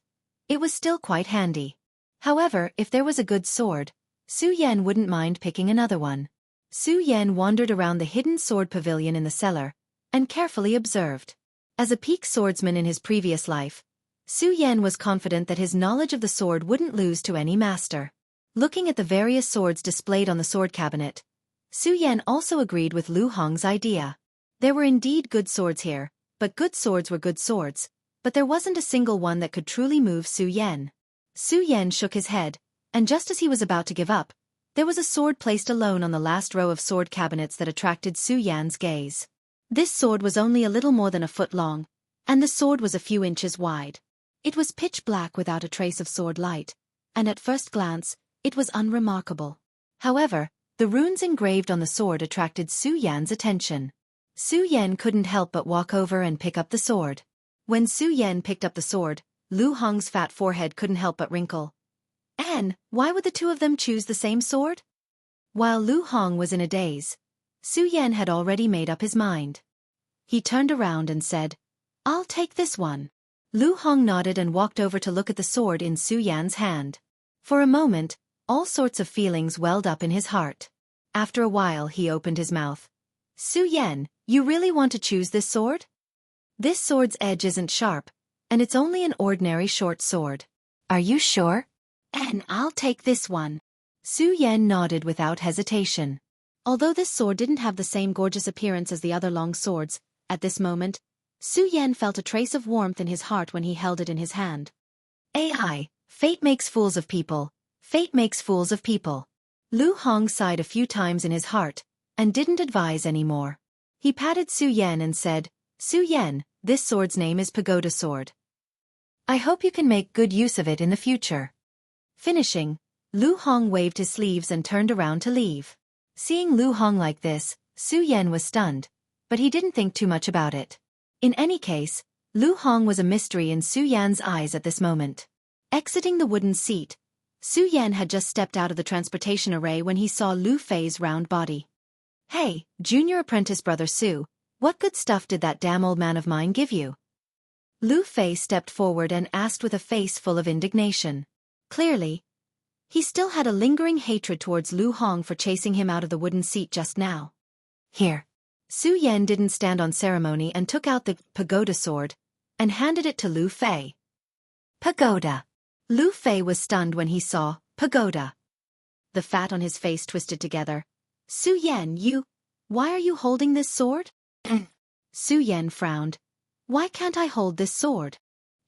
it was still quite handy. However, if there was a good sword, Su Yan wouldn't mind picking another one. Su Yan wandered around the hidden sword pavilion in the cellar, and carefully observed. As a peak swordsman in his previous life, Su Yan was confident that his knowledge of the sword wouldn't lose to any master. Looking at the various swords displayed on the sword cabinet, Su Yan also agreed with Lu Hong's idea. There were indeed good swords here, but good swords were good swords, but there wasn't a single one that could truly move Su Yan. Su Yan shook his head, and just as he was about to give up, there was a sword placed alone on the last row of sword cabinets that attracted Su Yan's gaze. This sword was only a little more than a foot long, and the sword was a few inches wide. It was pitch black without a trace of sword light, and at first glance, it was unremarkable. However, the runes engraved on the sword attracted Su Yan's attention. Su Yan couldn't help but walk over and pick up the sword. When Su Yan picked up the sword, Lu Hong's fat forehead couldn't help but wrinkle. Anne, why would the two of them choose the same sword? While Lu Hong was in a daze, Su Yan had already made up his mind. He turned around and said, I'll take this one. Lu Hong nodded and walked over to look at the sword in Su Yan's hand. For a moment, all sorts of feelings welled up in his heart. After a while he opened his mouth. Su Yan, you really want to choose this sword? This sword's edge isn't sharp, and it's only an ordinary short sword. Are you sure? And I'll take this one. Su Yan nodded without hesitation. Although this sword didn't have the same gorgeous appearance as the other long swords, at this moment, Su Yan felt a trace of warmth in his heart when he held it in his hand. AI, fate makes fools of people. Fate makes fools of people. Lu Hong sighed a few times in his heart, and didn't advise any more. He patted Su Yan and said, Su Yan, this sword's name is Pagoda Sword. I hope you can make good use of it in the future. Finishing, Lu Hong waved his sleeves and turned around to leave. Seeing Lu Hong like this, Su Yan was stunned, but he didn't think too much about it. In any case, Lu Hong was a mystery in Su Yan's eyes at this moment. Exiting the wooden seat, Su Yan had just stepped out of the transportation array when he saw Lu Fei's round body. Hey, junior apprentice brother Su, what good stuff did that damn old man of mine give you? Lu Fei stepped forward and asked with a face full of indignation. Clearly, he still had a lingering hatred towards Lu Hong for chasing him out of the wooden seat just now. Here. Su Yan didn't stand on ceremony and took out the pagoda sword and handed it to Lu Fei. Pagoda. Lu Fei was stunned when he saw pagoda. The fat on his face twisted together. Su Yan, why are you holding this sword? Su Yan frowned. Why can't I hold this sword?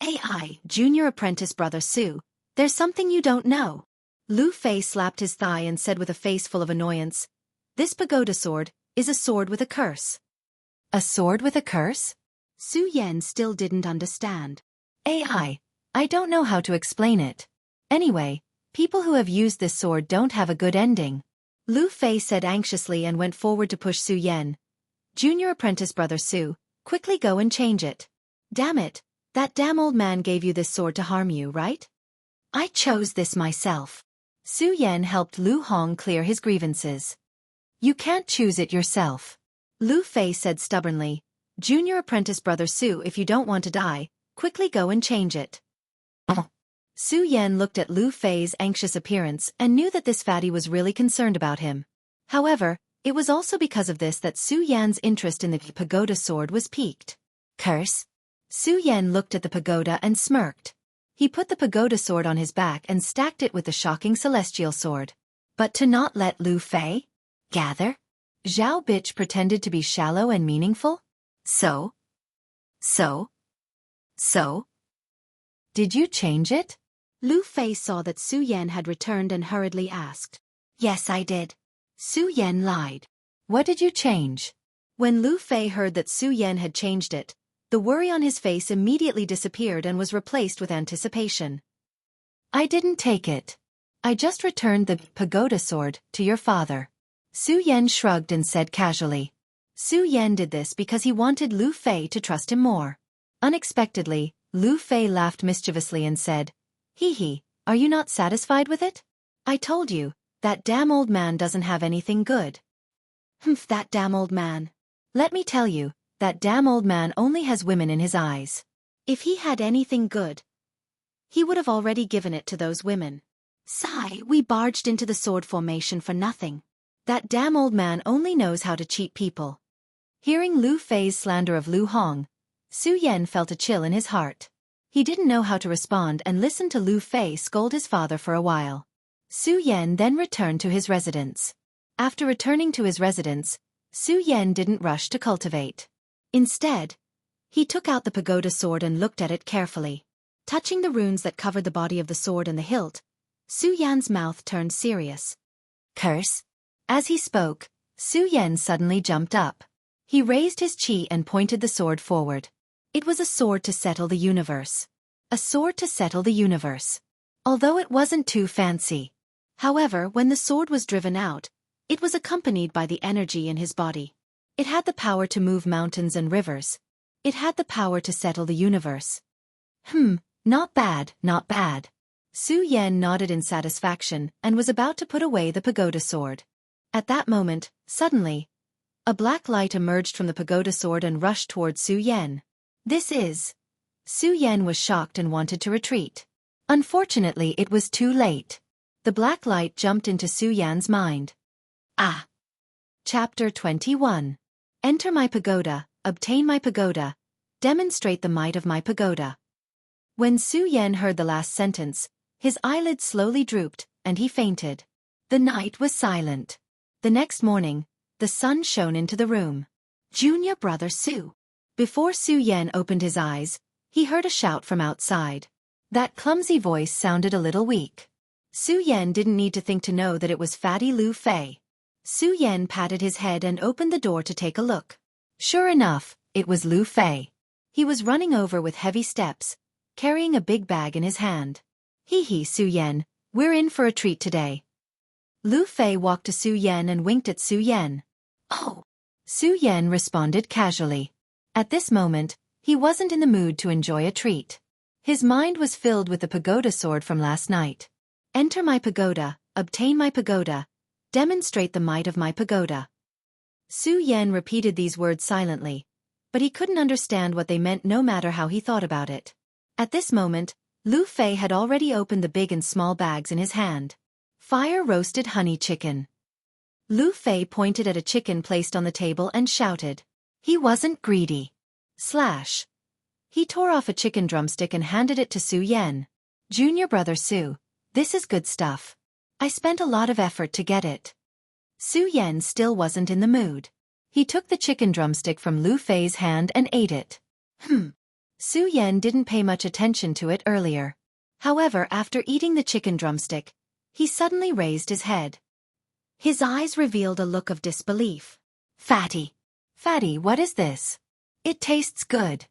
AI, junior apprentice brother Su, there's something you don't know. Lu Fei slapped his thigh and said with a face full of annoyance, This pagoda sword is a sword with a curse. A sword with a curse? Su Yan still didn't understand. AI, I don't know how to explain it. Anyway, people who have used this sword don't have a good ending. Lu Fei said anxiously and went forward to push Su Yan. Junior apprentice brother Su, quickly go and change it. Damn it, that damn old man gave you this sword to harm you, right? I chose this myself. Su Yan helped Lu Hong clear his grievances. You can't choose it yourself. Lu Fei said stubbornly. Junior apprentice brother Su, if you don't want to die, quickly go and change it. Su Yan looked at Lu Fei's anxious appearance and knew that this fatty was really concerned about him. However, It was also because of this that Su Yan's interest in the pagoda sword was piqued. Curse! Su Yan looked at the pagoda and smirked. He put the pagoda sword on his back and stacked it with the shocking celestial sword. But to not let Lu Fei gather? Zhao Bitch pretended to be shallow and meaningful? So? Did you change it? Lu Fei saw that Su Yan had returned and hurriedly asked. Yes, I did. Su Yan lied. What did you change? When Lu Fei heard that Su Yan had changed it, the worry on his face immediately disappeared and was replaced with anticipation. I didn't take it. I just returned the pagoda sword to your father. Su Yan shrugged and said casually. Su Yan did this because he wanted Lu Fei to trust him more. Unexpectedly, Lu Fei laughed mischievously and said, Hee, are you not satisfied with it? I told you, that damn old man doesn't have anything good. Humph, that damn old man. Let me tell you, that damn old man only has women in his eyes. If he had anything good, he would have already given it to those women. Sigh, we barged into the sword formation for nothing. That damn old man only knows how to cheat people. Hearing Lu Fei's slander of Lu Hong, Su Yan felt a chill in his heart. He didn't know how to respond and listened to Lu Fei scold his father for a while. Su Yan then returned to his residence. After returning to his residence, Su Yan didn't rush to cultivate. Instead, he took out the pagoda sword and looked at it carefully. Touching the runes that covered the body of the sword and the hilt, Su Yan's mouth turned serious. Curse! As he spoke, Su Yan suddenly jumped up. He raised his chi and pointed the sword forward. It was a sword to settle the universe. A sword to settle the universe. Although it wasn't too fancy. However, when the sword was driven out, it was accompanied by the energy in his body. It had the power to move mountains and rivers. It had the power to settle the universe. Not bad, not bad. Su Yan nodded in satisfaction and was about to put away the pagoda sword. At that moment, suddenly, a black light emerged from the pagoda sword and rushed toward Su Yan. This is... Su Yan was shocked and wanted to retreat. Unfortunately, it was too late. The black light jumped into Su Yan's mind. Ah! Chapter 21. Enter my pagoda, obtain my pagoda, demonstrate the might of my pagoda. When Su Yan heard the last sentence, his eyelids slowly drooped, and he fainted. The night was silent. The next morning, the sun shone into the room. Junior brother Su. Before Su Yan opened his eyes, he heard a shout from outside. That clumsy voice sounded a little weak. Su Yan didn't need to think to know that it was Fatty Lu Fei. Su Yan patted his head and opened the door to take a look. Sure enough, it was Lu Fei. He was running over with heavy steps, carrying a big bag in his hand. Hee, Su Yan, we're in for a treat today. Lu Fei walked to Su Yan and winked at Su Yan. Oh! Su Yan responded casually. At this moment, he wasn't in the mood to enjoy a treat. His mind was filled with the pagoda sword from last night. Enter my pagoda, obtain my pagoda, demonstrate the might of my pagoda. Su Yan repeated these words silently, but he couldn't understand what they meant no matter how he thought about it. At this moment, Lu Fei had already opened the big and small bags in his hand. Fire-roasted honey chicken. Lu Fei pointed at a chicken placed on the table and shouted. He wasn't greedy. Slash. He tore off a chicken drumstick and handed it to Su Yan. Junior brother Su, this is good stuff. I spent a lot of effort to get it. Su Yan still wasn't in the mood. He took the chicken drumstick from Lu Fei's hand and ate it. Su Yan didn't pay much attention to it earlier. However, after eating the chicken drumstick, he suddenly raised his head. His eyes revealed a look of disbelief. Fatty, what is this? It tastes good.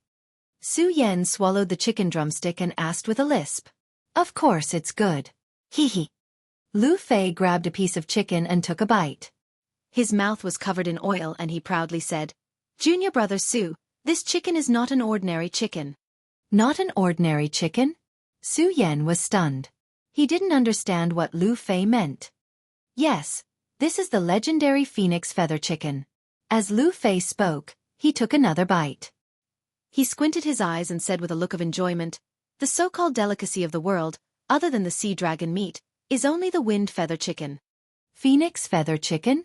Su Yan swallowed the chicken drumstick and asked with a lisp. Of course it's good. Hee. Lu Fei grabbed a piece of chicken and took a bite. His mouth was covered in oil and he proudly said, Junior brother Su, this chicken is not an ordinary chicken. Not an ordinary chicken? Su Yan was stunned. He didn't understand what Lu Fei meant. Yes, this is the legendary phoenix feather chicken. As Lu Fei spoke, he took another bite. He squinted his eyes and said with a look of enjoyment, the so-called delicacy of the world, other than the sea dragon meat, is only the wind feather chicken. Phoenix feather chicken?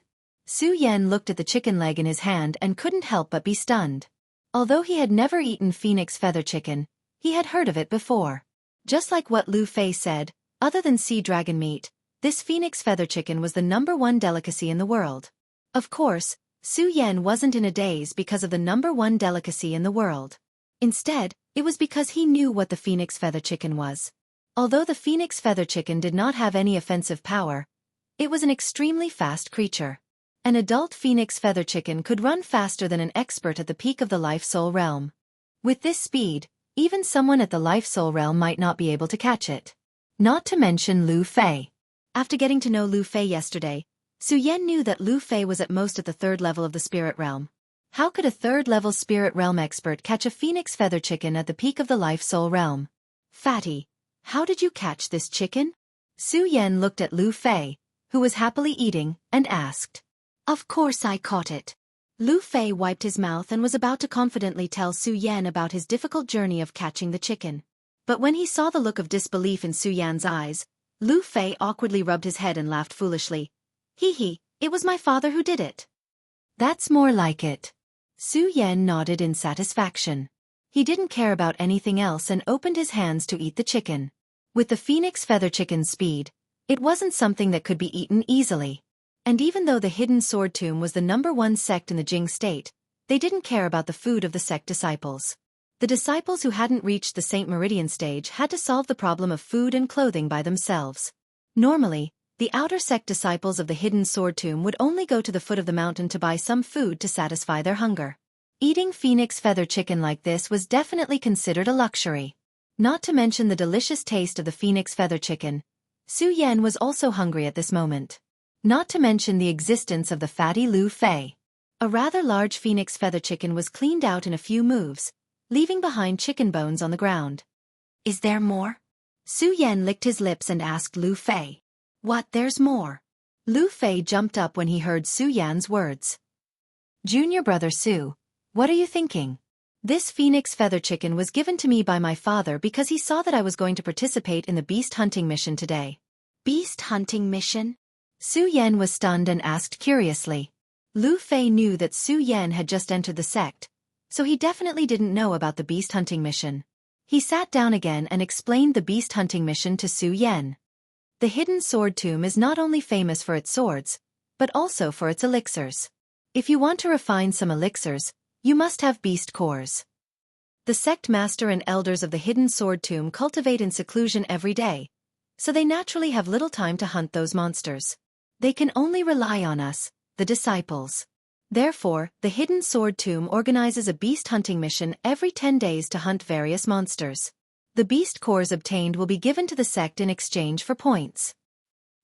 Su Yan looked at the chicken leg in his hand and couldn't help but be stunned. Although he had never eaten phoenix feather chicken, he had heard of it before. Just like what Lu Fei said, other than sea dragon meat, this phoenix feather chicken was the #1 delicacy in the world. Of course, Su Yan wasn't in a daze because of the #1 delicacy in the world. Instead, it was because he knew what the phoenix feather chicken was. Although the phoenix feather chicken did not have any offensive power, it was an extremely fast creature. An adult phoenix feather chicken could run faster than an expert at the peak of the life-soul realm. With this speed, even someone at the life-soul realm might not be able to catch it. Not to mention Lu Fei. After getting to know Lu Fei yesterday, Su Yan knew that Lu Fei was at most at the 3rd level of the spirit realm. How could a 3rd-level spirit realm expert catch a phoenix feather chicken at the peak of the life-soul realm? Fatty, how did you catch this chicken? Su Yan looked at Lu Fei, who was happily eating, and asked. Of course I caught it. Lu Fei wiped his mouth and was about to confidently tell Su Yan about his difficult journey of catching the chicken. But when he saw the look of disbelief in Su Yan's eyes, Lu Fei awkwardly rubbed his head and laughed foolishly. Hee, it was my father who did it. That's more like it. Su Yan nodded in satisfaction. He didn't care about anything else and opened his hands to eat the chicken. With the phoenix feather chicken's speed, it wasn't something that could be eaten easily. And even though the Hidden Sword Tomb was the #1 sect in the Jing state, they didn't care about the food of the sect disciples. The disciples who hadn't reached the Saint Meridian stage had to solve the problem of food and clothing by themselves. Normally, the outer sect disciples of the Hidden Sword Tomb would only go to the foot of the mountain to buy some food to satisfy their hunger. Eating phoenix feather chicken like this was definitely considered a luxury. Not to mention the delicious taste of the phoenix feather chicken, Su Yan was also hungry at this moment. Not to mention the existence of the fatty Lu Fei. A rather large phoenix feather chicken was cleaned out in a few moves, leaving behind chicken bones on the ground. Is there more? Su Yan licked his lips and asked Lu Fei. What, there's more? Lu Fei jumped up when he heard Su Yan's words. Junior brother Su, what are you thinking? This phoenix feather chicken was given to me by my father because he saw that I was going to participate in the beast hunting mission today. Beast hunting mission? Su Yan was stunned and asked curiously. Lu Fei knew that Su Yan had just entered the sect, so he definitely didn't know about the beast hunting mission. He sat down again and explained the beast hunting mission to Su Yan. The Hidden Sword Tomb is not only famous for its swords, but also for its elixirs. If you want to refine some elixirs, you must have beast cores. The sect master and elders of the Hidden Sword Tomb cultivate in seclusion every day, so they naturally have little time to hunt those monsters. They can only rely on us, the disciples. Therefore, the Hidden Sword Tomb organizes a beast hunting mission every 10 days to hunt various monsters. The beast cores obtained will be given to the sect in exchange for points.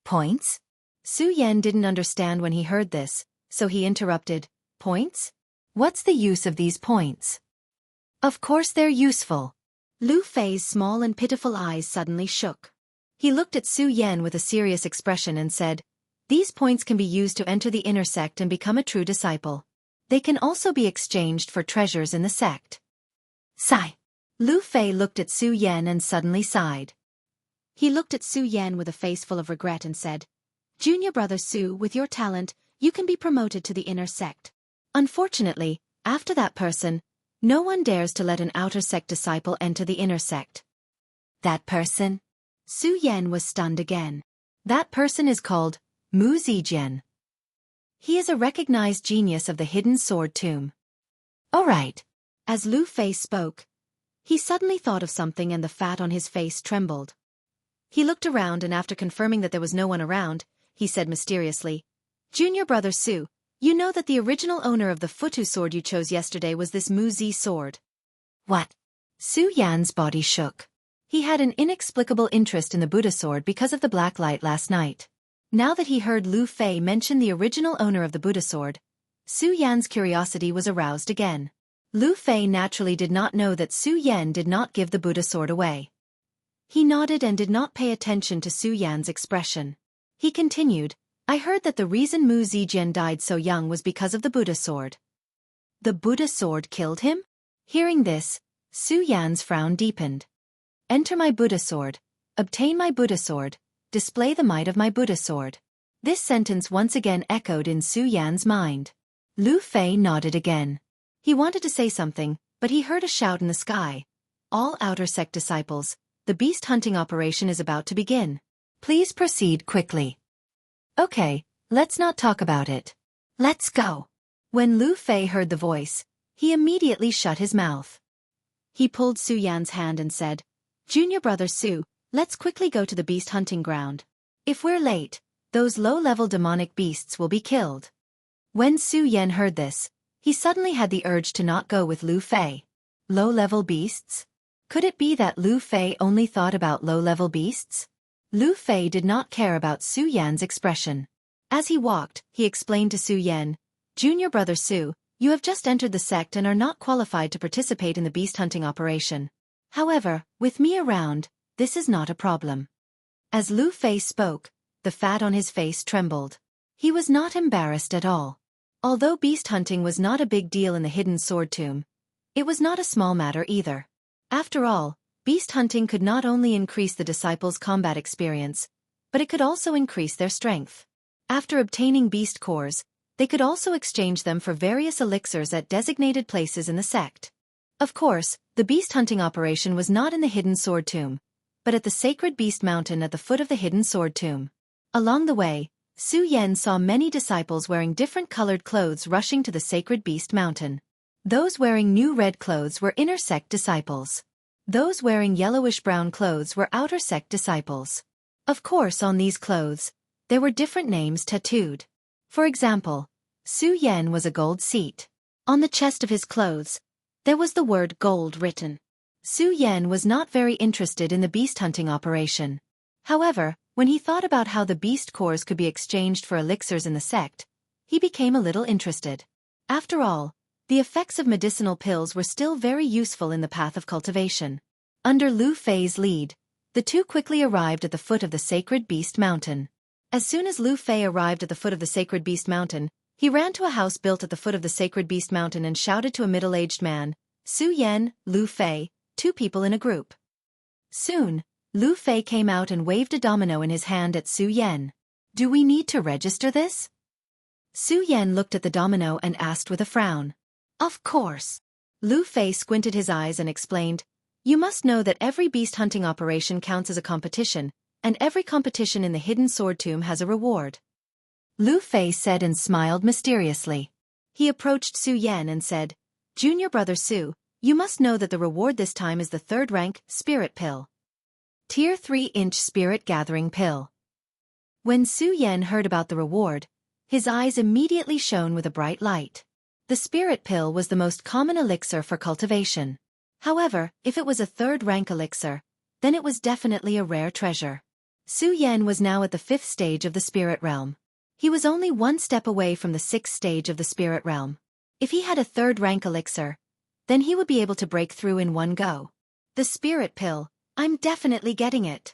Points? Su Yan didn't understand when he heard this, so he interrupted. Points? What's the use of these points? Of course they're useful. Lu Fei's small and pitiful eyes suddenly shook. He looked at Su Yan with a serious expression and said, these points can be used to enter the inner sect and become a true disciple. They can also be exchanged for treasures in the sect. Sigh. Lu Fei looked at Su Yan and suddenly sighed. He looked at Su Yan with a face full of regret and said, Junior brother Su, with your talent, you can be promoted to the inner sect. Unfortunately, after that person, no one dares to let an outer sect disciple enter the inner sect. That person? Su Yan was stunned again. That person is called Mu Zijian. He is a recognized genius of the Hidden Sword Tomb. All right. As Lu Fei spoke, he suddenly thought of something and the fat on his face trembled. He looked around and after confirming that there was no one around, he said mysteriously, Junior brother Su, you know that the original owner of the Futu sword you chose yesterday was this Mu Zi sword. What? Su Yan's body shook. He had an inexplicable interest in the Buddha sword because of the black light last night. Now that he heard Lu Fei mention the original owner of the Buddha sword, Su Yan's curiosity was aroused again. Lu Fei naturally did not know that Su Yan did not give the Buddha sword away. He nodded and did not pay attention to Su Yan's expression. He continued, I heard that the reason Mu Zijian died so young was because of the Buddha sword. The Buddha sword killed him? Hearing this, Su Yan's frown deepened. Enter my Buddha sword, obtain my Buddha sword, display the might of my Buddha sword. This sentence once again echoed in Su Yan's mind. Lu Fei nodded again. He wanted to say something, but he heard a shout in the sky. All outer sect disciples, the beast hunting operation is about to begin. Please proceed quickly. Okay, let's not talk about it. Let's go. When Lu Fei heard the voice, he immediately shut his mouth. He pulled Su Yan's hand and said, Junior brother Su, let's quickly go to the beast hunting ground. If we're late, those low-level demonic beasts will be killed. When Su Yan heard this, he suddenly had the urge to not go with Lu Fei. Low-level beasts? Could it be that Lu Fei only thought about low-level beasts? Lu Fei did not care about Su Yan's expression. As he walked, he explained to Su Yan, Junior brother Su, you have just entered the sect and are not qualified to participate in the beast hunting operation. However, with me around, this is not a problem. As Lu Fei spoke, the fat on his face trembled. He was not embarrassed at all. Although beast hunting was not a big deal in the hidden sword tomb, it was not a small matter either. After all, beast hunting could not only increase the disciples' combat experience, but it could also increase their strength. After obtaining beast cores, they could also exchange them for various elixirs at designated places in the sect. Of course, the beast hunting operation was not in the hidden sword tomb, but at the sacred beast mountain at the foot of the hidden sword tomb. Along the way, Su Yan saw many disciples wearing different colored clothes rushing to the sacred beast mountain. Those wearing new red clothes were inner sect disciples. Those wearing yellowish-brown clothes were outer sect disciples. Of course, on these clothes, there were different names tattooed. For example, Su Yan was a gold seat. On the chest of his clothes, there was the word gold written. Su Yan was not very interested in the beast hunting operation. However, when he thought about how the beast cores could be exchanged for elixirs in the sect, he became a little interested. After all, the effects of medicinal pills were still very useful in the path of cultivation. Under Lu Fei's lead, the two quickly arrived at the foot of the sacred beast mountain. As soon as Lu Fei arrived at the foot of the sacred beast mountain, he ran to a house built at the foot of the sacred beast mountain and shouted to a middle-aged man, Su Yan, Lu Fei, two people in a group. Soon, Lu Fei came out and waved a domino in his hand at Su Yan. Do we need to register this? Su Yan looked at the domino and asked with a frown. Of course. Lu Fei squinted his eyes and explained, you must know that every beast hunting operation counts as a competition, and every competition in the hidden sword tomb has a reward. Lu Fei said and smiled mysteriously. He approached Su Yan and said, Junior brother Su, you must know that the reward this time is the 3rd rank spirit pill. Tier 3-inch spirit gathering pill. When Su Yan heard about the reward, his eyes immediately shone with a bright light. The spirit pill was the most common elixir for cultivation. However, if it was a 3rd rank elixir, then it was definitely a rare treasure. Su Yan was now at the 5th stage of the spirit realm. He was only one step away from the 6th stage of the spirit realm. If he had a 3rd rank elixir, then he would be able to break through in one go. The spirit pill, I'm definitely getting it.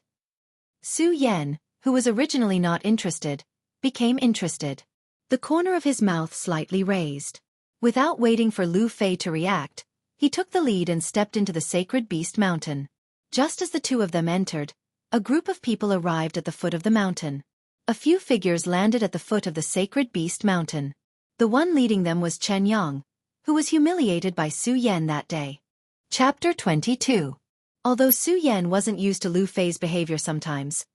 Su Yan, who was originally not interested, became interested. The corner of his mouth slightly raised. Without waiting for Lu Fei to react, he took the lead and stepped into the sacred beast mountain. Just as the two of them entered, a group of people arrived at the foot of the mountain. A few figures landed at the foot of the sacred beast mountain. The one leading them was Chen Yang, who was humiliated by Su Yan that day. Chapter 22. Although Su Yan wasn't used to Lu Fei's behavior sometimes,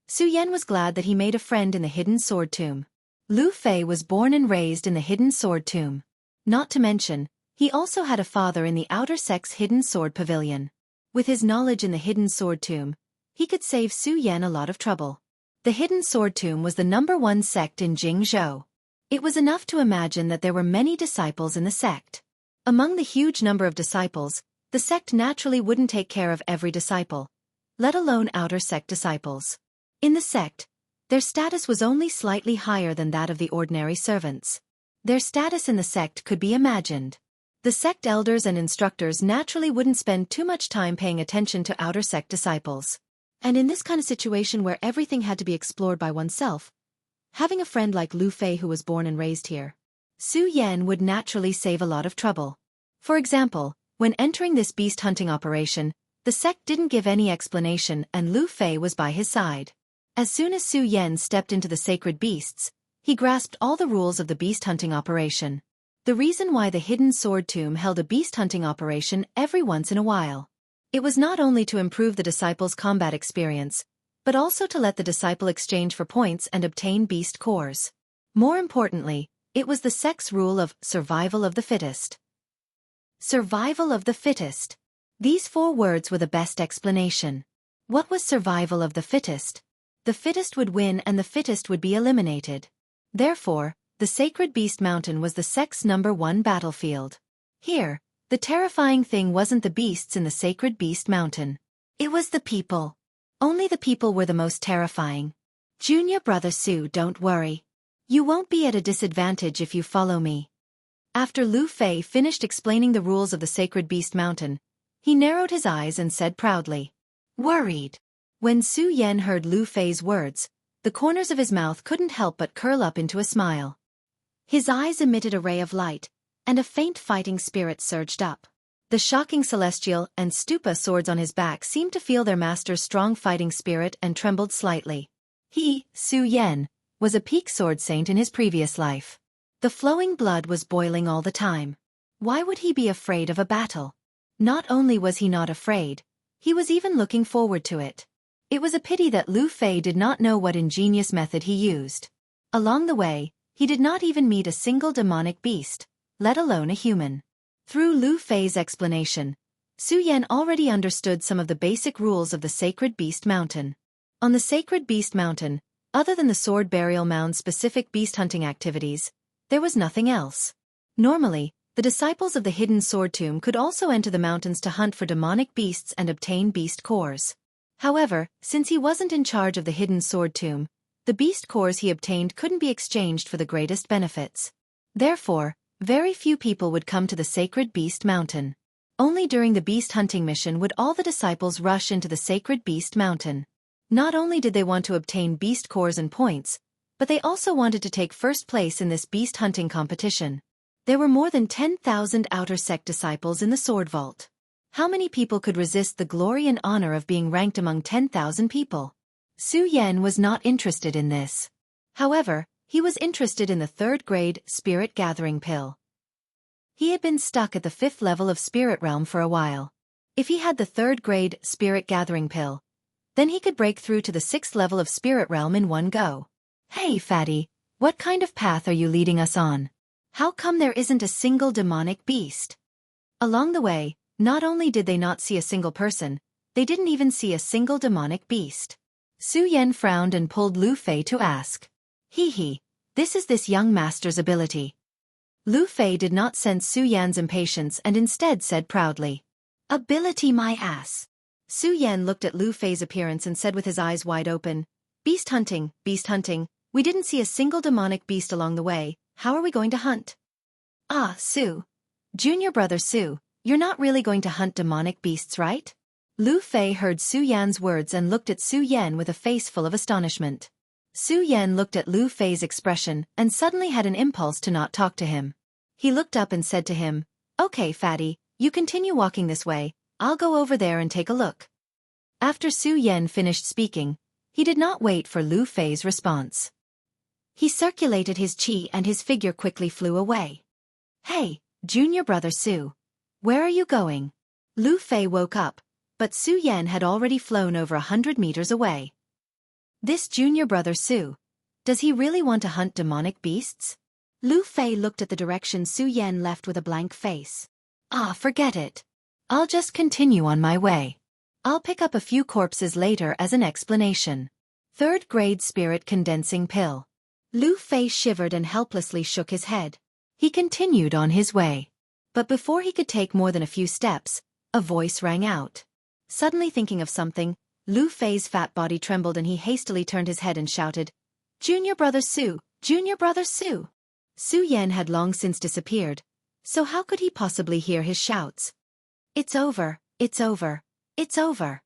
Su Yan was glad that he made a friend in the hidden sword tomb. Lu Fei was born and raised in the hidden sword tomb. Not to mention, he also had a father in the outer sect's hidden sword pavilion. With his knowledge in the hidden sword tomb, he could save Su Yan a lot of trouble. The hidden sword tomb was the #1 sect in Jingzhou. It was enough to imagine that there were many disciples in the sect. Among the huge number of disciples, the sect naturally wouldn't take care of every disciple, let alone outer sect disciples. In the sect, their status was only slightly higher than that of the ordinary servants. Their status in the sect could be imagined. The sect elders and instructors naturally wouldn't spend too much time paying attention to outer sect disciples. And in this kind of situation where everything had to be explored by oneself, having a friend like Lu Fei who was born and raised here, Su Yan would naturally save a lot of trouble. For example, when entering this beast hunting operation, the sect didn't give any explanation and Lu Fei was by his side. As soon as Su Yen stepped into the sacred beasts, he grasped all the rules of the beast hunting operation. The reason why the hidden sword tomb held a beast hunting operation every once in a while. It was not only to improve the disciples' combat experience, but also to let the disciple exchange for points and obtain beast cores. More importantly, it was the sex rule of survival of the fittest. Survival of the fittest. These 4 words were the best explanation. What was survival of the fittest? The fittest would win and the fittest would be eliminated. Therefore, the Sacred Beast Mountain was the sex number 1 battlefield. Here, the terrifying thing wasn't the beasts in the Sacred Beast Mountain. It was the people. Only the people were the most terrifying. Junior Brother Su, don't worry. You won't be at a disadvantage if you follow me. After Lu Fei finished explaining the rules of the Sacred Beast Mountain, he narrowed his eyes and said proudly, "Worried." When Su Yen heard Lu Fei's words, the corners of his mouth couldn't help but curl up into a smile. His eyes emitted a ray of light, and a faint fighting spirit surged up. The shocking celestial and stupa swords on his back seemed to feel their master's strong fighting spirit and trembled slightly. He, Su Yen, was a peak sword saint in his previous life. The flowing blood was boiling all the time. Why would he be afraid of a battle? Not only was he not afraid, he was even looking forward to it. It was a pity that Lu Fei did not know what ingenious method he used. Along the way, he did not even meet a single demonic beast, let alone a human. Through Lu Fei's explanation, Su Yen already understood some of the basic rules of the Sacred Beast Mountain. On the Sacred Beast Mountain, other than the sword burial mound-specific beast hunting activities, there was nothing else. Normally, the disciples of the hidden sword tomb could also enter the mountains to hunt for demonic beasts and obtain beast cores. However, since he wasn't in charge of the hidden sword tomb, the beast cores he obtained couldn't be exchanged for the greatest benefits. Therefore, very few people would come to the Sacred Beast Mountain. Only during the beast hunting mission would all the disciples rush into the Sacred Beast Mountain. Not only did they want to obtain beast cores and points, but they also wanted to take first place in this beast hunting competition. There were more than 10,000 outer sect disciples in the sword vault. How many people could resist the glory and honor of being ranked among 10,000 people? Su Yen was not interested in this. However, he was interested in the 3rd grade Spirit Gathering Pill. He had been stuck at the 5th level of Spirit Realm for a while. If he had the 3rd grade Spirit Gathering Pill, then he could break through to the 6th level of Spirit Realm in one go. Hey fatty, what kind of path are you leading us on? How come there isn't a single demonic beast? Along the way, not only did they not see a single person, they didn't even see a single demonic beast. Su Yen frowned and pulled Lu Fei to ask. This is this young master's ability. Lu Fei did not sense Su Yan's impatience and instead said proudly, "Ability my ass." Su Yen looked at Lu Fei's appearance and said with his eyes wide open, beast hunting, we didn't see a single demonic beast along the way, how are we going to hunt?" "Ah, Su. Junior Brother Su, you're not really going to hunt demonic beasts, right?" Lu Fei heard Su Yan's words and looked at Su Yen with a face full of astonishment. Su Yen looked at Lu Fei's expression and suddenly had an impulse to not talk to him. He looked up and said to him, "Okay, fatty, you continue walking this way, I'll go over there and take a look." After Su Yen finished speaking, he did not wait for Lu Fei's response. He circulated his chi and his figure quickly flew away. "Hey, Junior Brother Su. Where are you going?" Lu Fei woke up, but Su Yen had already flown over 100 meters away. This Junior Brother Su. Does he really want to hunt demonic beasts? Lu Fei looked at the direction Su Yen left with a blank face. "Ah, forget it. I'll just continue on my way. I'll pick up a few corpses later as an explanation." 3rd grade Spirit Condensing Pill. Lu Fei shivered and helplessly shook his head. He continued on his way. But before he could take more than a few steps, a voice rang out. Suddenly thinking of something, Lu Fei's fat body trembled and he hastily turned his head and shouted, "Junior Brother Su! Junior Brother Su!" Su Yen had long since disappeared, so how could he possibly hear his shouts? "It's over, it's over, it's over."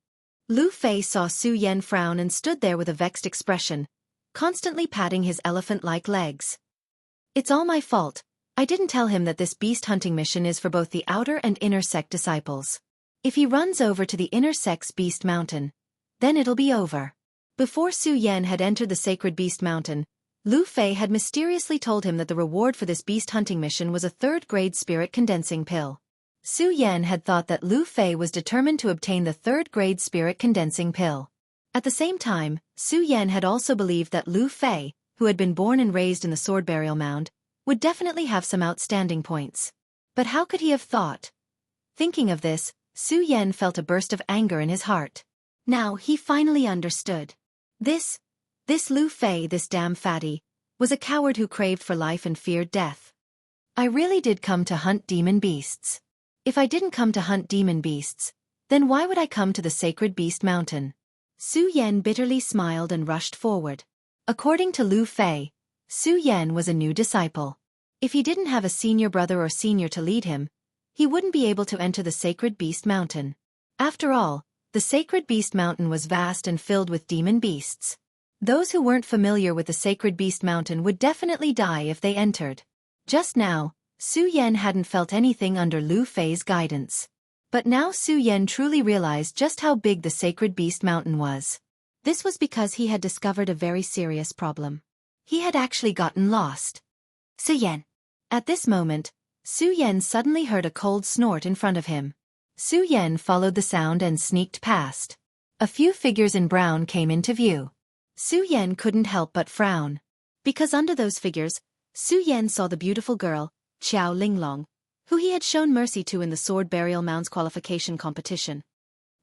Lu Fei saw Su Yen frown and stood there with a vexed expression, constantly patting his elephant-like legs. "It's all my fault. I didn't tell him that this beast hunting mission is for both the outer and inner sect disciples. If he runs over to the inner sect's beast mountain, then it'll be over." Before Su Yan had entered the Sacred Beast Mountain, Lu Fei had mysteriously told him that the reward for this beast hunting mission was a third-grade spirit condensing pill. Su Yan had thought that Lu Fei was determined to obtain the third-grade spirit condensing pill. At the same time, Su Yan had also believed that Lu Fei, who had been born and raised in the sword burial mound, would definitely have some outstanding points. But how could he have thought? Thinking of this, Su Yan felt a burst of anger in his heart. Now he finally understood. This Lu Fei, this damn fatty, was a coward who craved for life and feared death. I really did come to hunt demon beasts. If I didn't come to hunt demon beasts, then why would I come to the Sacred Beast Mountain? Su Yan bitterly smiled and rushed forward. According to Lu Fei, Su Yan was a new disciple. If he didn't have a senior brother or senior to lead him, he wouldn't be able to enter the Sacred Beast Mountain. After all, the Sacred Beast Mountain was vast and filled with demon beasts. Those who weren't familiar with the Sacred Beast Mountain would definitely die if they entered. Just now, Su Yan hadn't felt anything under Lu Fei's guidance. But now Su Yan truly realized just how big the Sacred Beast Mountain was. This was because he had discovered a very serious problem. He had actually gotten lost. Su Yan. At this moment, Su Yan suddenly heard a cold snort in front of him. Su Yan followed the sound and sneaked past. A few figures in brown came into view. Su Yan couldn't help but frown. Because under those figures, Su Yan saw the beautiful girl, Qiao Linglong, who he had shown mercy to in the Sword Burial Mound's qualification competition.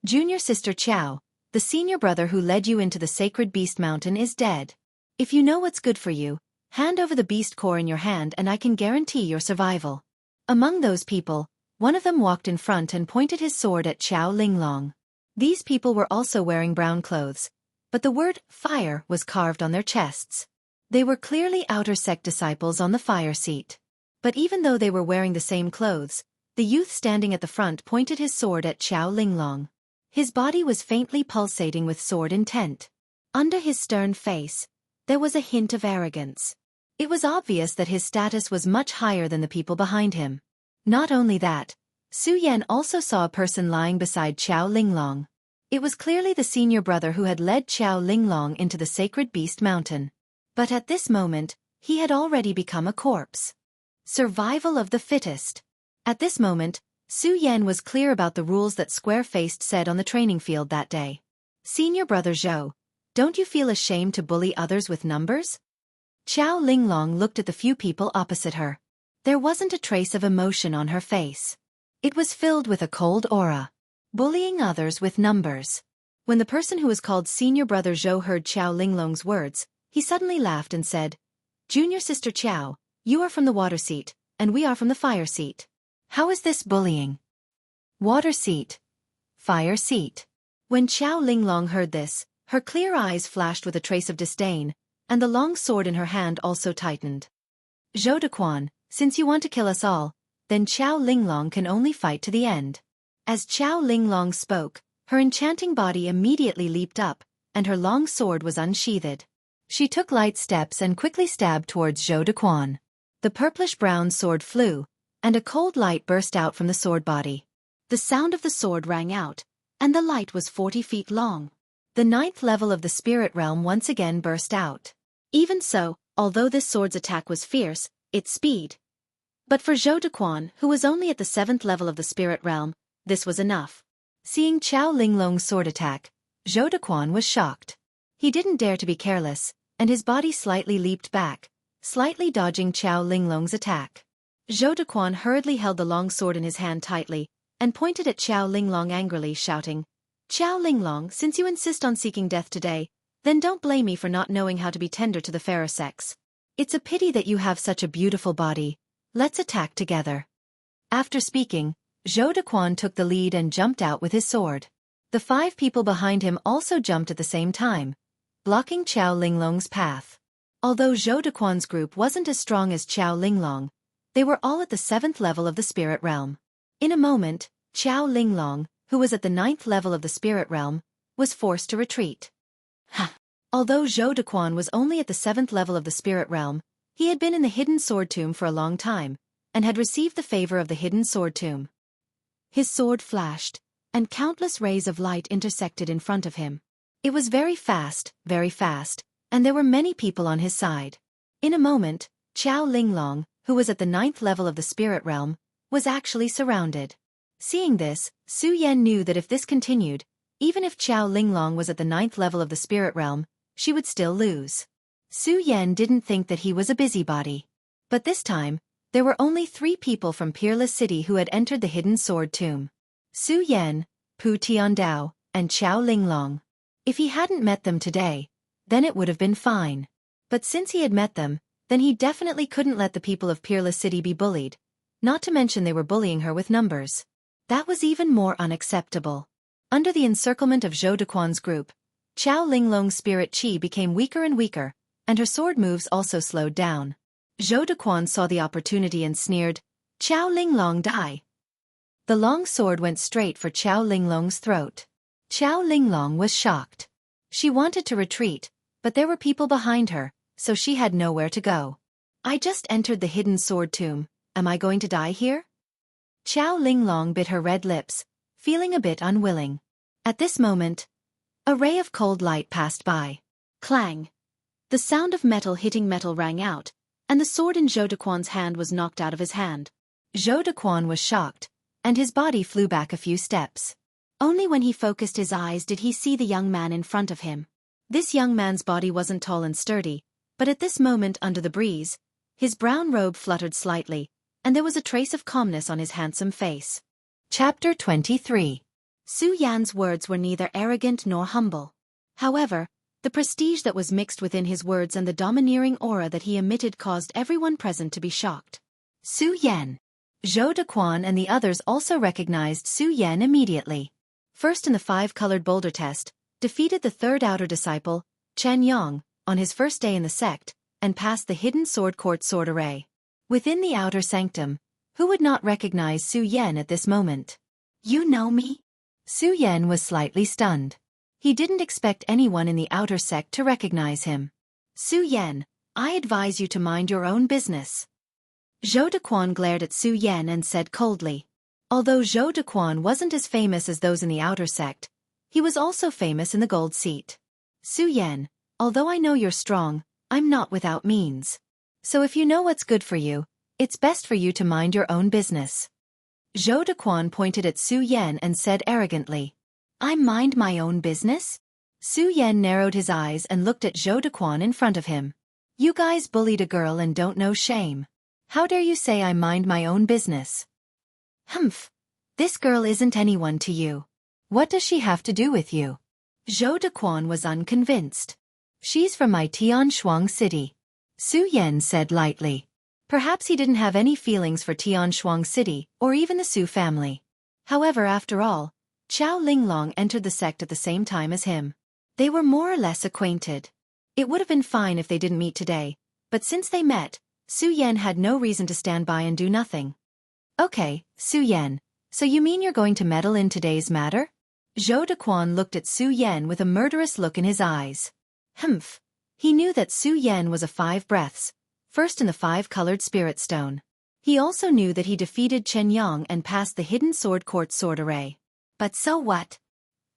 Junior sister Qiao, the senior brother who led you into the Sacred Beast Mountain, is dead. If you know what's good for you, hand over the beast core in your hand and I can guarantee your survival. Among those people, one of them walked in front and pointed his sword at Qiao Linglong. These people were also wearing brown clothes, but the word fire was carved on their chests. They were clearly outer sect disciples on the fire seat. But even though they were wearing the same clothes, the youth standing at the front pointed his sword at Qiao Linglong. His body was faintly pulsating with sword intent. Under his stern face, there was a hint of arrogance. It was obvious that his status was much higher than the people behind him. Not only that, Su Yan also saw a person lying beside Qiao Linglong. It was clearly the senior brother who had led Qiao Linglong into the Sacred Beast Mountain. But at this moment, he had already become a corpse. Survival of the fittest. At this moment, Su Yan was clear about the rules that Square-Faced said on the training field that day. Senior brother Zhou, don't you feel ashamed to bully others with numbers? Qiao Linglong looked at the few people opposite her. There wasn't a trace of emotion on her face. It was filled with a cold aura. Bullying others with numbers. When the person who was called Senior Brother Zhou heard Qiao Linglong's words, he suddenly laughed and said, Junior Sister Qiao, you are from the water seat, and we are from the fire seat. How is this bullying? Water seat. Fire seat. When Qiao Linglong heard this, her clear eyes flashed with a trace of disdain, and the long sword in her hand also tightened. Zhou Dequan, since you want to kill us all, then Qiao Linglong can only fight to the end. As Qiao Linglong spoke, her enchanting body immediately leaped up, and her long sword was unsheathed. She took light steps and quickly stabbed towards Zhou Dequan. The purplish-brown sword flew, and a cold light burst out from the sword body. The sound of the sword rang out, and the light was 40 feet long. The 9th level of the spirit realm once again burst out. Even so, although this sword's attack was fierce, its speed. But for Zhou Dequan, who was only at the 7th level of the spirit realm, this was enough. Seeing Qiao Linglong's sword attack, Zhou Dequan was shocked. He didn't dare to be careless, and his body slightly leaped back, slightly dodging Qiao Linglong's attack. Zhou Dequan hurriedly held the long sword in his hand tightly, and pointed at Qiao Linglong angrily, shouting, Qiao Linglong, since you insist on seeking death today, then don't blame me for not knowing how to be tender to the fairer sex. It's a pity that you have such a beautiful body. Let's attack together. After speaking, Zhou Dequan took the lead and jumped out with his sword. The 5 people behind him also jumped at the same time, blocking Qiao Linglong's path. Although Zhou Dequan's group wasn't as strong as Qiao Linglong, they were all at the 7th level of the spirit realm. In a moment, Qiao Linglong, who was at the 9th level of the spirit realm, was forced to retreat. Although Zhou Dequan was only at the 7th level of the spirit realm, he had been in the Hidden Sword Tomb for a long time, and had received the favor of the Hidden Sword Tomb. His sword flashed, and countless rays of light intersected in front of him. It was very fast, and there were many people on his side. In a moment, Qiao Linglong, who was at the 9th level of the spirit realm, was actually surrounded. Seeing this, Su Yan knew that if this continued, even if Qiao Linglong was at the 9th level of the spirit realm, she would still lose. Su Yan didn't think that he was a busybody. But this time, there were only 3 people from Peerless City who had entered the hidden sword tomb. Su Yan, Pu Tiandao, and Qiao Linglong. If he hadn't met them today, then it would have been fine. But since he had met them, then he definitely couldn't let the people of Peerless City be bullied, not to mention they were bullying her with numbers. That was even more unacceptable. Under the encirclement of Zhou Dequan's group, Qiao Linglong's spirit chi became weaker and weaker, and her sword moves also slowed down. Zhou Dequan saw the opportunity and sneered, "Qiao Linglong, die." The long sword went straight for Qiao Linglong's throat. Qiao Linglong was shocked. She wanted to retreat, but there were people behind her, so she had nowhere to go. "I just entered the hidden sword tomb, am I going to die here?" Qiao Linglong bit her red lips, feeling a bit unwilling. At this moment, a ray of cold light passed by. Clang! The sound of metal hitting metal rang out, and the sword in Zhou Dequan's hand was knocked out of his hand. Zhou Dequan was shocked, and his body flew back a few steps. Only when he focused his eyes did he see the young man in front of him. This young man's body wasn't tall and sturdy, but at this moment under the breeze, his brown robe fluttered slightly, and there was a trace of calmness on his handsome face. Chapter 23. Su Yan's words were neither arrogant nor humble. However, the prestige that was mixed within his words and the domineering aura that he emitted caused everyone present to be shocked. Su Yan. Zhou Dequan and the others also recognized Su Yan immediately. First in the 5-colored boulder test, defeated the 3rd outer disciple, Chen Yong, on his first day in the sect, and passed the hidden sword court sword array. Within the outer sanctum, who would not recognize Su Yan at this moment? "You know me?" Su Yan was slightly stunned. He didn't expect anyone in the outer sect to recognize him. "Su Yan, I advise you to mind your own business." Zhou Dequan glared at Su Yan and said coldly. Although Zhou Dequan wasn't as famous as those in the outer sect, he was also famous in the gold seat. "Su Yan, although I know you're strong, I'm not without means. So if you know what's good for you, it's best for you to mind your own business." Zhou Dequan pointed at Su Yan and said arrogantly, "I mind my own business?" Su Yan narrowed his eyes and looked at Zhou Dequan in front of him. "You guys bullied a girl and don't know shame. How dare you say I mind my own business?" "Humph. This girl isn't anyone to you. What does she have to do with you?" Zhou Dequan was unconvinced. "She's from my Tianshuang city," Su Yan said lightly. Perhaps he didn't have any feelings for Tianshuang city or even the Su family. However, after all, Qiao Linglong entered the sect at the same time as him. They were more or less acquainted. It would have been fine if they didn't meet today, but since they met, Su Yan had no reason to stand by and do nothing. "Okay, Su Yan, so you mean you're going to meddle in today's matter?" Zhou Dequan looked at Su Yan with a murderous look in his eyes. Humph. He knew that Su Yan was a 5 breaths, first in the 5-colored spirit stone. He also knew that he defeated Chen Yang and passed the hidden sword court sword array. But so what?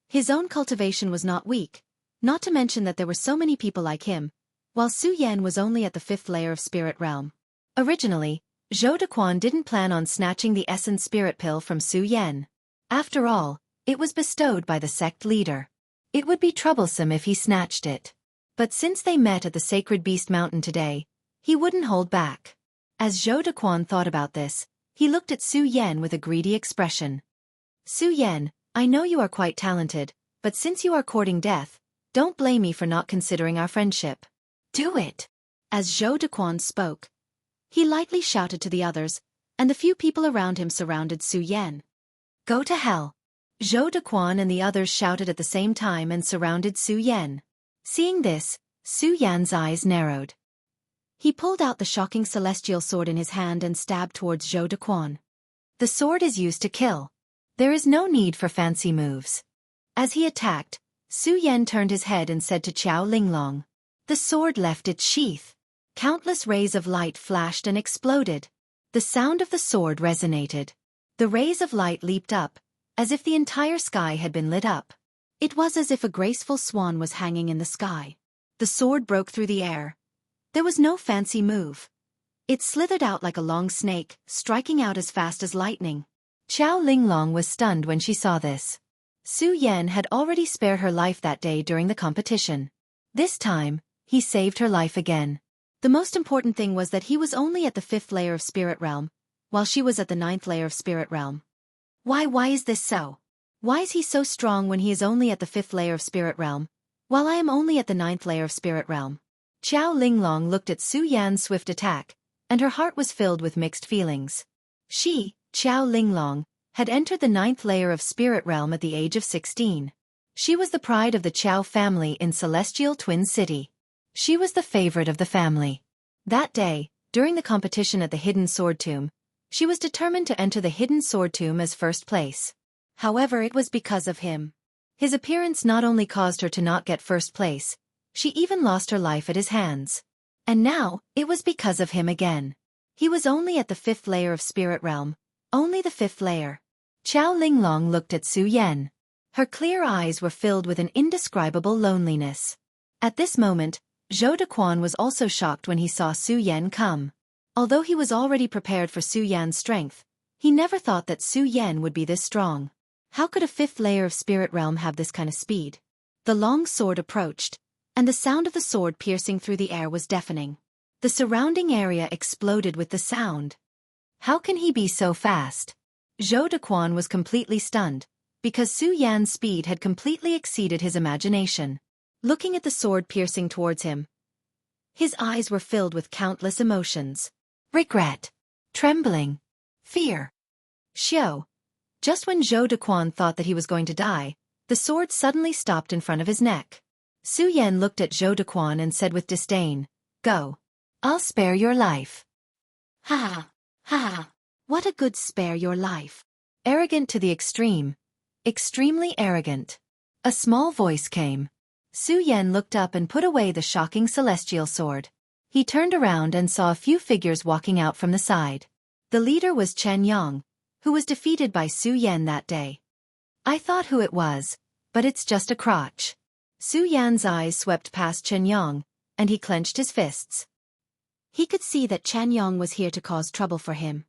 His own cultivation was not weak, not to mention that there were so many people like him, while Su Yan was only at the 5th layer of spirit realm. Originally, Zhou Dequan didn't plan on snatching the essence spirit pill from Su Yan. After all, it was bestowed by the sect leader. It would be troublesome if he snatched it. But since they met at the Sacred Beast Mountain today, he wouldn't hold back. As Zhou Dequan thought about this, he looked at Su Yan with a greedy expression. "Su Yan, I know you are quite talented, but since you are courting death, don't blame me for not considering our friendship. Do it." As Zhou Dequan spoke, he lightly shouted to the others, and the few people around him surrounded Su Yan. "Go to hell." Zhou Dequan and the others shouted at the same time and surrounded Su Yan. Seeing this, Su Yan's eyes narrowed. He pulled out the shocking celestial sword in his hand and stabbed towards Zhou Dequan. The sword is used to kill. There is no need for fancy moves. As he attacked, Su Yan turned his head and said to Qiao Linglong. The sword left its sheath. Countless rays of light flashed and exploded. The sound of the sword resonated. The rays of light leaped up, as if the entire sky had been lit up. It was as if a graceful swan was hanging in the sky. The sword broke through the air. There was no fancy move. It slithered out like a long snake, striking out as fast as lightning. Qiao Linglong was stunned when she saw this. Su Yan had already spared her life that day during the competition. This time, he saved her life again. The most important thing was that he was only at the 5th layer of Spirit Realm, while she was at the 9th layer of Spirit Realm. Why is this so? Why is he so strong when he is only at the 5th layer of Spirit Realm, while I am only at the 9th layer of Spirit Realm? Qiao Linglong looked at Su Yan's swift attack, and her heart was filled with mixed feelings. She, Qiao Linglong, had entered the 9th layer of Spirit Realm at the age of 16. She was the pride of the Qiao family in Celestial Twin City. She was the favorite of the family. That day, during the competition at the Hidden Sword Tomb, she was determined to enter the Hidden Sword Tomb as first place. However, it was because of him. His appearance not only caused her to not get first place, she even lost her life at his hands. And now, it was because of him again. He was only at the 5th layer of Spirit Realm, only the 5th layer. Qiao Linglong looked at Su Yan. Her clear eyes were filled with an indescribable loneliness. At this moment, Zhou Dequan was also shocked when he saw Su Yan come. Although he was already prepared for Su Yan's strength, he never thought that Su Yan would be this strong. How could a 5th layer of Spirit Realm have this kind of speed? The long sword approached, and the sound of the sword piercing through the air was deafening. The surrounding area exploded with the sound. How can he be so fast? Zhou Dequan was completely stunned, because Su Yan's speed had completely exceeded his imagination. Looking at the sword piercing towards him, his eyes were filled with countless emotions. Regret, trembling, fear. Xiao. Just when Zhou Dequan thought that he was going to die, the sword suddenly stopped in front of his neck. Su Yan looked at Zhou Dequan and said with disdain, "Go. I'll spare your life." Ha ha. What a good spare your life. Arrogant to the extreme. Extremely arrogant. A small voice came. Su Yan looked up and put away the shocking celestial sword. He turned around and saw a few figures walking out from the side. The leader was Chen Yang, who was defeated by Su Yan that day. I thought who it was, but it's just a crotch. Su Yan's eyes swept past Chen Yang, and he clenched his fists. He could see that Chen Yang was here to cause trouble for him.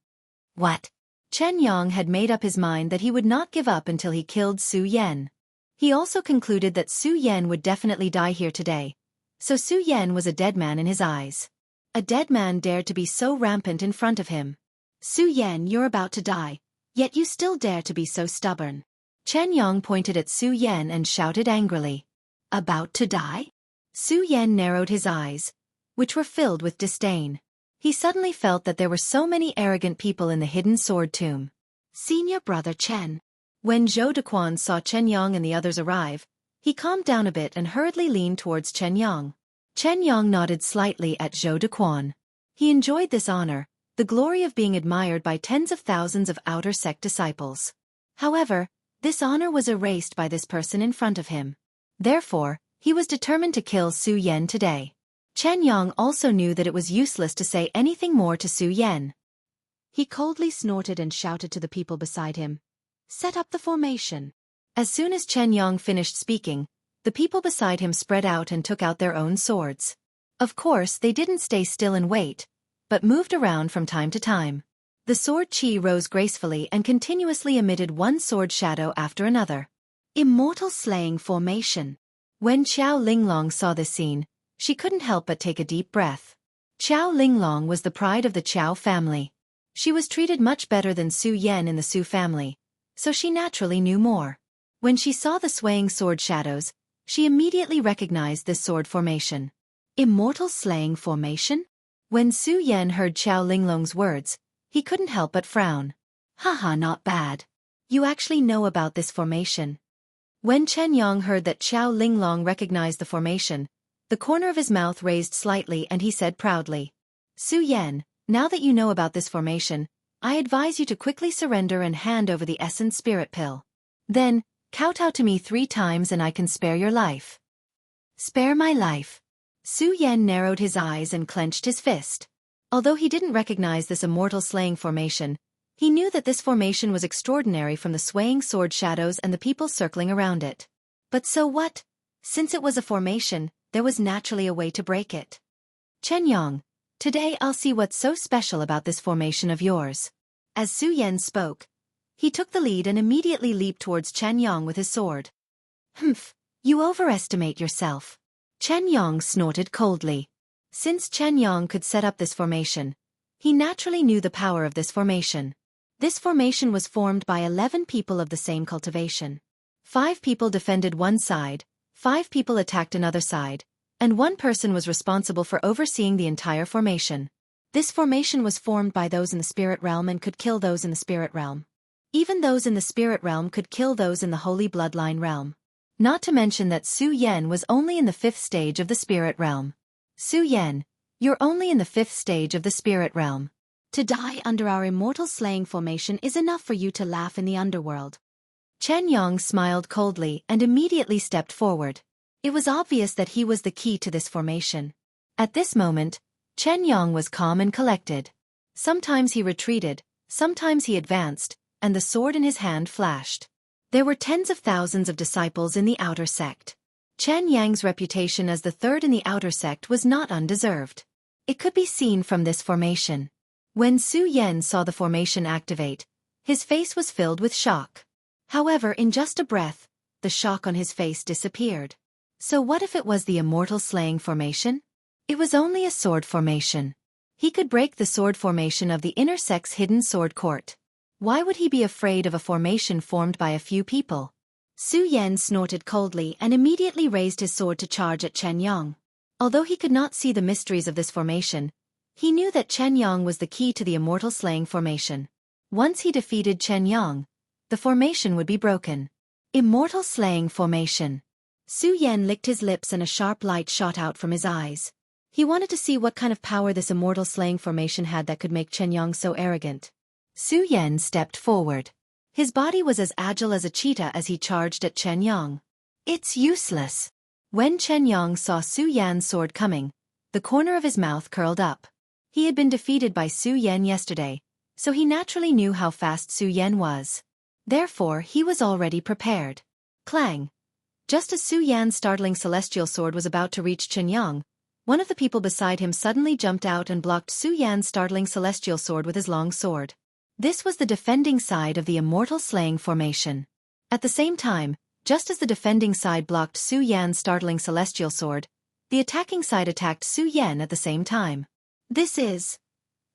What? Chen Yang had made up his mind that he would not give up until he killed Su Yan. He also concluded that Su Yan would definitely die here today, so Su Yan was a dead man in his eyes. A dead man dared to be so rampant in front of him. Su Yan, you're about to die, yet you still dare to be so stubborn. Chen Yang pointed at Su Yan and shouted angrily. About to die? Su Yan narrowed his eyes, which were filled with disdain. He suddenly felt that there were so many arrogant people in the Hidden Sword Tomb. Senior brother Chen. When Zhou Dequan saw Chen Yang and the others arrive, he calmed down a bit and hurriedly leaned towards Chen Yang. Chen Yang nodded slightly at Zhou Dequan. He enjoyed this honor, the glory of being admired by tens of thousands of outer sect disciples. However, this honor was erased by this person in front of him. Therefore, he was determined to kill Su Yan today. Chen Yang also knew that it was useless to say anything more to Su Yan. He coldly snorted and shouted to the people beside him. Set up the formation. As soon as Chen Yang finished speaking, the people beside him spread out and took out their own swords. Of course, they didn't stay still and wait, but moved around from time to time. The sword chi rose gracefully and continuously emitted one sword shadow after another. Immortal slaying formation. When Qiao Linglong saw this scene, she couldn't help but take a deep breath. Qiao Linglong was the pride of the Qiao family. She was treated much better than Su Yan in the Su family, so she naturally knew more. When she saw the swaying sword shadows, she immediately recognized this sword formation. Immortal slaying formation? When Su Yan heard Qiao Linglong's words, he couldn't help but frown. Haha, not bad. You actually know about this formation. When Chen Yang heard that Qiao Linglong recognized the formation, the corner of his mouth raised slightly and he said proudly, Su Yan, now that you know about this formation, I advise you to quickly surrender and hand over the Essence Spirit Pill. Then, kowtow to me 3 times and I can spare your life. Spare my life. Su Yan narrowed his eyes and clenched his fist. Although he didn't recognize this immortal slaying formation, he knew that this formation was extraordinary from the swaying sword shadows and the people circling around it. But so what? Since it was a formation, there was naturally a way to break it. Chen Yang, today I'll see what's so special about this formation of yours. As Su Yan spoke, he took the lead and immediately leaped towards Chen Yang with his sword. Humph, you overestimate yourself. Chen Yang snorted coldly. Since Chen Yang could set up this formation, he naturally knew the power of this formation. This formation was formed by 11 people of the same cultivation. 5 people defended one side, 5 people attacked another side, and 1 person was responsible for overseeing the entire formation. This formation was formed by those in the spirit realm and could kill those in the spirit realm. Even those in the spirit realm could kill those in the holy bloodline realm. Not to mention that Su Yan was only in the 5th stage of the spirit realm. Su Yan, you're only in the 5th stage of the spirit realm. To die under our immortal slaying formation is enough for you to laugh in the underworld. Chen Yang smiled coldly and immediately stepped forward. It was obvious that he was the key to this formation. At this moment, Chen Yang was calm and collected. Sometimes he retreated, sometimes he advanced, and the sword in his hand flashed. There were tens of thousands of disciples in the outer sect. Chen Yang's reputation as the 3rd in the outer sect was not undeserved. It could be seen from this formation. When Su Yan saw the formation activate, his face was filled with shock. However, in just a breath, the shock on his face disappeared. So what if it was the immortal slaying formation? It was only a sword formation. He could break the sword formation of the inner sect's hidden sword court. Why would he be afraid of a formation formed by a few people? Su Yan snorted coldly and immediately raised his sword to charge at Chen Yang. Although he could not see the mysteries of this formation, he knew that Chen Yang was the key to the immortal slaying formation. Once he defeated Chen Yang, the formation would be broken. Immortal slaying formation. Su Yan licked his lips and a sharp light shot out from his eyes. He wanted to see what kind of power this immortal slaying formation had that could make Chen Yang so arrogant. Su Yan stepped forward. His body was as agile as a cheetah as he charged at Chen Yang. It's useless. When Chen Yang saw Su Yan's sword coming, the corner of his mouth curled up. He had been defeated by Su Yan yesterday, so he naturally knew how fast Su Yan was. Therefore, he was already prepared. Clang! Just as Su Yan's startling celestial sword was about to reach Chen Yang, one of the people beside him suddenly jumped out and blocked Su Yan's startling celestial sword with his long sword. This was the defending side of the immortal slaying formation. At the same time, just as the defending side blocked Su Yan's startling celestial sword, the attacking side attacked Su Yan at the same time.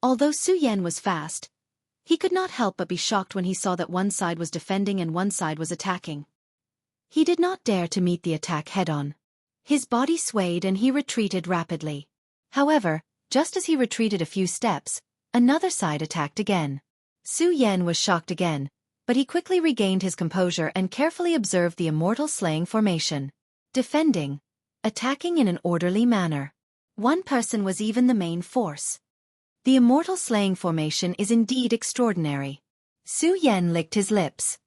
Although Su Yan was fast, he could not help but be shocked when he saw that one side was defending and one side was attacking. He did not dare to meet the attack head-on. His body swayed and he retreated rapidly. However, just as he retreated a few steps, another side attacked again. Su Yan was shocked again, but he quickly regained his composure and carefully observed the immortal slaying formation. Defending, attacking in an orderly manner. One person was even the main force. The immortal slaying formation is indeed extraordinary. Su Yan licked his lips.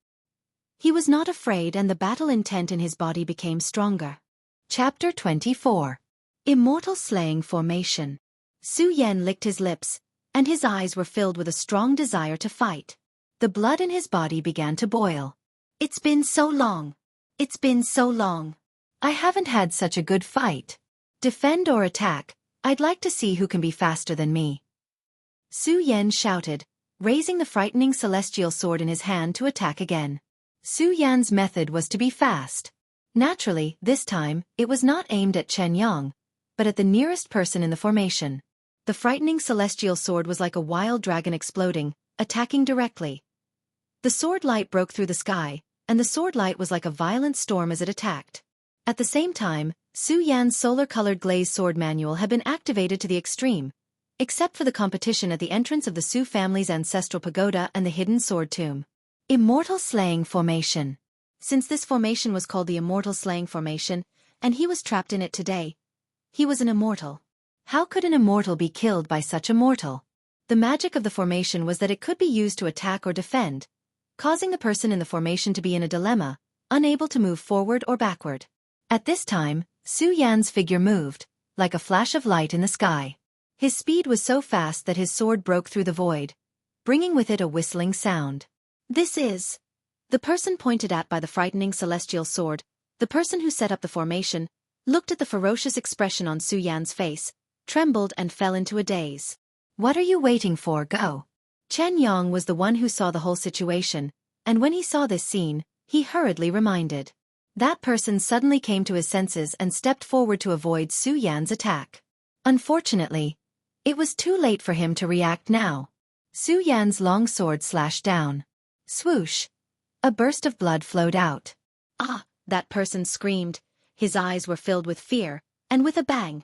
He was not afraid and the battle intent in his body became stronger. Chapter 24. Immortal Slaying Formation. Su Yan licked his lips, and his eyes were filled with a strong desire to fight. The blood in his body began to boil. It's been so long. It's been so long. I haven't had such a good fight. Defend or attack, I'd like to see who can be faster than me. Su Yan shouted, raising the frightening celestial sword in his hand to attack again. Su Yan's method was to be fast. Naturally, this time, it was not aimed at Chen Yang, but at the nearest person in the formation. The frightening celestial sword was like a wild dragon exploding, attacking directly. The sword light broke through the sky, and the sword light was like a violent storm as it attacked. At the same time, Su Yan's solar-colored glaze sword manual had been activated to the extreme, except for the competition at the entrance of the Su family's ancestral pagoda and the hidden sword tomb. Immortal Slaying Formation. Since this formation was called the Immortal Slaying Formation, and he was trapped in it today, he was an immortal. How could an immortal be killed by such a mortal? The magic of the formation was that it could be used to attack or defend, causing the person in the formation to be in a dilemma, unable to move forward or backward. At this time, Su Yan's figure moved, like a flash of light in the sky. His speed was so fast that his sword broke through the void, bringing with it a whistling sound. The person pointed at by the frightening celestial sword, The person who set up the formation looked at the ferocious expression on Su Yan's face, trembled and fell into a daze. What are you waiting for? Go! Chen Yang was the one who saw the whole situation, and when he saw this scene, he hurriedly reminded. That person suddenly came to his senses and stepped forward to avoid Su Yan's attack. Unfortunately, it was too late for him to react now. Su Yan's long sword slashed down. Swoosh! A burst of blood flowed out. Ah! That person screamed. His eyes were filled with fear, and with a bang,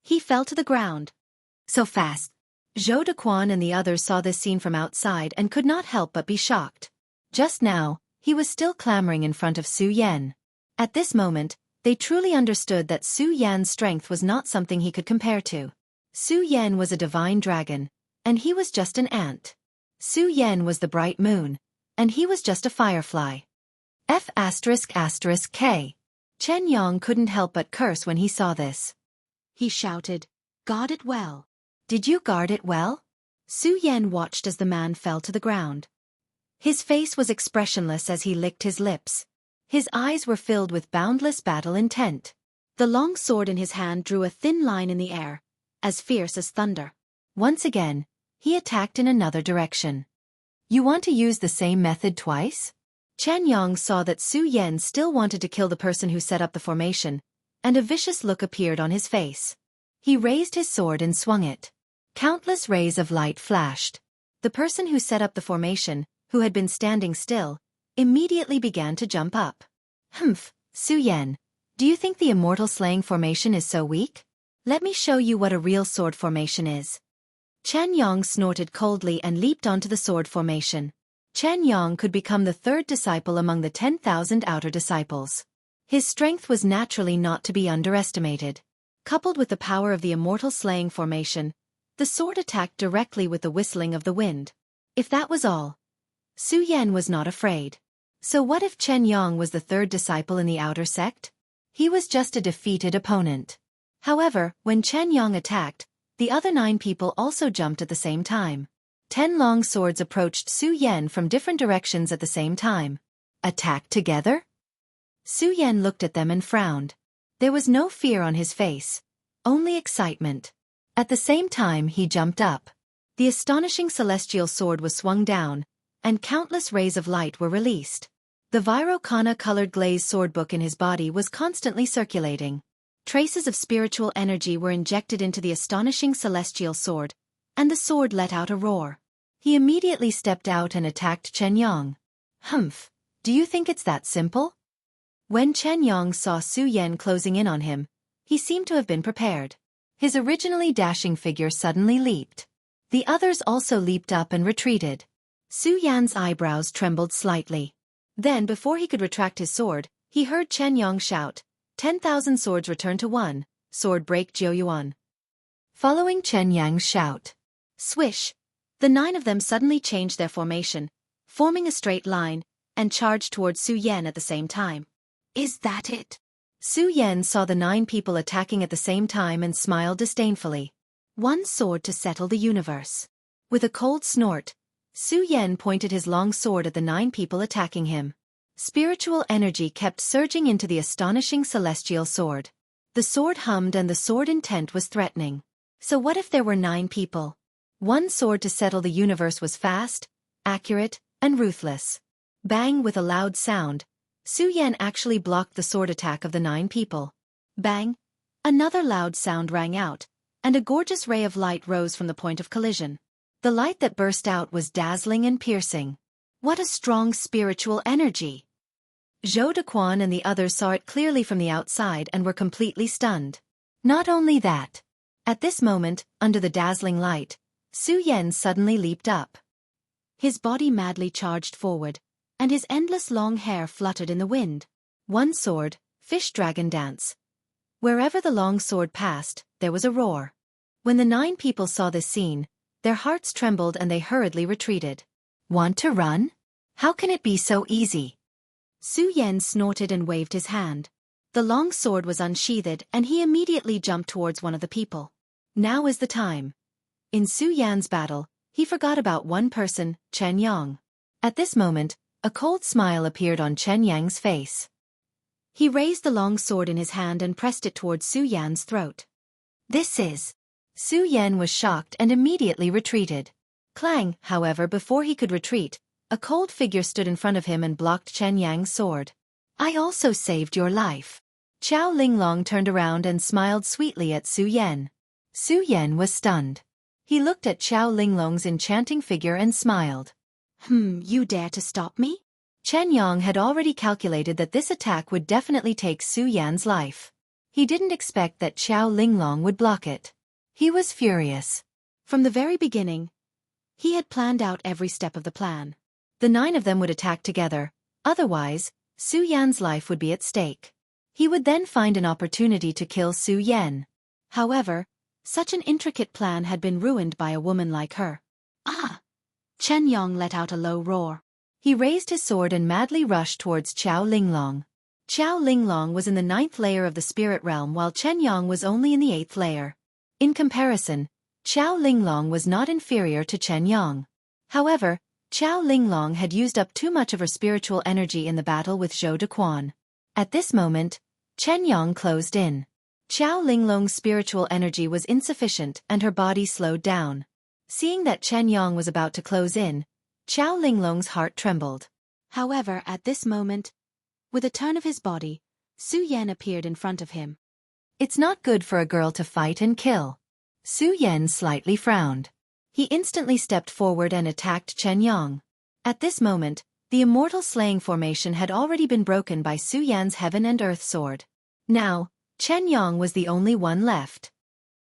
he fell to the ground. So fast. Zhou Dequan and the others saw this scene from outside and could not help but be shocked. Just now, he was still clamoring in front of Su Yan. At this moment, they truly understood that Su Yan's strength was not something he could compare to. Su Yan was a divine dragon, and he was just an ant. Su Yan was the bright moon, and he was just a firefly. F***K. Chen Yang couldn't help but curse when he saw this. He shouted, "Guard it well." Did you guard it well? Su Yan watched as the man fell to the ground. His face was expressionless as he licked his lips. His eyes were filled with boundless battle intent. The long sword in his hand drew a thin line in the air, as fierce as thunder. Once again, he attacked in another direction. You want to use the same method twice? Chen Yang saw that Su Yan still wanted to kill the person who set up the formation, and a vicious look appeared on his face. He raised his sword and swung it. Countless rays of light flashed. The person who set up the formation, who had been standing still, immediately began to jump up. Humph, Su Yan, do you think the immortal slaying formation is so weak? Let me show you what a real sword formation is. Chen Yang snorted coldly and leaped onto the sword formation. Chen Yang could become the third disciple among the 10,000 outer disciples. His strength was naturally not to be underestimated. Coupled with the power of the immortal slaying formation, the sword attacked directly with the whistling of the wind. If that was all, Su Yan was not afraid. So what if Chen Yang was the third disciple in the outer sect? He was just a defeated opponent. However, when Chen Yang attacked, the other 9 people also jumped at the same time. 10 long swords approached Su Yan from different directions at the same time. Attack together? Su Yan looked at them and frowned. There was no fear on his face, only excitement. At the same time he jumped up. The astonishing celestial sword was swung down, and countless rays of light were released. The Virokana-colored glazed swordbook in his body was constantly circulating. Traces of spiritual energy were injected into the astonishing celestial sword, and the sword let out a roar. He immediately stepped out and attacked Chen Yang. Humph, do you think it's that simple? When Chen Yang saw Su Yan closing in on him, he seemed to have been prepared. His originally dashing figure suddenly leaped. The others also leaped up and retreated. Su Yan's eyebrows trembled slightly. Then before he could retract his sword, he heard Chen Yang shout, 10,000 swords return to 1, sword break Jiuyuan. Following Chen Yang's shout, swish, the 9 of them suddenly changed their formation, forming a straight line, and charged towards Su Yan at the same time. Is that it? Su Yan saw the 9 people attacking at the same time and smiled disdainfully. One sword to settle the universe. With a cold snort, Su Yan pointed his long sword at the 9 people attacking him. Spiritual energy kept surging into the astonishing celestial sword. The sword hummed and the sword intent was threatening. So what if there were 9 people? One sword to settle the universe was fast, accurate, and ruthless. Bang! With a loud sound, Su Yan actually blocked the sword attack of the 9 people. Bang! Another loud sound rang out, and a gorgeous ray of light rose from the point of collision. The light that burst out was dazzling and piercing. What a strong spiritual energy! Zhou Dequan and the others saw it clearly from the outside and were completely stunned. Not only that. At this moment, under the dazzling light, Su Yan suddenly leaped up. His body madly charged forward, and his endless long hair fluttered in the wind. One sword, fish dragon dance. Wherever the long sword passed, there was a roar. When the 9 people saw this scene, their hearts trembled and they hurriedly retreated. Want to run? How can it be so easy? Su Yan snorted and waved his hand. The long sword was unsheathed and he immediately jumped towards one of the people. Now is the time. In Su Yan's battle, he forgot about one person, Chen Yang. At this moment, a cold smile appeared on Chen Yang's face. He raised the long sword in his hand and pressed it towards Su Yan's throat. This is... Su Yan was shocked and immediately retreated. Clang, however, before he could retreat, a cold figure stood in front of him and blocked Chen Yang's sword. I also saved your life. Qiao Linglong turned around and smiled sweetly at Su Yan. Su Yan was stunned. He looked at Qiao Linglong's enchanting figure and smiled. You dare to stop me? Chen Yang had already calculated that this attack would definitely take Su Yan's life. He didn't expect that Qiao Linglong would block it. He was furious. From the very beginning, he had planned out every step of the plan. The 9 of them would attack together, otherwise, Su Yan's life would be at stake. He would then find an opportunity to kill Su Yan. However, such an intricate plan had been ruined by a woman like her. Ah! Chen Yang let out a low roar. He raised his sword and madly rushed towards Qiao Linglong. Qiao Linglong was in the 9th layer of the spirit realm while Chen Yang was only in the 8th layer. In comparison, Qiao Linglong was not inferior to Chen Yang. However, Qiao Linglong had used up too much of her spiritual energy in the battle with Zhou Dequan. At this moment, Chen Yang closed in. Qiao Linglong's spiritual energy was insufficient and her body slowed down. Seeing that Chen Yang was about to close in, Qiao Linglong's heart trembled. However, at this moment, with a turn of his body, Su Yan appeared in front of him. It's not good for a girl to fight and kill. Su Yan slightly frowned. He instantly stepped forward and attacked Chen Yang. At this moment, the immortal slaying formation had already been broken by Su Yan's heaven and earth sword. Now, Chen Yang was the only one left.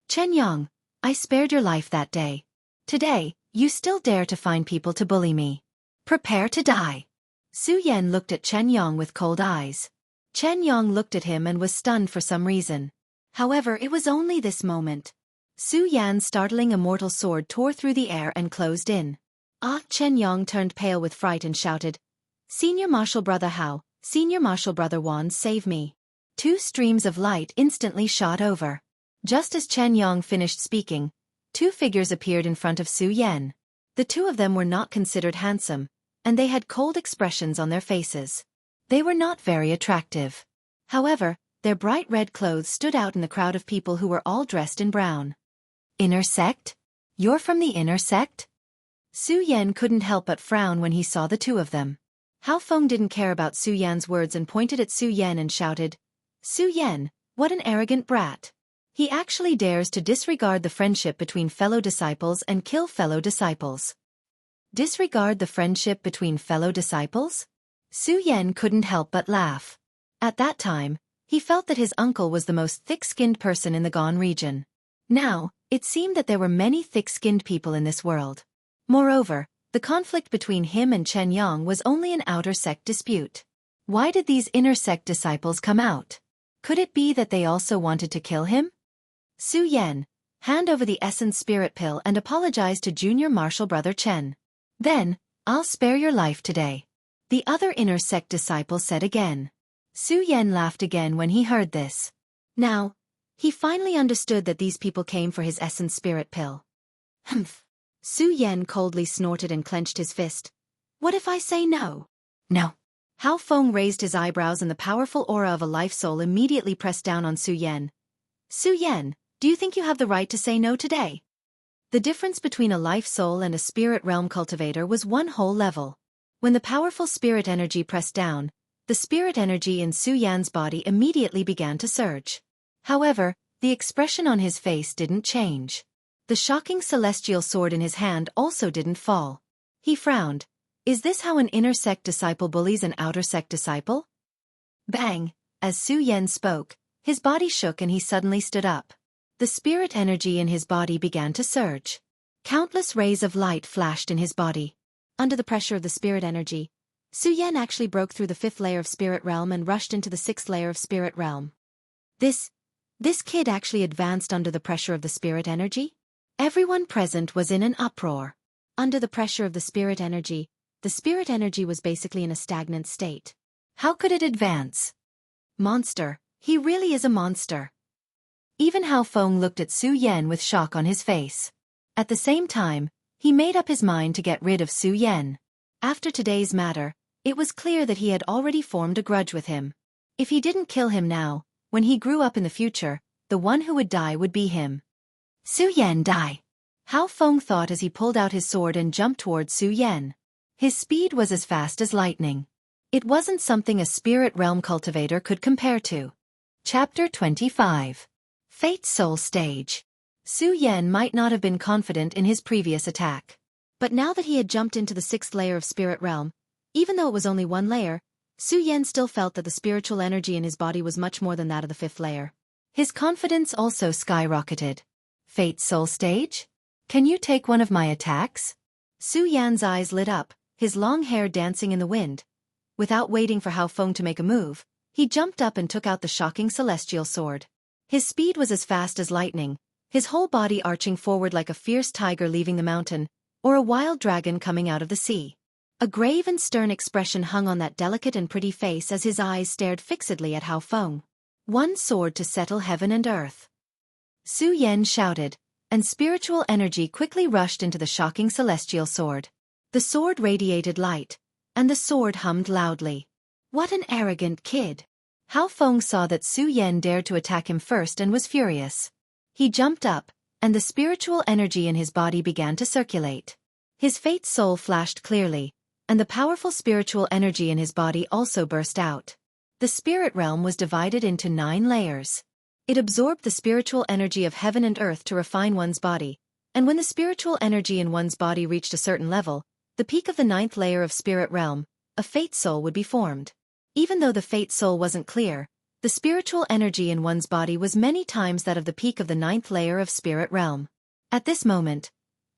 Chen Yang, I spared your life that day. Today, you still dare to find people to bully me. Prepare to die. Su Yan looked at Chen Yang with cold eyes. Chen Yang looked at him and was stunned for some reason. However, it was only this moment. Su Yan's startling immortal sword tore through the air and closed in. Chen Yang turned pale with fright and shouted, Senior Martial Brother Hao, Senior Martial Brother Wan, save me. 2 streams of light instantly shot over. Just as Chen Yang finished speaking, 2 figures appeared in front of Su Yan. The 2 of them were not considered handsome, and they had cold expressions on their faces. They were not very attractive. However, their bright red clothes stood out in the crowd of people who were all dressed in brown. Inner sect? You're from the inner sect? Su Yan couldn't help but frown when he saw the 2 of them. Hao Feng didn't care about Su Yan's words and pointed at Su Yan and shouted, Su Yan, what an arrogant brat. He actually dares to disregard the friendship between fellow disciples and kill fellow disciples. Disregard the friendship between fellow disciples? Su Yan couldn't help but laugh. At that time, he felt that his uncle was the most thick-skinned person in the Gan region. Now, it seemed that there were many thick-skinned people in this world. Moreover, the conflict between him and Chen Yang was only an outer sect dispute. Why did these inner sect disciples come out? Could it be that they also wanted to kill him? Su Yan, hand over the essence spirit pill and apologize to Junior Martial Brother Chen. Then, I'll spare your life today. The other inner sect disciple said again. Su Yan laughed again when he heard this. Now, he finally understood that these people came for his essence spirit pill. Humph. Su Yan coldly snorted and clenched his fist. What if I say no? No. Hao Feng raised his eyebrows and the powerful aura of a life soul immediately pressed down on Su Yan. Su Yan, do you think you have the right to say no today? The difference between a life soul and a spirit realm cultivator was one whole level. When the powerful spirit energy pressed down, the spirit energy in Su Yan's body immediately began to surge. However, the expression on his face didn't change. The shocking celestial sword in his hand also didn't fall. He frowned. Is this how an inner sect disciple bullies an outer sect disciple? Bang! As Su Yan spoke, his body shook and he suddenly stood up. The spirit energy in his body began to surge. Countless rays of light flashed in his body. Under the pressure of the spirit energy, Su Yan actually broke through the 5th layer of spirit realm and rushed into the 6th layer of spirit realm. This kid actually advanced under the pressure of the spirit energy? Everyone present was in an uproar. Under the pressure of the spirit energy was basically in a stagnant state. How could it advance? Monster, he really is a monster. Even Hao Feng looked at Su Yan with shock on his face. At the same time, he made up his mind to get rid of Su Yan. After today's matter, it was clear that he had already formed a grudge with him. If he didn't kill him now, when he grew up in the future, the one who would die would be him. Su Yan die. Hao Feng thought as he pulled out his sword and jumped towards Su Yan. His speed was as fast as lightning. It wasn't something a spirit realm cultivator could compare to. Chapter 25. Fate's Soul Stage. Su Yan might not have been confident in his previous attack. But now that he had jumped into the 6th layer of spirit realm, even though it was only one layer, Su Yan still felt that the spiritual energy in his body was much more than that of the 5th layer. His confidence also skyrocketed. Fate's Soul Stage? Can you take one of my attacks? Su Yan's eyes lit up, his long hair dancing in the wind. Without waiting for Hao Feng to make a move, he jumped up and took out the shocking celestial sword. His speed was as fast as lightning, his whole body arching forward like a fierce tiger leaving the mountain, or a wild dragon coming out of the sea. A grave and stern expression hung on that delicate and pretty face as his eyes stared fixedly at Hao Feng. One sword to settle heaven and earth. Su Yan shouted, and spiritual energy quickly rushed into the shocking celestial sword. The sword radiated light, and the sword hummed loudly. What an arrogant kid! Hao Feng saw that Su Yan dared to attack him first and was furious. He jumped up, and the spiritual energy in his body began to circulate. His fate's soul flashed clearly, and the powerful spiritual energy in his body also burst out. The spirit realm was divided into 9 layers. It absorbed the spiritual energy of heaven and earth to refine one's body, and when the spiritual energy in one's body reached a certain level, the peak of the 9th layer of spirit realm, a fate soul would be formed. Even though the fate soul wasn't clear, the spiritual energy in one's body was many times that of the peak of the 9th layer of spirit realm. At this moment,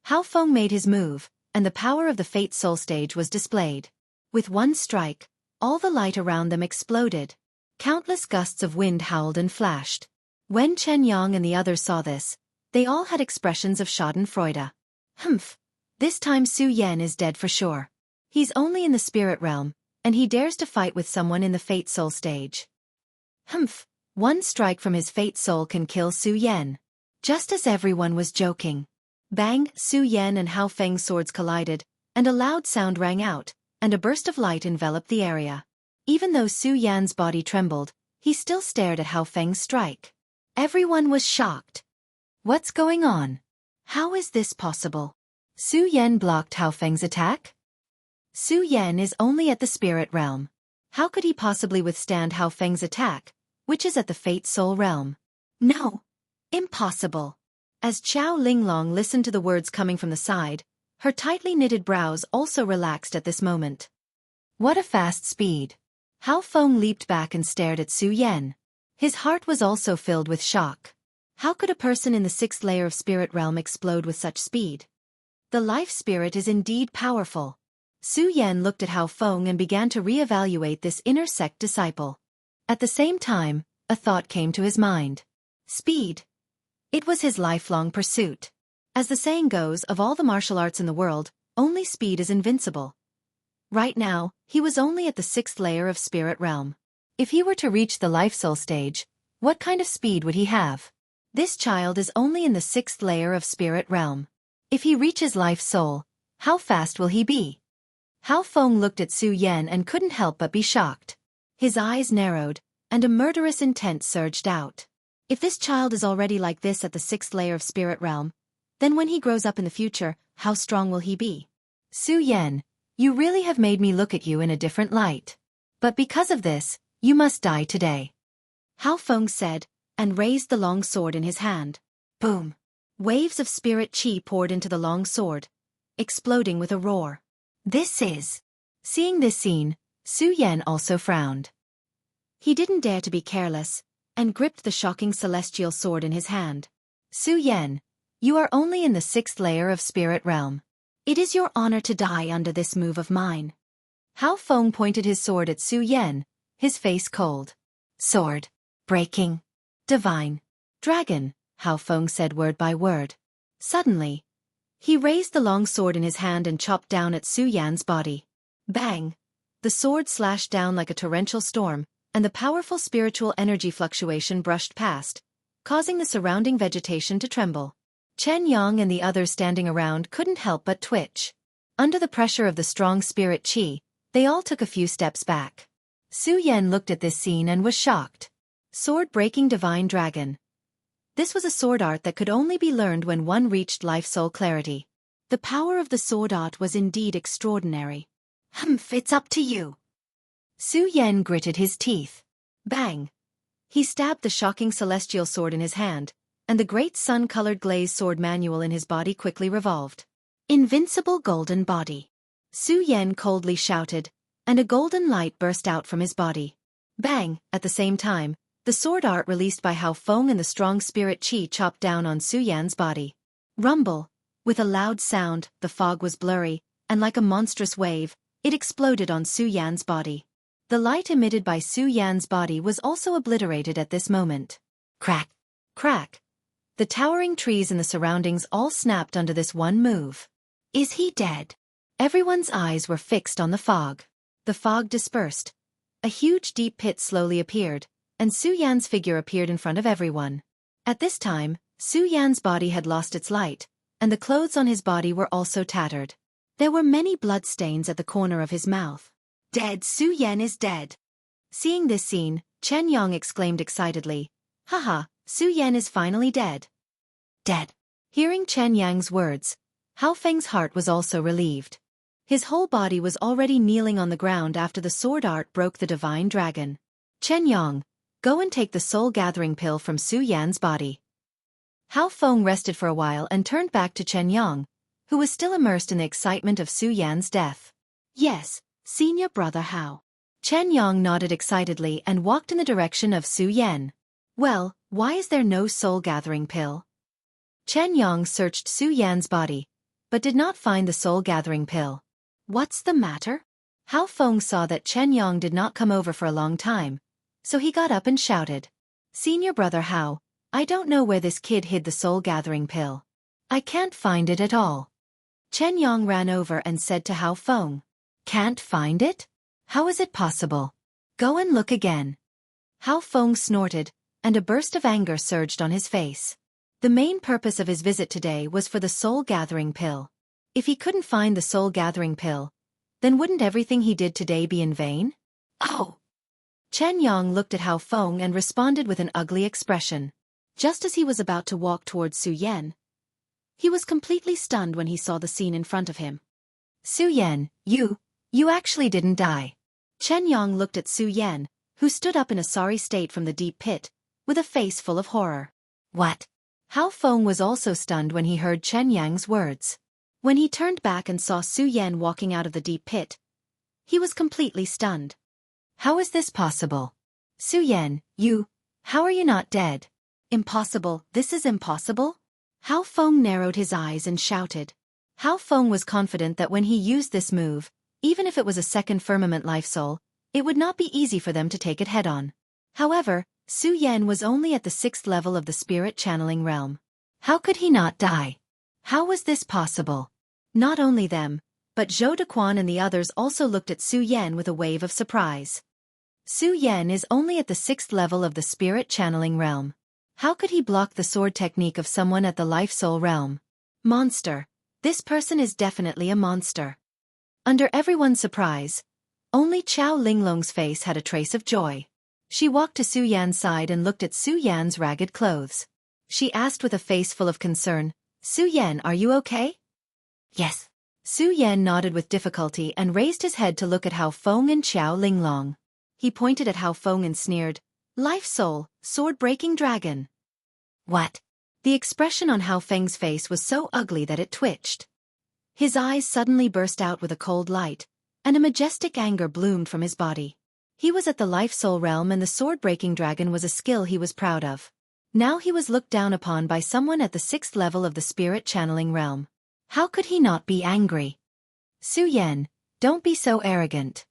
Hao Feng made his move, and the power of the fate soul stage was displayed. With one strike, all the light around them exploded. Countless gusts of wind howled and flashed. When Chen Yang and the others saw this, they all had expressions of schadenfreude. Humph! This time Su Yan is dead for sure. He's only in the spirit realm, and he dares to fight with someone in the fate soul stage. Humph! One strike from his fate soul can kill Su Yan. Just as everyone was joking. Bang! Su Yan and Hao Feng's swords collided, and a loud sound rang out, and a burst of light enveloped the area. Even though Su Yan's body trembled, he still stared at Hao Feng's strike. Everyone was shocked. What's going on? How is this possible? Su Yan blocked Hao Feng's attack? Su Yan is only at the spirit realm. How could he possibly withstand Hao Feng's attack, which is at the fate soul realm? No! Impossible! As Qiao Linglong listened to the words coming from the side, her tightly knitted brows also relaxed at this moment. What a fast speed! Hao Feng leaped back and stared at Su Yan. His heart was also filled with shock. How could a person in the 6th layer of spirit realm explode with such speed? The life spirit is indeed powerful. Su Yan looked at Hao Feng and began to re-evaluate this inner sect disciple. At the same time, a thought came to his mind. Speed. It was his lifelong pursuit. As the saying goes, of all the martial arts in the world, only speed is invincible. Right now, he was only at the 6th layer of spirit realm. If he were to reach the life soul stage, what kind of speed would he have? This child is only in the 6th layer of spirit realm. If he reaches life soul, how fast will he be? Hao Feng looked at Su Yan and couldn't help but be shocked. His eyes narrowed, and a murderous intent surged out. If this child is already like this at the 6th layer of spirit realm, then when he grows up in the future, how strong will he be? Su Yan, you really have made me look at you in a different light. But because of this, you must die today. Hao Feng said, and raised the long sword in his hand. Boom! Waves of spirit chi poured into the long sword, exploding with a roar. This is... Seeing this scene, Su Yan also frowned. He didn't dare to be careless, and gripped the shocking celestial sword in his hand. Su Yan, you are only in the 6th layer of spirit realm. It is your honor to die under this move of mine. Hao Feng pointed his sword at Su Yan, his face cold. Sword. Breaking. Divine. Dragon, Hao Feng said word by word. Suddenly, he raised the long sword in his hand and chopped down at Su Yan's body. Bang! The sword slashed down like a torrential storm, and the powerful spiritual energy fluctuation brushed past, causing the surrounding vegetation to tremble. Chen Yang and the others standing around couldn't help but twitch. Under the pressure of the strong spirit chi, they all took a few steps back. Su Yan looked at this scene and was shocked. Sword-breaking divine dragon. This was a sword art that could only be learned when one reached life-soul clarity. The power of the sword art was indeed extraordinary. It's up to you. Su Yan gritted his teeth. Bang! He stabbed the shocking celestial sword in his hand, and the great sun-colored glazed sword manual in his body quickly revolved. Invincible golden body. Su Yan coldly shouted, and a golden light burst out from his body. Bang! At the same time, the sword art released by Hao Feng and the strong spirit Qi chopped down on Su Yan's body. Rumble! With a loud sound, the fog was blurry, and like a monstrous wave, it exploded on Su Yan's body. The light emitted by Su Yan's body was also obliterated at this moment. Crack! Crack! The towering trees in the surroundings all snapped under this one move. Is he dead? Everyone's eyes were fixed on the fog. The fog dispersed. A huge deep pit slowly appeared, and Su Yan's figure appeared in front of everyone. At this time, Su Yan's body had lost its light, and the clothes on his body were also tattered. There were many bloodstains at the corner of his mouth. Dead! Su Yan is dead! Seeing this scene, Chen Yang exclaimed excitedly, Haha, Su Yan is finally dead. Dead! Hearing Chen Yang's words, Hao Feng's heart was also relieved. His whole body was already kneeling on the ground after the sword art broke the divine dragon. Chen Yang, go and take the soul-gathering pill from Su Yan's body. Hao Feng rested for a while and turned back to Chen Yang, who was still immersed in the excitement of Su Yan's death. Yes, senior brother Hao. Chen Yang nodded excitedly and walked in the direction of Su Yan. Well, why is there no soul-gathering pill? Chen Yang searched Su Yan's body, but did not find the soul-gathering pill. What's the matter? Hao Feng saw that Chen Yang did not come over for a long time, so he got up and shouted. Senior brother Hao, I don't know where this kid hid the soul-gathering pill. I can't find it at all. Chen Yang ran over and said to Hao Feng. Can't find it? How is it possible? Go and look again. Hao Feng snorted, and a burst of anger surged on his face. The main purpose of his visit today was for the soul-gathering pill. If he couldn't find the soul-gathering pill, then wouldn't everything he did today be in vain? Oh! Chen Yang looked at Hao Feng and responded with an ugly expression. Just as he was about to walk towards Su Yan, he was completely stunned when he saw the scene in front of him. Su Yan, you actually didn't die. Chen Yang looked at Su Yan, who stood up in a sorry state from the deep pit, with a face full of horror. What? Hao Feng was also stunned when he heard Chen Yang's words. When he turned back and saw Su Yan walking out of the deep pit, he was completely stunned. How is this possible? Su Yan, how are you not dead? Impossible, this is impossible? Hao Feng narrowed his eyes and shouted. Hao Feng was confident that when he used this move, even if it was a second firmament life soul, it would not be easy for them to take it head-on. However, Su Yan was only at the 6th level of the spirit channeling realm. How could he not die? How was this possible? Not only them, but Zhou Dequan and the others also looked at Su Yan with a wave of surprise. Su Yan is only at the 6th level of the spirit channeling realm. How could he block the sword technique of someone at the life-soul realm? Monster. This person is definitely a monster. Under everyone's surprise, only Chao Linglong's face had a trace of joy. She walked to Su Yan's side and looked at Su Yan's ragged clothes. She asked with a face full of concern, Su Yan, are you okay? Yes. Su Yan nodded with difficulty and raised his head to look at Hao Feng and Chao Linglong. He pointed at Hao Feng and sneered, Life Soul, Sword-Breaking Dragon. What? The expression on Hao Feng's face was so ugly that it twitched. His eyes suddenly burst out with a cold light, and a majestic anger bloomed from his body. He was at the Life Soul realm and the Sword-Breaking Dragon was a skill he was proud of. Now he was looked down upon by someone at the 6th level of the spirit channeling realm. How could he not be angry? Su Yan, don't be so arrogant.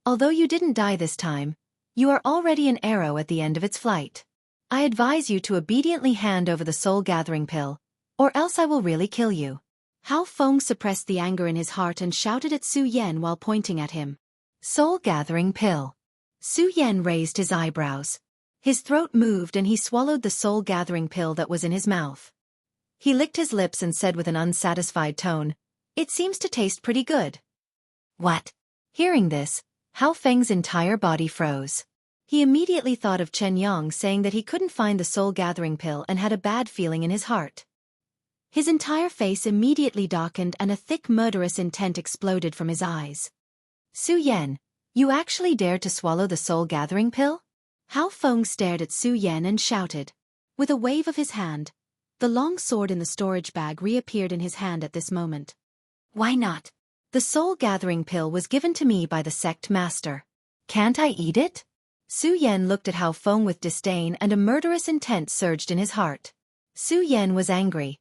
Although you didn't die this time, you are already an arrow at the end of its flight. I advise you to obediently hand over the soul-gathering pill, or else I will really kill you. Hao Feng suppressed the anger in his heart and shouted at Su Yan while pointing at him. Soul-gathering pill. Su Yan raised his eyebrows. His throat moved and he swallowed the soul-gathering pill that was in his mouth. He licked his lips and said with an unsatisfied tone, It seems to taste pretty good. What? Hearing this, Hao Feng's entire body froze. He immediately thought of Chen Yang saying that he couldn't find the soul-gathering pill and had a bad feeling in his heart. His entire face immediately darkened and a thick murderous intent exploded from his eyes. Su Yan, you actually dared to swallow the soul-gathering pill? Hao Feng stared at Su Yan and shouted. With a wave of his hand, the long sword in the storage bag reappeared in his hand at this moment. Why not? The soul-gathering pill was given to me by the sect master. Can't I eat it? Su Yan looked at Hao Feng with disdain and a murderous intent surged in his heart. Su Yan was angry.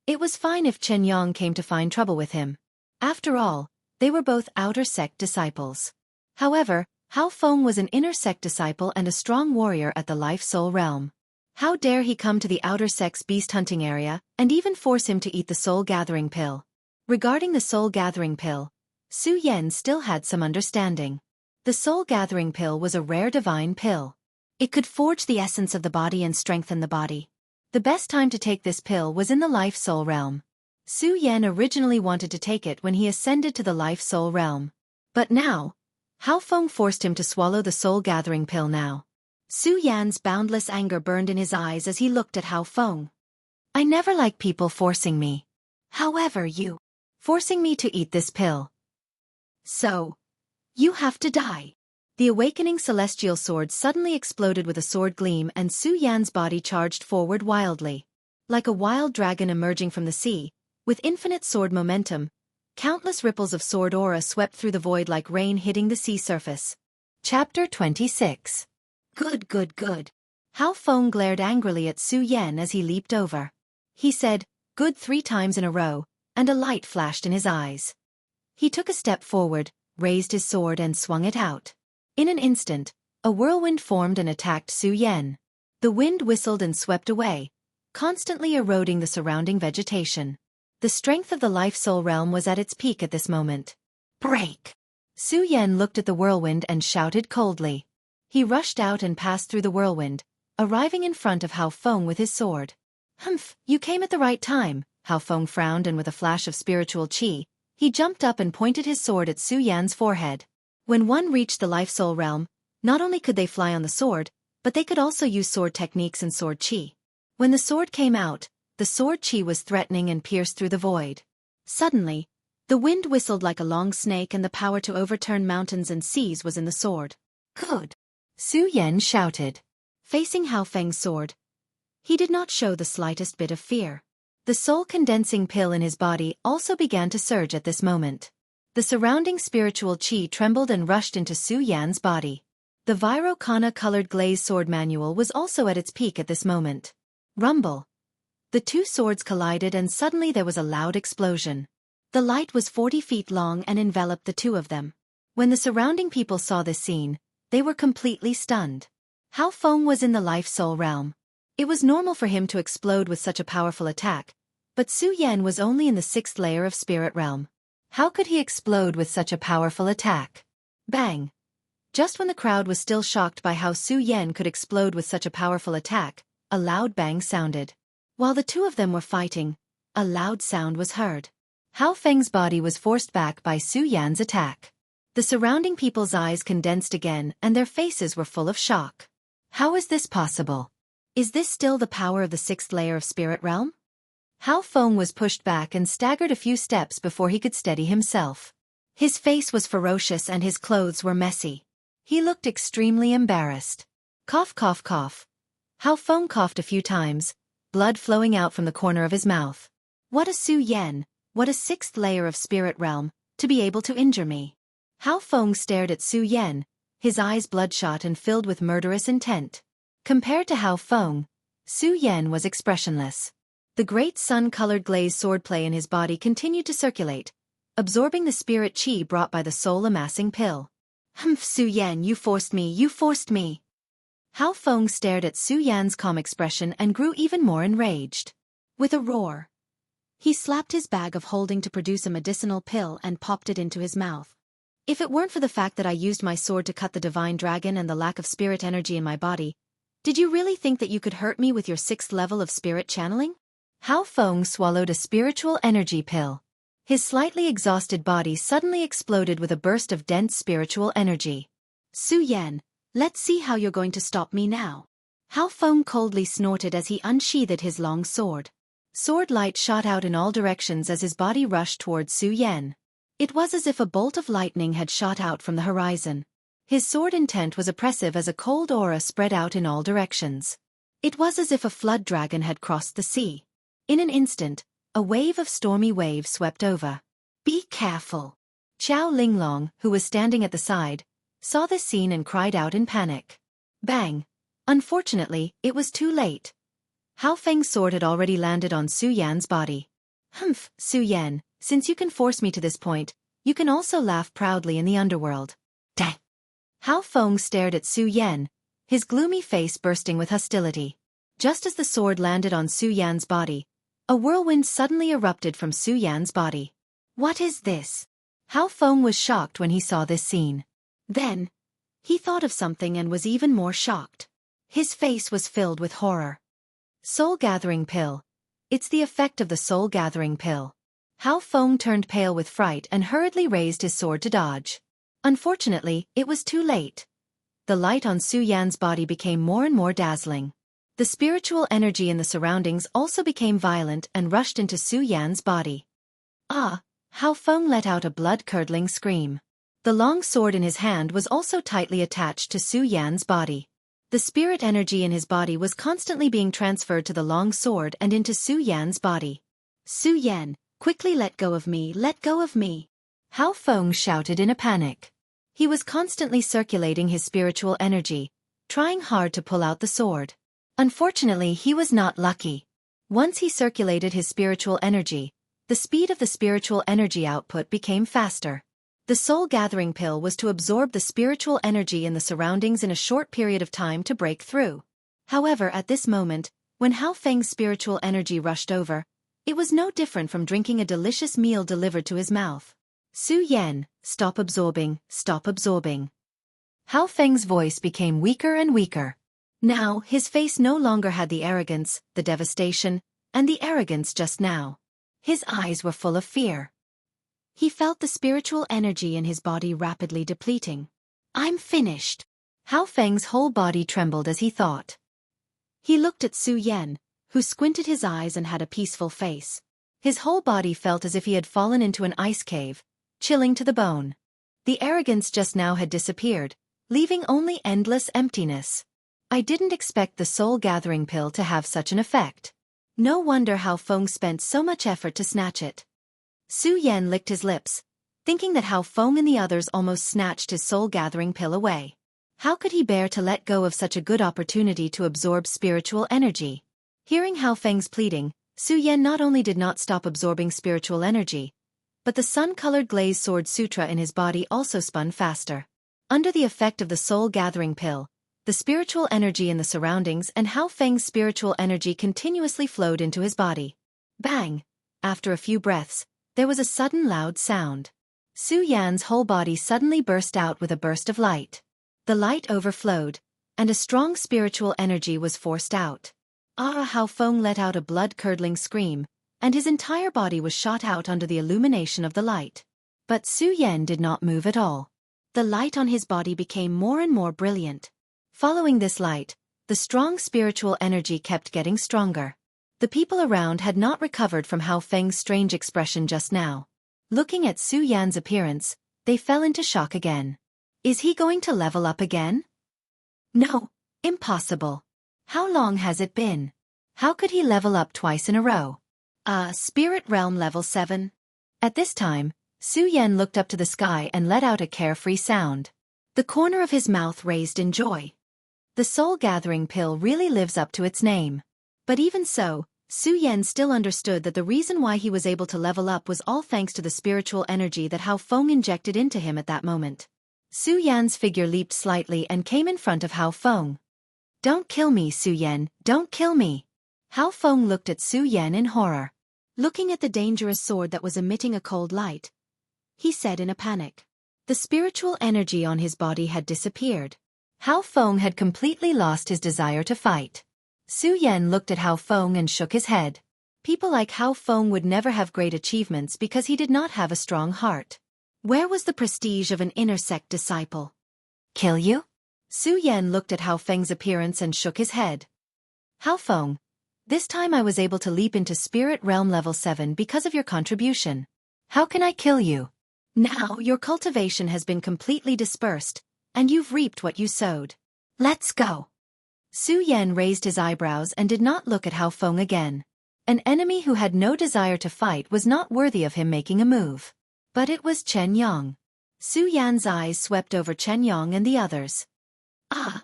It was fine if Chen Yang came to find trouble with him. After all, they were both outer sect disciples. However, Hao Feng was an inner sect disciple and a strong warrior at the life-soul realm. How dare he come to the outer sect's beast-hunting area and even force him to eat the soul-gathering pill? Regarding the soul-gathering pill, Su Yan still had some understanding. The soul-gathering pill was a rare divine pill. It could forge the essence of the body and strengthen the body. The best time to take this pill was in the life-soul realm. Su Yan originally wanted to take it when he ascended to the life-soul realm. But now, Hao Feng forced him to swallow the soul-gathering pill now. Su Yan's boundless anger burned in his eyes as he looked at Hao Feng. I never like people forcing me. However, you forcing me to eat this pill. So, you have to die. The awakening celestial sword suddenly exploded with a sword gleam and Su Yan's body charged forward wildly. Like a wild dragon emerging from the sea, with infinite sword momentum, countless ripples of sword aura swept through the void like rain hitting the sea surface. Chapter 26. Good. Hao Feng glared angrily at Su Yan as he leaped over. He said, good 3 times in a row, and a light flashed in his eyes. He took a step forward, raised his sword and swung it out. In an instant, a whirlwind formed and attacked Su Yan. The wind whistled and swept away, constantly eroding the surrounding vegetation. The strength of the life-soul realm was at its peak at this moment. Break! Su Yan looked at the whirlwind and shouted coldly. He rushed out and passed through the whirlwind, arriving in front of Hao Feng with his sword. Humph, you came at the right time, Hao Feng frowned and with a flash of spiritual qi, he jumped up and pointed his sword at Su Yan's forehead. When one reached the life-soul realm, not only could they fly on the sword, but they could also use sword techniques and sword qi. When the sword came out, the sword qi was threatening and pierced through the void. Suddenly, the wind whistled like a long snake and the power to overturn mountains and seas was in the sword. Good! Su Yan shouted. Facing Hao Feng's sword, he did not show the slightest bit of fear. The soul-condensing pill in his body also began to surge at this moment. The surrounding spiritual qi trembled and rushed into Su Yan's body. The Viro-Kana-colored glazed sword manual was also at its peak at this moment. Rumble. The 2 swords collided and suddenly there was a loud explosion. The light was 40 feet long and enveloped the 2 of them. When the surrounding people saw this scene, they were completely stunned. Hao Feng was in the life-soul realm. It was normal for him to explode with such a powerful attack, but Su Yan was only in the 6th layer of spirit realm. How could he explode with such a powerful attack? Bang! Just when the crowd was still shocked by how Su Yan could explode with such a powerful attack, a loud bang sounded. While the 2 of them were fighting, a loud sound was heard. Hao Feng's body was forced back by Su Yan's attack. The surrounding people's eyes condensed again and their faces were full of shock. How is this possible? Is this still the power of the 6th layer of spirit realm? Hao Feng was pushed back and staggered a few steps before he could steady himself. His face was ferocious and his clothes were messy. He looked extremely embarrassed. Cough, cough, cough. Hao Feng coughed a few times, blood flowing out from the corner of his mouth. What a Su Yan, what a 6th layer of spirit realm, to be able to injure me. Hao Feng stared at Su Yan, his eyes bloodshot and filled with murderous intent. Compared to Hao Feng, Su Yan was expressionless. The great sun-colored glazed swordplay in his body continued to circulate, absorbing the spirit qi brought by the soul-amassing pill. Humph, Su Yan, you forced me. Hao Feng stared at Su Yan's calm expression and grew even more enraged. With a roar, he slapped his bag of holding to produce a medicinal pill and popped it into his mouth. If it weren't for the fact that I used my sword to cut the divine dragon and the lack of spirit energy in my body, did you really think that you could hurt me with your 6th level of spirit channeling? Hao Feng swallowed a spiritual energy pill. His slightly exhausted body suddenly exploded with a burst of dense spiritual energy. Su Yan, let's see how you're going to stop me now. Hao Feng coldly snorted as he unsheathed his long sword. Sword light shot out in all directions as his body rushed towards Su Yan. It was as if a bolt of lightning had shot out from the horizon. His sword intent was oppressive as a cold aura spread out in all directions. It was as if a flood dragon had crossed the sea. In an instant, a wave of stormy waves swept over. Be careful. Qiao Linglong, who was standing at the side, saw this scene and cried out in panic. Bang! Unfortunately, it was too late. Hao Feng's sword had already landed on Su Yan's body. Humph, Su Yan, since you can force me to this point, you can also laugh proudly in the underworld. Dang! Hao Feng stared at Su Yan, his gloomy face bursting with hostility. Just as the sword landed on Su Yan's body, a whirlwind suddenly erupted from Su Yan's body. What is this? Hao Feng was shocked when he saw this scene. Then, he thought of something and was even more shocked. His face was filled with horror. Soul-gathering pill. It's the effect of the soul-gathering pill. Hao Feng turned pale with fright and hurriedly raised his sword to dodge. Unfortunately, it was too late. The light on Su Yan's body became more and more dazzling. The spiritual energy in the surroundings also became violent and rushed into Su Yan's body. Ah! Hao Feng let out a blood-curdling scream. The long sword in his hand was also tightly attached to Su Yan's body. The spirit energy in his body was constantly being transferred to the long sword and into Su Yan's body. Su Yan, quickly let go of me, let go of me! Hao Feng shouted in a panic. He was constantly circulating his spiritual energy, trying hard to pull out the sword. Unfortunately, he was not lucky. Once he circulated his spiritual energy, the speed of the spiritual energy output became faster. The soul-gathering pill was to absorb the spiritual energy in the surroundings in a short period of time to break through. However, at this moment, when Hao Feng's spiritual energy rushed over, it was no different from drinking a delicious meal delivered to his mouth. Su Yan, stop absorbing, stop absorbing. Hao Feng's voice became weaker and weaker. Now, his face no longer had the arrogance, the devastation, and the arrogance just now. His eyes were full of fear. He felt the spiritual energy in his body rapidly depleting. I'm finished. Hao Feng's whole body trembled as he thought. He looked at Su Yan, who squinted his eyes and had a peaceful face. His whole body felt as if he had fallen into an ice cave, chilling to the bone. The arrogance just now had disappeared, leaving only endless emptiness. I didn't expect the soul-gathering pill to have such an effect. No wonder Hao Feng spent so much effort to snatch it. Su Yan licked his lips, thinking that Hao Feng and the others almost snatched his soul-gathering pill away. How could he bear to let go of such a good opportunity to absorb spiritual energy? Hearing Hao Feng's pleading, Su Yan not only did not stop absorbing spiritual energy, but the sun-colored glazed sword sutra in his body also spun faster. Under the effect of the soul-gathering pill, the spiritual energy in the surroundings and Hao Feng's spiritual energy continuously flowed into his body. Bang! After a few breaths, there was a sudden loud sound. Su Yan's whole body suddenly burst out with a burst of light. The light overflowed, and a strong spiritual energy was forced out. Ah! Hao Feng let out a blood-curdling scream, and his entire body was shot out under the illumination of the light. But Su Yan did not move at all. The light on his body became more and more brilliant. Following this light, the strong spiritual energy kept getting stronger. The people around had not recovered from Hao Feng's strange expression just now. Looking at Su Yan's appearance, they fell into shock again. Is he going to level up again? No, impossible. How long has it been? How could he level up twice in a row? Spirit Realm level 7. At this time, Su Yan looked up to the sky and let out a carefree sound. The corner of his mouth raised in joy. The soul-gathering pill really lives up to its name. But even so, Su Yan still understood that the reason why he was able to level up was all thanks to the spiritual energy that Hao Feng injected into him at that moment. Su Yan's figure leaped slightly and came in front of Hao Feng. Don't kill me, Su Yan, don't kill me. Hao Feng looked at Su Yan in horror. Looking at the dangerous sword that was emitting a cold light, he said in a panic. The spiritual energy on his body had disappeared. Hao Feng had completely lost his desire to fight. Su Yan looked at Hao Feng and shook his head. People like Hao Feng would never have great achievements because he did not have a strong heart. Where was the prestige of an inner sect disciple? Kill you? Su Yan looked at Hao Feng's appearance and shook his head. Hao Feng, this time I was able to leap into Spirit Realm level 7 because of your contribution. How can I kill you? Now your cultivation has been completely dispersed, and you've reaped what you sowed. Let's go. Su Yan raised his eyebrows and did not look at Hao Feng again. An enemy who had no desire to fight was not worthy of him making a move. But it was Chen Yang. Su Yan's eyes swept over Chen Yang and the others. Ah!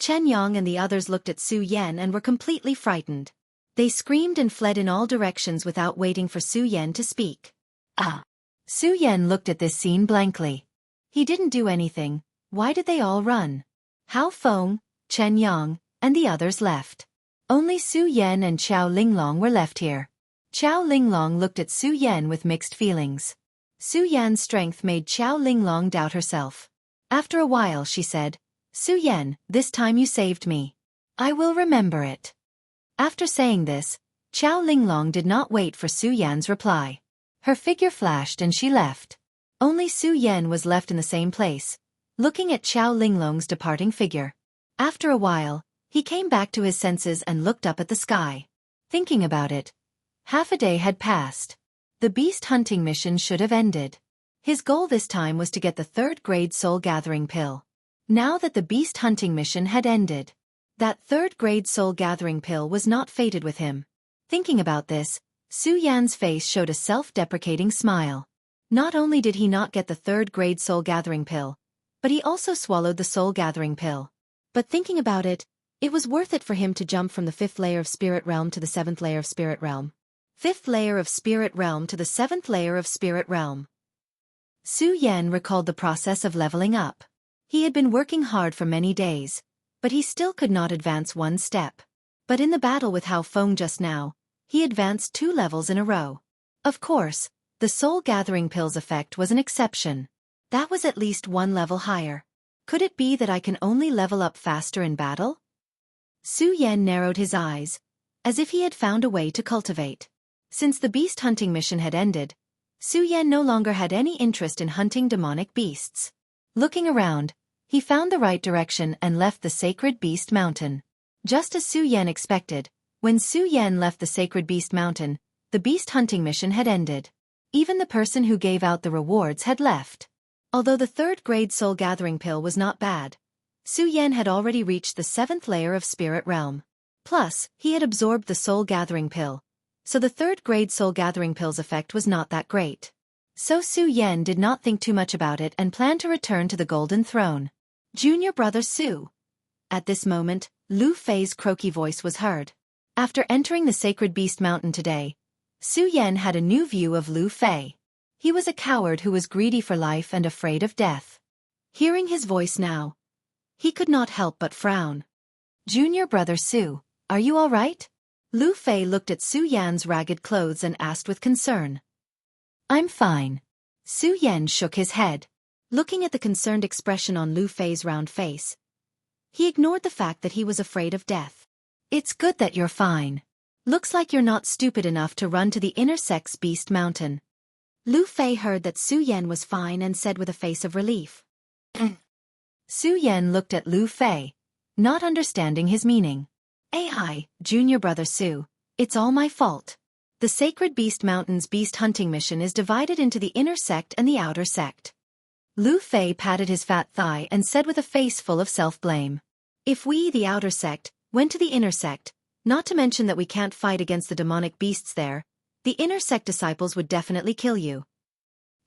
Chen Yang and the others looked at Su Yan and were completely frightened. They screamed and fled in all directions without waiting for Su Yan to speak. Ah! Su Yan looked at this scene blankly. He didn't do anything. Why did they all run? Hao Feng, Chen Yang, and the others left. Only Su Yan and Qiao Linglong were left here. Qiao Linglong looked at Su Yan with mixed feelings. Su Yan's strength made Qiao Linglong doubt herself. After a while she said, Su Yan, this time you saved me. I will remember it. After saying this, Qiao Linglong did not wait for Su Yan's reply. Her figure flashed and she left. Only Su Yan was left in the same place, looking at Qiao Linglong's departing figure. After a while, he came back to his senses and looked up at the sky. Thinking about it, half a day had passed. The beast hunting mission should have ended. His goal this time was to get the 3rd grade soul gathering pill. Now that the beast hunting mission had ended, that 3rd grade soul gathering pill was not fated with him. Thinking about this, Su Yan's face showed a self-deprecating smile. Not only did he not get the 3rd grade soul gathering pill, but he also swallowed the soul gathering pill. But thinking about it, it was worth it for him to jump from the 5th layer of Spirit Realm to the 7th layer of Spirit Realm. 5th layer of Spirit Realm to the 7th layer of Spirit Realm. Su Yan recalled the process of leveling up. He had been working hard for many days, but he still could not advance one step. But in the battle with Hao Feng just now, he advanced 2 levels in a row. Of course, the soul gathering pill's effect was an exception. That was at least 1 level higher. Could it be that I can only level up faster in battle? Su Yan narrowed his eyes, as if he had found a way to cultivate. Since the beast hunting mission had ended, Su Yan no longer had any interest in hunting demonic beasts. Looking around, he found the right direction and left the sacred beast mountain. Just as Su Yan expected, when Su Yan left the sacred beast mountain, the beast hunting mission had ended. Even the person who gave out the rewards had left. Although the 3rd grade soul gathering pill was not bad, Su Yan had already reached the 7th layer of Spirit Realm. Plus, he had absorbed the soul gathering pill, so the 3rd grade soul gathering pill's effect was not that great. So Su Yan did not think too much about it and planned to return to the Golden Throne. Junior brother Su. At this moment, Lu Fei's croaky voice was heard. After entering the Sacred Beast Mountain today, Su Yan had a new view of Lu Fei. He was a coward who was greedy for life and afraid of death. Hearing his voice now, he could not help but frown. Junior brother Su, are you all right? Lu Fei looked at Su Yan's ragged clothes and asked with concern. I'm fine. Su Yan shook his head. Looking at the concerned expression on Lu Fei's round face, he ignored the fact that he was afraid of death. It's good that you're fine. Looks like you're not stupid enough to run to the Inner Sex Beast Mountain. Lu Fei heard that Su Yan was fine and said with a face of relief. Su Yan looked at Lu Fei, not understanding his meaning. AI, junior brother Su, it's all my fault. The Sacred Beast Mountain's beast hunting mission is divided into the inner sect and the outer sect. Lu Fei patted his fat thigh and said with a face full of self-blame. If we, the outer sect, went to the inner sect, not to mention that we can't fight against the demonic beasts there, the inner sect disciples would definitely kill you.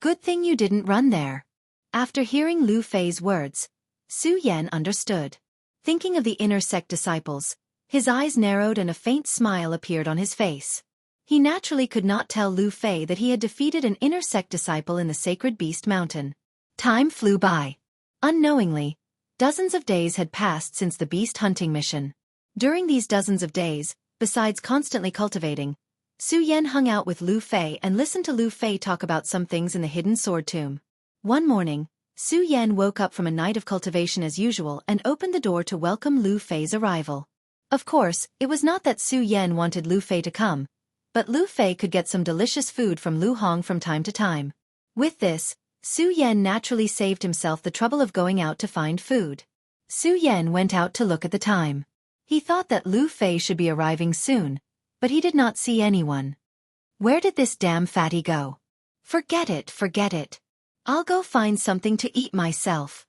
Good thing you didn't run there. After hearing Lu Fei's words, Su Yan understood. Thinking of the inner sect disciples, his eyes narrowed and a faint smile appeared on his face. He naturally could not tell Lu Fei that he had defeated an inner sect disciple in the Sacred Beast Mountain. Time flew by. Unknowingly, dozens of days had passed since the beast hunting mission. During these dozens of days, besides constantly cultivating, Su Yan hung out with Lu Fei and listened to Lu Fei talk about some things in the hidden sword tomb. One morning, Su Yan woke up from a night of cultivation as usual and opened the door to welcome Lu Fei's arrival. Of course, it was not that Su Yan wanted Lu Fei to come. but Lu Fei could get some delicious food from Lu Hong from time to time. With this, Su Yan naturally saved himself the trouble of going out to find food. Su Yan went out to look at the time. He thought that Lu Fei should be arriving soon, but he did not see anyone. Where did this damn fatty go? Forget it, forget it. I'll go find something to eat myself.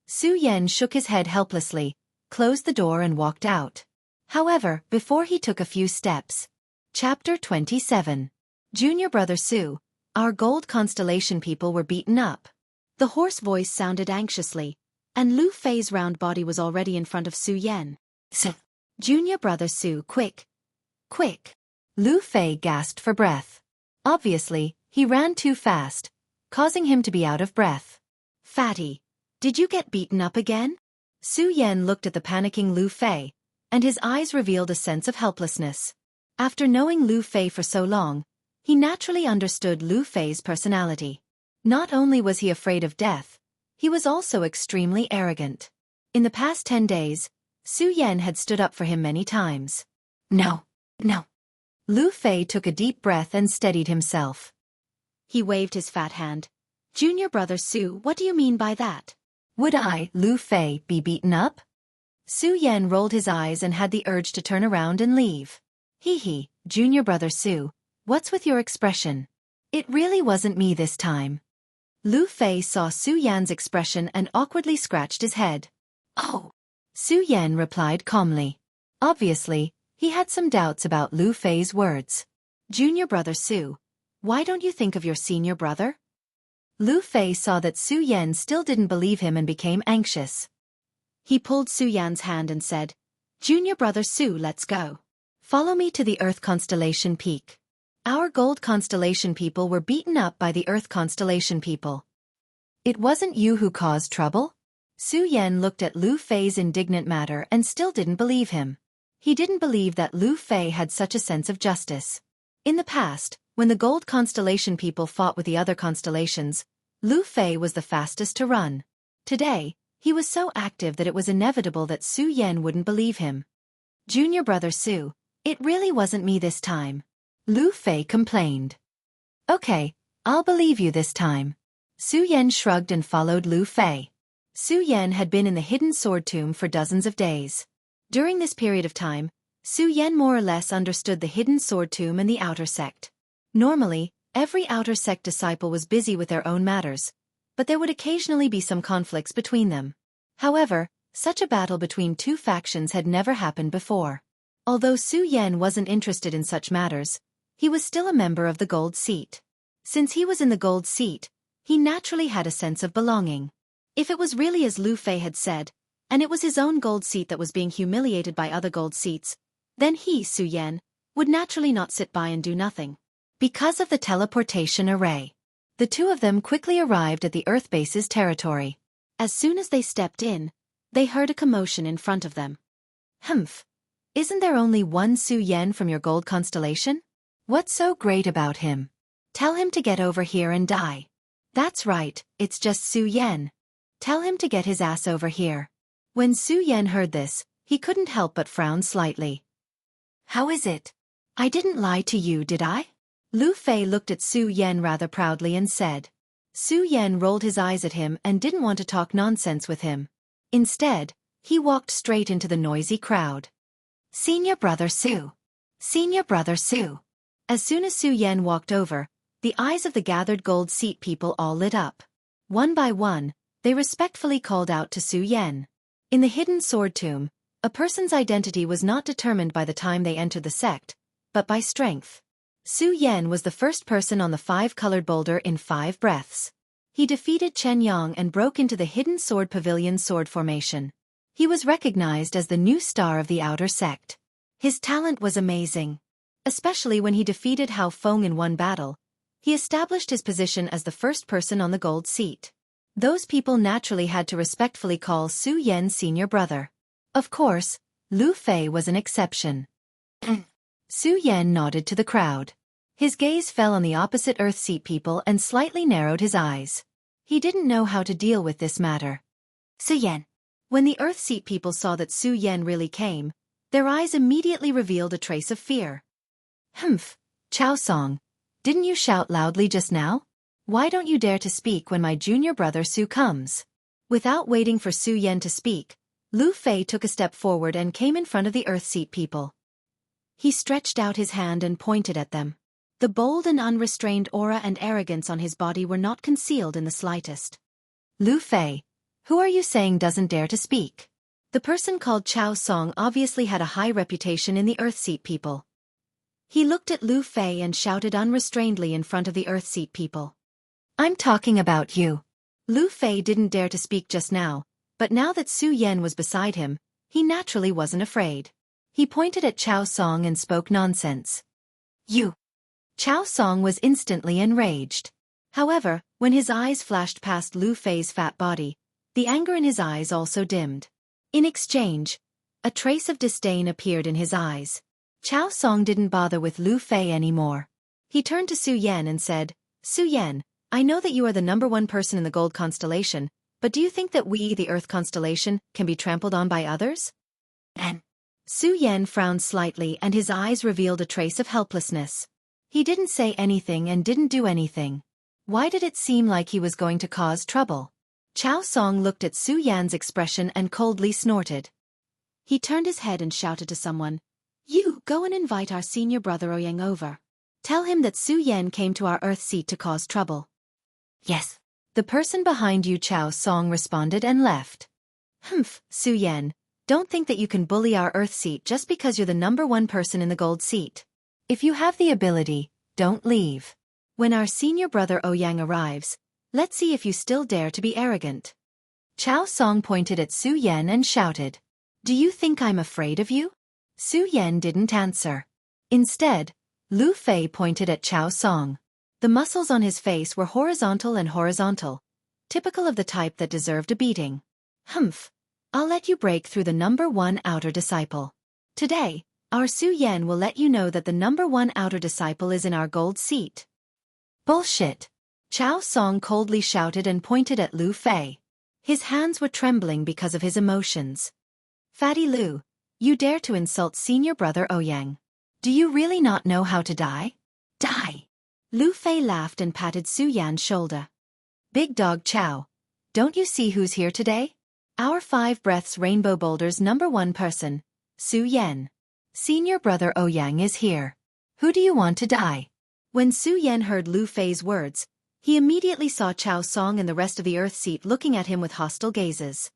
Su Yan shook his head helplessly, closed the door and walked out. However, before he took a few steps. Chapter 27. Junior Brother Su, our gold constellation people were beaten up. The hoarse voice sounded anxiously, and Lu Fei's round body was already in front of Su Yan. Junior Brother Su, quick! Quick! Lu Fei gasped for breath. Obviously, he ran too fast, causing him to be out of breath. Fatty, did you get beaten up again? Su Yan looked at the panicking Lu Fei, and his eyes revealed a sense of helplessness. After knowing Lu Fei for so long, he naturally understood Lu Fei's personality. Not only was he afraid of death, he was also extremely arrogant. In the past 10 days, Su Yan had stood up for him many times. No, no. Lu Fei took a deep breath and steadied himself. He waved his fat hand. Junior Brother Su, what do you mean by that? Would I, Lu Fei, be beaten up? Su Yan rolled his eyes and had the urge to turn around and leave. Hee, Junior Brother Su, what's with your expression? It really wasn't me this time. Lu Fei saw Su Yan's expression and awkwardly scratched his head. Oh. Su Yan replied calmly. Obviously, he had some doubts about Lu Fei's words. Junior Brother Su, why don't you think of your senior brother? Lu Fei saw that Su Yan still didn't believe him and became anxious. He pulled Su Yan's hand and said, Junior Brother Su, let's go. Follow me to the Earth constellation peak. Our gold constellation people were beaten up by the Earth constellation people. It wasn't you who caused trouble? Su Yan looked at Lu Fei's indignant manner and still didn't believe him. He didn't believe that Lu Fei had such a sense of justice. In the past, when the gold constellation people fought with the other constellations, Lu Fei was the fastest to run. Today, he was so active that it was inevitable that Su Yan wouldn't believe him. Junior Brother Su, it really wasn't me this time. Lu Fei complained. Okay, I'll believe you this time. Su Yan shrugged and followed Lu Fei. Su Yan had been in the hidden sword tomb for dozens of days. During this period of time, Su Yan more or less understood the hidden sword tomb and the outer sect. Normally, every outer sect disciple was busy with their own matters, but there would occasionally be some conflicts between them. However, such a battle between two factions had never happened before. Although Su Yan wasn't interested in such matters, he was still a member of the gold seat. Since he was in the gold seat, he naturally had a sense of belonging. If it was really as Lu Fei had said, and it was his own gold seat that was being humiliated by other gold seats, then he, Su Yan, would naturally not sit by and do nothing. Because of the teleportation array, the two of them quickly arrived at the Earth base's territory. As soon as they stepped in, they heard a commotion in front of them. Humph! Isn't there only one Su Yan from your gold constellation? What's so great about him? Tell him to get over here and die. That's right, it's just Su Yan. Tell him to get his ass over here. When Su Yan heard this, he couldn't help but frown slightly. How is it? I didn't lie to you, did I? Lu Fei looked at Su Yan rather proudly and said. Su Yan rolled his eyes at him and didn't want to talk nonsense with him. Instead, he walked straight into the noisy crowd. Senior Brother Su. Senior Brother Su. As soon as Su Yan walked over, the eyes of the gathered gold seat people all lit up. One by one, they respectfully called out to Su Yan. In the hidden sword tomb, a person's identity was not determined by the time they entered the sect, but by strength. Su Yan was the first person on the 5-colored boulder in 5 breaths. He defeated Chen Yang and broke into the hidden sword pavilion sword formation. He was recognized as the new star of the outer sect. His talent was amazing. Especially when he defeated Hao Feng in one battle, he established his position as the first person on the gold seat. Those people naturally had to respectfully call Su Yan senior brother. Of course, Lu Fei was an exception. Su Yan nodded to the crowd. His gaze fell on the opposite Earth seat people and slightly narrowed his eyes. He didn't know how to deal with this matter. Su Yan. When the Earth seat people saw that Su Yan really came, their eyes immediately revealed a trace of fear. Humph, Chao Song, didn't you shout loudly just now? Why don't you dare to speak when my junior brother Su comes? Without waiting for Su Yan to speak, Lu Fei took a step forward and came in front of the Earth Seat people. He stretched out his hand and pointed at them. The bold and unrestrained aura and arrogance on his body were not concealed in the slightest. Lu Fei, who are you saying doesn't dare to speak? The person called Chao Song obviously had a high reputation in the Earth Seat people. He looked at Lu Fei and shouted unrestrainedly in front of the Earth Seat people. I'm talking about you. Lu Fei didn't dare to speak just now, but now that Su Yan was beside him, he naturally wasn't afraid. He pointed at Chao Song and spoke nonsense. You. Chao Song was instantly enraged. However, when his eyes flashed past Lu Fei's fat body, the anger in his eyes also dimmed. In exchange, a trace of disdain appeared in his eyes. Chao Song didn't bother with Lu Fei anymore. He turned to Su Yan and said, Su Yan, I know that you are the #1 person in the gold constellation, but do you think that we, the Earth constellation, can be trampled on by others? And Su Yan frowned slightly and his eyes revealed a trace of helplessness. He didn't say anything and didn't do anything. Why did it seem like he was going to cause trouble? Chao Song looked at Su Yan's expression and coldly snorted. He turned his head and shouted to someone, You, go and invite our senior brother Ouyang over. Tell him that Su Yan came to our Earth Seat to cause trouble. Yes. The person behind you, Chao Song responded and left. Humph, Su Yan, don't think that you can bully our Earth Seat just because you're the #1 person in the gold seat. If you have the ability, don't leave. When our senior brother Ouyang arrives, let's see if you still dare to be arrogant. Chao Song pointed at Su Yan and shouted, Do you think I'm afraid of you? Su Yan didn't answer. Instead, Lu Fei pointed at Chao Song. The muscles on his face were horizontal and horizontal, typical of the type that deserved a beating. Humph, I'll let you break through the #1 outer disciple. Today, our Su Yan will let you know that the #1 outer disciple is in our gold seat. Bullshit! Chao Song coldly shouted and pointed at Lu Fei. His hands were trembling because of his emotions. Fatty Lu, you dare to insult senior brother Ouyang. Do you really not know how to die? Die! Lu Fei laughed and patted Su Yan's shoulder. Big dog Chao, don't you see who's here today? Our 5 Breaths Rainbow Boulder's #1 person, Su Yan. Senior brother Ouyang is here. Who do you want to die? When Su Yan heard Lu Fei's words, he immediately saw Chao Song and the rest of the Earth Seat looking at him with hostile gazes.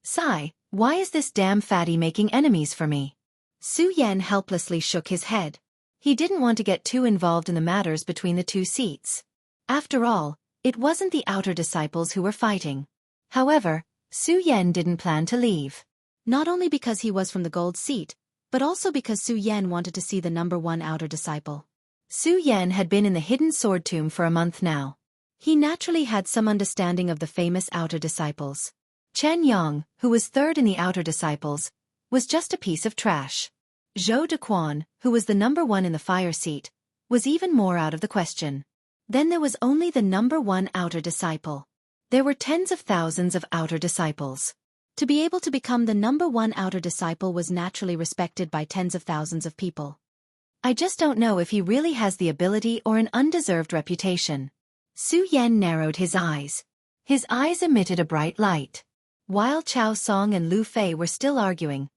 Sigh, why is this damn fatty making enemies for me? Su Yan helplessly shook his head. He didn't want to get too involved in the matters between the 2 seats. After all, it wasn't the outer disciples who were fighting. However, Su Yan didn't plan to leave. Not only because he was from the gold seat, but also because Su Yan wanted to see the #1 outer disciple. Su Yan had been in the hidden sword tomb for a month now. He naturally had some understanding of the famous outer disciples. Chen Yang, who was 3rd in the outer disciples, was just a piece of trash. Zhou Dequan, who was the #1 in the fire seat, was even more out of the question. Then there was only the #1 outer disciple. There were tens of thousands of outer disciples. To be able to become the #1 outer disciple was naturally respected by tens of thousands of people. I just don't know if he really has the ability or an undeserved reputation. Su Yan narrowed his eyes. His eyes emitted a bright light. While Chao Song and Lu Fei were still arguing,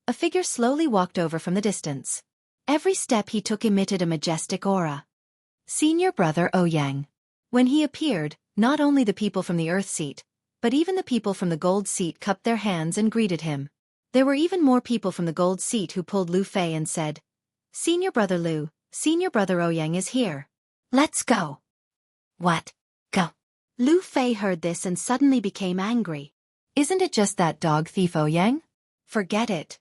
a figure slowly walked over from the distance. Every step he took emitted a majestic aura. Senior brother Ouyang. When he appeared, not only the people from the Earth Seat, but even the people from the Gold Seat cupped their hands and greeted him. There were even more people from the Gold Seat who pulled Lu Fei and said, Senior brother Lu, senior brother Ouyang is here. Let's go. What? Go. Lu Fei heard this and suddenly became angry. Isn't it just that dog thief Ouyang? Forget it.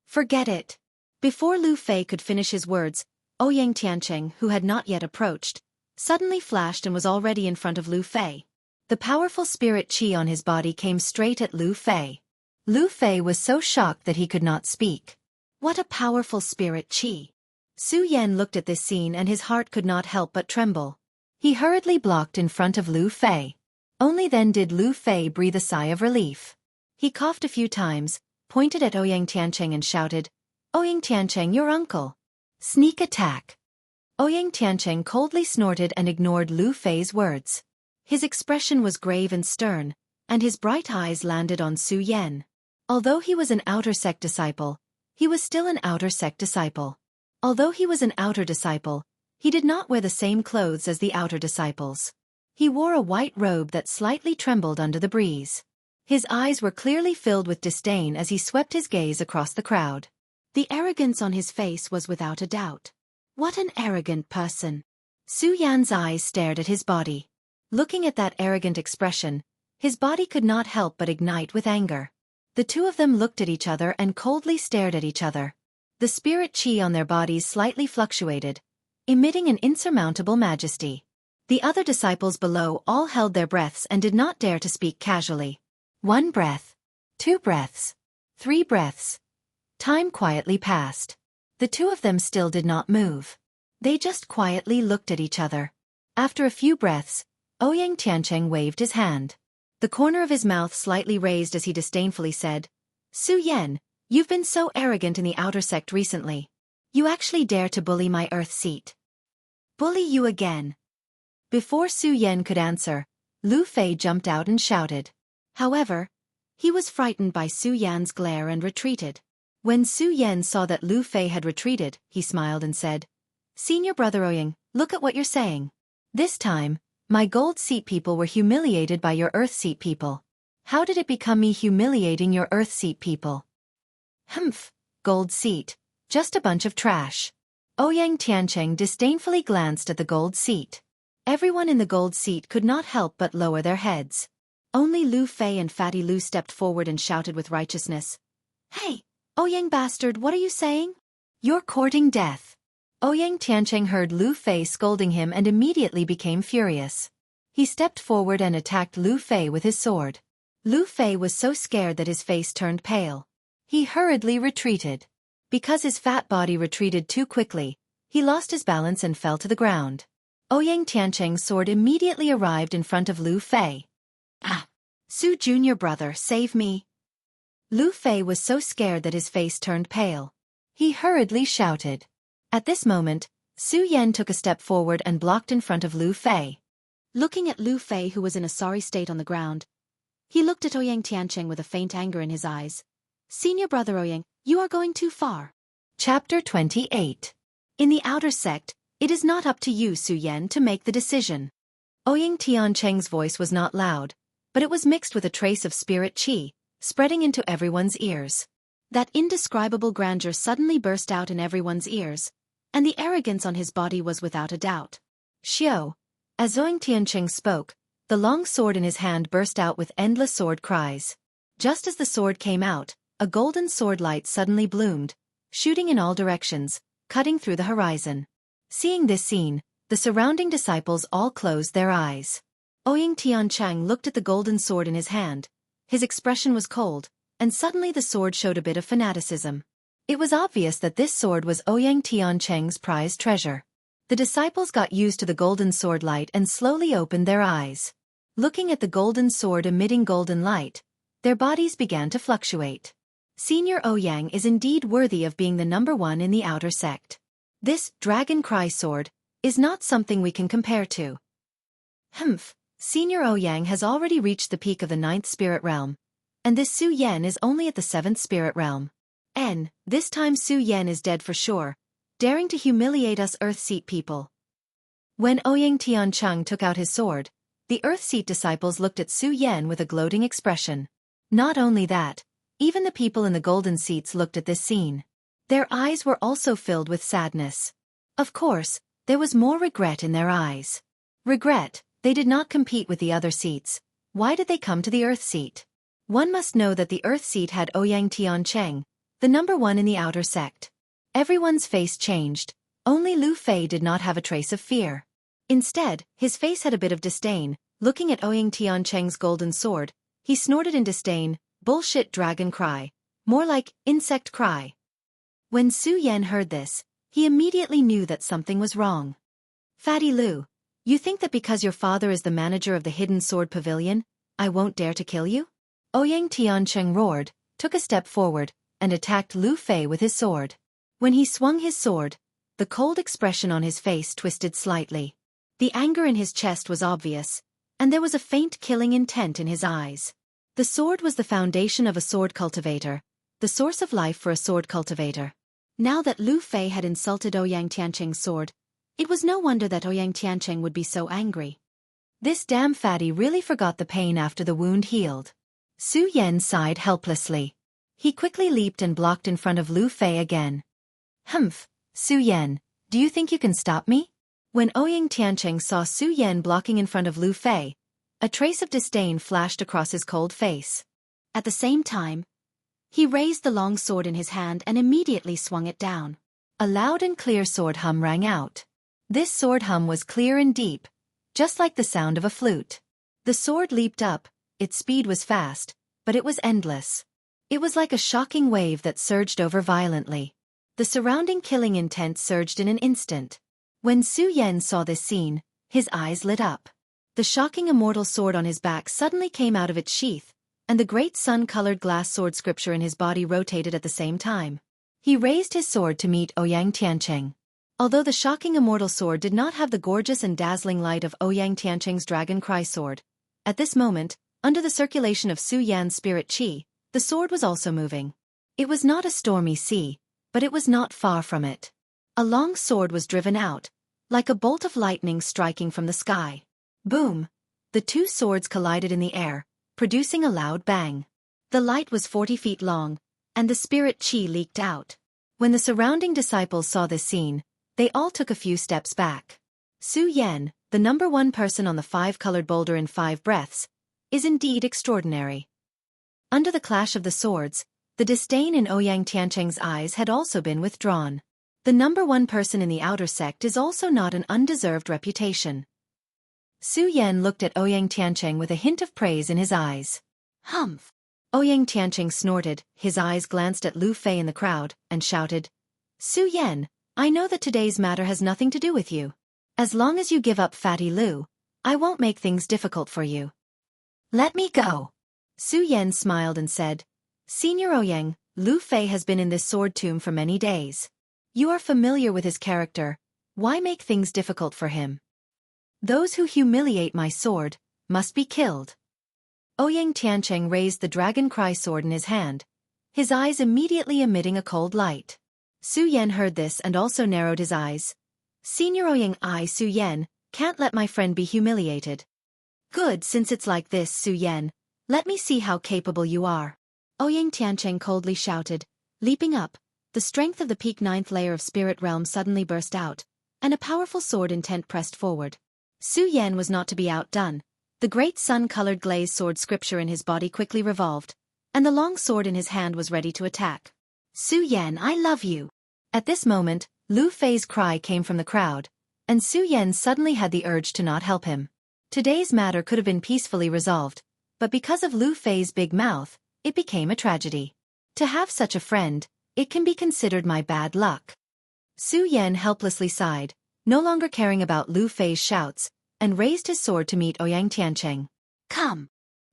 Forget it. Before Lu Fei could finish his words, Ouyang Tiancheng, who had not yet approached, suddenly flashed and was already in front of Lu Fei. The powerful spirit qi on his body came straight at Lu Fei. Lu Fei was so shocked that he could not speak. What a powerful spirit qi. Su Yan looked at this scene and his heart could not help but tremble. He hurriedly blocked in front of Lu Fei. Only then did Lu Fei breathe a sigh of relief. He coughed a few times, pointed at Ouyang Tiancheng and shouted, Ouyang Tiancheng, your uncle. Sneak attack. Ouyang Tiancheng coldly snorted and ignored Lu Fei's words. His expression was grave and stern, and his bright eyes landed on Su Yan. Although he was an outer sect disciple, he was still an outer sect disciple. Although he was an outer disciple, he did not wear the same clothes as the outer disciples. He wore a white robe that slightly trembled under the breeze. His eyes were clearly filled with disdain as he swept his gaze across the crowd. The arrogance on his face was without a doubt. What an arrogant person! Su Yan's eyes stared at his body. Looking at that arrogant expression, his body could not help but ignite with anger. The two of them looked at each other and coldly stared at each other. The spirit chi on their bodies slightly fluctuated, emitting an insurmountable majesty. The other disciples below all held their breaths and did not dare to speak casually. 1 breath. 2 breaths. 3 breaths. Time quietly passed. The two of them still did not move. They just quietly looked at each other. After a few breaths, Ouyang Tiancheng waved his hand. The corner of his mouth slightly raised as he disdainfully said, Su Yan, you've been so arrogant in the outer sect recently. You actually dare to bully my earth seat. Bully you again. Before Su Yan could answer, Lu Fei jumped out and shouted. However, he was frightened by Su Yan's glare and retreated. When Su Yan saw that Lu Fei had retreated, he smiled and said, Senior brother Ouyang, look at what you're saying. This time, my gold seat people were humiliated by your earth seat people. How did it become me humiliating your earth seat people? Humph, gold seat, just a bunch of trash. Ouyang Tiancheng disdainfully glanced at the gold seat. Everyone in the gold seat could not help but lower their heads. Only Lu Fei and Fatty Lu stepped forward and shouted with righteousness. Hey, Ouyang bastard, what are you saying? You're courting death. Ouyang Tiancheng heard Lu Fei scolding him and immediately became furious. He stepped forward and attacked Lu Fei with his sword. Lu Fei was so scared that his face turned pale. He hurriedly retreated. Because his fat body retreated too quickly, he lost his balance and fell to the ground. Ouyang Tiancheng's sword immediately arrived in front of Lu Fei. Ah! Su Junior brother, save me! Lu Fei was so scared that his face turned pale. He hurriedly shouted. At this moment, Su Yan took a step forward and blocked in front of Lu Fei. Looking at Lu Fei, who was in a sorry state on the ground, he looked at Ouyang Tiancheng with a faint anger in his eyes. Senior brother Ouyang, you are going too far. Chapter 28. In the outer sect, it is not up to you, Su Yan, to make the decision. Ouyang Tiancheng's voice was not loud, but it was mixed with a trace of spirit chi, spreading into everyone's ears. That indescribable grandeur suddenly burst out in everyone's ears, and the arrogance on his body was without a doubt. Xiao. As Ouyang Tiancheng spoke, the long sword in his hand burst out with endless sword cries. Just as the sword came out, a golden sword light suddenly bloomed, shooting in all directions, cutting through the horizon. Seeing this scene, the surrounding disciples all closed their eyes. Ouyang Tiancheng looked at the golden sword in his hand. His expression was cold, and suddenly the sword showed a bit of fanaticism. It was obvious that this sword was Ouyang Tiancheng's prized treasure. The disciples got used to the golden sword light and slowly opened their eyes. Looking at the golden sword emitting golden light, their bodies began to fluctuate. Senior Ouyang is indeed worthy of being the #1 in the outer sect. This Dragon Cry sword is not something we can compare to. Humph, Senior Ouyang has already reached the peak of the 9th spirit realm, and this Su Yan is only at the 7th spirit realm. This time Su Yan is dead for sure, daring to humiliate us Earth Seat people. When Ouyang Tiancheng took out his sword, the Earth Seat disciples looked at Su Yan with a gloating expression. Not only that, even the people in the golden seats looked at this scene. Their eyes were also filled with sadness. Of course, there was more regret in their eyes. Regret, they did not compete with the other seats. Why did they come to the Earth Seat? One must know that the Earth Seat had Ouyang Tiancheng, the #1 in the outer sect. Everyone's face changed. Only Lu Fei did not have a trace of fear. Instead, his face had a bit of disdain. Looking at Ouyang Tiancheng's golden sword, he snorted in disdain, "Bullshit dragon cry. More like, insect cry." When Su Yan heard this, he immediately knew that something was wrong. Fatty Lu, you think that because your father is the manager of the Hidden Sword Pavilion, I won't dare to kill you? Ouyang Tiancheng roared, took a step forward, and attacked Lu Fei with his sword. When he swung his sword, the cold expression on his face twisted slightly. The anger in his chest was obvious, and there was a faint killing intent in his eyes. The sword was the foundation of a sword cultivator, the source of life for a sword cultivator. Now that Lu Fei had insulted Ouyang Tianqing's sword, it was no wonder that Ouyang Tianqing would be so angry. This damn fatty really forgot the pain after the wound healed. Su Yan sighed helplessly. He quickly leaped and blocked in front of Lu Fei again. Humph, Su Yan, do you think you can stop me? When Ouyang Tianqing saw Su Yan blocking in front of Lu Fei, a trace of disdain flashed across his cold face. At the same time, he raised the long sword in his hand and immediately swung it down. A loud and clear sword hum rang out. This sword hum was clear and deep, just like the sound of a flute. The sword leaped up, its speed was fast, but it was endless. It was like a shocking wave that surged over violently. The surrounding killing intent surged in an instant. When Su Yan saw this scene, his eyes lit up. The shocking immortal sword on his back suddenly came out of its sheath, and the great sun-colored glass sword scripture in his body rotated at the same time. He raised his sword to meet Ouyang Tianqing. Although the shocking immortal sword did not have the gorgeous and dazzling light of Ouyang Tianqing's Dragon Cry sword, at this moment, under the circulation of Su Yan's spirit qi, the sword was also moving. It was not a stormy sea, but it was not far from it. A long sword was driven out, like a bolt of lightning striking from the sky. Boom! The two swords collided in the air, producing a loud bang. The light was 40 feet long, and the spirit qi leaked out. When the surrounding disciples saw this scene, they all took a few steps back. Su Yan, the #1 person on the 5-colored boulder in 5 breaths, is indeed extraordinary. Under the clash of the swords, the disdain in Ouyang Tianqing's eyes had also been withdrawn. The #1 person in the outer sect is also not an undeserved reputation. Su Yan looked at Ouyang Tianqing with a hint of praise in his eyes. Humph! Ouyang Tianqing snorted, his eyes glanced at Lu Fei in the crowd, and shouted, Su Yan, I know that today's matter has nothing to do with you. As long as you give up Fatty Lu, I won't make things difficult for you. Let me go. Su Yan smiled and said, Senior Ouyang, Lu Fei has been in this sword tomb for many days. You are familiar with his character, why make things difficult for him? Those who humiliate my sword must be killed. Ouyang Tianqing raised the Dragon Cry sword in his hand, his eyes immediately emitting a cold light. Su Yan heard this and also narrowed his eyes. Senior Ouyang, I, Su Yan, can't let my friend be humiliated. Good, since it's like this, Su Yan, let me see how capable you are. Ouyang Tianqing coldly shouted, leaping up. The strength of the peak 9th layer of spirit realm suddenly burst out, and a powerful sword intent pressed forward. Su Yan was not to be outdone. The great sun-colored glazed sword scripture in his body quickly revolved, and the long sword in his hand was ready to attack. Su Yan, I love you. At this moment, Lu Fei's cry came from the crowd, and Su Yan suddenly had the urge to not help him. Today's matter could have been peacefully resolved, but because of Lu Fei's big mouth, it became a tragedy. To have such a friend, it can be considered my bad luck. Su Yan helplessly sighed, no longer caring about Lu Fei's shouts, and raised his sword to meet Ouyang Tianqing. Come!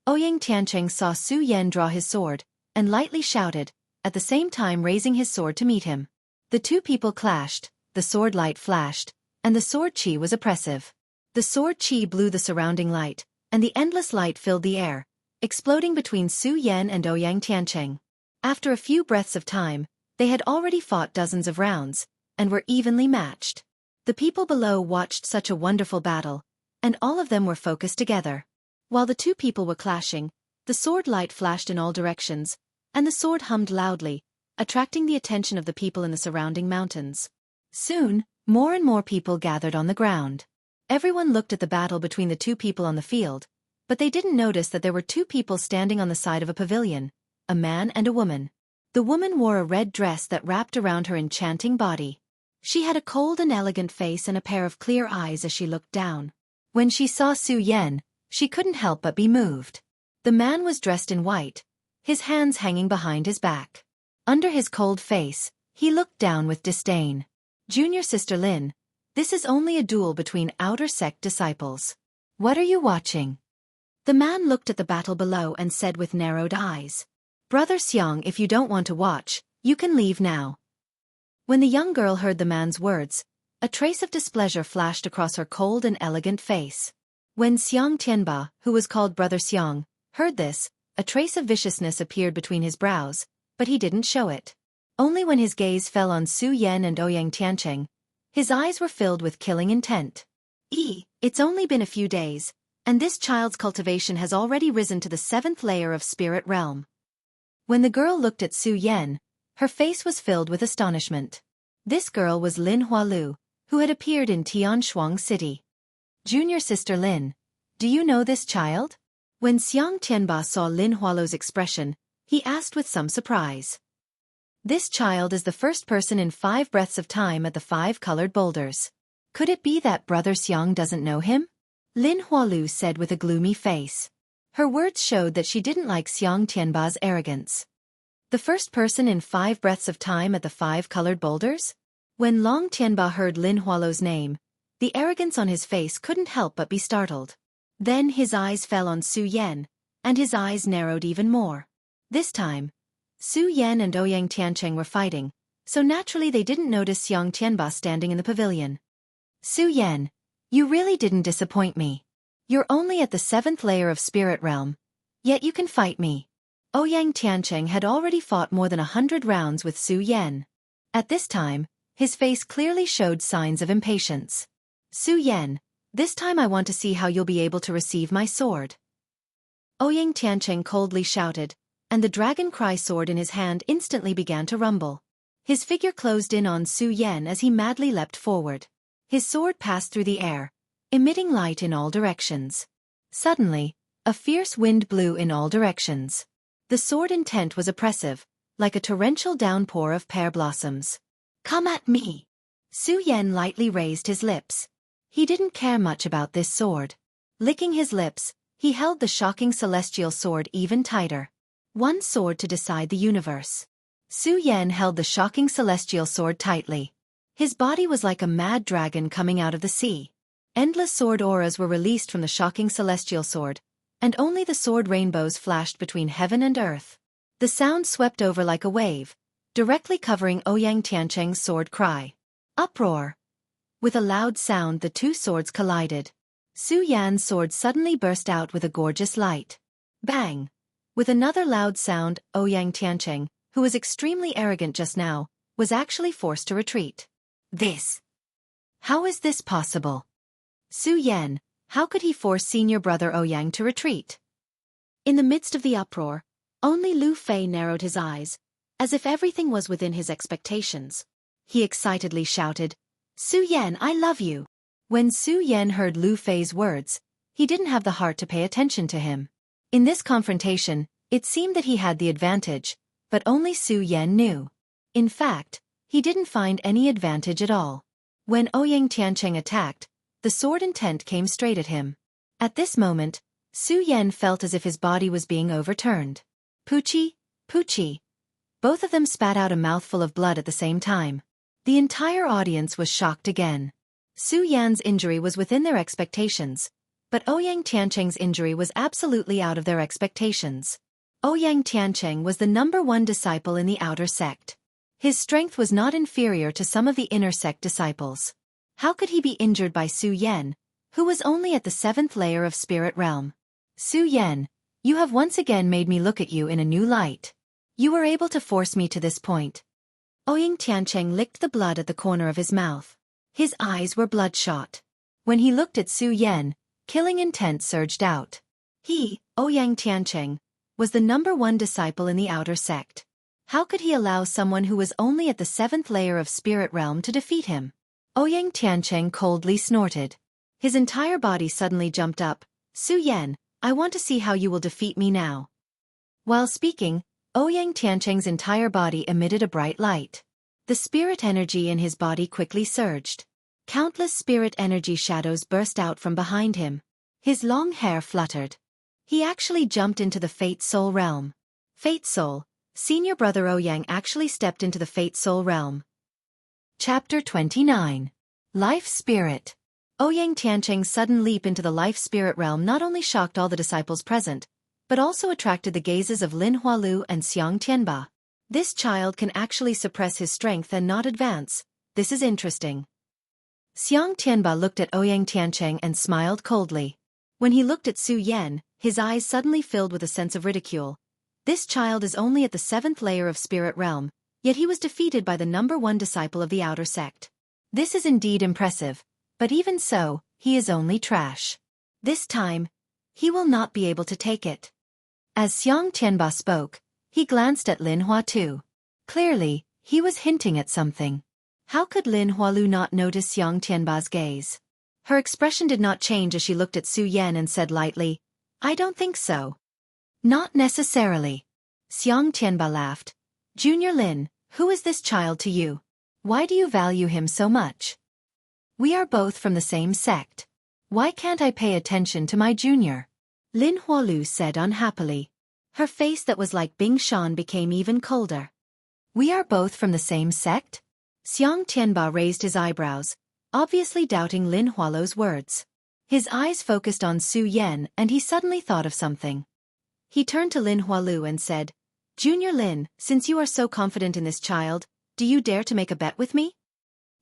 Ouyang Tianqing saw Su Yan draw his sword, and lightly shouted, at the same time raising his sword to meet him. The two people clashed, the sword light flashed, and the sword qi was oppressive. The sword qi blew the surrounding light, and the endless light filled the air, exploding between Su Yan and Ouyang Tianqing. After a few breaths of time, they had already fought dozens of rounds, and were evenly matched. The people below watched such a wonderful battle, and all of them were focused together. While the two people were clashing, the sword light flashed in all directions, and the sword hummed loudly, attracting the attention of the people in the surrounding mountains. Soon, more and more people gathered on the ground. Everyone looked at the battle between the two people on the field, but they didn't notice that there were two people standing on the side of a pavilion, a man and a woman. The woman wore a red dress that wrapped around her enchanting body. She had a cold and elegant face and a pair of clear eyes as she looked down. When she saw Su Yan, she couldn't help but be moved. The man was dressed in white, his hands hanging behind his back. Under his cold face, he looked down with disdain. Junior Sister Lin, this is only a duel between outer sect disciples. What are you watching? The man looked at the battle below and said with narrowed eyes. Brother Xiang, if you don't want to watch, you can leave now. When the young girl heard the man's words, a trace of displeasure flashed across her cold and elegant face. When Xiang Tianba, who was called Brother Xiang, heard this, a trace of viciousness appeared between his brows, but he didn't show it. Only when his gaze fell on Su Yan and Ouyang Tiancheng, his eyes were filled with killing intent. It's only been a few days, and this child's cultivation has already risen to the 7th layer of spirit realm. When the girl looked at Su Yan, her face was filled with astonishment. This girl was Lin Hualu, who had appeared in Tianshuang City. Junior sister Lin, do you know this child? When Xiang Tianba saw Lin Hualu's expression, he asked with some surprise. This child is the first person in 5 breaths of time at the 5 colored boulders. Could it be that Brother Xiang doesn't know him? Lin Hualu said with a gloomy face. Her words showed that she didn't like Xiang Tianba's arrogance. The first person in 5 breaths of time at the 5 colored boulders? When Long Tianba heard Lin Hualu's name, the arrogance on his face couldn't help but be startled. Then his eyes fell on Su Yan, and his eyes narrowed even more. This time, Su Yan and Ouyang Tiancheng were fighting, so naturally they didn't notice Xiang Tianba standing in the pavilion. Su Yan, you really didn't disappoint me. You're only at the 7th layer of spirit realm, yet you can fight me. Ouyang Tiancheng had already fought more than 100 rounds with Su Yan. At this time, his face clearly showed signs of impatience. Su Yan, this time I want to see how you'll be able to receive my sword. Ouyang Tiancheng coldly shouted, and the dragon cry sword in his hand instantly began to rumble. His figure closed in on Su Yan as he madly leapt forward. His sword passed through the air, emitting light in all directions. Suddenly, a fierce wind blew in all directions. The sword intent was oppressive, like a torrential downpour of pear blossoms. Come at me! Su Yan lightly raised his lips. He didn't care much about this sword. Licking his lips, he held the shocking celestial sword even tighter. One sword to decide the universe. Su Yan held the shocking celestial sword tightly. His body was like a mad dragon coming out of the sea. Endless sword auras were released from the shocking celestial sword, and only the sword rainbows flashed between heaven and earth. The sound swept over like a wave, directly covering Ouyang Tiancheng's sword cry. Uproar! With a loud sound the 2 swords collided. Su Yan's sword suddenly burst out with a gorgeous light. Bang! With another loud sound, Ouyang Tiancheng, who was extremely arrogant just now, was actually forced to retreat. How is this possible? Su Yan, how could he force senior brother Ouyang to retreat? In the midst of the uproar, only Lu Fei narrowed his eyes, as if everything was within his expectations. He excitedly shouted, Su Yan, I love you. When Su Yan heard Lu Fei's words, he didn't have the heart to pay attention to him. In this confrontation, it seemed that he had the advantage, but only Su Yan knew. In fact, he didn't find any advantage at all. When Ouyang Tiancheng attacked, the sword intent came straight at him. At this moment, Su Yan felt as if his body was being overturned. Poochie, Poochie. Both of them spat out a mouthful of blood at the same time. The entire audience was shocked again. Su Yan's injury was within their expectations, but Ouyang Tiancheng's injury was absolutely out of their expectations. Ouyang Tiancheng was the #1 disciple in the outer sect. His strength was not inferior to some of the inner sect disciples. How could he be injured by Su Yan, who was only at the 7th layer of spirit realm? Su Yan, you have once again made me look at you in a new light. You were able to force me to this point. Ouyang Tiancheng licked the blood at the corner of his mouth. His eyes were bloodshot. When he looked at Su Yan, killing intent surged out. He, Ouyang Tiancheng, was the #1 disciple in the outer sect. How could he allow someone who was only at the 7th layer of spirit realm to defeat him? Ouyang Tiancheng coldly snorted. His entire body suddenly jumped up. Su Yan, I want to see how you will defeat me now. While speaking, Ouyang Tiancheng's entire body emitted a bright light. The spirit energy in his body quickly surged. Countless spirit energy shadows burst out from behind him. His long hair fluttered. He actually jumped into the Fate Soul realm. Fate Soul, senior brother Ouyang actually stepped into the Fate Soul realm. Chapter 29. Life Spirit. Ouyang Tiancheng's sudden leap into the life spirit realm not only shocked all the disciples present, but also attracted the gazes of Lin Hualu and Xiang Tianba. This child can actually suppress his strength and not advance. This is interesting. Xiang Tianba looked at Ouyang Tiancheng and smiled coldly. When he looked at Su Yan, his eyes suddenly filled with a sense of ridicule. This child is only at the 7th layer of spirit realm, yet he was defeated by the #1 disciple of the outer sect. This is indeed impressive, but even so, he is only trash. This time, he will not be able to take it. As Xiang Tianba spoke, he glanced at Lin Huatu. Clearly, he was hinting at something. How could Lin Hualu not notice Xiang Tianba's gaze? Her expression did not change as she looked at Su Yan and said lightly, "I don't think so." "Not necessarily." Xiang Tianba laughed. "Junior Lin, who is this child to you? Why do you value him so much? We are both from the same sect. Why can't I pay attention to my junior?" Lin Hualu said unhappily. Her face that was like Bing Shan became even colder. "We are both from the same sect?" Xiang Tianba raised his eyebrows, obviously doubting Lin Hualu's words. His eyes focused on Su Yan and he suddenly thought of something. He turned to Lin Hualu and said, "Junior Lin, since you are so confident in this child, do you dare to make a bet with me?"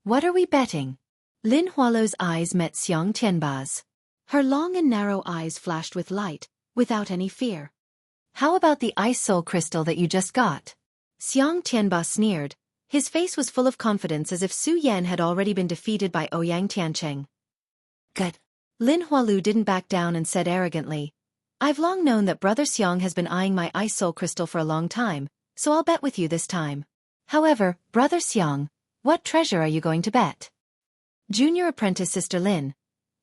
"What are we betting?" Lin Hualu's eyes met Xiang Tianba's. Her long and narrow eyes flashed with light, without any fear. "How about the ice soul crystal that you just got?" Xiang Tianba sneered. His face was full of confidence as if Su Yan had already been defeated by Ouyang Tiancheng. "Good." Lin Hualu didn't back down and said arrogantly, "I've long known that Brother Xiang has been eyeing my ice soul crystal for a long time, so I'll bet with you this time. However, Brother Xiang, what treasure are you going to bet?" "Junior apprentice Sister Lin,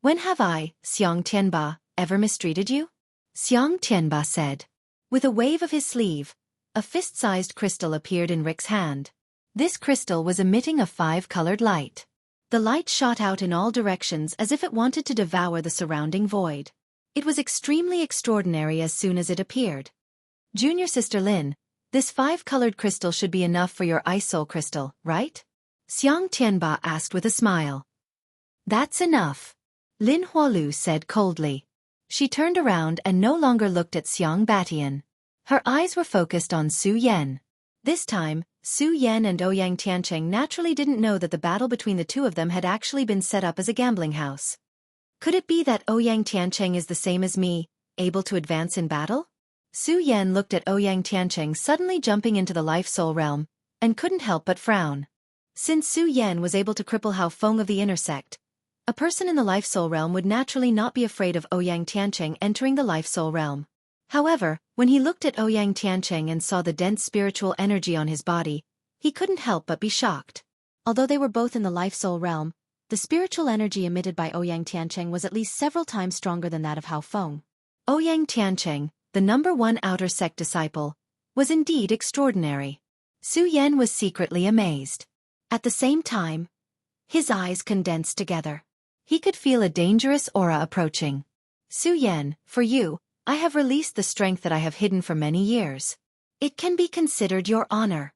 when have I, Xiang Tianba, ever mistreated you?" Xiang Tianba said. With a wave of his sleeve, a fist-sized crystal appeared in Rick's hand. This crystal was emitting a 5-colored light. The light shot out in all directions as if it wanted to devour the surrounding void. It was extremely extraordinary as soon as it appeared. "Junior Sister Lin, this 5-colored crystal should be enough for your ice soul crystal, right?" Xiang Tianba asked with a smile. "That's enough," Lin Hualu said coldly. She turned around and no longer looked at Xiang Batian. Her eyes were focused on Su Yan. This time, Su Yan and Ouyang Tiancheng naturally didn't know that the battle between the two of them had actually been set up as a gambling house. Could it be that Ouyang Tiancheng is the same as me, able to advance in battle? Su Yan looked at Ouyang Tiancheng suddenly jumping into the life-soul realm, and couldn't help but frown. Since Su Yan was able to cripple Hao Feng of the inner sect, a person in the life-soul realm would naturally not be afraid of Ouyang Tiancheng entering the life-soul realm. However, when he looked at Ouyang Tiancheng and saw the dense spiritual energy on his body, he couldn't help but be shocked. Although they were both in the life-soul realm, the spiritual energy emitted by Ouyang Tiancheng was at least several times stronger than that of Hao Feng. Ouyang Tiancheng, the #1 outer sect disciple, was indeed extraordinary. Su Yan was secretly amazed. At the same time, his eyes condensed together. He could feel a dangerous aura approaching. "Su Yan, for you, I have released the strength that I have hidden for many years. It can be considered your honor."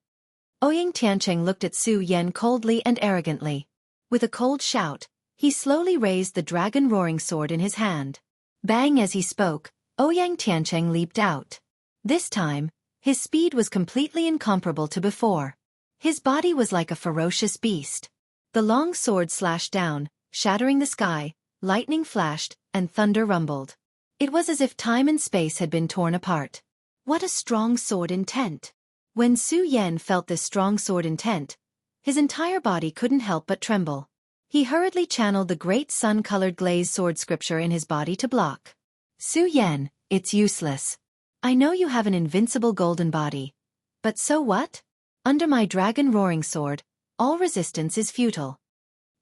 Ouyang Tiancheng looked at Su Yan coldly and arrogantly. With a cold shout, he slowly raised the dragon roaring sword in his hand. Bang! As he spoke, Ouyang Tiancheng leaped out. This time, his speed was completely incomparable to before. His body was like a ferocious beast. The long sword slashed down, shattering the sky, lightning flashed, and thunder rumbled. It was as if time and space had been torn apart. What a strong sword intent! When Su Yan felt this strong sword intent, his entire body couldn't help but tremble. He hurriedly channeled the great sun-colored glazed sword scripture in his body to block. "Su Yan, it's useless. I know you have an invincible golden body. But so what? Under my dragon roaring sword, all resistance is futile."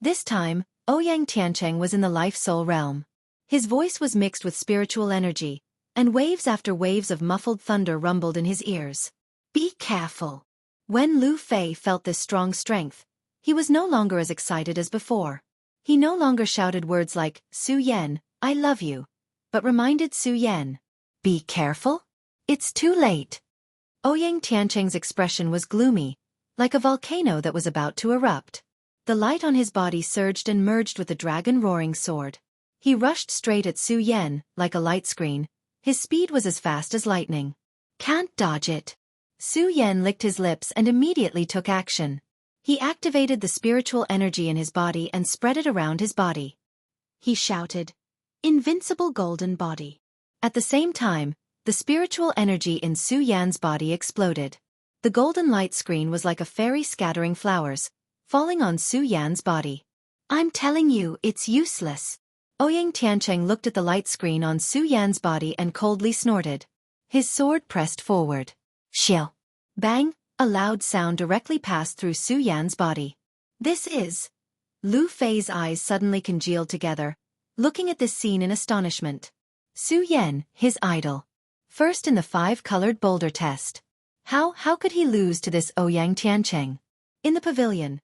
This time, Ouyang Tiancheng was in the life-soul realm. His voice was mixed with spiritual energy, and waves after waves of muffled thunder rumbled in his ears. "Be careful." When Lu Fei felt this strong strength, he was no longer as excited as before. He no longer shouted words like, "Su Yan, I love you," but reminded Su Yan, "Be careful? It's too late." Ouyang Tiancheng's expression was gloomy, like a volcano that was about to erupt. The light on his body surged and merged with the dragon roaring sword. He rushed straight at Su Yan, like a light screen. His speed was as fast as lightning. "Can't dodge it." Su Yan licked his lips and immediately took action. He activated the spiritual energy in his body and spread it around his body. He shouted, "Invincible golden body." At the same time, the spiritual energy in Su Yan's body exploded. The golden light screen was like a fairy scattering flowers, falling on Su Yan's body. "I'm telling you, it's useless." Ouyang Tiancheng looked at the light screen on Su Yan's body and coldly snorted. His sword pressed forward. Xiao. Bang! A loud sound directly passed through Su Yan's body. This is... Lu Fei's eyes suddenly congealed together, looking at this scene in astonishment. Su Yan, his idol. First in the 5-colored boulder test. How could he lose to this Ouyang Tiancheng? In the pavilion,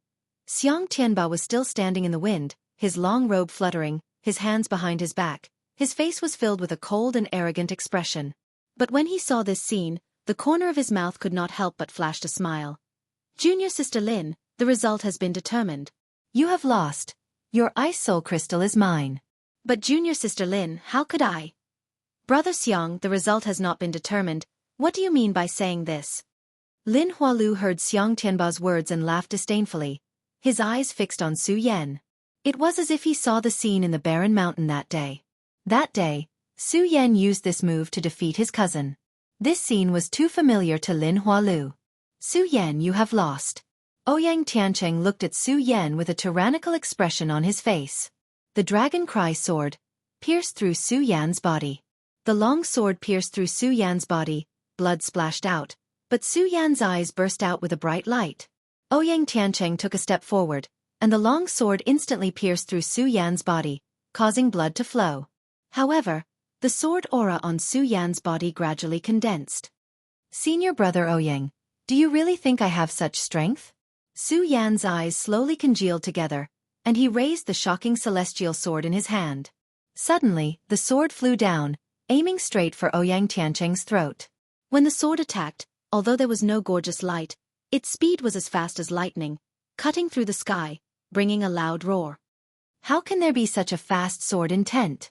Xiang Tianba was still standing in the wind, his long robe fluttering, his hands behind his back. His face was filled with a cold and arrogant expression. But when he saw this scene, the corner of his mouth could not help but flash a smile. "Junior Sister Lin, the result has been determined. You have lost. Your ice soul crystal is mine." "But Junior Sister Lin, how could I?" "Brother Xiang, the result has not been determined. What do you mean by saying this?" Lin Hualu heard Xiang Tianba's words and laughed disdainfully, his eyes fixed on Su Yan. It was as if he saw the scene in the barren mountain that day. That day, Su Yan used this move to defeat his cousin. This scene was too familiar to Lin Hualu. "Su Yan, you have lost." Ouyang Tiancheng looked at Su Yan with a tyrannical expression on his face. The dragon cry sword pierced through Su Yan's body. The long sword pierced through Su Yan's body, blood splashed out, but Su Yan's eyes burst out with a bright light. Ouyang Tiancheng took a step forward, and the long sword instantly pierced through Su Yan's body, causing blood to flow. However, the sword aura on Su Yan's body gradually condensed. "Senior brother Ouyang, do you really think I have such strength?" Su Yan's eyes slowly congealed together, and he raised the shocking celestial sword in his hand. Suddenly, the sword flew down, aiming straight for Ouyang Tiancheng's throat. When the sword attacked, although there was no gorgeous light, its speed was as fast as lightning, cutting through the sky, bringing a loud roar. How can there be such a fast sword intent?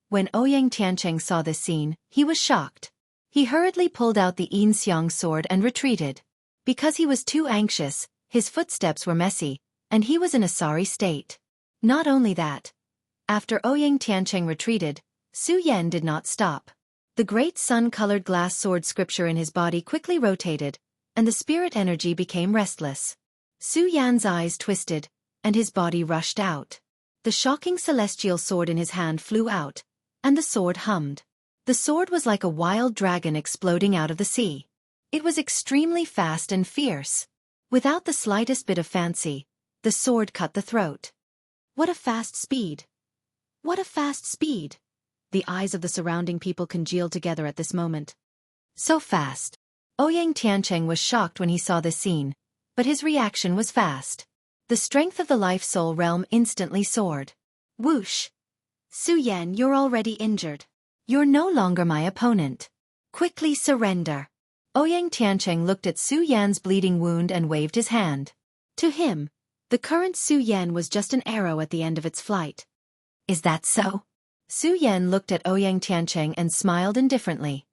When Ouyang Tiancheng saw this scene, he was shocked. He hurriedly pulled out the Yin Xiang sword and retreated. Because he was too anxious, his footsteps were messy, and he was in a sorry state. Not only that. After Ouyang Tiancheng retreated, Su Yan did not stop. The great sun-colored glass sword scripture in his body quickly rotated, and the spirit energy became restless. Su Yan's eyes twisted, and his body rushed out. The shocking celestial sword in his hand flew out, and the sword hummed. The sword was like a wild dragon exploding out of the sea. It was extremely fast and fierce. Without the slightest bit of fancy, the sword cut the throat. What a fast speed! What a fast speed! The eyes of the surrounding people congealed together at this moment. So fast. Ouyang Tiancheng was shocked when he saw this scene, but his reaction was fast. The strength of the life-soul realm instantly soared. Whoosh! "Su Yan, you're already injured. You're no longer my opponent. Quickly surrender." Ouyang Tiancheng looked at Su Yan's bleeding wound and waved his hand. To him, the current Su Yan was just an arrow at the end of its flight. "Is that so?" Su Yan looked at Ouyang Tiancheng and smiled indifferently.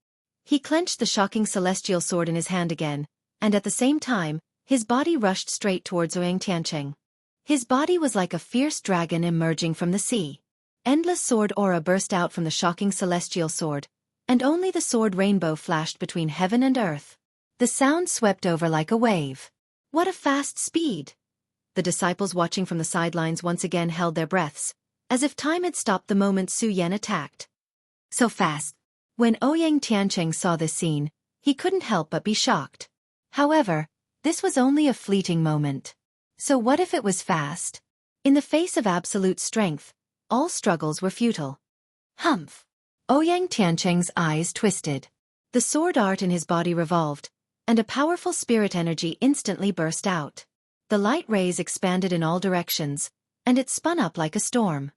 He clenched the shocking celestial sword in his hand again, and at the same time, his body rushed straight towards Ouyang Tiancheng. His body was like a fierce dragon emerging from the sea. Endless sword aura burst out from the shocking celestial sword, and only the sword rainbow flashed between heaven and earth. The sound swept over like a wave. What a fast speed! The disciples watching from the sidelines once again held their breaths, as if time had stopped the moment Su Yan attacked. So fast. When Ouyang Tiancheng saw this scene, he couldn't help but be shocked. However, this was only a fleeting moment. So what if it was fast? In the face of absolute strength, all struggles were futile. Humph! Ouyang Tiancheng's eyes twisted. The sword art in his body revolved, and a powerful spirit energy instantly burst out. The light rays expanded in all directions, and it spun up like a storm.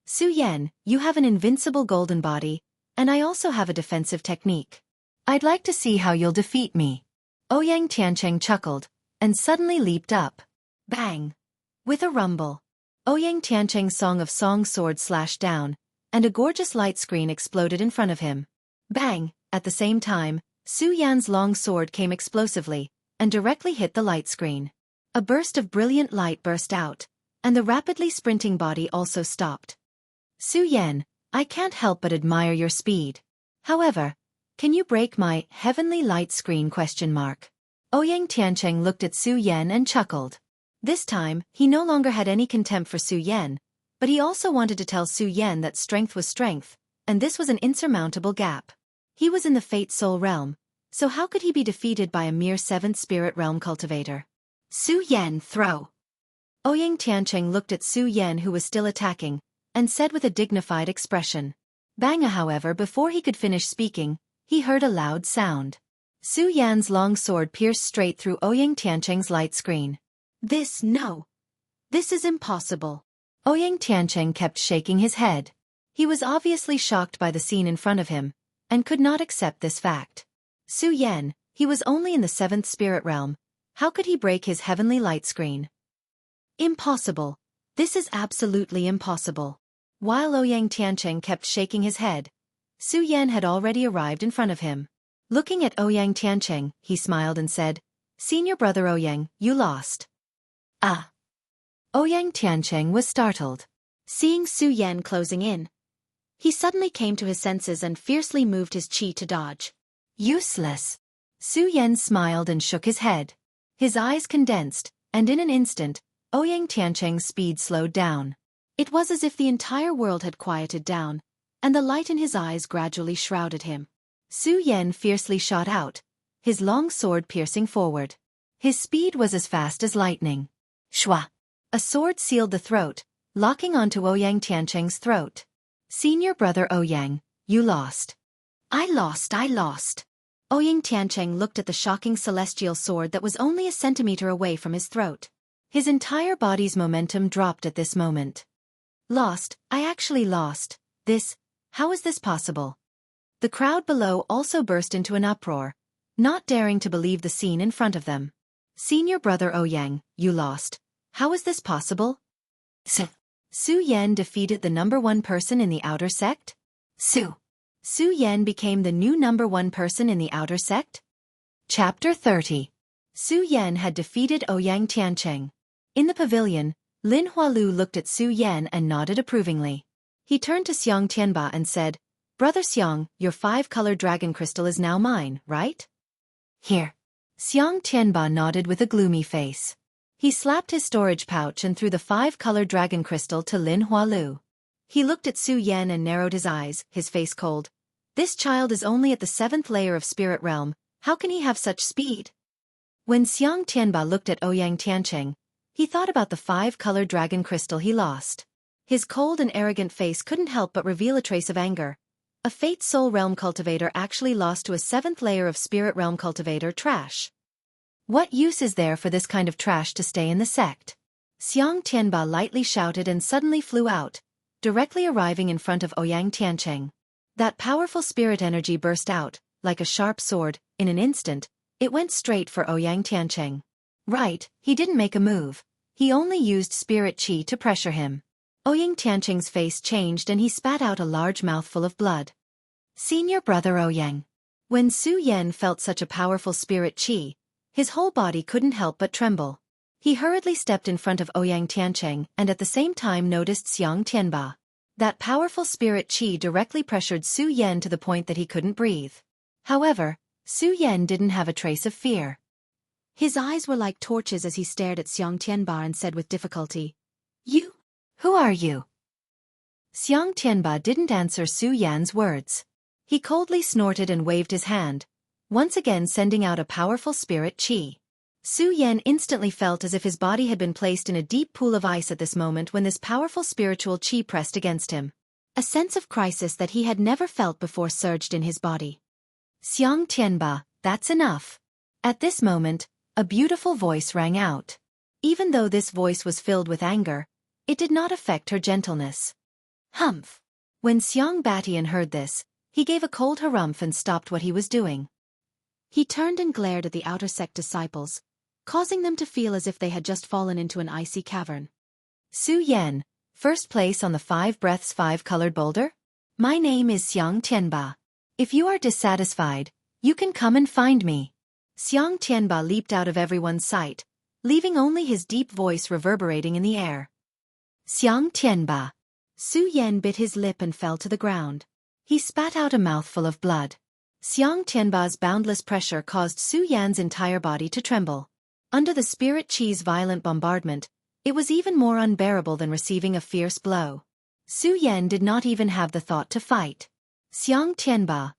"Su Yan, you have an invincible golden body, and I also have a defensive technique. I'd like to see how you'll defeat me." Ouyang Tiancheng chuckled, and suddenly leaped up. Bang! With a rumble, Ouyang Tiancheng's Song of Song sword slashed down, and a gorgeous light screen exploded in front of him. Bang! At the same time, Su Yan's long sword came explosively and directly hit the light screen. A burst of brilliant light burst out, and the rapidly sprinting body also stopped. Su Yan, I can't help but admire your speed. However, can you break my heavenly light screen ? Ouyang Tiancheng looked at Su Yan and chuckled. This time, he no longer had any contempt for Su Yan, but he also wanted to tell Su Yan that strength was strength, and this was an insurmountable gap. He was in the Fate Soul realm, so how could he be defeated by a mere 7th Spirit realm cultivator? Su Yan, throw! Ouyang Tiancheng looked at Su Yan, who was still attacking, and said with a dignified expression. Banga, however, before he could finish speaking, he heard a loud sound. Su Yan's long sword pierced straight through Ouyang Tiancheng's light screen. No. This is impossible. Ouyang Tiancheng kept shaking his head. He was obviously shocked by the scene in front of him, and could not accept this fact. Su Yan, he was only in the 7th Spirit realm. How could he break his heavenly light screen? Impossible. This is absolutely impossible. While Ouyang Tiancheng kept shaking his head, Su Yan had already arrived in front of him. Looking at Ouyang Tiancheng, he smiled and said, Senior brother Ouyang, you lost. Ah. Ouyang Tiancheng was startled. Seeing Su Yan closing in, he suddenly came to his senses and fiercely moved his chi to dodge. Useless. Su Yan smiled and shook his head. His eyes condensed, and in an instant, Ouyang Tiancheng's speed slowed down. It was as if the entire world had quieted down, and the light in his eyes gradually shrouded him. Su Yan fiercely shot out, his long sword piercing forward. His speed was as fast as lightning. Shwa! A sword sealed the throat, locking onto Ouyang Tiancheng's throat. Senior brother Ouyang, you lost. I lost. Ouyang Tiancheng looked at the shocking celestial sword that was only a centimeter away from his throat. His entire body's momentum dropped at this moment. Lost, I actually lost. How is this possible? The crowd below also burst into an uproar, not daring to believe the scene in front of them. Senior brother Ouyang, you lost. How is this possible? Su Yan defeated the #1 person in the outer sect? Su Yan became the new #1 person in the outer sect? Chapter 30. Su Yan had defeated Ouyang Tiancheng. In the pavilion, Lin Hualu looked at Su Yan and nodded approvingly. He turned to Xiang Tianba and said, Brother Xiang, your 5-colored dragon crystal is now mine, right? Here. Xiang Tianba nodded with a gloomy face. He slapped his storage pouch and threw the 5-colored dragon crystal to Lin Hualu. He looked at Su Yan and narrowed his eyes, his face cold. This child is only at the 7th layer of Spirit Realm, how can he have such speed? When Xiang Tianba looked at Ouyang Tiancheng, he thought about the 5-colored dragon crystal he lost. His cold and arrogant face couldn't help but reveal a trace of anger. A Fate Soul Realm cultivator actually lost to a 7th layer of Spirit Realm cultivator trash. What use is there for this kind of trash to stay in the sect? Xiang Tianba lightly shouted and suddenly flew out, directly arriving in front of Ouyang Tiancheng. That powerful spirit energy burst out, like a sharp sword, in an instant. It went straight for Ouyang Tiancheng. Right, he didn't make a move. He only used spirit chi to pressure him. Ouyang Tiancheng's face changed and he spat out a large mouthful of blood. Senior brother Ouyang. When Su Yan felt such a powerful spirit chi, his whole body couldn't help but tremble. He hurriedly stepped in front of Ouyang Tiancheng and at the same time noticed Xiang Tianba. That powerful spirit chi directly pressured Su Yan to the point that he couldn't breathe. However, Su Yan didn't have a trace of fear. His eyes were like torches as he stared at Xiang Tianba and said with difficulty, You? Who are you? Xiang Tianba didn't answer Su Yan's words. He coldly snorted and waved his hand, once again sending out a powerful spirit chi. Su Yan instantly felt as if his body had been placed in a deep pool of ice at this moment when this powerful spiritual chi pressed against him. A sense of crisis that he had never felt before surged in his body. Xiang Tianba, that's enough. At this moment, a beautiful voice rang out. Even though this voice was filled with anger, it did not affect her gentleness. Humph! When Xiang Batian heard this, he gave a cold harumph and stopped what he was doing. He turned and glared at the outer sect disciples, causing them to feel as if they had just fallen into an icy cavern. Su Yan, first place on the 5 breaths 5-colored boulder? My name is Xiang Tianba. If you are dissatisfied, You can come and find me. Xiang Tianba leaped out of everyone's sight, leaving only his deep voice reverberating in the air. Xiang Tianba. Su Yan bit his lip and fell to the ground. He spat out a mouthful of blood. Xiang Tianba's boundless pressure caused Su Yan's entire body to tremble. Under the spirit chi's violent bombardment, it was even more unbearable than receiving a fierce blow. Su Yan did not even have the thought to fight. Xiang Tianba,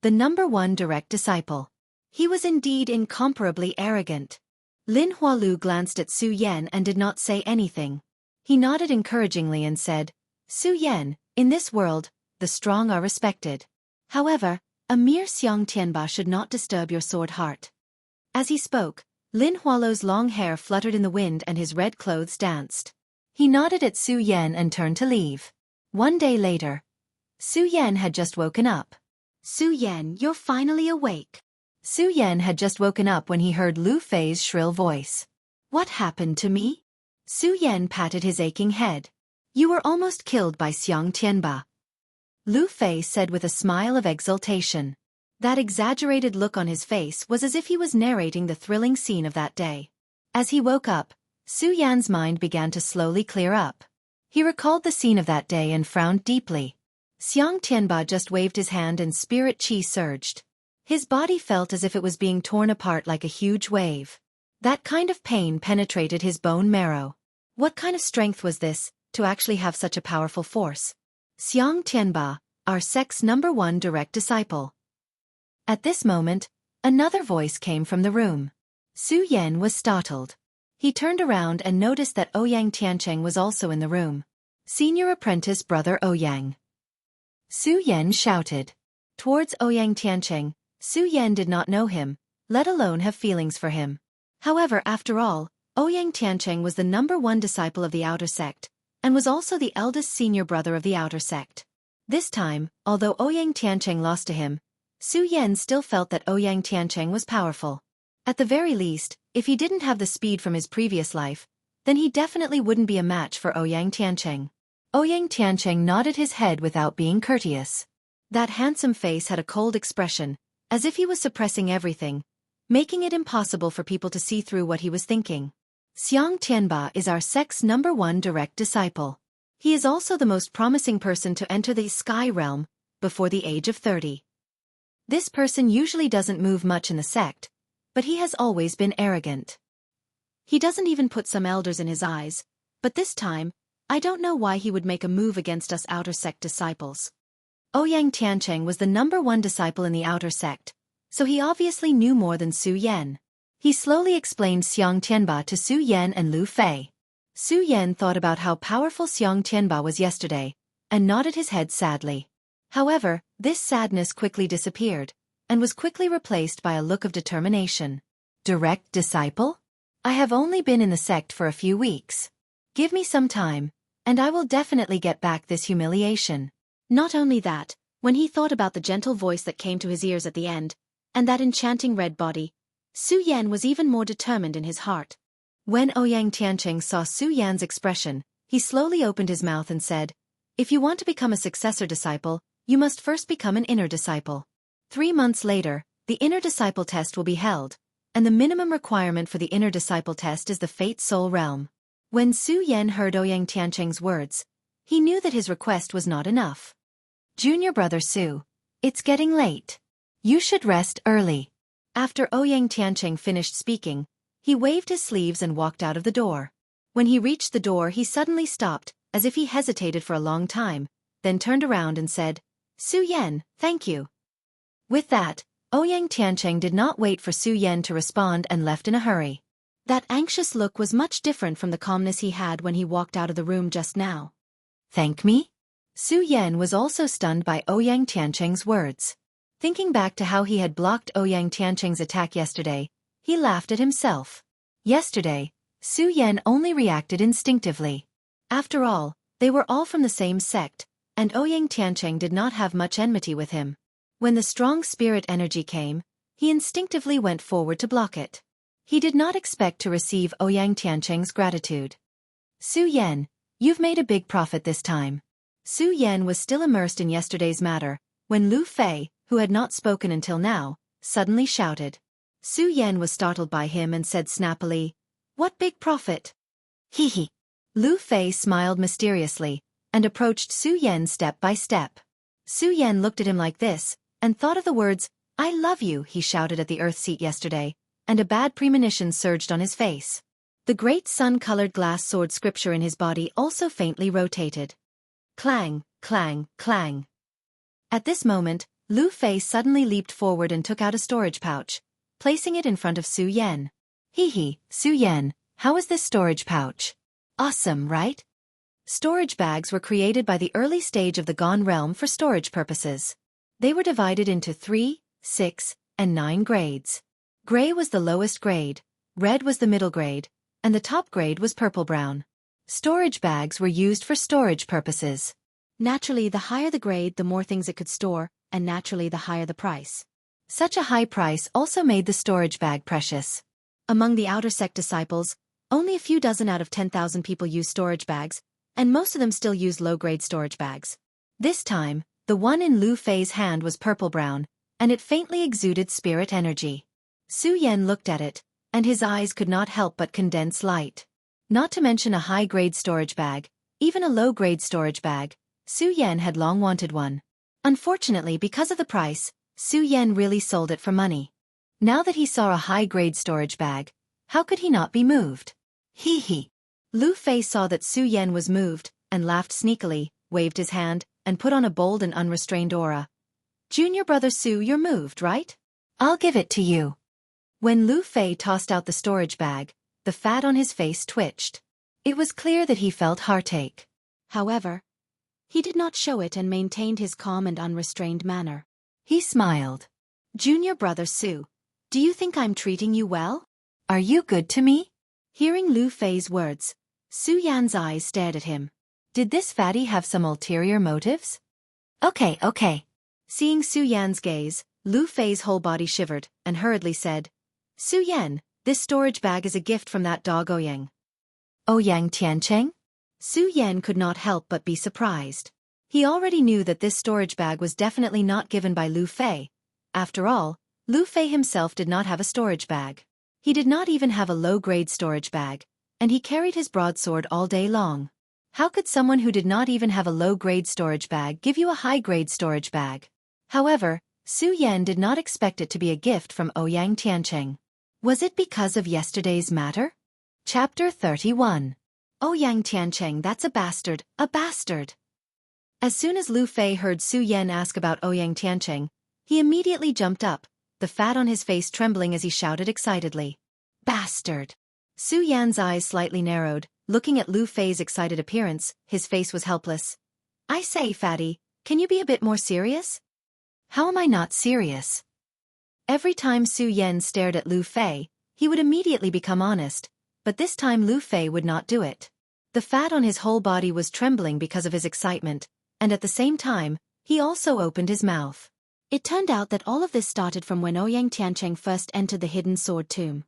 the #1 direct disciple. He was indeed incomparably arrogant. Lin Hualu glanced at Su Yan and did not say anything. He nodded encouragingly and said, Su Yan, in this world, the strong are respected. However, a mere Xiang Tianba should not disturb your sword heart. As he spoke, Lin Hualu's long hair fluttered in the wind and his red clothes danced. He nodded at Su Yan and turned to leave. One day later, Su Yan had just woken up. Su Yan, you're finally awake. Su Yan had just woken up when he heard Lu Fei's shrill voice. What happened to me? Su Yan patted his aching head. You were almost killed by Xiang Tianba. Lu Fei said with a smile of exultation. That exaggerated look on his face was as if he was narrating the thrilling scene of that day. As he woke up, Su Yan's mind began to slowly clear up. He recalled the scene of that day and frowned deeply. Xiang Tianba just waved his hand and spirit chi surged. His body felt as if it was being torn apart like a huge wave. That kind of pain penetrated his bone marrow. What kind of strength was this, to actually have such a powerful force? Xiang Tianba, our sect's #1 direct disciple. At this moment, another voice came from the room. Su Yan was startled. He turned around and noticed that Ouyang Tiancheng was also in the room. Senior apprentice brother Ouyang. Su Yan shouted. Towards Ouyang Tiancheng, Su Yan did not know him, let alone have feelings for him. However, after all, Ouyang Tiancheng was the #1 disciple of the outer sect, and was also the eldest senior brother of the outer sect. This time, although Ouyang Tiancheng lost to him, Su Yan still felt that Ouyang Tiancheng was powerful. At the very least, if he didn't have the speed from his previous life, then he definitely wouldn't be a match for Ouyang Tiancheng. Ouyang Tiancheng nodded his head without being courteous. That handsome face had a cold expression, as if he was suppressing everything, making it impossible for people to see through what he was thinking. Xiang Tianba is our sect's #1 direct disciple. He is also the most promising person to enter the sky realm before the age of 30. This person usually doesn't move much in the sect, but he has always been arrogant. He doesn't even put some elders in his eyes, but this time, I don't know why he would make a move against us outer sect disciples. Ouyang Tiancheng was the #1 disciple in the outer sect, so he obviously knew more than Su Yan. He slowly explained Xiang Tianba to Su Yan and Lu Fei. Su Yan thought about how powerful Xiang Tianba was yesterday, and nodded his head sadly. However, this sadness quickly disappeared, and was quickly replaced by a look of determination. Direct disciple? I have only been in the sect for a few weeks. Give me some time, and I will definitely get back this humiliation. Not only that, when he thought about the gentle voice that came to his ears at the end, and that enchanting red body, Su Yan was even more determined in his heart. When Ouyang Tiancheng saw Su Yan's expression, he slowly opened his mouth and said, If you want to become a successor disciple, you must first become an inner disciple. 3 months later, the inner disciple test will be held, and the minimum requirement for the inner disciple test is the Fate Soul Realm. When Su Yan heard Ouyang Tiancheng's words, he knew that his request was not enough. Junior brother Su, it's getting late. You should rest early. After Ouyang Tiancheng finished speaking, he waved his sleeves and walked out of the door. When he reached the door, he suddenly stopped, as if he hesitated for a long time, then turned around and said, Su Yan, thank you. With that, Ouyang Tiancheng did not wait for Su Yan to respond and left in a hurry. That anxious look was much different from the calmness he had when he walked out of the room just now. Thank me? Su Yan was also stunned by Ouyang Tiancheng's words. Thinking back to how he had blocked Ouyang Tiancheng's attack yesterday, he laughed at himself. Yesterday, Su Yan only reacted instinctively. After all, they were all from the same sect, and Ouyang Tiancheng did not have much enmity with him. When the strong spirit energy came, he instinctively went forward to block it. He did not expect to receive Ouyang Tiancheng's gratitude. Su Yan, you've made a big profit this time. Su Yan was still immersed in yesterday's matter, when Lu Fei, who had not spoken until now, suddenly shouted. Su Yan was startled by him and said snappily, "What big profit?" "Hee hee." Lu Fei smiled mysteriously and approached Su Yan step by step. Su Yan looked at him like this and thought of the words, "I love you," he shouted at the earth seat yesterday, and a bad premonition surged on his face. The great sun-colored glass sword scripture in his body also faintly rotated. Clang, clang, clang. At this moment, Lu Fei suddenly leaped forward and took out a storage pouch, placing it in front of Su Yan. "Hee hee, Su Yan, how is this storage pouch? Awesome, right?" Storage bags were created by the early stage of the Gone realm for storage purposes. They were divided into 3, 6, and 9 grades. Gray was the lowest grade, red was the middle grade, and the top grade was purple-brown. Storage bags were used for storage purposes. Naturally, the higher the grade, the more things it could store, and naturally the higher the price. Such a high price also made the storage bag precious. Among the outer sect disciples, only a few dozen out of 10,000 people use storage bags, and most of them still use low-grade storage bags. This time, the one in Lu Fei's hand was purple-brown, and it faintly exuded spirit energy. Su Yan looked at it, and his eyes could not help but condense light. Not to mention a high-grade storage bag, even a low-grade storage bag, Su Yan had long wanted one. Unfortunately, because of the price, Su Yan really sold it for money. Now that he saw a high-grade storage bag, how could he not be moved? Hee hee. Lu Fei saw that Su Yan was moved, and laughed sneakily, waved his hand, and put on a bold and unrestrained aura. "Junior brother Su, you're moved, right? I'll give it to you." When Lu Fei tossed out the storage bag, the fat on his face twitched. It was clear that he felt heartache. However, he did not show it and maintained his calm and unrestrained manner. He smiled. "Junior brother Su, do you think I'm treating you well? Are you good to me?" Hearing Lu Fei's words, Su Yan's eyes stared at him. Did this fatty have some ulterior motives? Okay. Seeing Su Yan's gaze, Lu Fei's whole body shivered, and hurriedly said, "Su Yan, this storage bag is a gift from that dog Ouyang." "Ouyang Tiancheng?" Su Yan could not help but be surprised. He already knew that this storage bag was definitely not given by Lu Fei. After all, Lu Fei himself did not have a storage bag. He did not even have a low-grade storage bag, and he carried his broadsword all day long. How could someone who did not even have a low-grade storage bag give you a high-grade storage bag? However, Su Yan did not expect it to be a gift from Ouyang Tiancheng. Was it because of yesterday's matter? Chapter 31. Ouyang Tiancheng, that's a bastard, a bastard. As soon as Lu Fei heard Su Yan ask about Ouyang Tiancheng, he immediately jumped up, the fat on his face trembling as he shouted excitedly. "Bastard!" Su Yan's eyes slightly narrowed, looking at Lu Fei's excited appearance, his face was helpless. "I say, fatty, can you be a bit more serious?" "How am I not serious?" Every time Su Yan stared at Lu Fei, he would immediately become honest, but this time Lu Fei would not do it. The fat on his whole body was trembling because of his excitement, and at the same time, he also opened his mouth. It turned out that all of this started from when Ouyang Tiancheng first entered the Hidden Sword Tomb.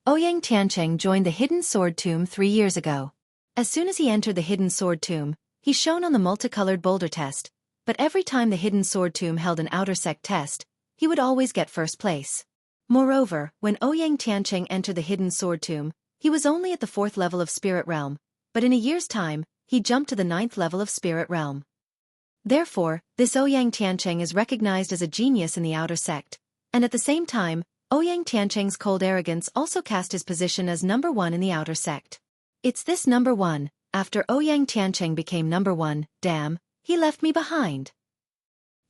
Ouyang Tiancheng joined the Hidden Sword Tomb 3 years ago. As soon as he entered the Hidden Sword Tomb, he shone on the multicolored boulder test, but every time the Hidden Sword Tomb held an outer sect test, he would always get first place. Moreover, when Ouyang Tiancheng entered the Hidden Sword Tomb, he was only at the 4th level of Spirit Realm, but in a year's time, he jumped to the 9th level of Spirit Realm. Therefore, this Ouyang Tiancheng is recognized as a genius in the outer sect, and at the same time, Ouyang Tiancheng's cold arrogance also cast his position as number 1 in the outer sect. It's this number 1, after Ouyang Tiancheng became number 1, damn, he left me behind.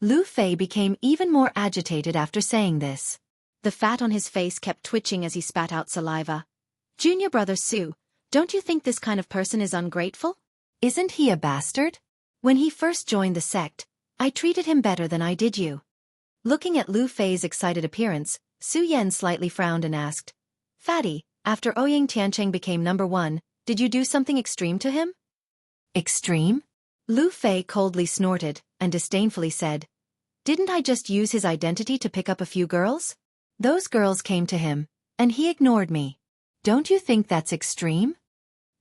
Lu Fei became even more agitated after saying this. The fat on his face kept twitching as he spat out saliva. "Junior brother Su, don't you think this kind of person is ungrateful? Isn't he a bastard? When he first joined the sect, I treated him better than I did you." Looking at Lu Fei's excited appearance, Su Yan slightly frowned and asked, "Fatty, after Ouyang Tiancheng became number 1, did you do something extreme to him?" "Extreme?" Lu Fei coldly snorted, and disdainfully said, "Didn't I just use his identity to pick up a few girls? Those girls came to him, and he ignored me. Don't you think that's extreme?"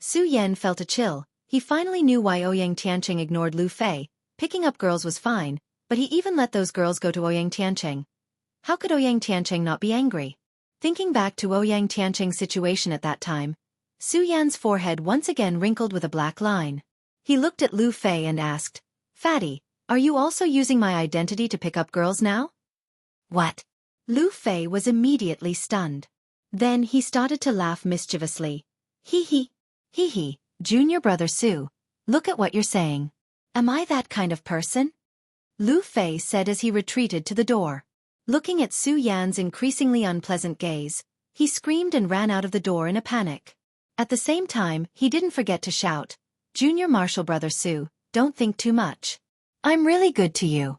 Su Yan felt a chill. He finally knew why Ouyang Tiancheng ignored Lu Fei. Picking up girls was fine, but he even let those girls go to Ouyang Tiancheng. How could Ouyang Tiancheng not be angry? Thinking back to Ouyang Tiancheng's situation at that time, Su Yan's forehead once again wrinkled with a black line. He looked at Lu Fei and asked, "Fatty, are you also using my identity to pick up girls now?" "What?" Lu Fei was immediately stunned. Then he started to laugh mischievously. Hee hee, junior brother Su, look at what you're saying. Am I that kind of person? Lu Fei said as he retreated to the door. Looking at Su Yan's increasingly unpleasant gaze, he screamed and ran out of the door in a panic. At the same time, he didn't forget to shout, "Junior Marshall brother Su, don't think too much. I'm really good to you.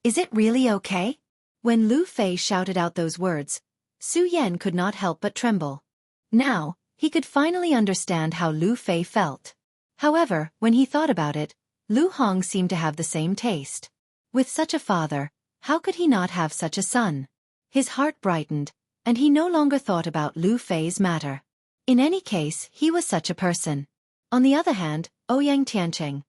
Is it really okay?" When Lu Fei shouted out those words, Su Yan could not help but tremble. Now, he could finally understand how Lu Fei felt. However, when he thought about it, Lu Hong seemed to have the same taste. With such a father, how could he not have such a son? His heart brightened, and he no longer thought about Lu Fei's matter. In any case, he was such a person. On the other hand, Ouyang Tiancheng.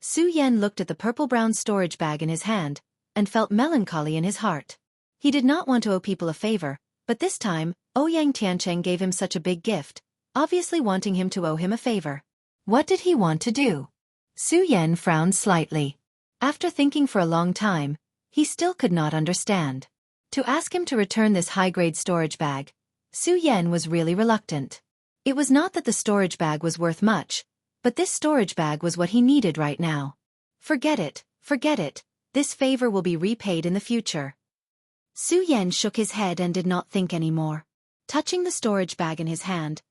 Su Yan looked at the purple-brown storage bag in his hand, and felt melancholy in his heart. He did not want to owe people a favor, but this time, Ouyang Tiancheng gave him such a big gift, obviously wanting him to owe him a favor. What did he want to do? Su Yan frowned slightly. After thinking for a long time, he still could not understand. To ask him to return this high-grade storage bag, Su Yan was really reluctant. It was not that the storage bag was worth much, but this storage bag was what he needed right now. Forget it, this favor will be repaid in the future. Su Yan shook his head and did not think anymore. Touching the storage bag in his hand,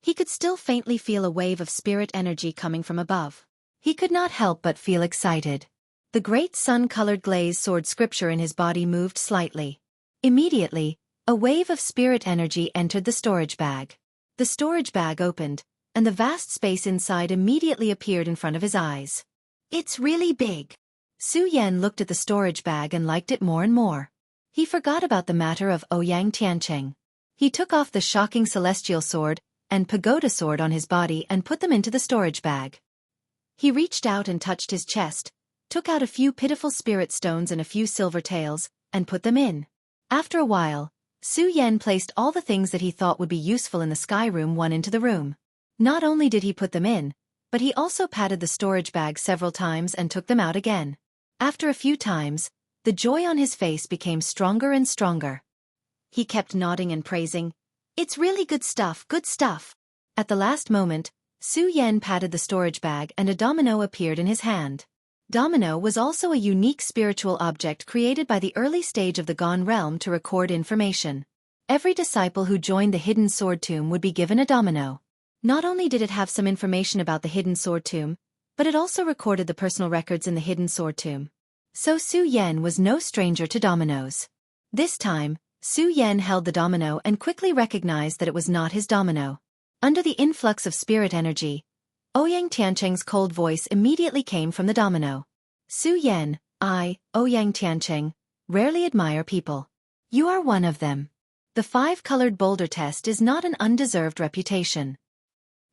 he could still faintly feel a wave of spirit energy coming from above. He could not help but feel excited. The great sun-colored glaze sword scripture in his body moved slightly. Immediately, a wave of spirit energy entered the storage bag. The storage bag opened, and the vast space inside immediately appeared in front of his eyes. It's really big. Su Yan looked at the storage bag and liked it more and more. He forgot about the matter of Ouyang Tiancheng. He took off the shocking celestial sword and pagoda sword on his body and put them into the storage bag. He reached out and touched his chest, took out a few pitiful spirit stones and a few silver taels, and put them in. After a while, Su Yan placed all the things that he thought would be useful in the sky room one into the room. Not only did he put them in, but he also patted the storage bag several times and took them out again. After a few times, the joy on his face became stronger and stronger. He kept nodding and praising, "It's really good stuff, good stuff." At the last moment, Su Yan patted the storage bag and a domino appeared in his hand. Domino was also a unique spiritual object created by the early stage of the Gone Realm to record information. Every disciple who joined the Hidden Sword Tomb would be given a domino. Not only did it have some information about the Hidden Sword Tomb, but it also recorded the personal records in the Hidden Sword Tomb. So Su Yan was no stranger to dominoes. This time, Su Yan held the domino and quickly recognized that it was not his domino. Under the influx of spirit energy, Ouyang Tiancheng's cold voice immediately came from the domino. "Su Yan, I, Ouyang Tiancheng, rarely admire people. You are one of them. The 5-colored boulder test is not an undeserved reputation.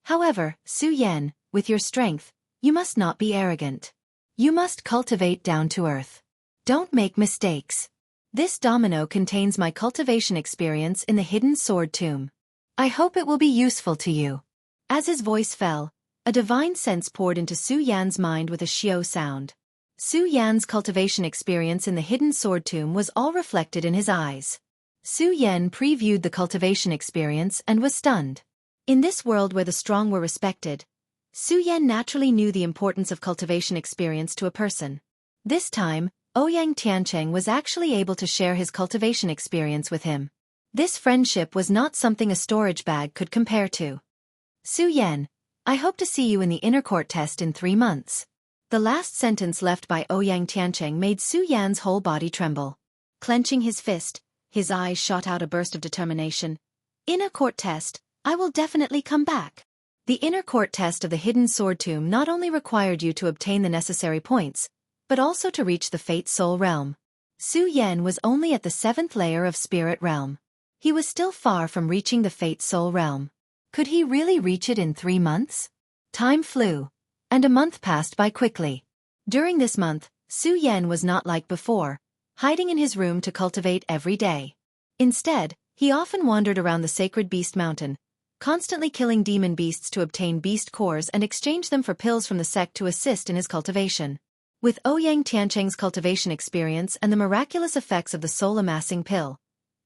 However, Su Yan, with your strength, you must not be arrogant. You must cultivate down to earth. Don't make mistakes. This domino contains my cultivation experience in the Hidden Sword Tomb. I hope it will be useful to you." As his voice fell, a divine sense poured into Su Yan's mind with a xiao sound. Su Yan's cultivation experience in the Hidden Sword Tomb was all reflected in his eyes. Su Yan previewed the cultivation experience and was stunned. In this world where the strong were respected, Su Yan naturally knew the importance of cultivation experience to a person. This time, Ouyang Tiancheng was actually able to share his cultivation experience with him. This friendship was not something a storage bag could compare to. "Su Yan, I hope to see you in the inner court test in 3 months." The last sentence left by Ouyang Tiancheng made Su Yan's whole body tremble. Clenching his fist, his eyes shot out a burst of determination. "Inner court test, I will definitely come back." The inner court test of the Hidden Sword Tomb not only required you to obtain the necessary points, but also to reach the Fate Soul Realm. Su Yan was only at the 7th layer of Spirit Realm. He was still far from reaching the Fate Soul Realm. Could he really reach it in 3 months? Time flew, and a month passed by quickly. During this month, Su Yan was not like before. hiding in his room to cultivate every day. Instead, he often wandered around the sacred beast mountain, constantly killing demon beasts to obtain beast cores and exchange them for pills from the sect to assist in his cultivation. With Ouyang Tiancheng's cultivation experience and the miraculous effects of the soul-amassing pill,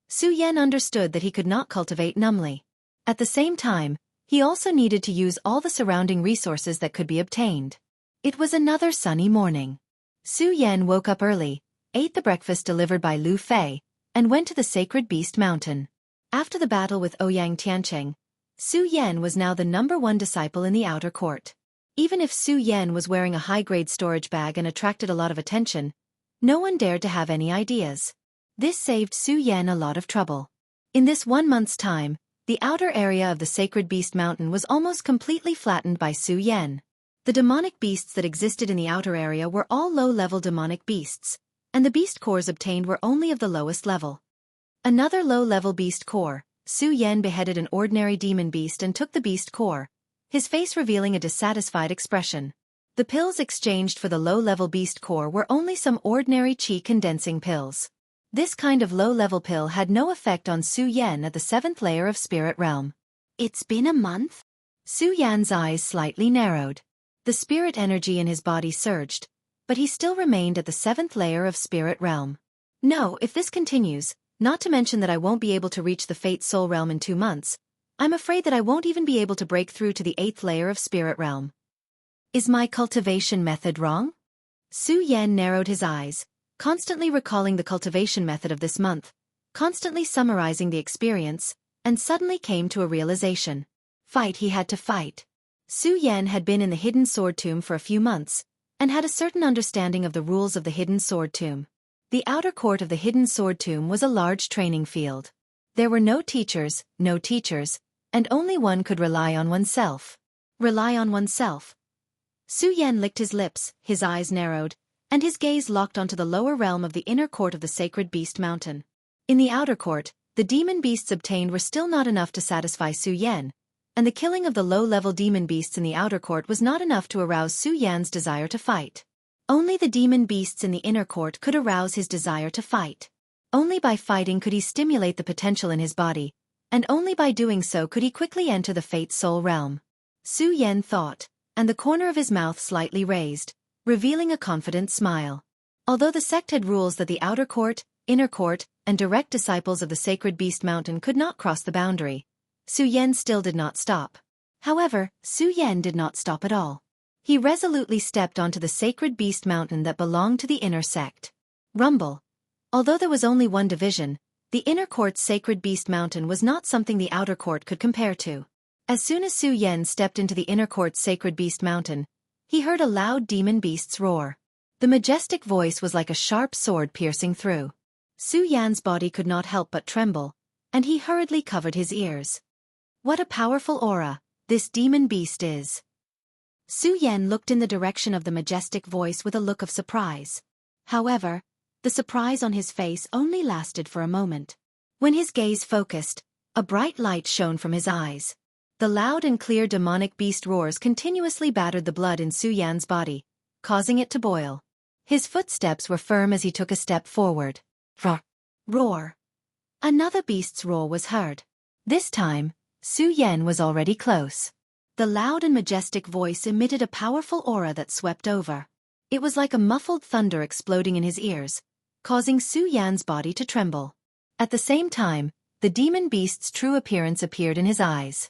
Su Yan understood that he could not cultivate numbly. At the same time, he also needed to use all the surrounding resources that could be obtained. It was another sunny morning. Su Yan woke up early, ate the breakfast delivered by Lu Fei, and went to the sacred beast mountain. After the battle with Ouyang Tiancheng, Su Yan was now the #1 disciple in the outer court. Even if Su Yan was wearing a high-grade storage bag and attracted a lot of attention, no one dared to have any ideas. This saved Su Yan a lot of trouble. In this 1 month's time, the outer area of the sacred beast mountain was almost completely flattened by Su Yan. The demonic beasts that existed in the outer area were all low-level demonic beasts, and the beast cores obtained were only of the lowest level. Another low-level beast core, Su Yan beheaded an ordinary demon beast and took the beast core, his face revealing a dissatisfied expression. The pills exchanged for the low-level beast core were only some ordinary qi condensing pills. This kind of low-level pill had no effect on Su Yan at the 7th layer of spirit realm. It's been a month? Su Yan's eyes slightly narrowed. The spirit energy in his body surged, but he still remained at the 7th layer of spirit realm. No, if this continues, not to mention that I won't be able to reach the Fate Soul realm in 2 months, I'm afraid that I won't even be able to break through to the 8th layer of spirit realm. Is my cultivation method wrong? Su Yan narrowed his eyes, constantly recalling the cultivation method of this month, constantly summarizing the experience, and suddenly came to a realization. Fight he had to fight. Su Yan had been in the Hidden Sword Tomb for a few months, and had a certain understanding of the rules of the Hidden Sword Tomb. The outer court of the Hidden Sword Tomb was a large training field. There were no teachers, and only one could rely on oneself. Rely on oneself. Su Yan licked his lips, his eyes narrowed, and his gaze locked onto the lower realm of the inner court of the sacred beast mountain. In the outer court, the demon beasts obtained were still not enough to satisfy Su Yan, and the killing of the low-level demon beasts in the outer court was not enough to arouse Su Yan's desire to fight. Only the demon beasts in the inner court could arouse his desire to fight. Only by fighting could he stimulate the potential in his body, and only by doing so could he quickly enter the Fate Soul realm. Su Yan thought, and the corner of his mouth slightly raised, revealing a confident smile. Although the sect had rules that the outer court, inner court, and direct disciples of the sacred beast mountain could not cross the boundary, Su Yan still did not stop. However, Su Yan did not stop at all. He resolutely stepped onto the sacred beast mountain that belonged to the inner sect. Rumble. Although there was only one division, the inner court's sacred beast mountain was not something the outer court could compare to. As soon as Su Yan stepped into the inner court's sacred beast mountain, he heard a loud demon beast's roar. The majestic voice was like a sharp sword piercing through. Su Yan's body could not help but tremble, and he hurriedly covered his ears. What a powerful aura this demon beast is. Su Yan looked in the direction of the majestic voice with a look of surprise. However, the surprise on his face only lasted for a moment. When his gaze focused, a bright light shone from his eyes. The loud and clear demonic beast roars continuously battered the blood in Su Yan's body, causing it to boil. His footsteps were firm as he took a step forward. Roar! Roar! Another beast's roar was heard. This time, Su Yan was already close. The loud and majestic voice emitted a powerful aura that swept over. It was like a muffled thunder exploding in his ears, causing Su Yan's body to tremble. At the same time, the demon beast's true appearance appeared in his eyes.